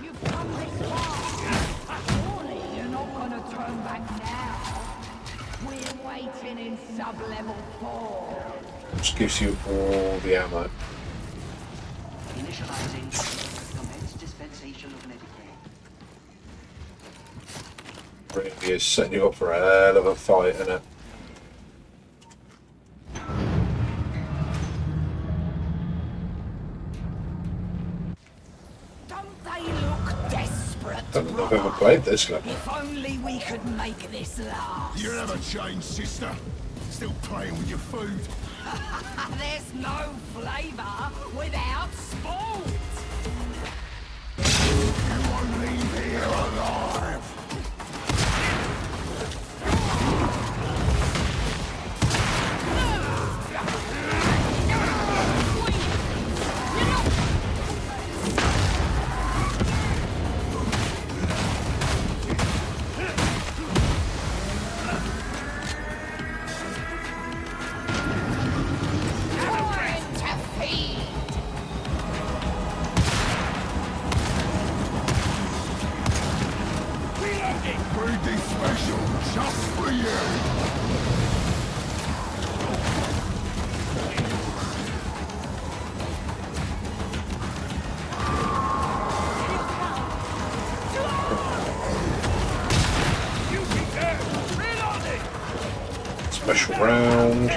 You've come this far. Surely you're not gonna turn back now. We're waiting in sub-level 4. Which gives you all the ammo. Initializing. Commence dispensation of medic ray. Really is setting you up for a hell of a fight, isn't it? Don't they look desperate? Don't think I've ever played this level. If only we could make this last. You never change, sister. Still playing with your food. There's no flavor without sport. You won't leave here alive. Pretty special, just for you. Special round.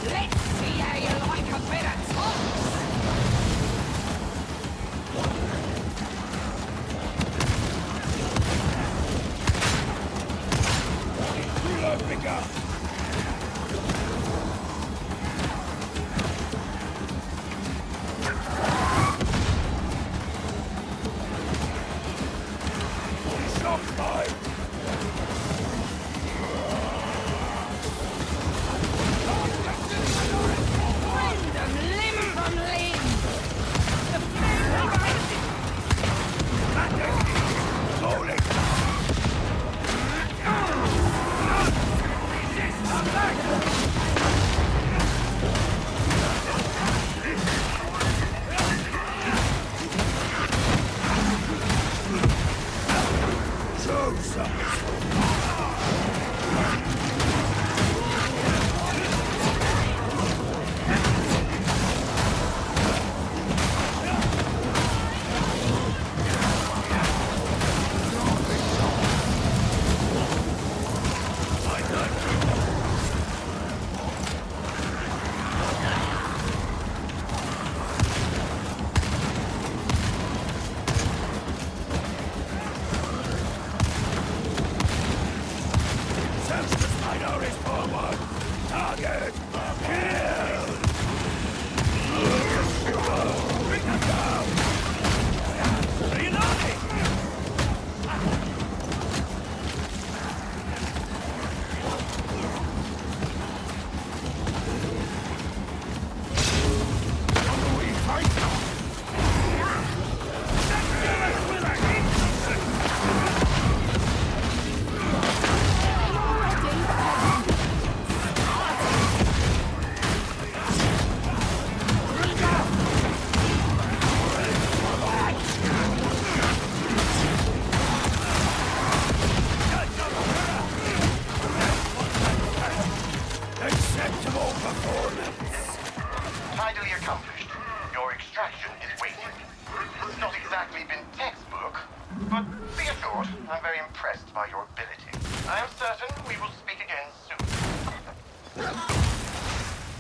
Let's see how you like a bit of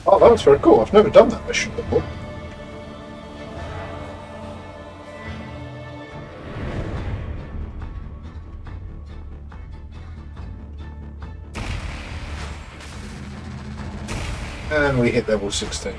Oh, that was very cool. I've never done that mission before. And we hit level 16.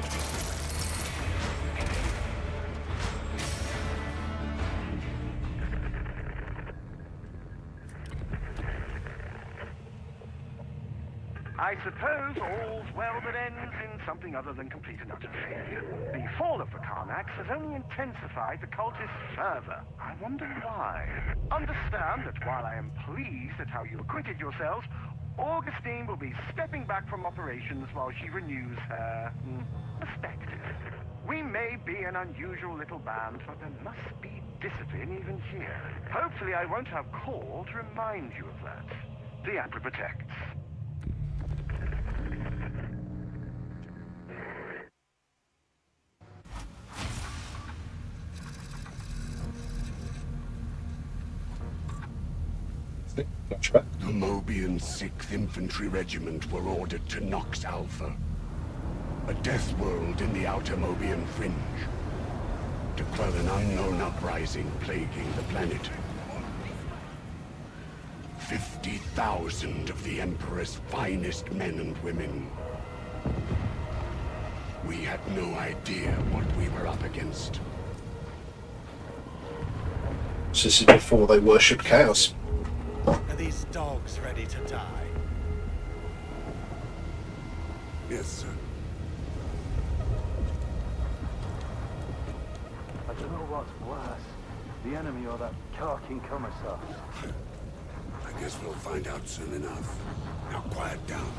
I suppose all's well that ends in something other than complete and utter failure. The fall of the Karnax has only intensified the cultist's fervor. I wonder why. Understand that while I am pleased at how you acquitted yourselves, Augustine will be stepping back from operations while she renews her perspective. We may be an unusual little band, but there must be discipline even here. Hopefully I won't have call to remind you of that. The Emperor protects. Flashback. The Mobian 6th Infantry Regiment were ordered to Nox Alpha, a death world in the outer Mobian fringe, to quell an unknown uprising plaguing the planet. 50,000 of the Emperor's finest men and women. We had no idea what we were up against. So this is before they worshipped chaos. Are these dogs ready to die? Yes, sir. I don't know what's worse, the enemy or that carking commissar. I guess we'll find out soon enough. Now quiet down.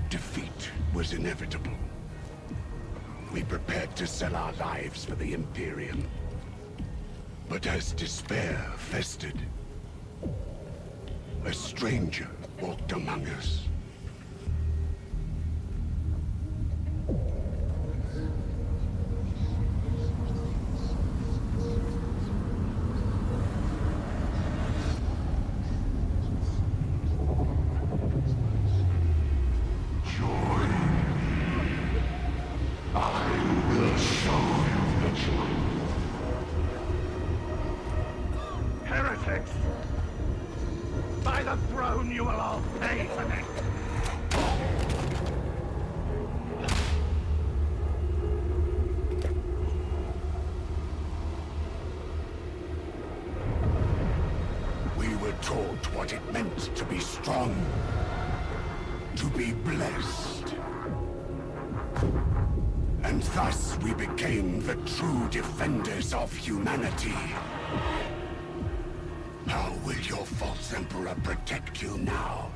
Defeat was inevitable. We prepared to sell our lives for the Imperium. But as despair festered, a stranger walked among us. Heretics! By the throne, you will all pay for this! We were taught what it meant to be strong, to be blessed. And thus we became the true defenders of humanity. How will your false emperor protect you now?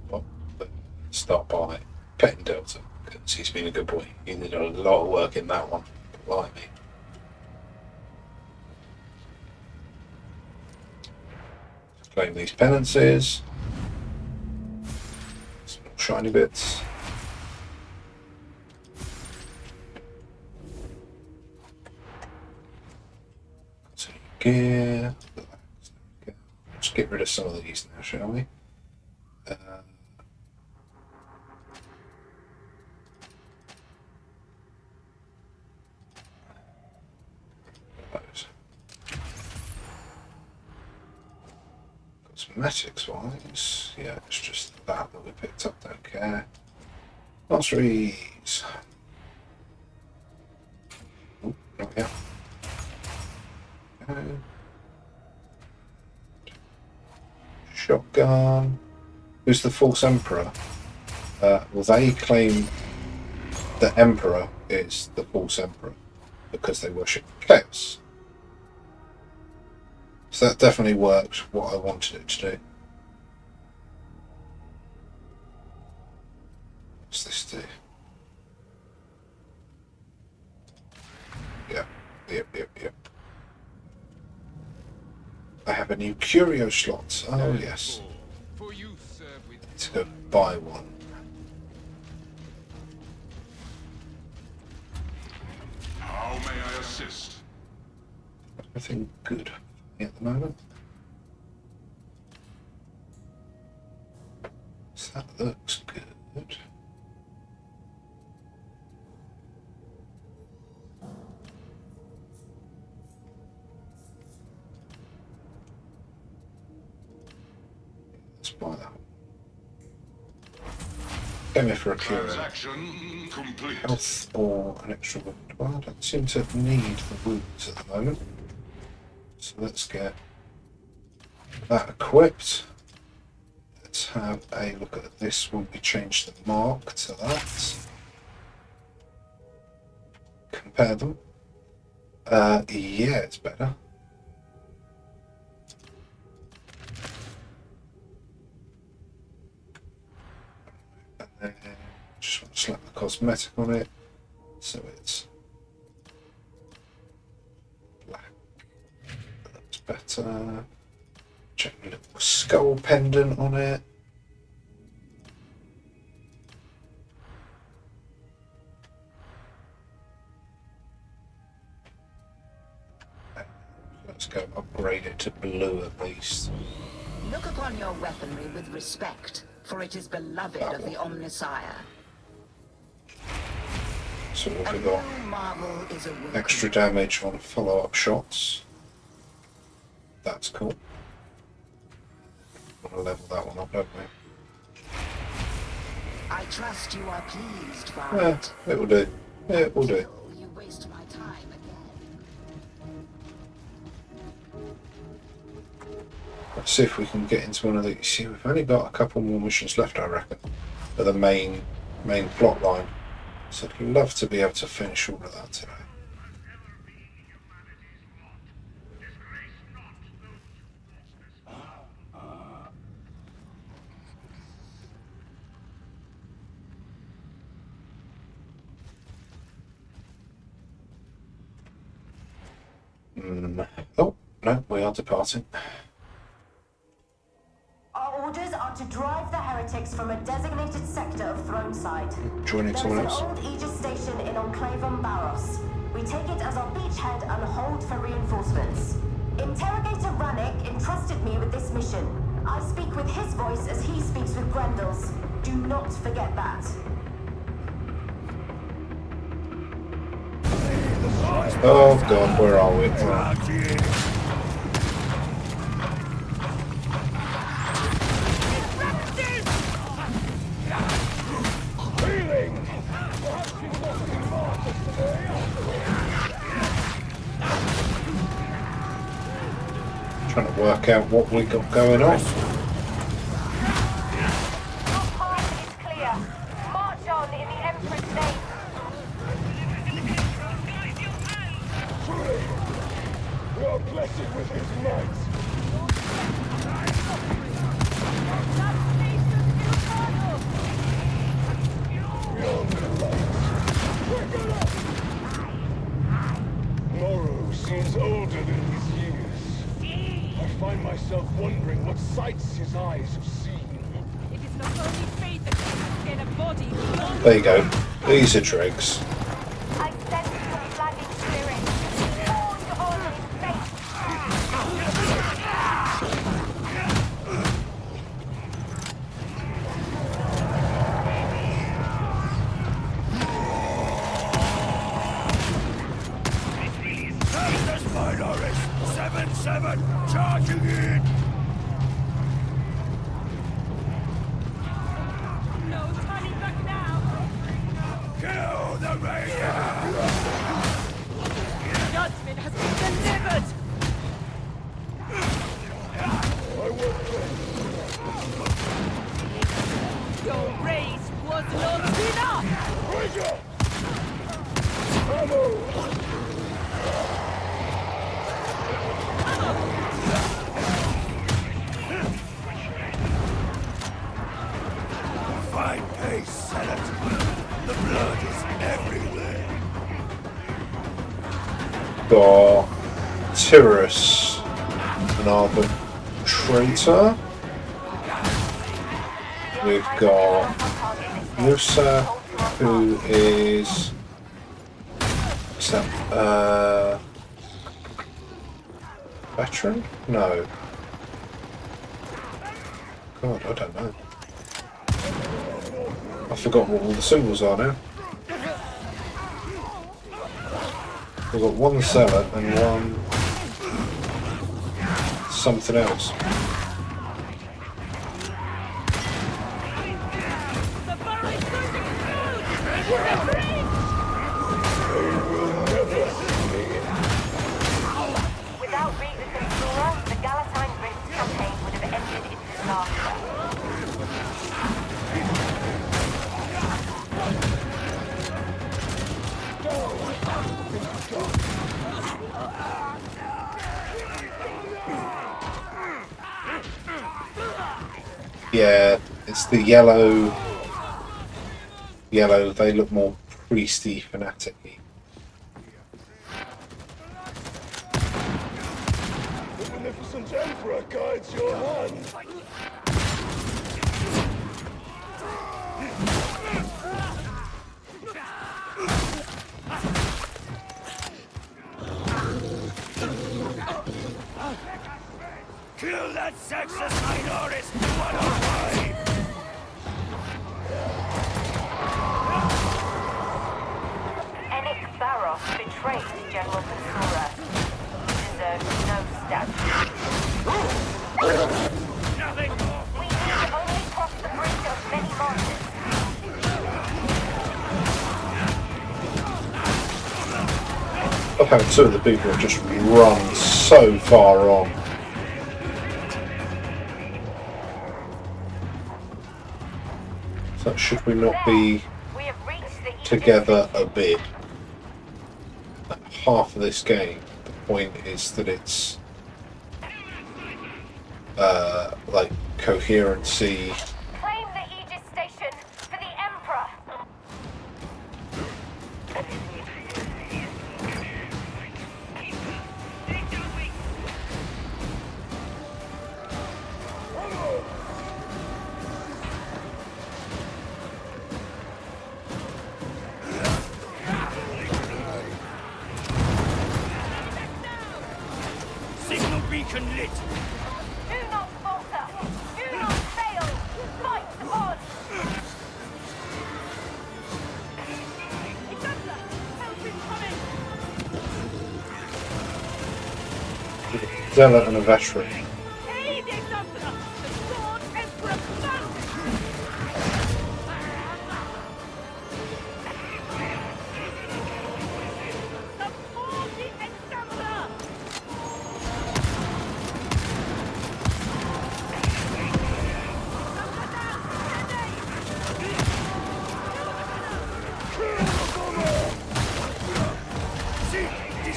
Well, start by petting Delta, because he's been a good boy. He did a lot of work in that one. Like me. Claim these penances. Some more shiny bits. Some gear. Let's get rid of some of these now, shall we? Cosmetics wise, yeah, it's just that we picked up, don't care. Glossary,s. Oh, not yet. Shotgun. Who's the false emperor? Well, they claim the emperor is the false emperor because they worship chaos. So that definitely worked what I wanted it to do. What's this do? Yep. I have a new curio slot. Oh yes. Let's go buy one. How may I assist? Everything good at the moment. So that looks good. Let's buy that. Came here for a cure. Transaction complete. Health or an extra wound. Well, I don't seem to need the wounds at the moment. So let's get that equipped. Let's have a look at this when we change the mark to that. Compare them. Yeah, it's better. And just want to slap the cosmetic on it so it's black. That's better. Check a little skull pendant on it. Let's go upgrade it to blue at least. Look upon your weaponry with respect, for it is beloved of the Omnissiah. So what have we got? Marvel is a Extra damage on follow-up shots. That's cool. Want to level that one up, don't we? I trust you are pleased, Yeah, Violet. it will do. It will do. You waste my time again. Let's see if we can get into one of these. See, we've only got a couple more missions left, I reckon, for the main plot line. So I'd love to be able to finish all of that today. Oh, no, we are departing. Our orders are to drive the heretics from a designated sector of Throneside. Joining someone else. There's an old Aegis station in Enclavum Barros. We take it as our beachhead and hold for reinforcements. Interrogator Rannick entrusted me with this mission. I speak with his voice as he speaks with Grendel's. Do not forget that. Oh god, where are we? Trying to work out what we got going on. With his might. Morrow seems older than his years. I find myself wondering what sights his eyes have seen. It is not only fate that can get a body beyond. There you go. These are dregs. I sense your flagging spirit. Born on his face. There's Minoris! 7-7! Charging in! No turning back now. Kill the Raider! Judgment has been delivered. Your race was not enough. Ranger! Ammo! Fine pace, Senate. The blood is everywhere. Got Tyrus, an arbitrator. We've got Lusa, who is what's that? Veteran? No. God, I don't know. I forgot what all the symbols are now. We've got one seller and one something else. Without Regis and Flora, the Galatine Rift campaign would have ended in disaster. Yeah, it's the yellow yellow, they look more priesty, fanatic-y. The Beneficent Emperor guides your hand. Kill that sexist minorist! What a fight! Enic Baros betrayed General Ventura. He deserves no statue. Nothing more! We need only cross the bridge of many marches. I love how two of the people have just run so far on. So should we not be together a bit? Half of this game, the point is that it's like coherency. Claim the Aegis Station for the Emperor. Signal beacon lit! Do not falter! Do not fail! Fight on! Zealot and a veteran.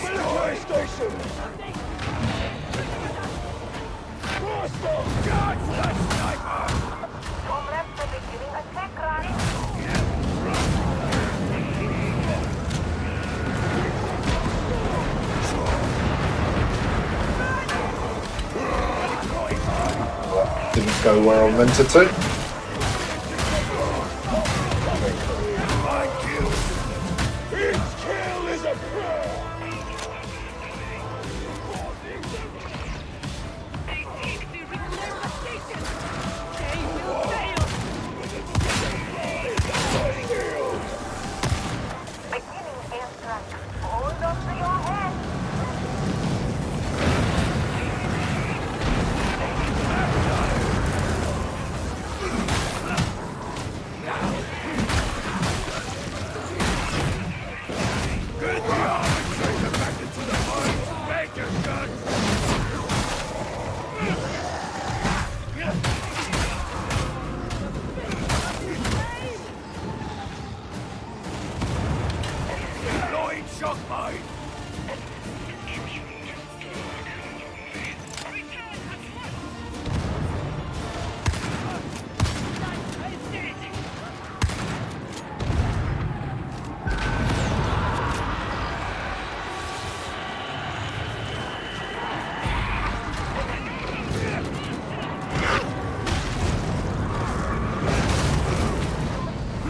Military station! Master! God for that sniper! Comrades will be giving a tech run. Didn't go where I meant it to. Each kill is a prayer! Beginning airstrike. Hold on to your head. Good job! Take them back into the mine! Make your guns! Deploying shock mine!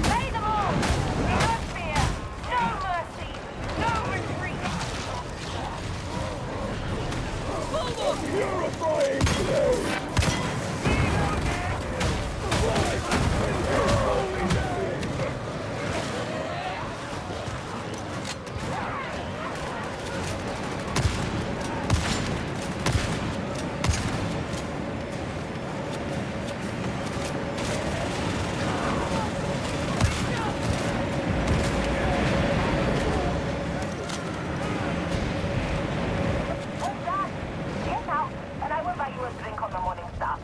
Lay them all! No fear! No mercy! No retreat! Purifying blade! Oh, Dad! Get out, and I will buy you a drink on the Morning Star.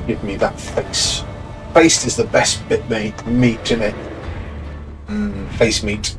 Give me that face. Face is the best bit meat in it. Face meat.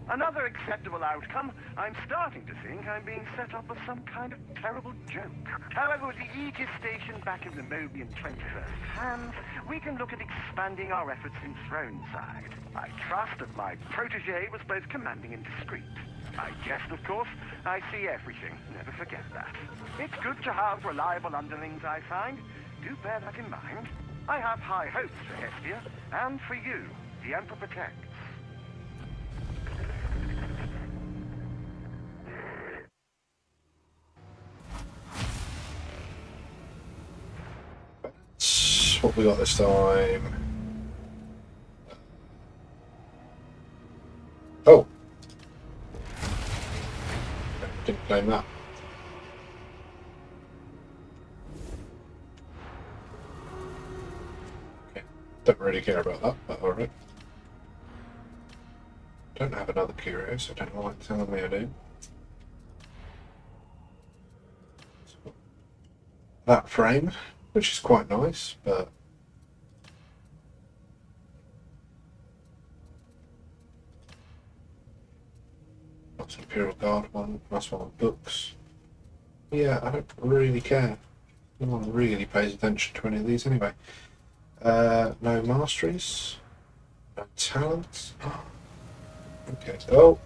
Another acceptable outcome. I'm starting to think I'm being set up as some kind of terrible joke. However, with the Aegis station back in the Mobian 21st hands, we can look at expanding our efforts in Throneside. I trust that my protege was both commanding and discreet. I jest, of course. I see everything. Never forget that. It's good to have reliable underlings, I find. Do bear that in mind. I have high hopes for Hestia, and for you. The Emperor protects. What we got this time? Oh, didn't claim that. Okay, don't really care about that, but alright. Don't have another curio, so don't know what it's telling me I do. That frame, which is quite nice, but that's an Imperial Guard one, that's one of books. Yeah, I don't really care. No one really pays attention to any of these anyway. No masteries, no talents. Okay, oh,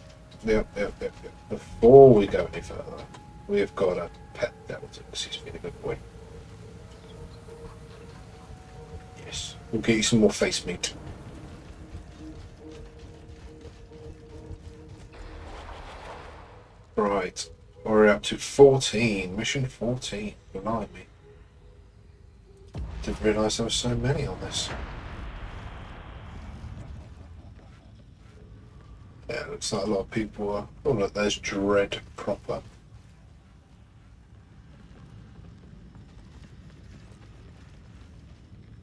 yep. Before we go any further, we've got a pet delta. This has been a good boy. Yes, we'll get you some more face meat. Right, we're up to 14, mission 14, remind me. Didn't realise there were so many on this. Yeah, looks like a lot of people are. Oh look, there's Dread proper.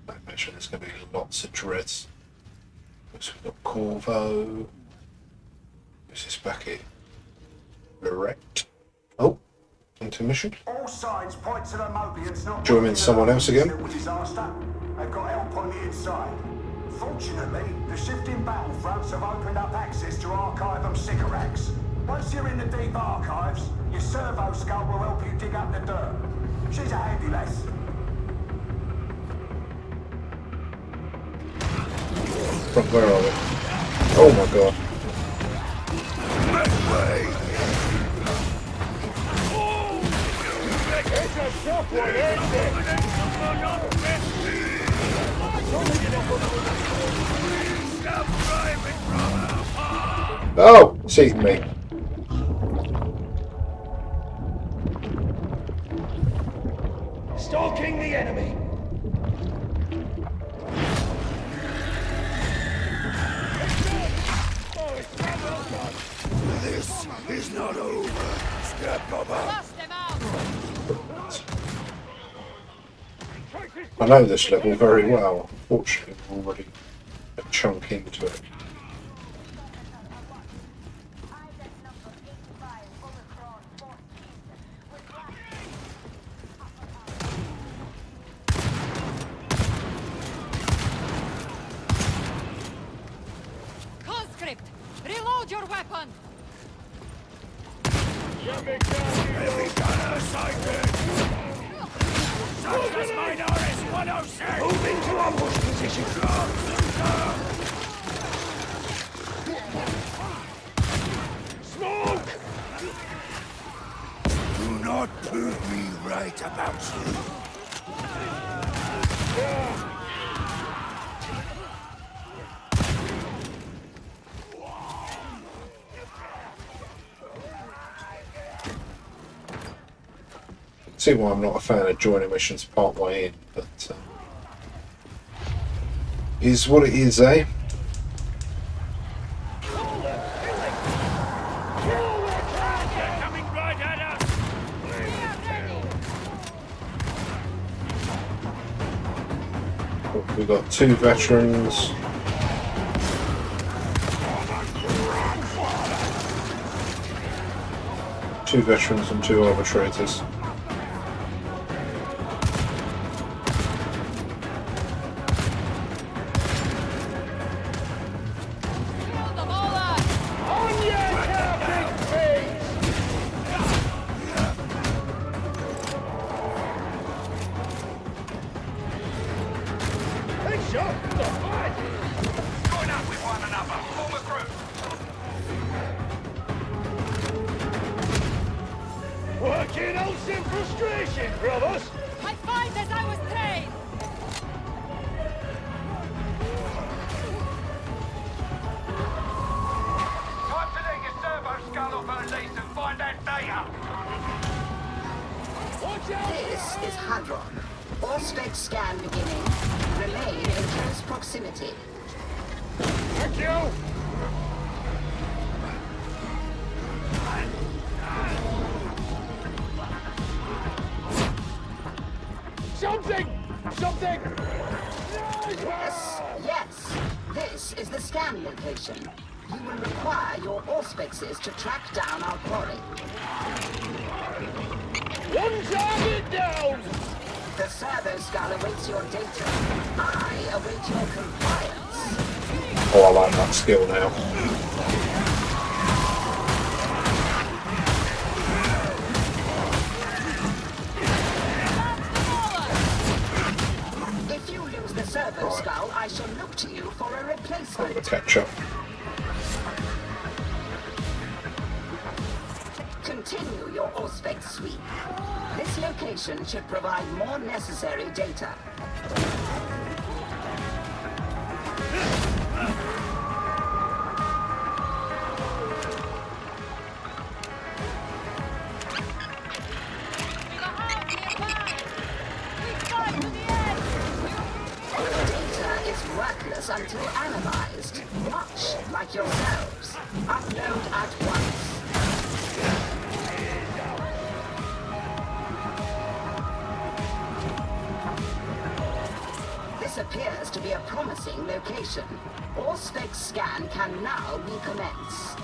I imagine there's going to be lots of Dreads. So we've got Corvo. This is back here. Direct. Oh, intermission. All signs point to the Mobians not Join someone else again. Disaster. They've got help on the inside. Fortunately, the shifting battlefronts have opened up access to Archivum Sycorax. Once you're in the deep archives, your servo skull will help you dig up the dirt. She's a handy lass. From where are we? Oh my god. Oh, it's eating me. Stalking the enemy. This is not over. Step over. I know this level very well. Unfortunately, I'm already a chunk into it. Conscript, reload your weapon. Heavy gunner sighted. Success Minor's 106. Move into ambush position. Smoke! Do not prove me right about you. See why I'm not a fan of joining missions part way in, but is what it is, eh? We've got 2 veterans. Two veterans and 2 arbitrators. Working out some frustration, brothers! I fight as I was trained! Time to let your servo skull off her lease and find that data! This is Hadron. All spec scan beginning. Remain in close proximity. Thank you! Something! Something! Yes, yes. This is the scan location. You will require your auspexes to track down our quarry. One target down! The servo skull awaits your data. I await your compliance. Oh, I like that skill now. If you lose the servo skull, I shall look to you for a replacement. The catch-up. Continue your auspex sweep. This location should provide more necessary data. Data is worthless until analyzed, much like yourselves. Upload at once. This appears to be a promising location. Auspex scan can now recommence.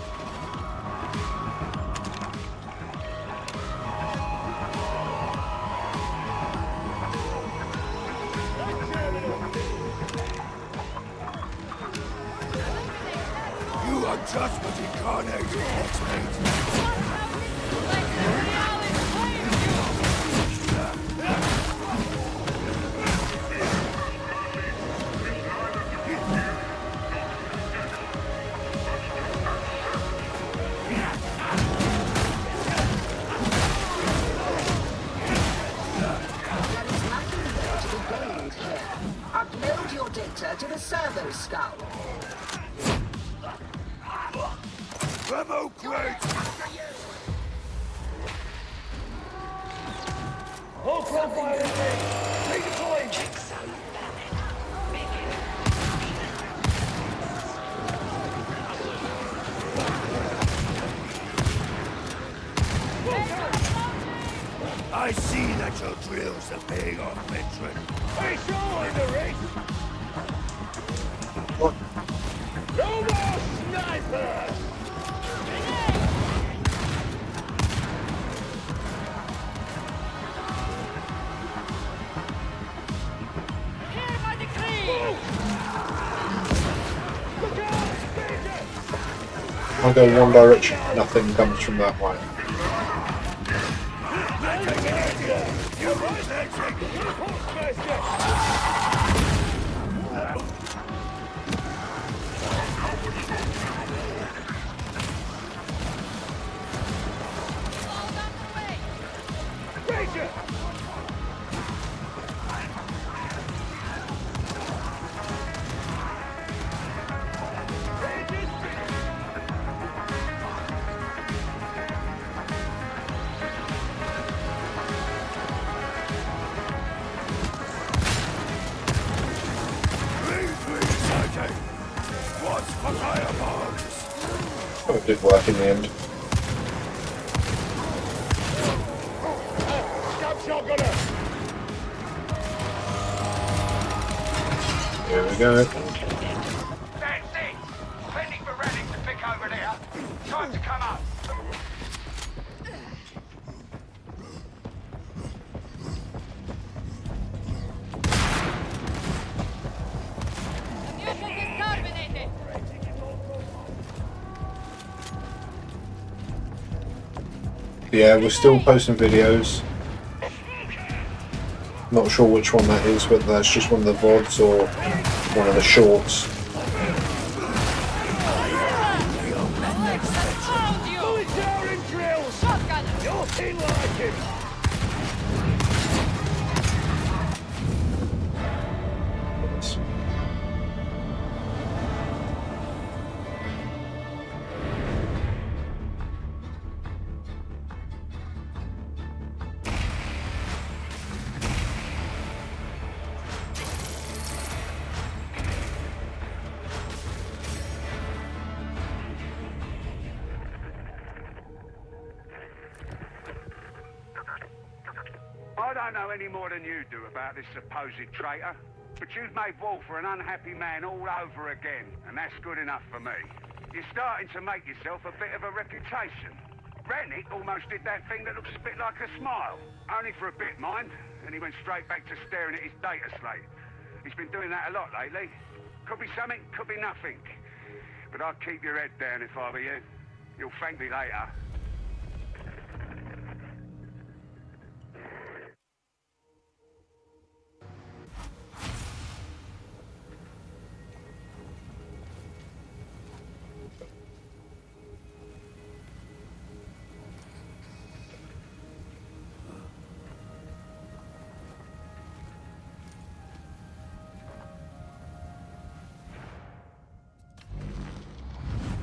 You are just what incarnated Upload your data to the servo skull. Remo crate! Low profile engage! Redeploying! I see that your drills are paying off, veteran. Hey, sure in the race! What? No more snipers! Hear my decree! I'll go one direction, nothing comes from that way. Oh, it did work in the end. Scout shotgunner! we go. That's it! Plenty for relics to pick over there. Time to come up. Mutant is terminated. Yeah, we're still posting videos. Not sure which one that is, whether that's just one of the VODs or one of the shorts. I don't know any more than you do about this supposed traitor, but you've made war for an unhappy man all over again, and that's good enough for me. You're starting to make yourself a bit of a reputation. Rennick almost did that thing that looks a bit like a smile. Only for a bit, mind, and he went straight back to staring at his data slate. He's been doing that a lot lately. Could be something, could be nothing. But I'd keep your head down if I were you. You'll thank me later.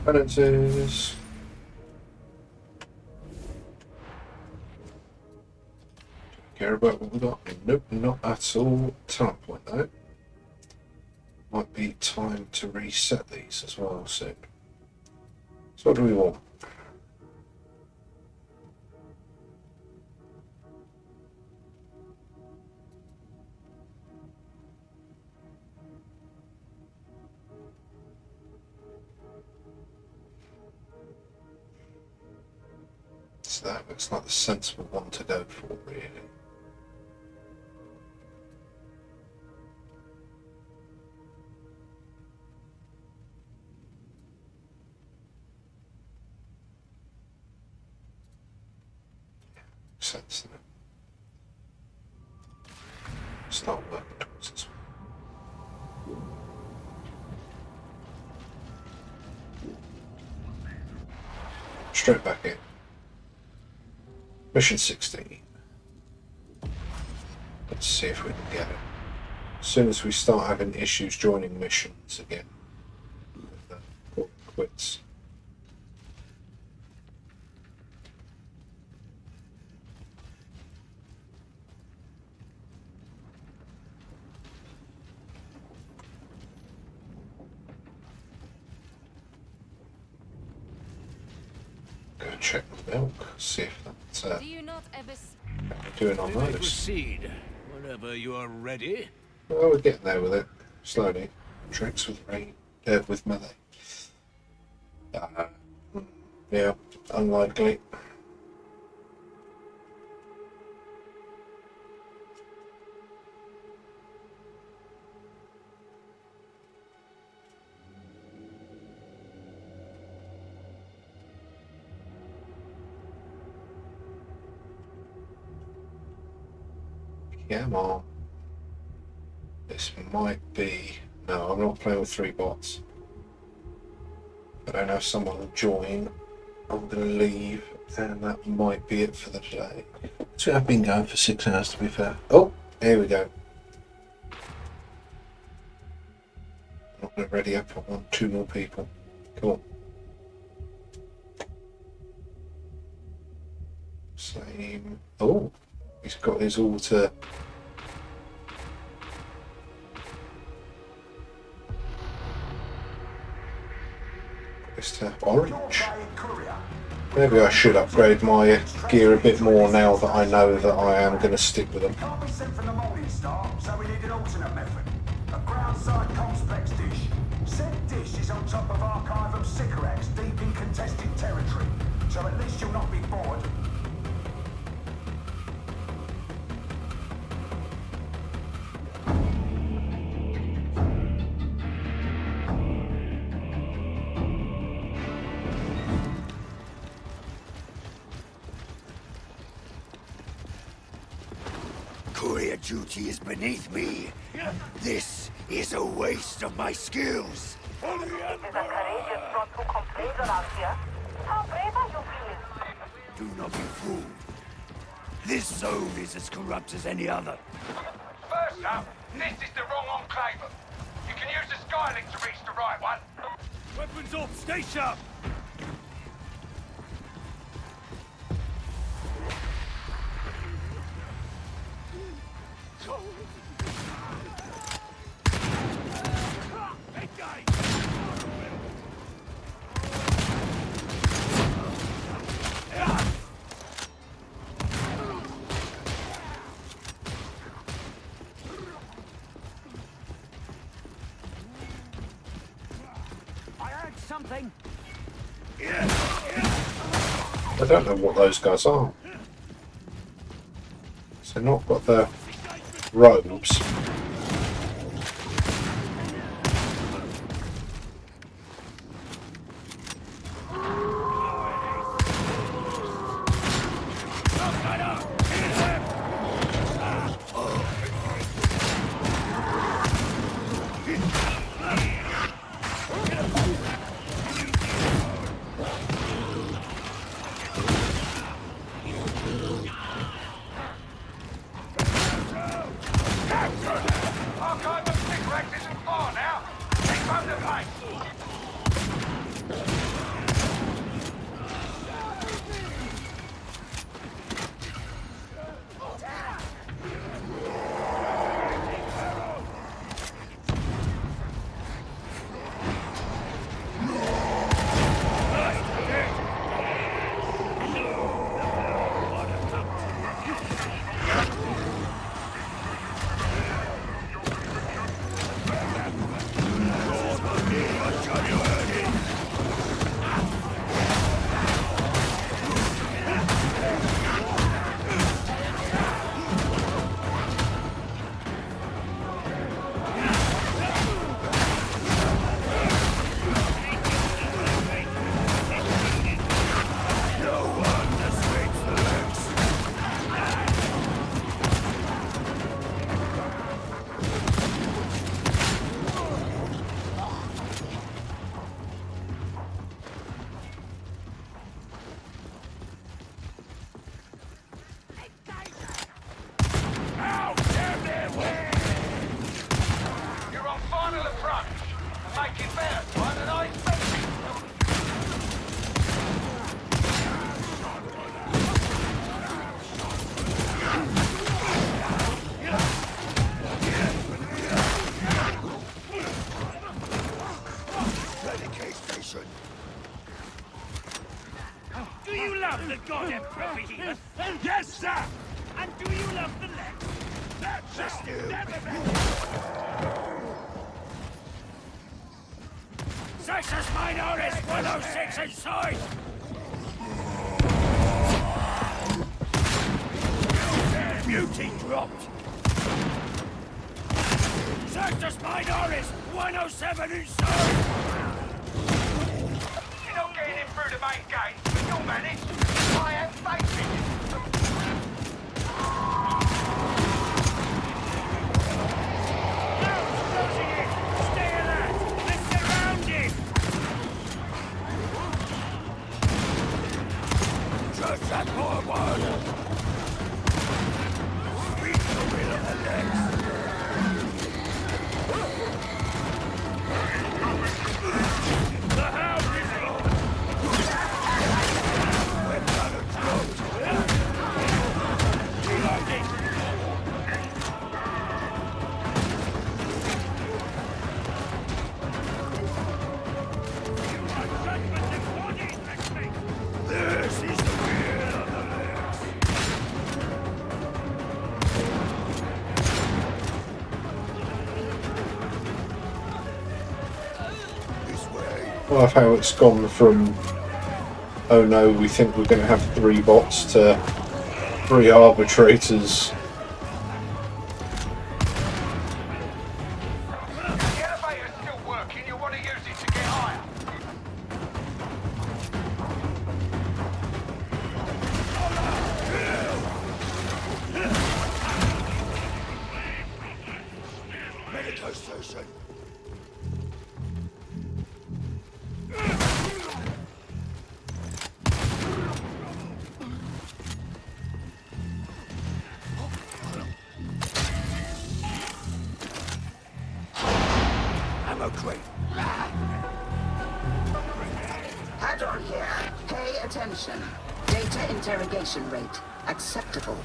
Penances. Care about what we got? Nope, not at all. Talent point though. Might be time to reset these as well soon. So what do we want? So that looks like the sensible one to go for, really. Makes sense, doesn't it? Start working towards this one. Straight back in. Mission 16. Let's see if we can get it. As soon as we start having issues joining missions again, quits. Go check the milk, see if that's Do you not ever doing on We may those. proceed whenever you are ready. Well, we're getting there with it slowly. Tricks with with melee. Yeah, unlikely. Yeah, Mom. This might be... No, I'm not playing with 3 bots. I don't know if someone will join. I'm going to leave, and that might be it for the day. So I've been going for 6 hours, to be fair. Oh, here we go. I'm not going to ready up. I want 2 more people. Come on. Same. Oh, he's got his altar. To orange. Maybe I should upgrade my gear a bit more now that I know that I am going to stick with them. Can't be sent from the morning star, so we need an alternate method. A ground-side complex dish. Said dish is on top of Archivum Sycorax, deep in contested territory. So at least you'll not be bored. Courier duty is beneath me. This is a waste of my skills. It is a courageous front who complains around here. How brave are you being? Do not be fooled. This zone is as corrupt as any other. First up, this is the wrong enclave. You can use the Skylink to reach the right one. Weapons off, stay sharp! Something. I don't know what those guys are. They've not got their robes. Do you love the god emperor here? Yes, sir! And do you love the legs? That's just Sextus Minoris 106 inside! Beauty dropped! Sextus Minoris 107 inside! You're not getting in through the main gate, but you'll manage. I have faith in you. Stay alert! Let's surround him! Just that forward! Beat the will of the legs! The house is on! We're gonna drop! Reloading! This is the will of the legs! I love how it's gone from, oh no, we think we're going to have 3 bots to 3 arbitrators. The elevator's still working, you want to use it to get higher. Medical station. Ammo crate. Head on here. Pay attention. Data interrogation rate acceptable.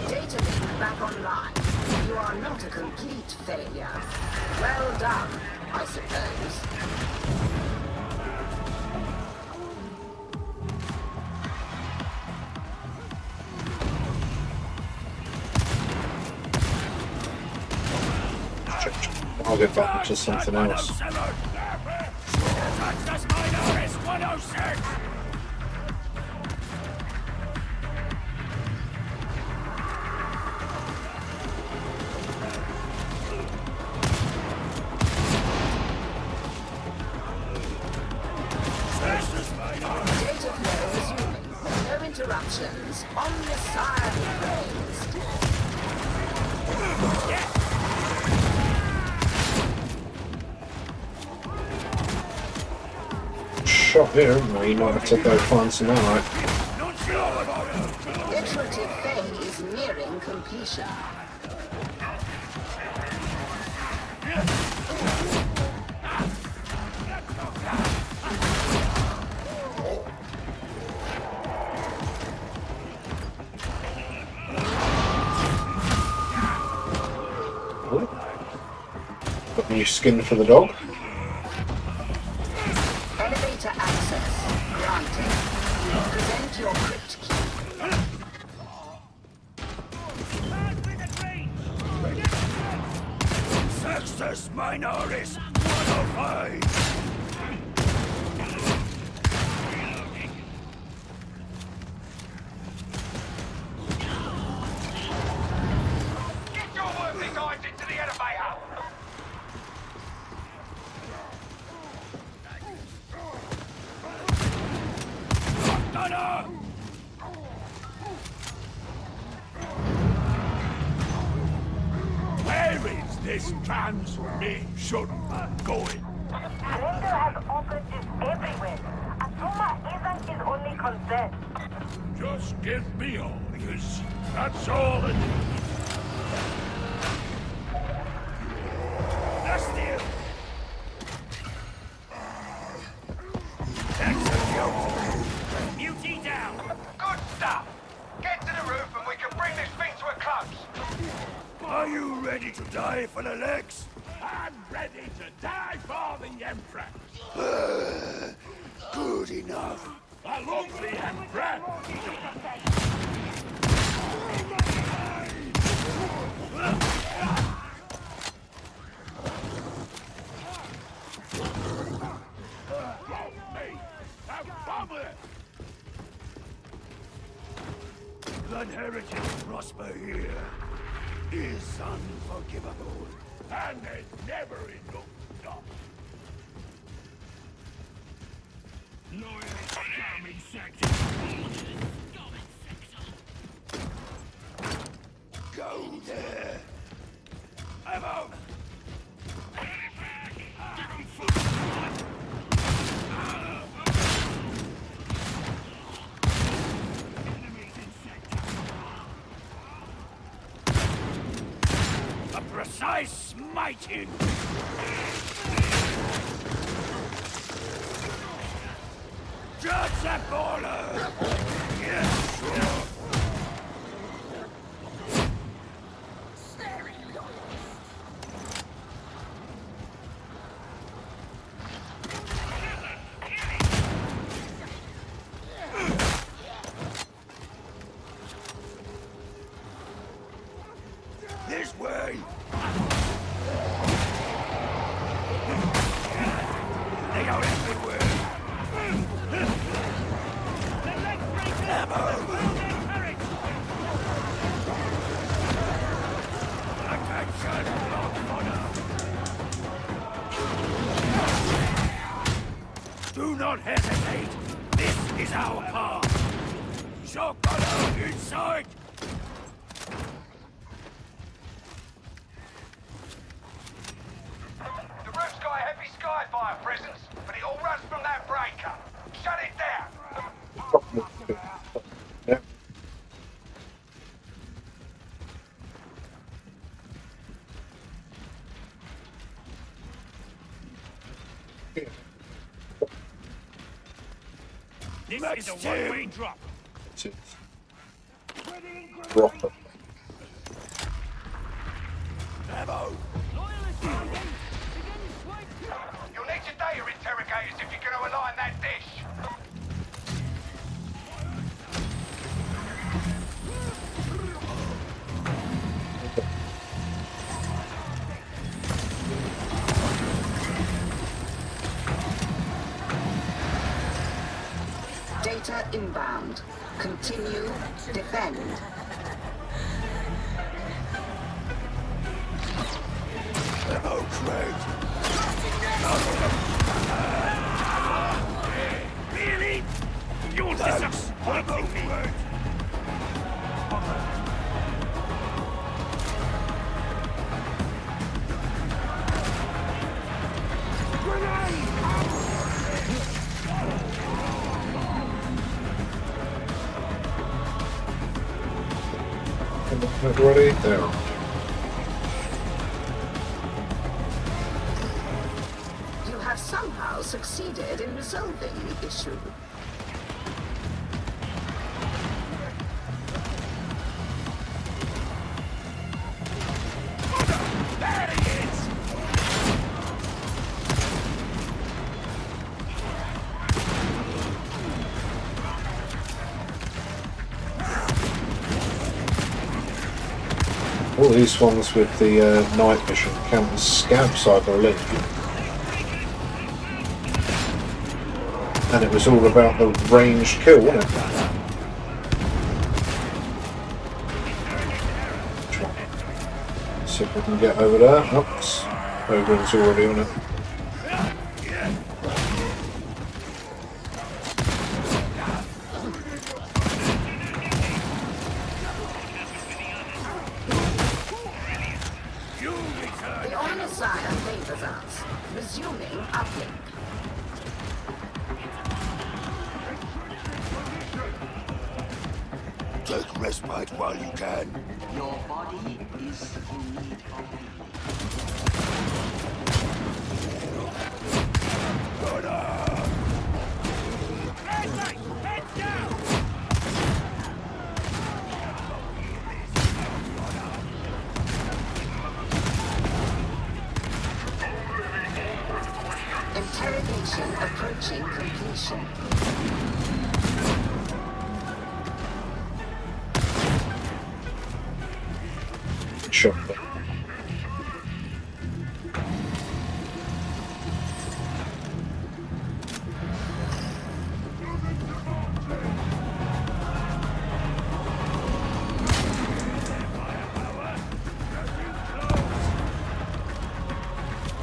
Data link back online. You are not a complete failure. Well done, I suppose. I'll get back to something else. Texas Minor is 106. Data flow resuming. No interruptions. On the side raised. Shot here, haven't we? You might have to go find some ammo. Iterative phase is nearing completion. Got new skin for the dog. Elevator access granted. Present your crypt key. Texas Minor is 105. Get your worthy guys into the elevator. Where is this transmission going? Surrender has operatives everywhere. Atuma isn't his only concern. Just give me orders. That's all I need. That's the Mutiny down. Good stuff. Get to the roof and we can bring this thing to a close. Are you ready to die for the legs? I'm ready to die for the Emperor. Good enough. I love the Emperor. That heritage prosper here is unforgivable, and there's never enough stop. Loyal coming sector. Go there. I'm out. A precise smiting. Judge that baller! Yes, sure. This way! They go everywhere! Ammo! Attention, block fodder! Do not hesitate! This is our path! Shotgunner inside! The roof's got a heavy skyfire presence, but it all runs from that breaker. Shut it down! Yeah. This is a one-way drop. It is. Proper. Ammo! You'll need your data interrogators if you're going to align that dish. Data inbound. Continue. Defend. Ammo crate! Really? You're disappointing me! Ready? There. You have somehow succeeded in resolving the issue. There he is! All these ones with the night vision count as scouts, I believe. And it was all about the ranged kill, wasn't it? See if we can get over there. Oops. Ogren's already on it. The Omnissiah favors us. Resuming uplink. Take respite while you can. Your body is in need of Interrogation approaching completion. Sure.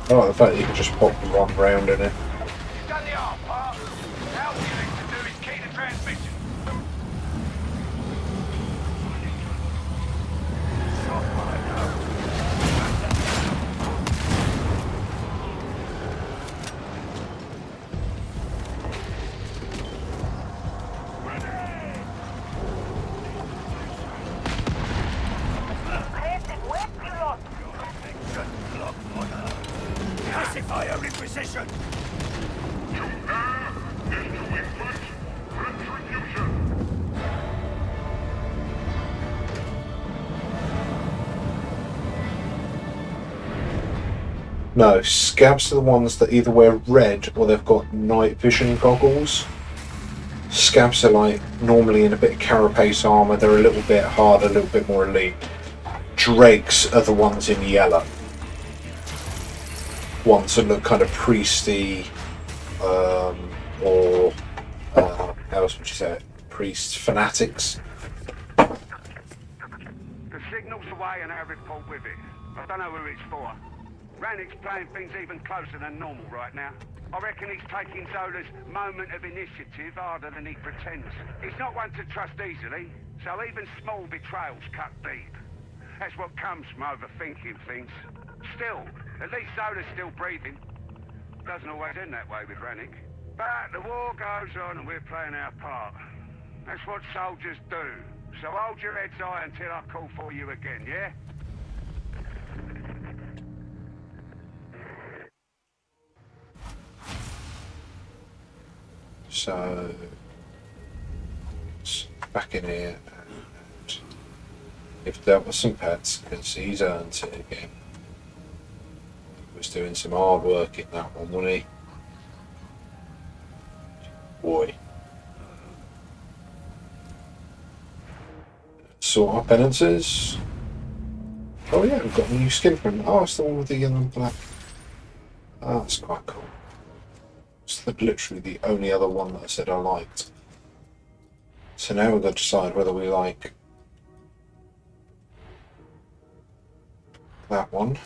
I like the fact that you can just pop and run round in it. You've done the hard part. Now all you need to do is key the transmission. Pacifier in position! No, scabs are the ones that either wear red or they've got night vision goggles. Scabs are like normally in a bit of carapace armour, they're a little bit harder, a little bit more elite. Dregs are the ones in yellow. Ones that look kind of priesty, or how else would you say it? Priest fanatics. The signal's away and our report with it. I don't know who it's for. Rannick's playing things even closer than normal right now. I reckon he's taking Zola's moment of initiative harder than he pretends. He's not one to trust easily, so even small betrayals cut deep. That's what comes from overthinking things. Still, at least Zola's still breathing. Doesn't always end that way with Rannick. But the war goes on and we're playing our part. That's what soldiers do. So hold your heads high until I call for you again, yeah? So, it's back in here, and if dealt with some pets, because he's earned it again. He was doing some hard work in that one, wasn't he? Boy. Sort our penances. Oh yeah, we've got a new skin for him. Oh, it's the one with the yellow and black. Oh, that's quite cool. It's literally the only other one that I said I liked. So now we've got to decide whether we like that one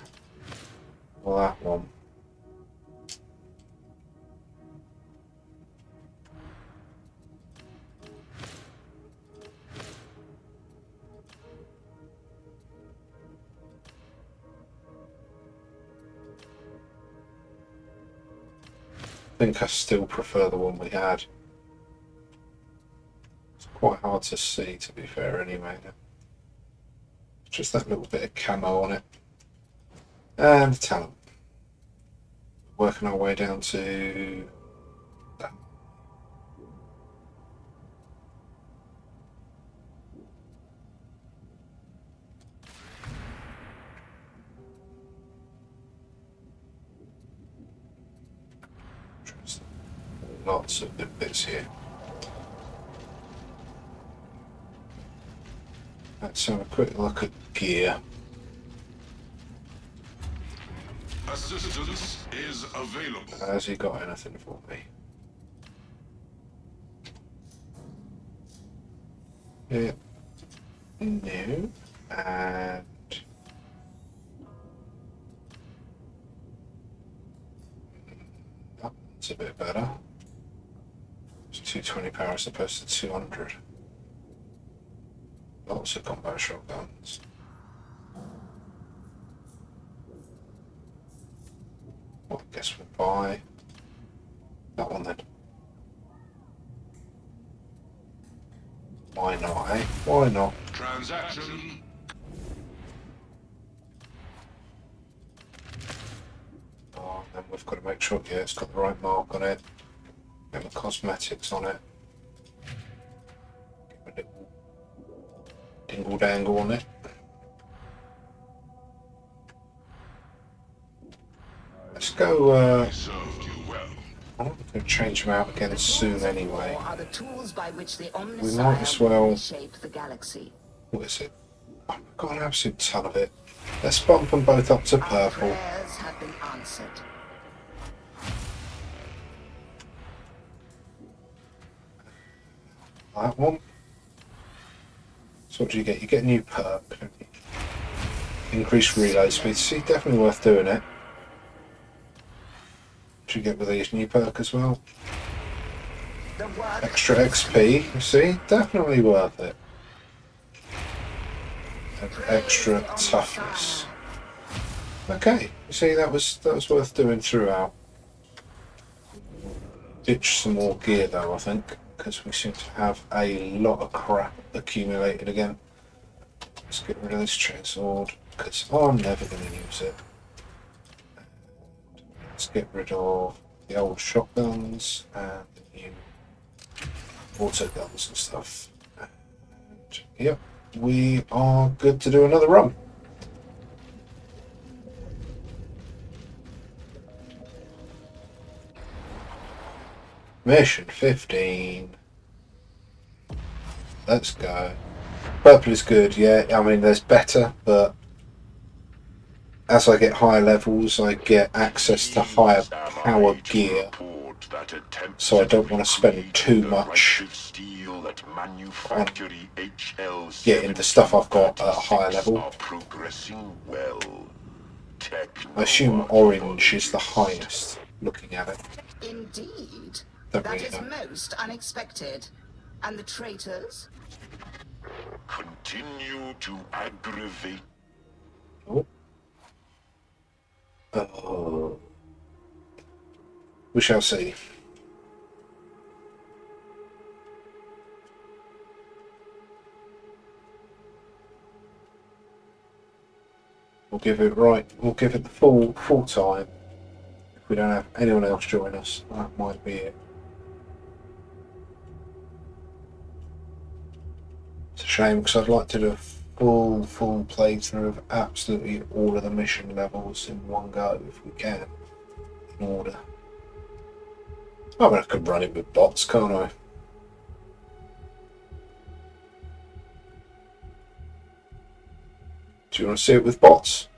or that one. I think I still prefer the one we had. It's quite hard to see, to be fair, anyway. Just that little bit of camo on it. And talent. Working our way down to that. Lots of good bits here. Let's have a quick look at gear. Assistance is available. Has he got anything for me? Yeah. No. And that one's a bit better. It's 220 power as opposed to 200. Lots of combo shotguns. Well, I guess we'll buy that one then. Why not, eh? Why not? Transaction. Oh, and then we've got to make sure, yeah, it's got the right mark on it. Get the cosmetics on it. Give a little dingle dangle on it. Let's go, I'm going to change them out again soon anyway. Are the tools by which the We might as well. shape the galaxy. What is it? Oh, I've got an absolute ton of it. Let's bump them both up to purple. Prayers have been answered. That one. So what do you get? You get a new perk. Increased reload speed. See, definitely worth doing it. What do you get with these new perk as well? Extra XP. You see, definitely worth it. And extra toughness. Okay, you see, that was worth doing throughout. Ditch some more gear though, I think, because we seem to have a lot of crap accumulated again. Let's get rid of this chainsword, because I'm never going to use it. And let's get rid of the old shotguns and the new auto guns and stuff. And yep, we are good to do another run. Mission 15. Let's go. Purple is good, yeah. I mean, there's better, but as I get higher levels, I get access to higher power gear. So I don't want to spend too much on getting the stuff I've got at a higher level. I assume orange is the highest, looking at it. Indeed. Don't That really is know. most unexpected. And the traitors? Continue to aggravate. Oh. We shall see. We'll give it We'll give it the full time. If we don't have anyone else join us, that might be it. It's a shame because I'd like to do a full playthrough of absolutely all of the mission levels in one go if we can, in order. I mean, I could run it with bots, can't I? Do you want to see it with bots?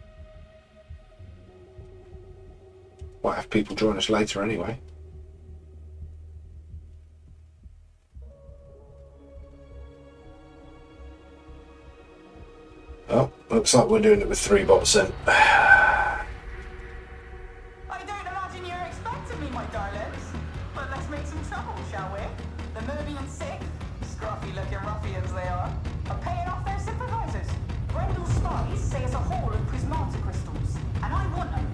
Might have people join us later anyway. Oh, looks like we're doing it with 3 bots then. I don't imagine you're expecting me, my darlings. But let's make some trouble, shall we? The Merbian sick, scruffy-looking ruffians they are paying off their sympathizers. Grendel's spies say it's a haul of prismata crystals, and I want them.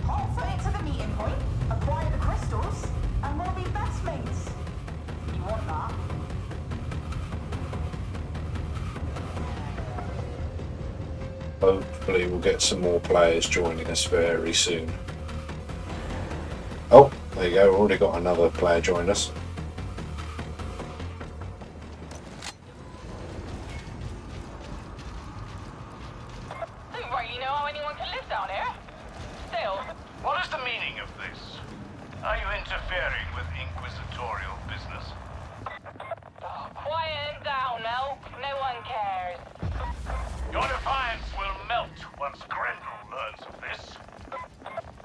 Hot foot it to the meeting point, acquire the crystals, and we'll be best mates. You want that? Hopefully we'll get some more players joining us very soon. Oh, there you go, we've already got another player join us. Don't really know how anyone can live down here. Still. What is the meaning of this? Are you interfering with inquisitorial business? Oh, quiet down, Mel. No one cares. Your defiance will melt once Grendel learns of this.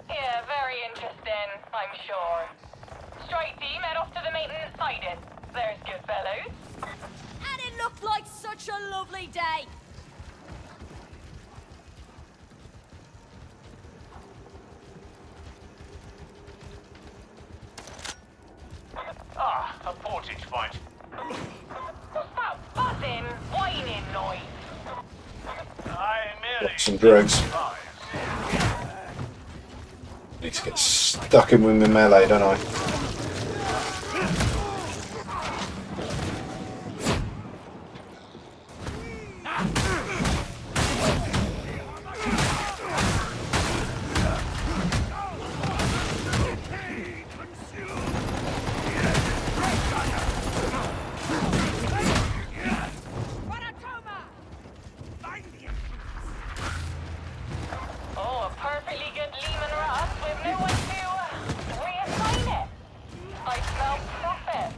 Yeah, very interesting, I'm sure. Straight team, head off to the maintenance siding. There's good fellows. And it looked like such a lovely day. Ah, a portage fight. What's that buzzing, whining noise? I merely... Got some drugs. Need to get stuck in with my melee, don't I? Oh, a perfectly good Lehman Russ with no one to reassign it. I smell profit.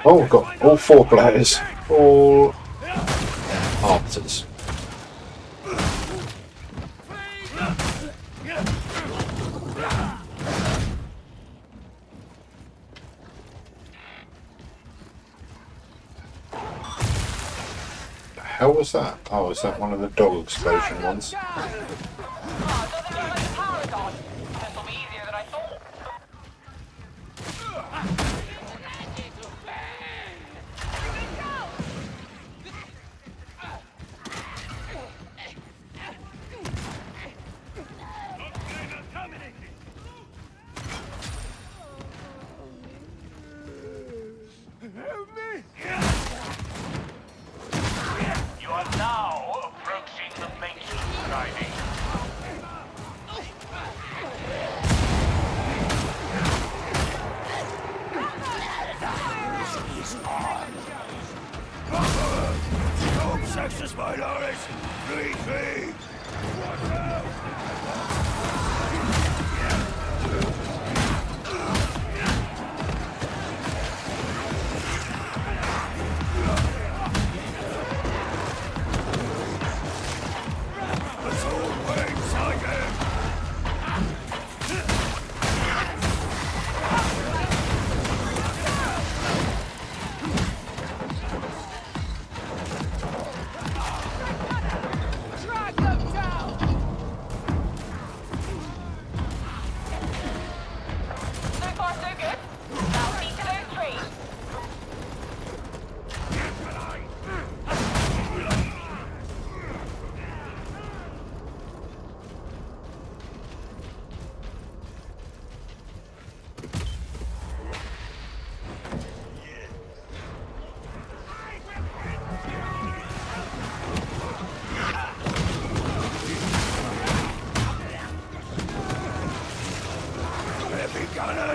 Oh, we've got all 4 players. 4 arbiters. How was that? Oh, is that one of the dog explosion ones? This'll be easier than I thought. You are now approaching the maintenance siding.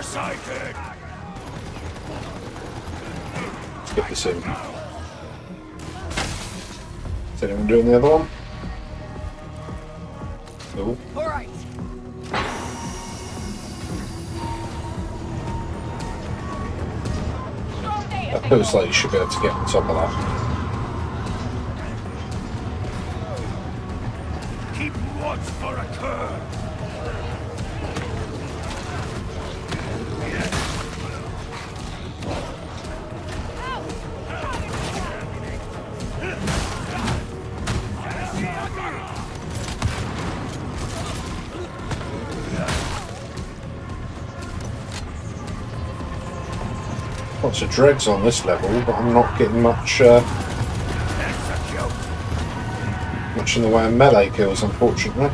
forsaken! Let's get this in. Is anyone doing the other one? No. All right. That feels like you should be able to get on top of that. Keep watch for a curve! Lots of dregs on this level, but I'm not getting much much in the way of melee kills, unfortunately.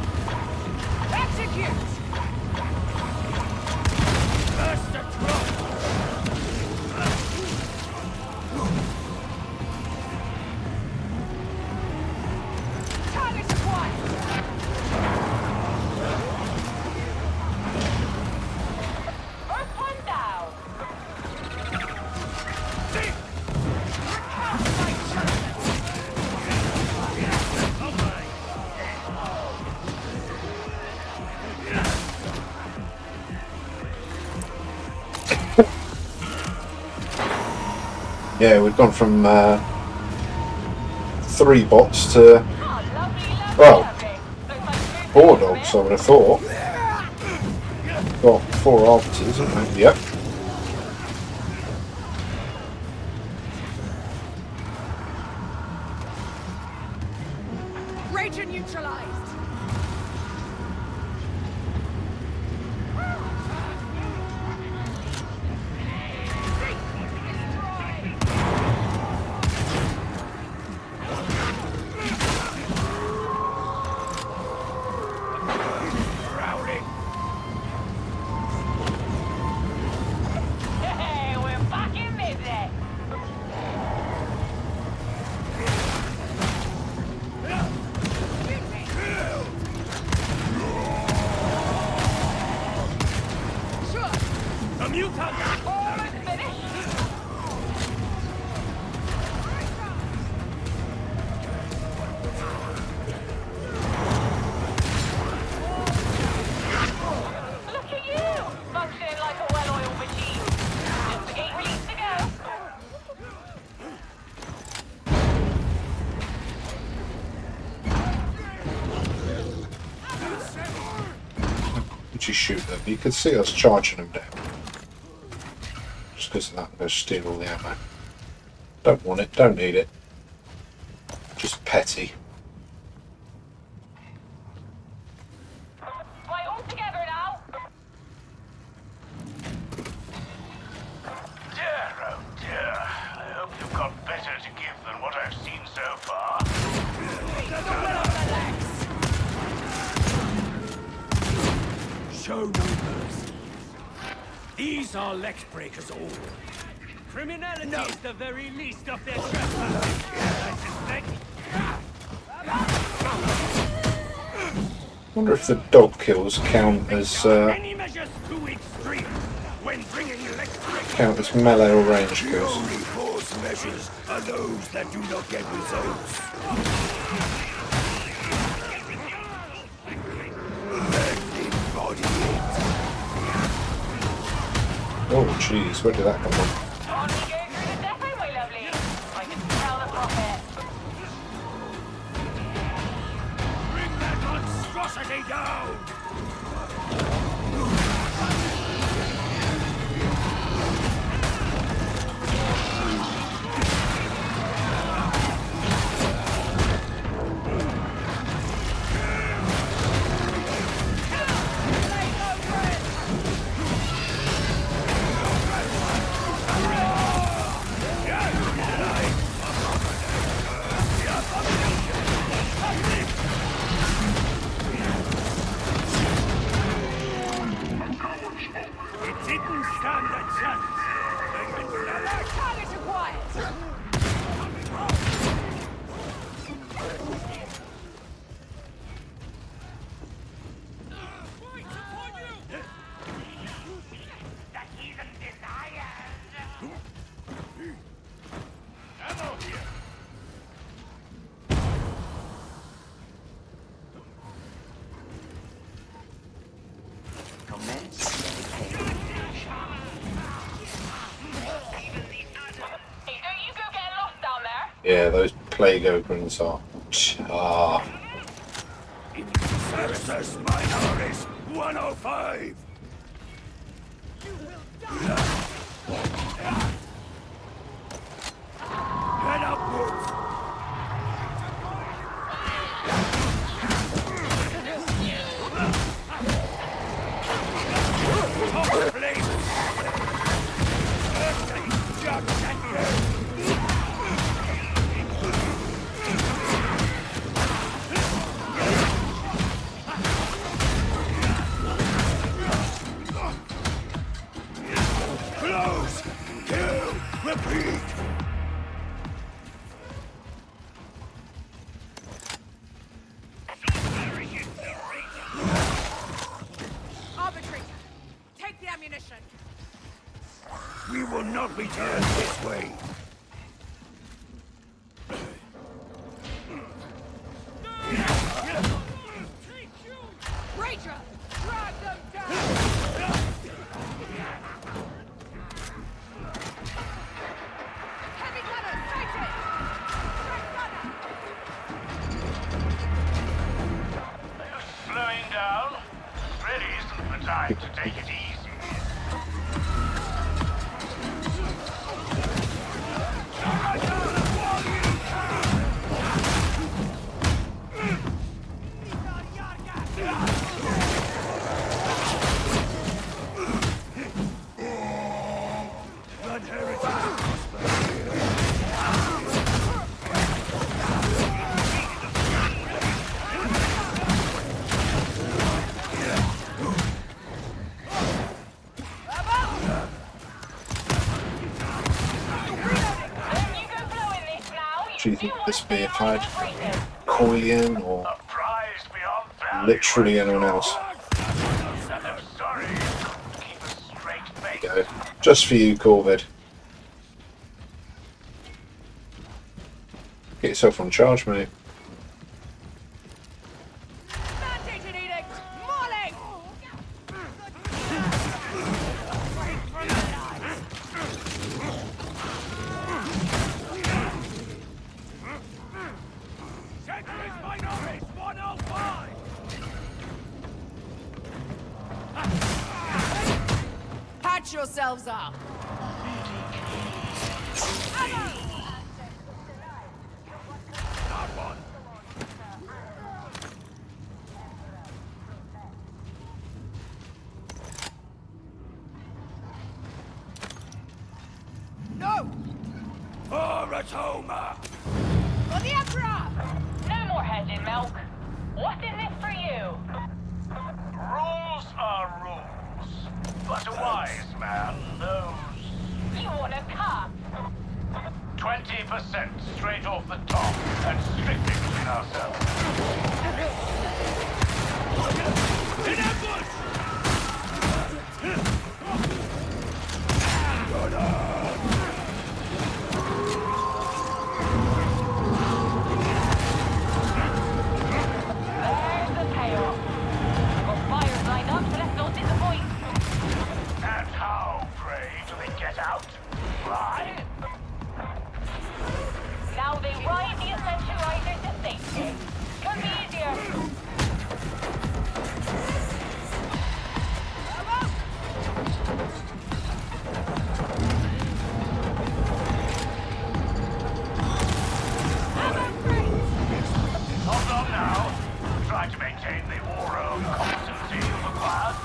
Yeah, we've gone from 3 bots to, well, 4 dogs, I would have thought. Got 4 arbiters, haven't we? Yep. Ranger neutralized. You shoot them. You can see us charging them down. Just because of that, I'm going to steal all the ammo. Don't want it, don't need it. Just petty. Right, all together now. Dear, oh dear. I hope you've got better to give than what I've seen so far. Show no mercy. These are lex breakers all. Criminality is the very least of their trespass. I suspect. I wonder if the dog kills count as Any measures too extreme when bringing lex breakers. count as melee or range kills. Only force measures are those that do not get results. Oh jeez, where did that come from? On we go through the depot, my lovely. I can smell the profit. Bring that monstrosity down! Yeah, those plague openings are tough. Cersus Minoris 105! Head upwards! Top plate! Earthly judge and close! Kill! Repeat! Arbitrator, take the ammunition. We will not return this way. Ranger, drag them down. Heavy gunner, sighted. Slowing down? Really isn't the time to take it easy. Do you think this may have had Coilian or literally anyone else? There you go. Just for you, Corvid. Get yourself on charge, mate. Mandated edict, mauling. Cersus Minoris 105! Patch yourselves up. Not one. No! For Atoma! For the Emperor! No more hedging, Milk. What's in this for you? Rules are rules, but a wise man knows. You want to cut? 20% straight off the top, and strictly between ourselves. In ambush! There's the payoff. Got fires lined up, so let's not disappoint. And how, pray, do they get out? Why? Now they ride the Ascension Rider to safety. Could be easier. Hold on now. Try to maintain the aura of competency you acquired.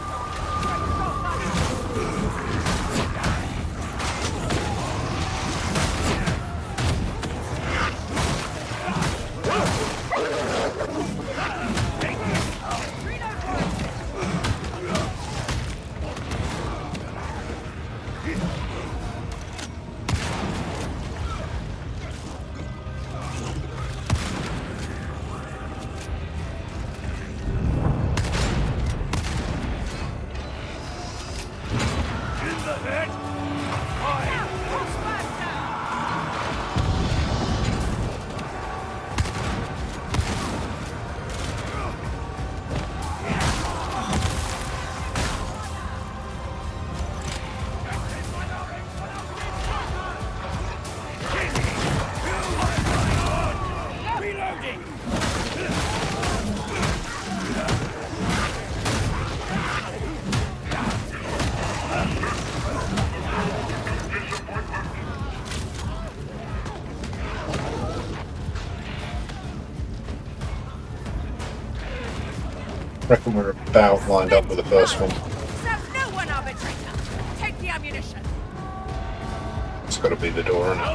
Reckon we're about lined up with the first one. Serve no one, arbitrator. Take the ammunition. It's got to be the door, isn't it?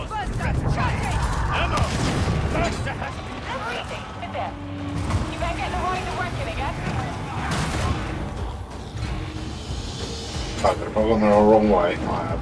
Everything. Sit there. You better get the rider working again. I've gone the wrong way. I have.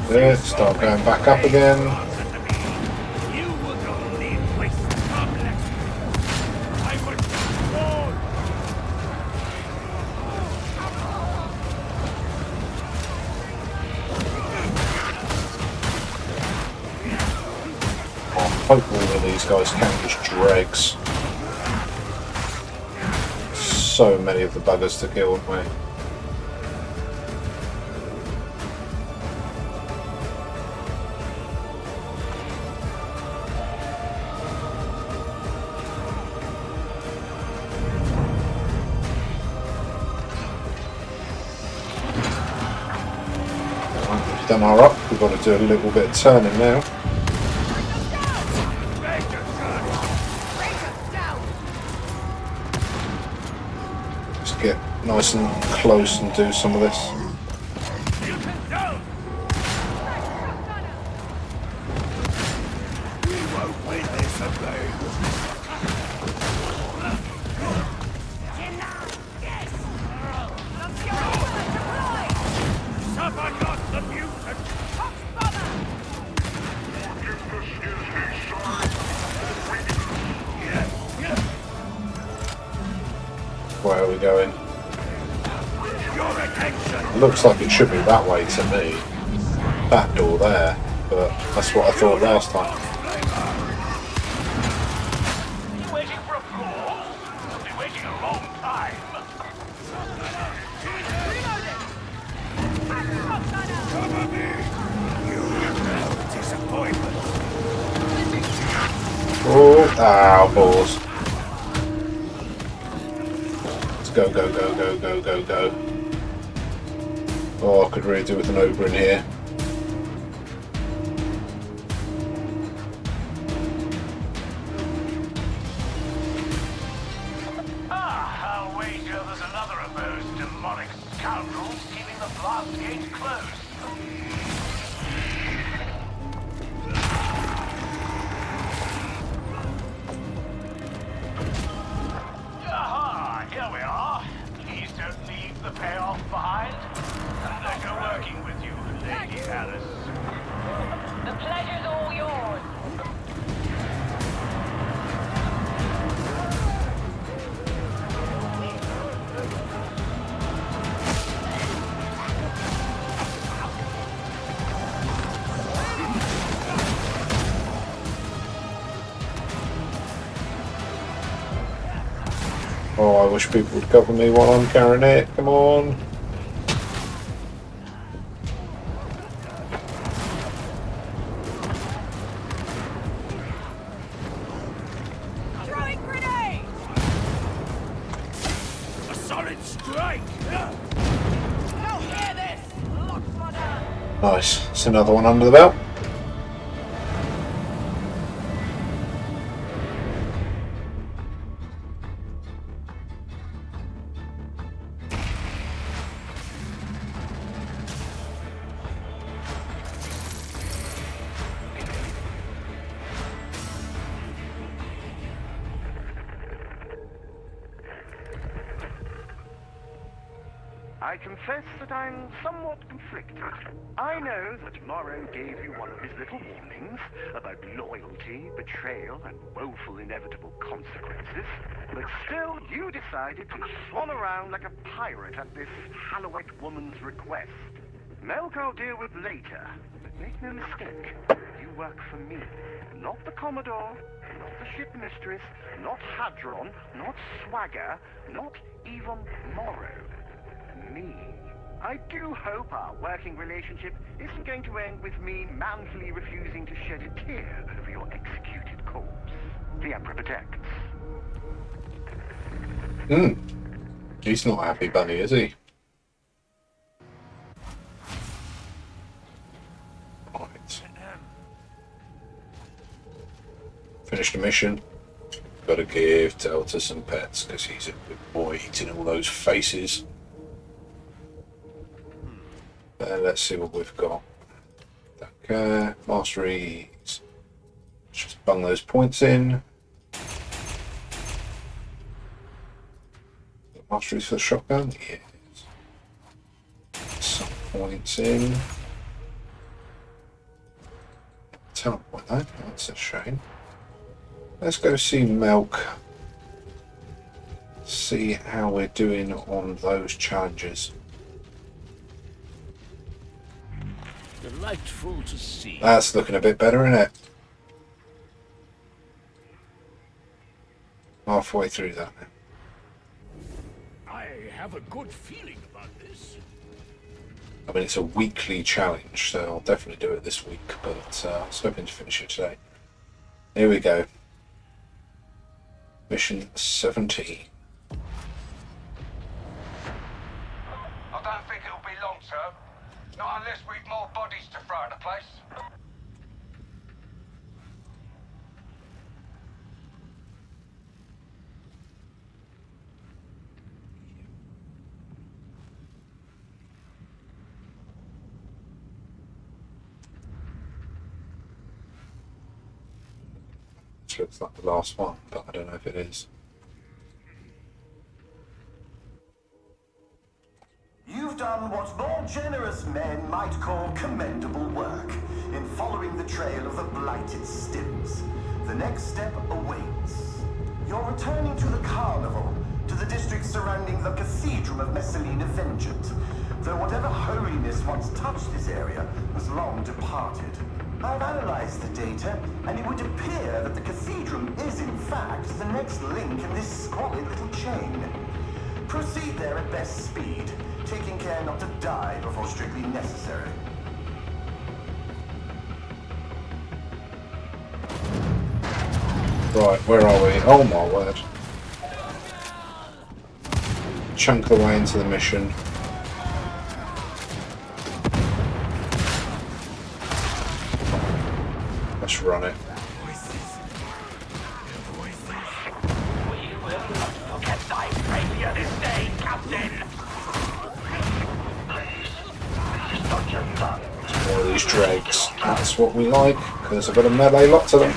There, start going back up again. I hope all of these guys count as dregs. So many of the buggers to kill, aren't we? We've done our up, we've got to do a little bit of turning now. Just get nice and close and do some of this. Where are we going? Looks like it should be that way to me. That door there, but that's what I thought last time. Waiting for applause? I've been waiting a long time. Cover me! You have disappointment. Oh, ow, balls. Go, go, go, go, go, go, go. Oh, I could really do with an Ober in here. Ah, I'll wager there's another of those demonic scoundrels keeping the blast gate closed. Aha, here we are. Please don't leave the payoff behind. Pleasure working with you, Lady Alice. The pleasure's all yours. Oh, I wish people would cover me while I'm carrying it. Come on. Throwing grenade! A solid strike! Now hear this! Lock for down! Nice. It's another one under the belt. I confess that I'm somewhat conflicted. I know that Morrow gave you one of his little warnings about loyalty, betrayal, and woeful inevitable consequences, but still you decided to swan around like a pirate at this Hallowite woman's request. Melk I'll deal with later, but make no mistake, you work for me, not the Commodore, not the ship mistress, not Hadron, not Swagger, not even Morrow. Me. I do hope our working relationship isn't going to end with me manfully refusing to shed a tear over your executed corpse. The Emperor protects. He's not happy, Bunny, is he? Right. Finish the mission. Got to give Delta some pets because he's a good boy eating all those faces. Let's see what we've got. Okay, masteries. Just bung those points in. Masteries for the shotgun? Yes. Some points in. Talent point though, that's a shame. Let's go see Melk. See how we're doing on those challenges. Delightful to see. That's looking a bit better, isn't it? Halfway through that now. I have a good feeling about this. I mean, it's a weekly challenge, so I'll definitely do it this week, but I was hoping to finish it today. Here we go. Mission 17. I don't think it'll be long, sir. Not unless we've more bodies to throw in the place. This looks like the last one, but I don't know if it is. You've done what more generous men might call commendable work in following the trail of the blighted stims. The next step awaits. You're returning to the carnival, to the district surrounding the Cathedral of Messalina Vengeant, though whatever holiness once touched this area was long departed. I've analyzed the data, and it would appear that the Cathedral is in fact the next link in this squalid little chain. Proceed there at best speed, taking care not to die before strictly necessary. Right, where are we? Oh my word. Chunk away into the mission. Let's run it. More of these dregs. That's what we like, because I've got a melee lot to them.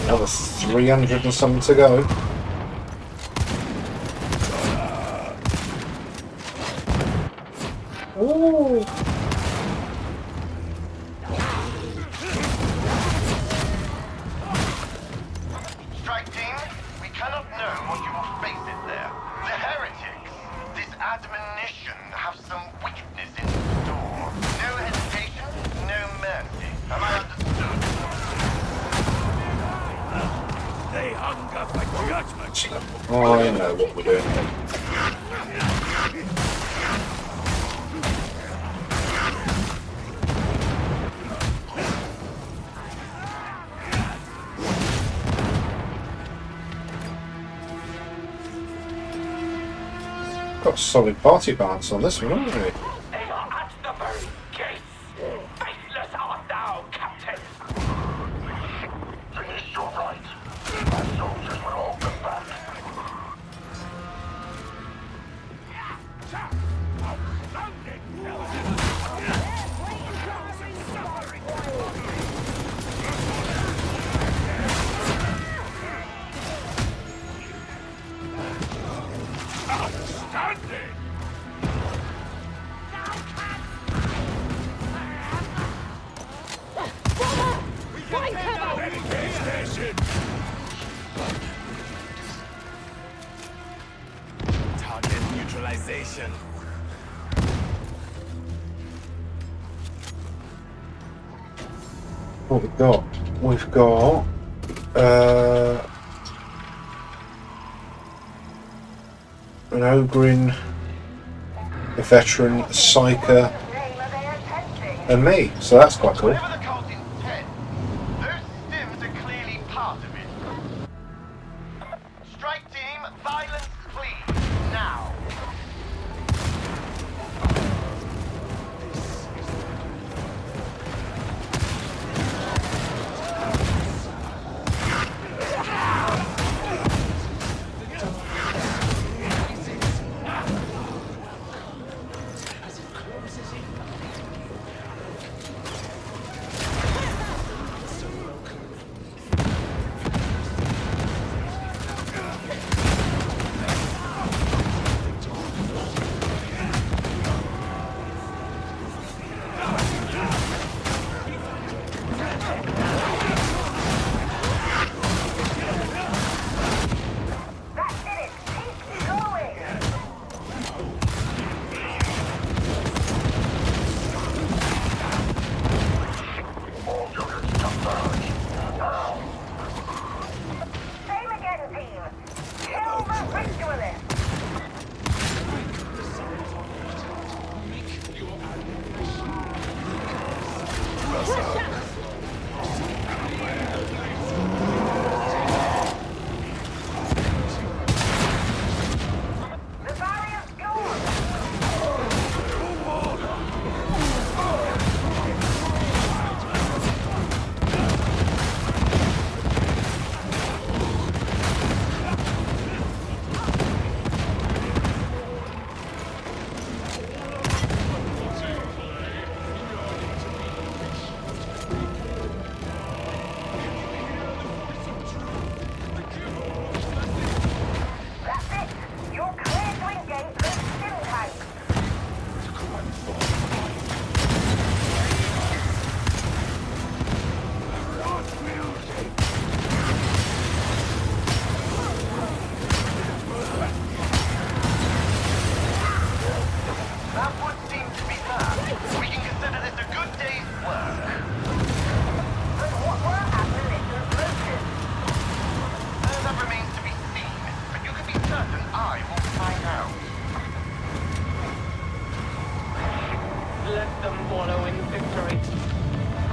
Another 300 and something to go. Ooh. Strike team, we cannot know what you will face it there. The heretics, this admonition, have some weakness in store. No hesitation, no mercy. Am I understood? They hunger for judgment. Oh, I know what we're doing. Got a solid party balance on this one, haven't we? They are at the very gates. Faithless art thou, Captain. It is your right. My soldiers will all come back. Outstanding! Target neutralization. What we've got? We've got an Ogrin, a veteran, a Psyker, and me. So that's quite cool. Whatever the cult intends, those stims are clearly part of it. Strike team, violence please, now.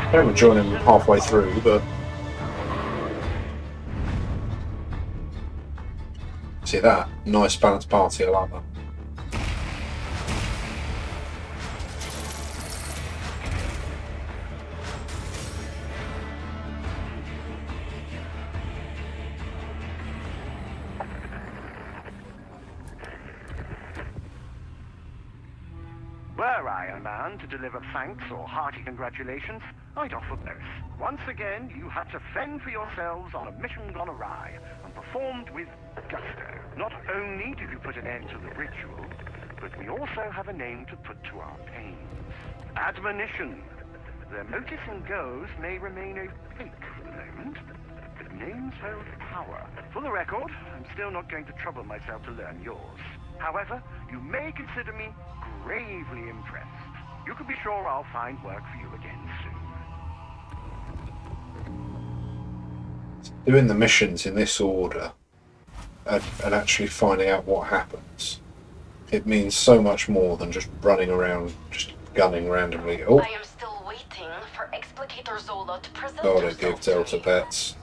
I don't join him halfway through, but see that? Nice balanced party, I like that. Were I a man to deliver thanks or hearty congratulations, I'd offer both. Once again, you had to fend for yourselves on a mission gone awry, and performed with gusto. Not only did you put an end to the ritual, but we also have a name to put to our pains. Admonition. Their motives and goals may remain opaque for the moment, but names hold power. For the record, I'm still not going to trouble myself to learn yours. However, you may consider me gravely impressed. You can be sure I'll find work for you again soon. Doing the missions in this order and actually finding out what happens, it means so much more than just running around, just gunning randomly. Oh, I am still waiting for Explicator Zola to present gotta give Delta bets.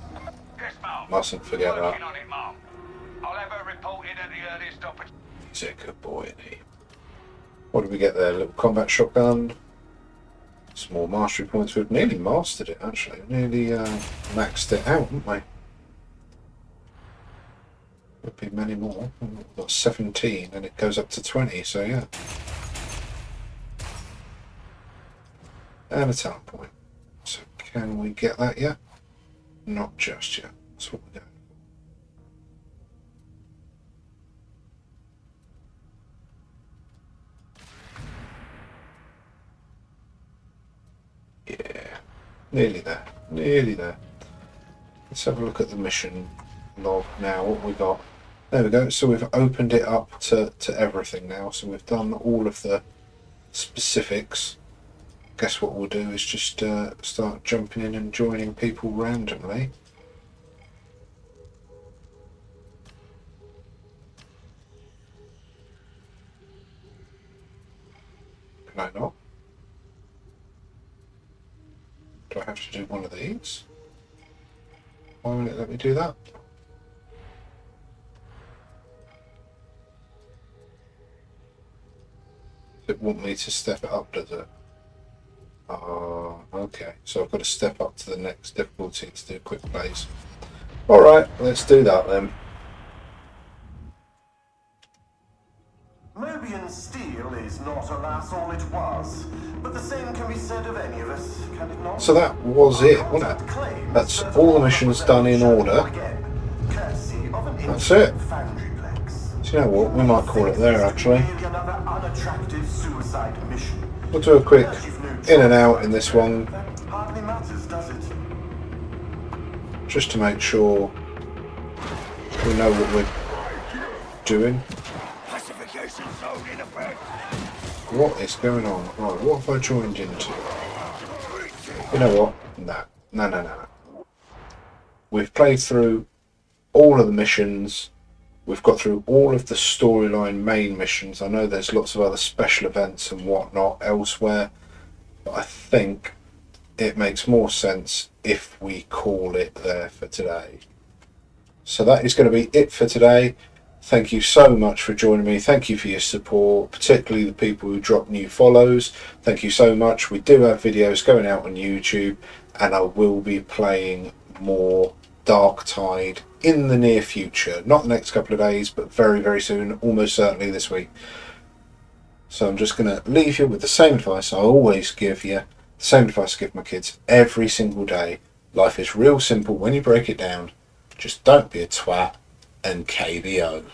Mustn't forget that. Working on it, Mom. I'll have her reported at the earliest opportunity. He's a good boy, isn't he? What did we get there? A little combat shotgun. Some more mastery points. We've nearly mastered it, actually. Nearly maxed it out, haven't we? Would be many more. We've got 17 and it goes up to 20, so yeah. And a talent point. So can we get that yet? Not just yet. That's what we're doing. Yeah, nearly there, nearly there. Let's have a look at the mission log now, what we got. There we go, so we've opened it up to everything now, so we've done all of the specifics. Guess what we'll do is just start jumping in and joining people randomly. Can I not? Do I have to do one of these? Why won't it let me do that? Does it want me to step it up, does it? Oh, okay. So I've got to step up to the next difficulty to do quick plays. Alright, let's do that then. Mobian steel is not, alas, all it was, but the same can be said of any of us, can it not? So that was it, wasn't it? That's all the missions done in order. That's it. So you know what, we might call it there actually. We'll do a quick in and out in this one, Hardly matters, does it? just to make sure we know what we're doing. Pacification zone in effect. What is going on? Right, what have I joined into? You know what? No. We've played through all of the missions. We've got through all of the storyline main missions. I know there's lots of other special events and whatnot elsewhere, but I think it makes more sense if we call it there for today. So that is going to be it for today. Thank you so much for joining me. Thank you for your support, particularly the people who drop new follows. Thank you so much. We do have videos going out on YouTube, and I will be playing more Darktide in the near future. Not the next couple of days, but very, very soon, almost certainly this week. So I'm just going to leave you with the same advice I always give you, the same advice I give my kids every single day. Life is real simple when you break it down. Just don't be a twat, and KBO.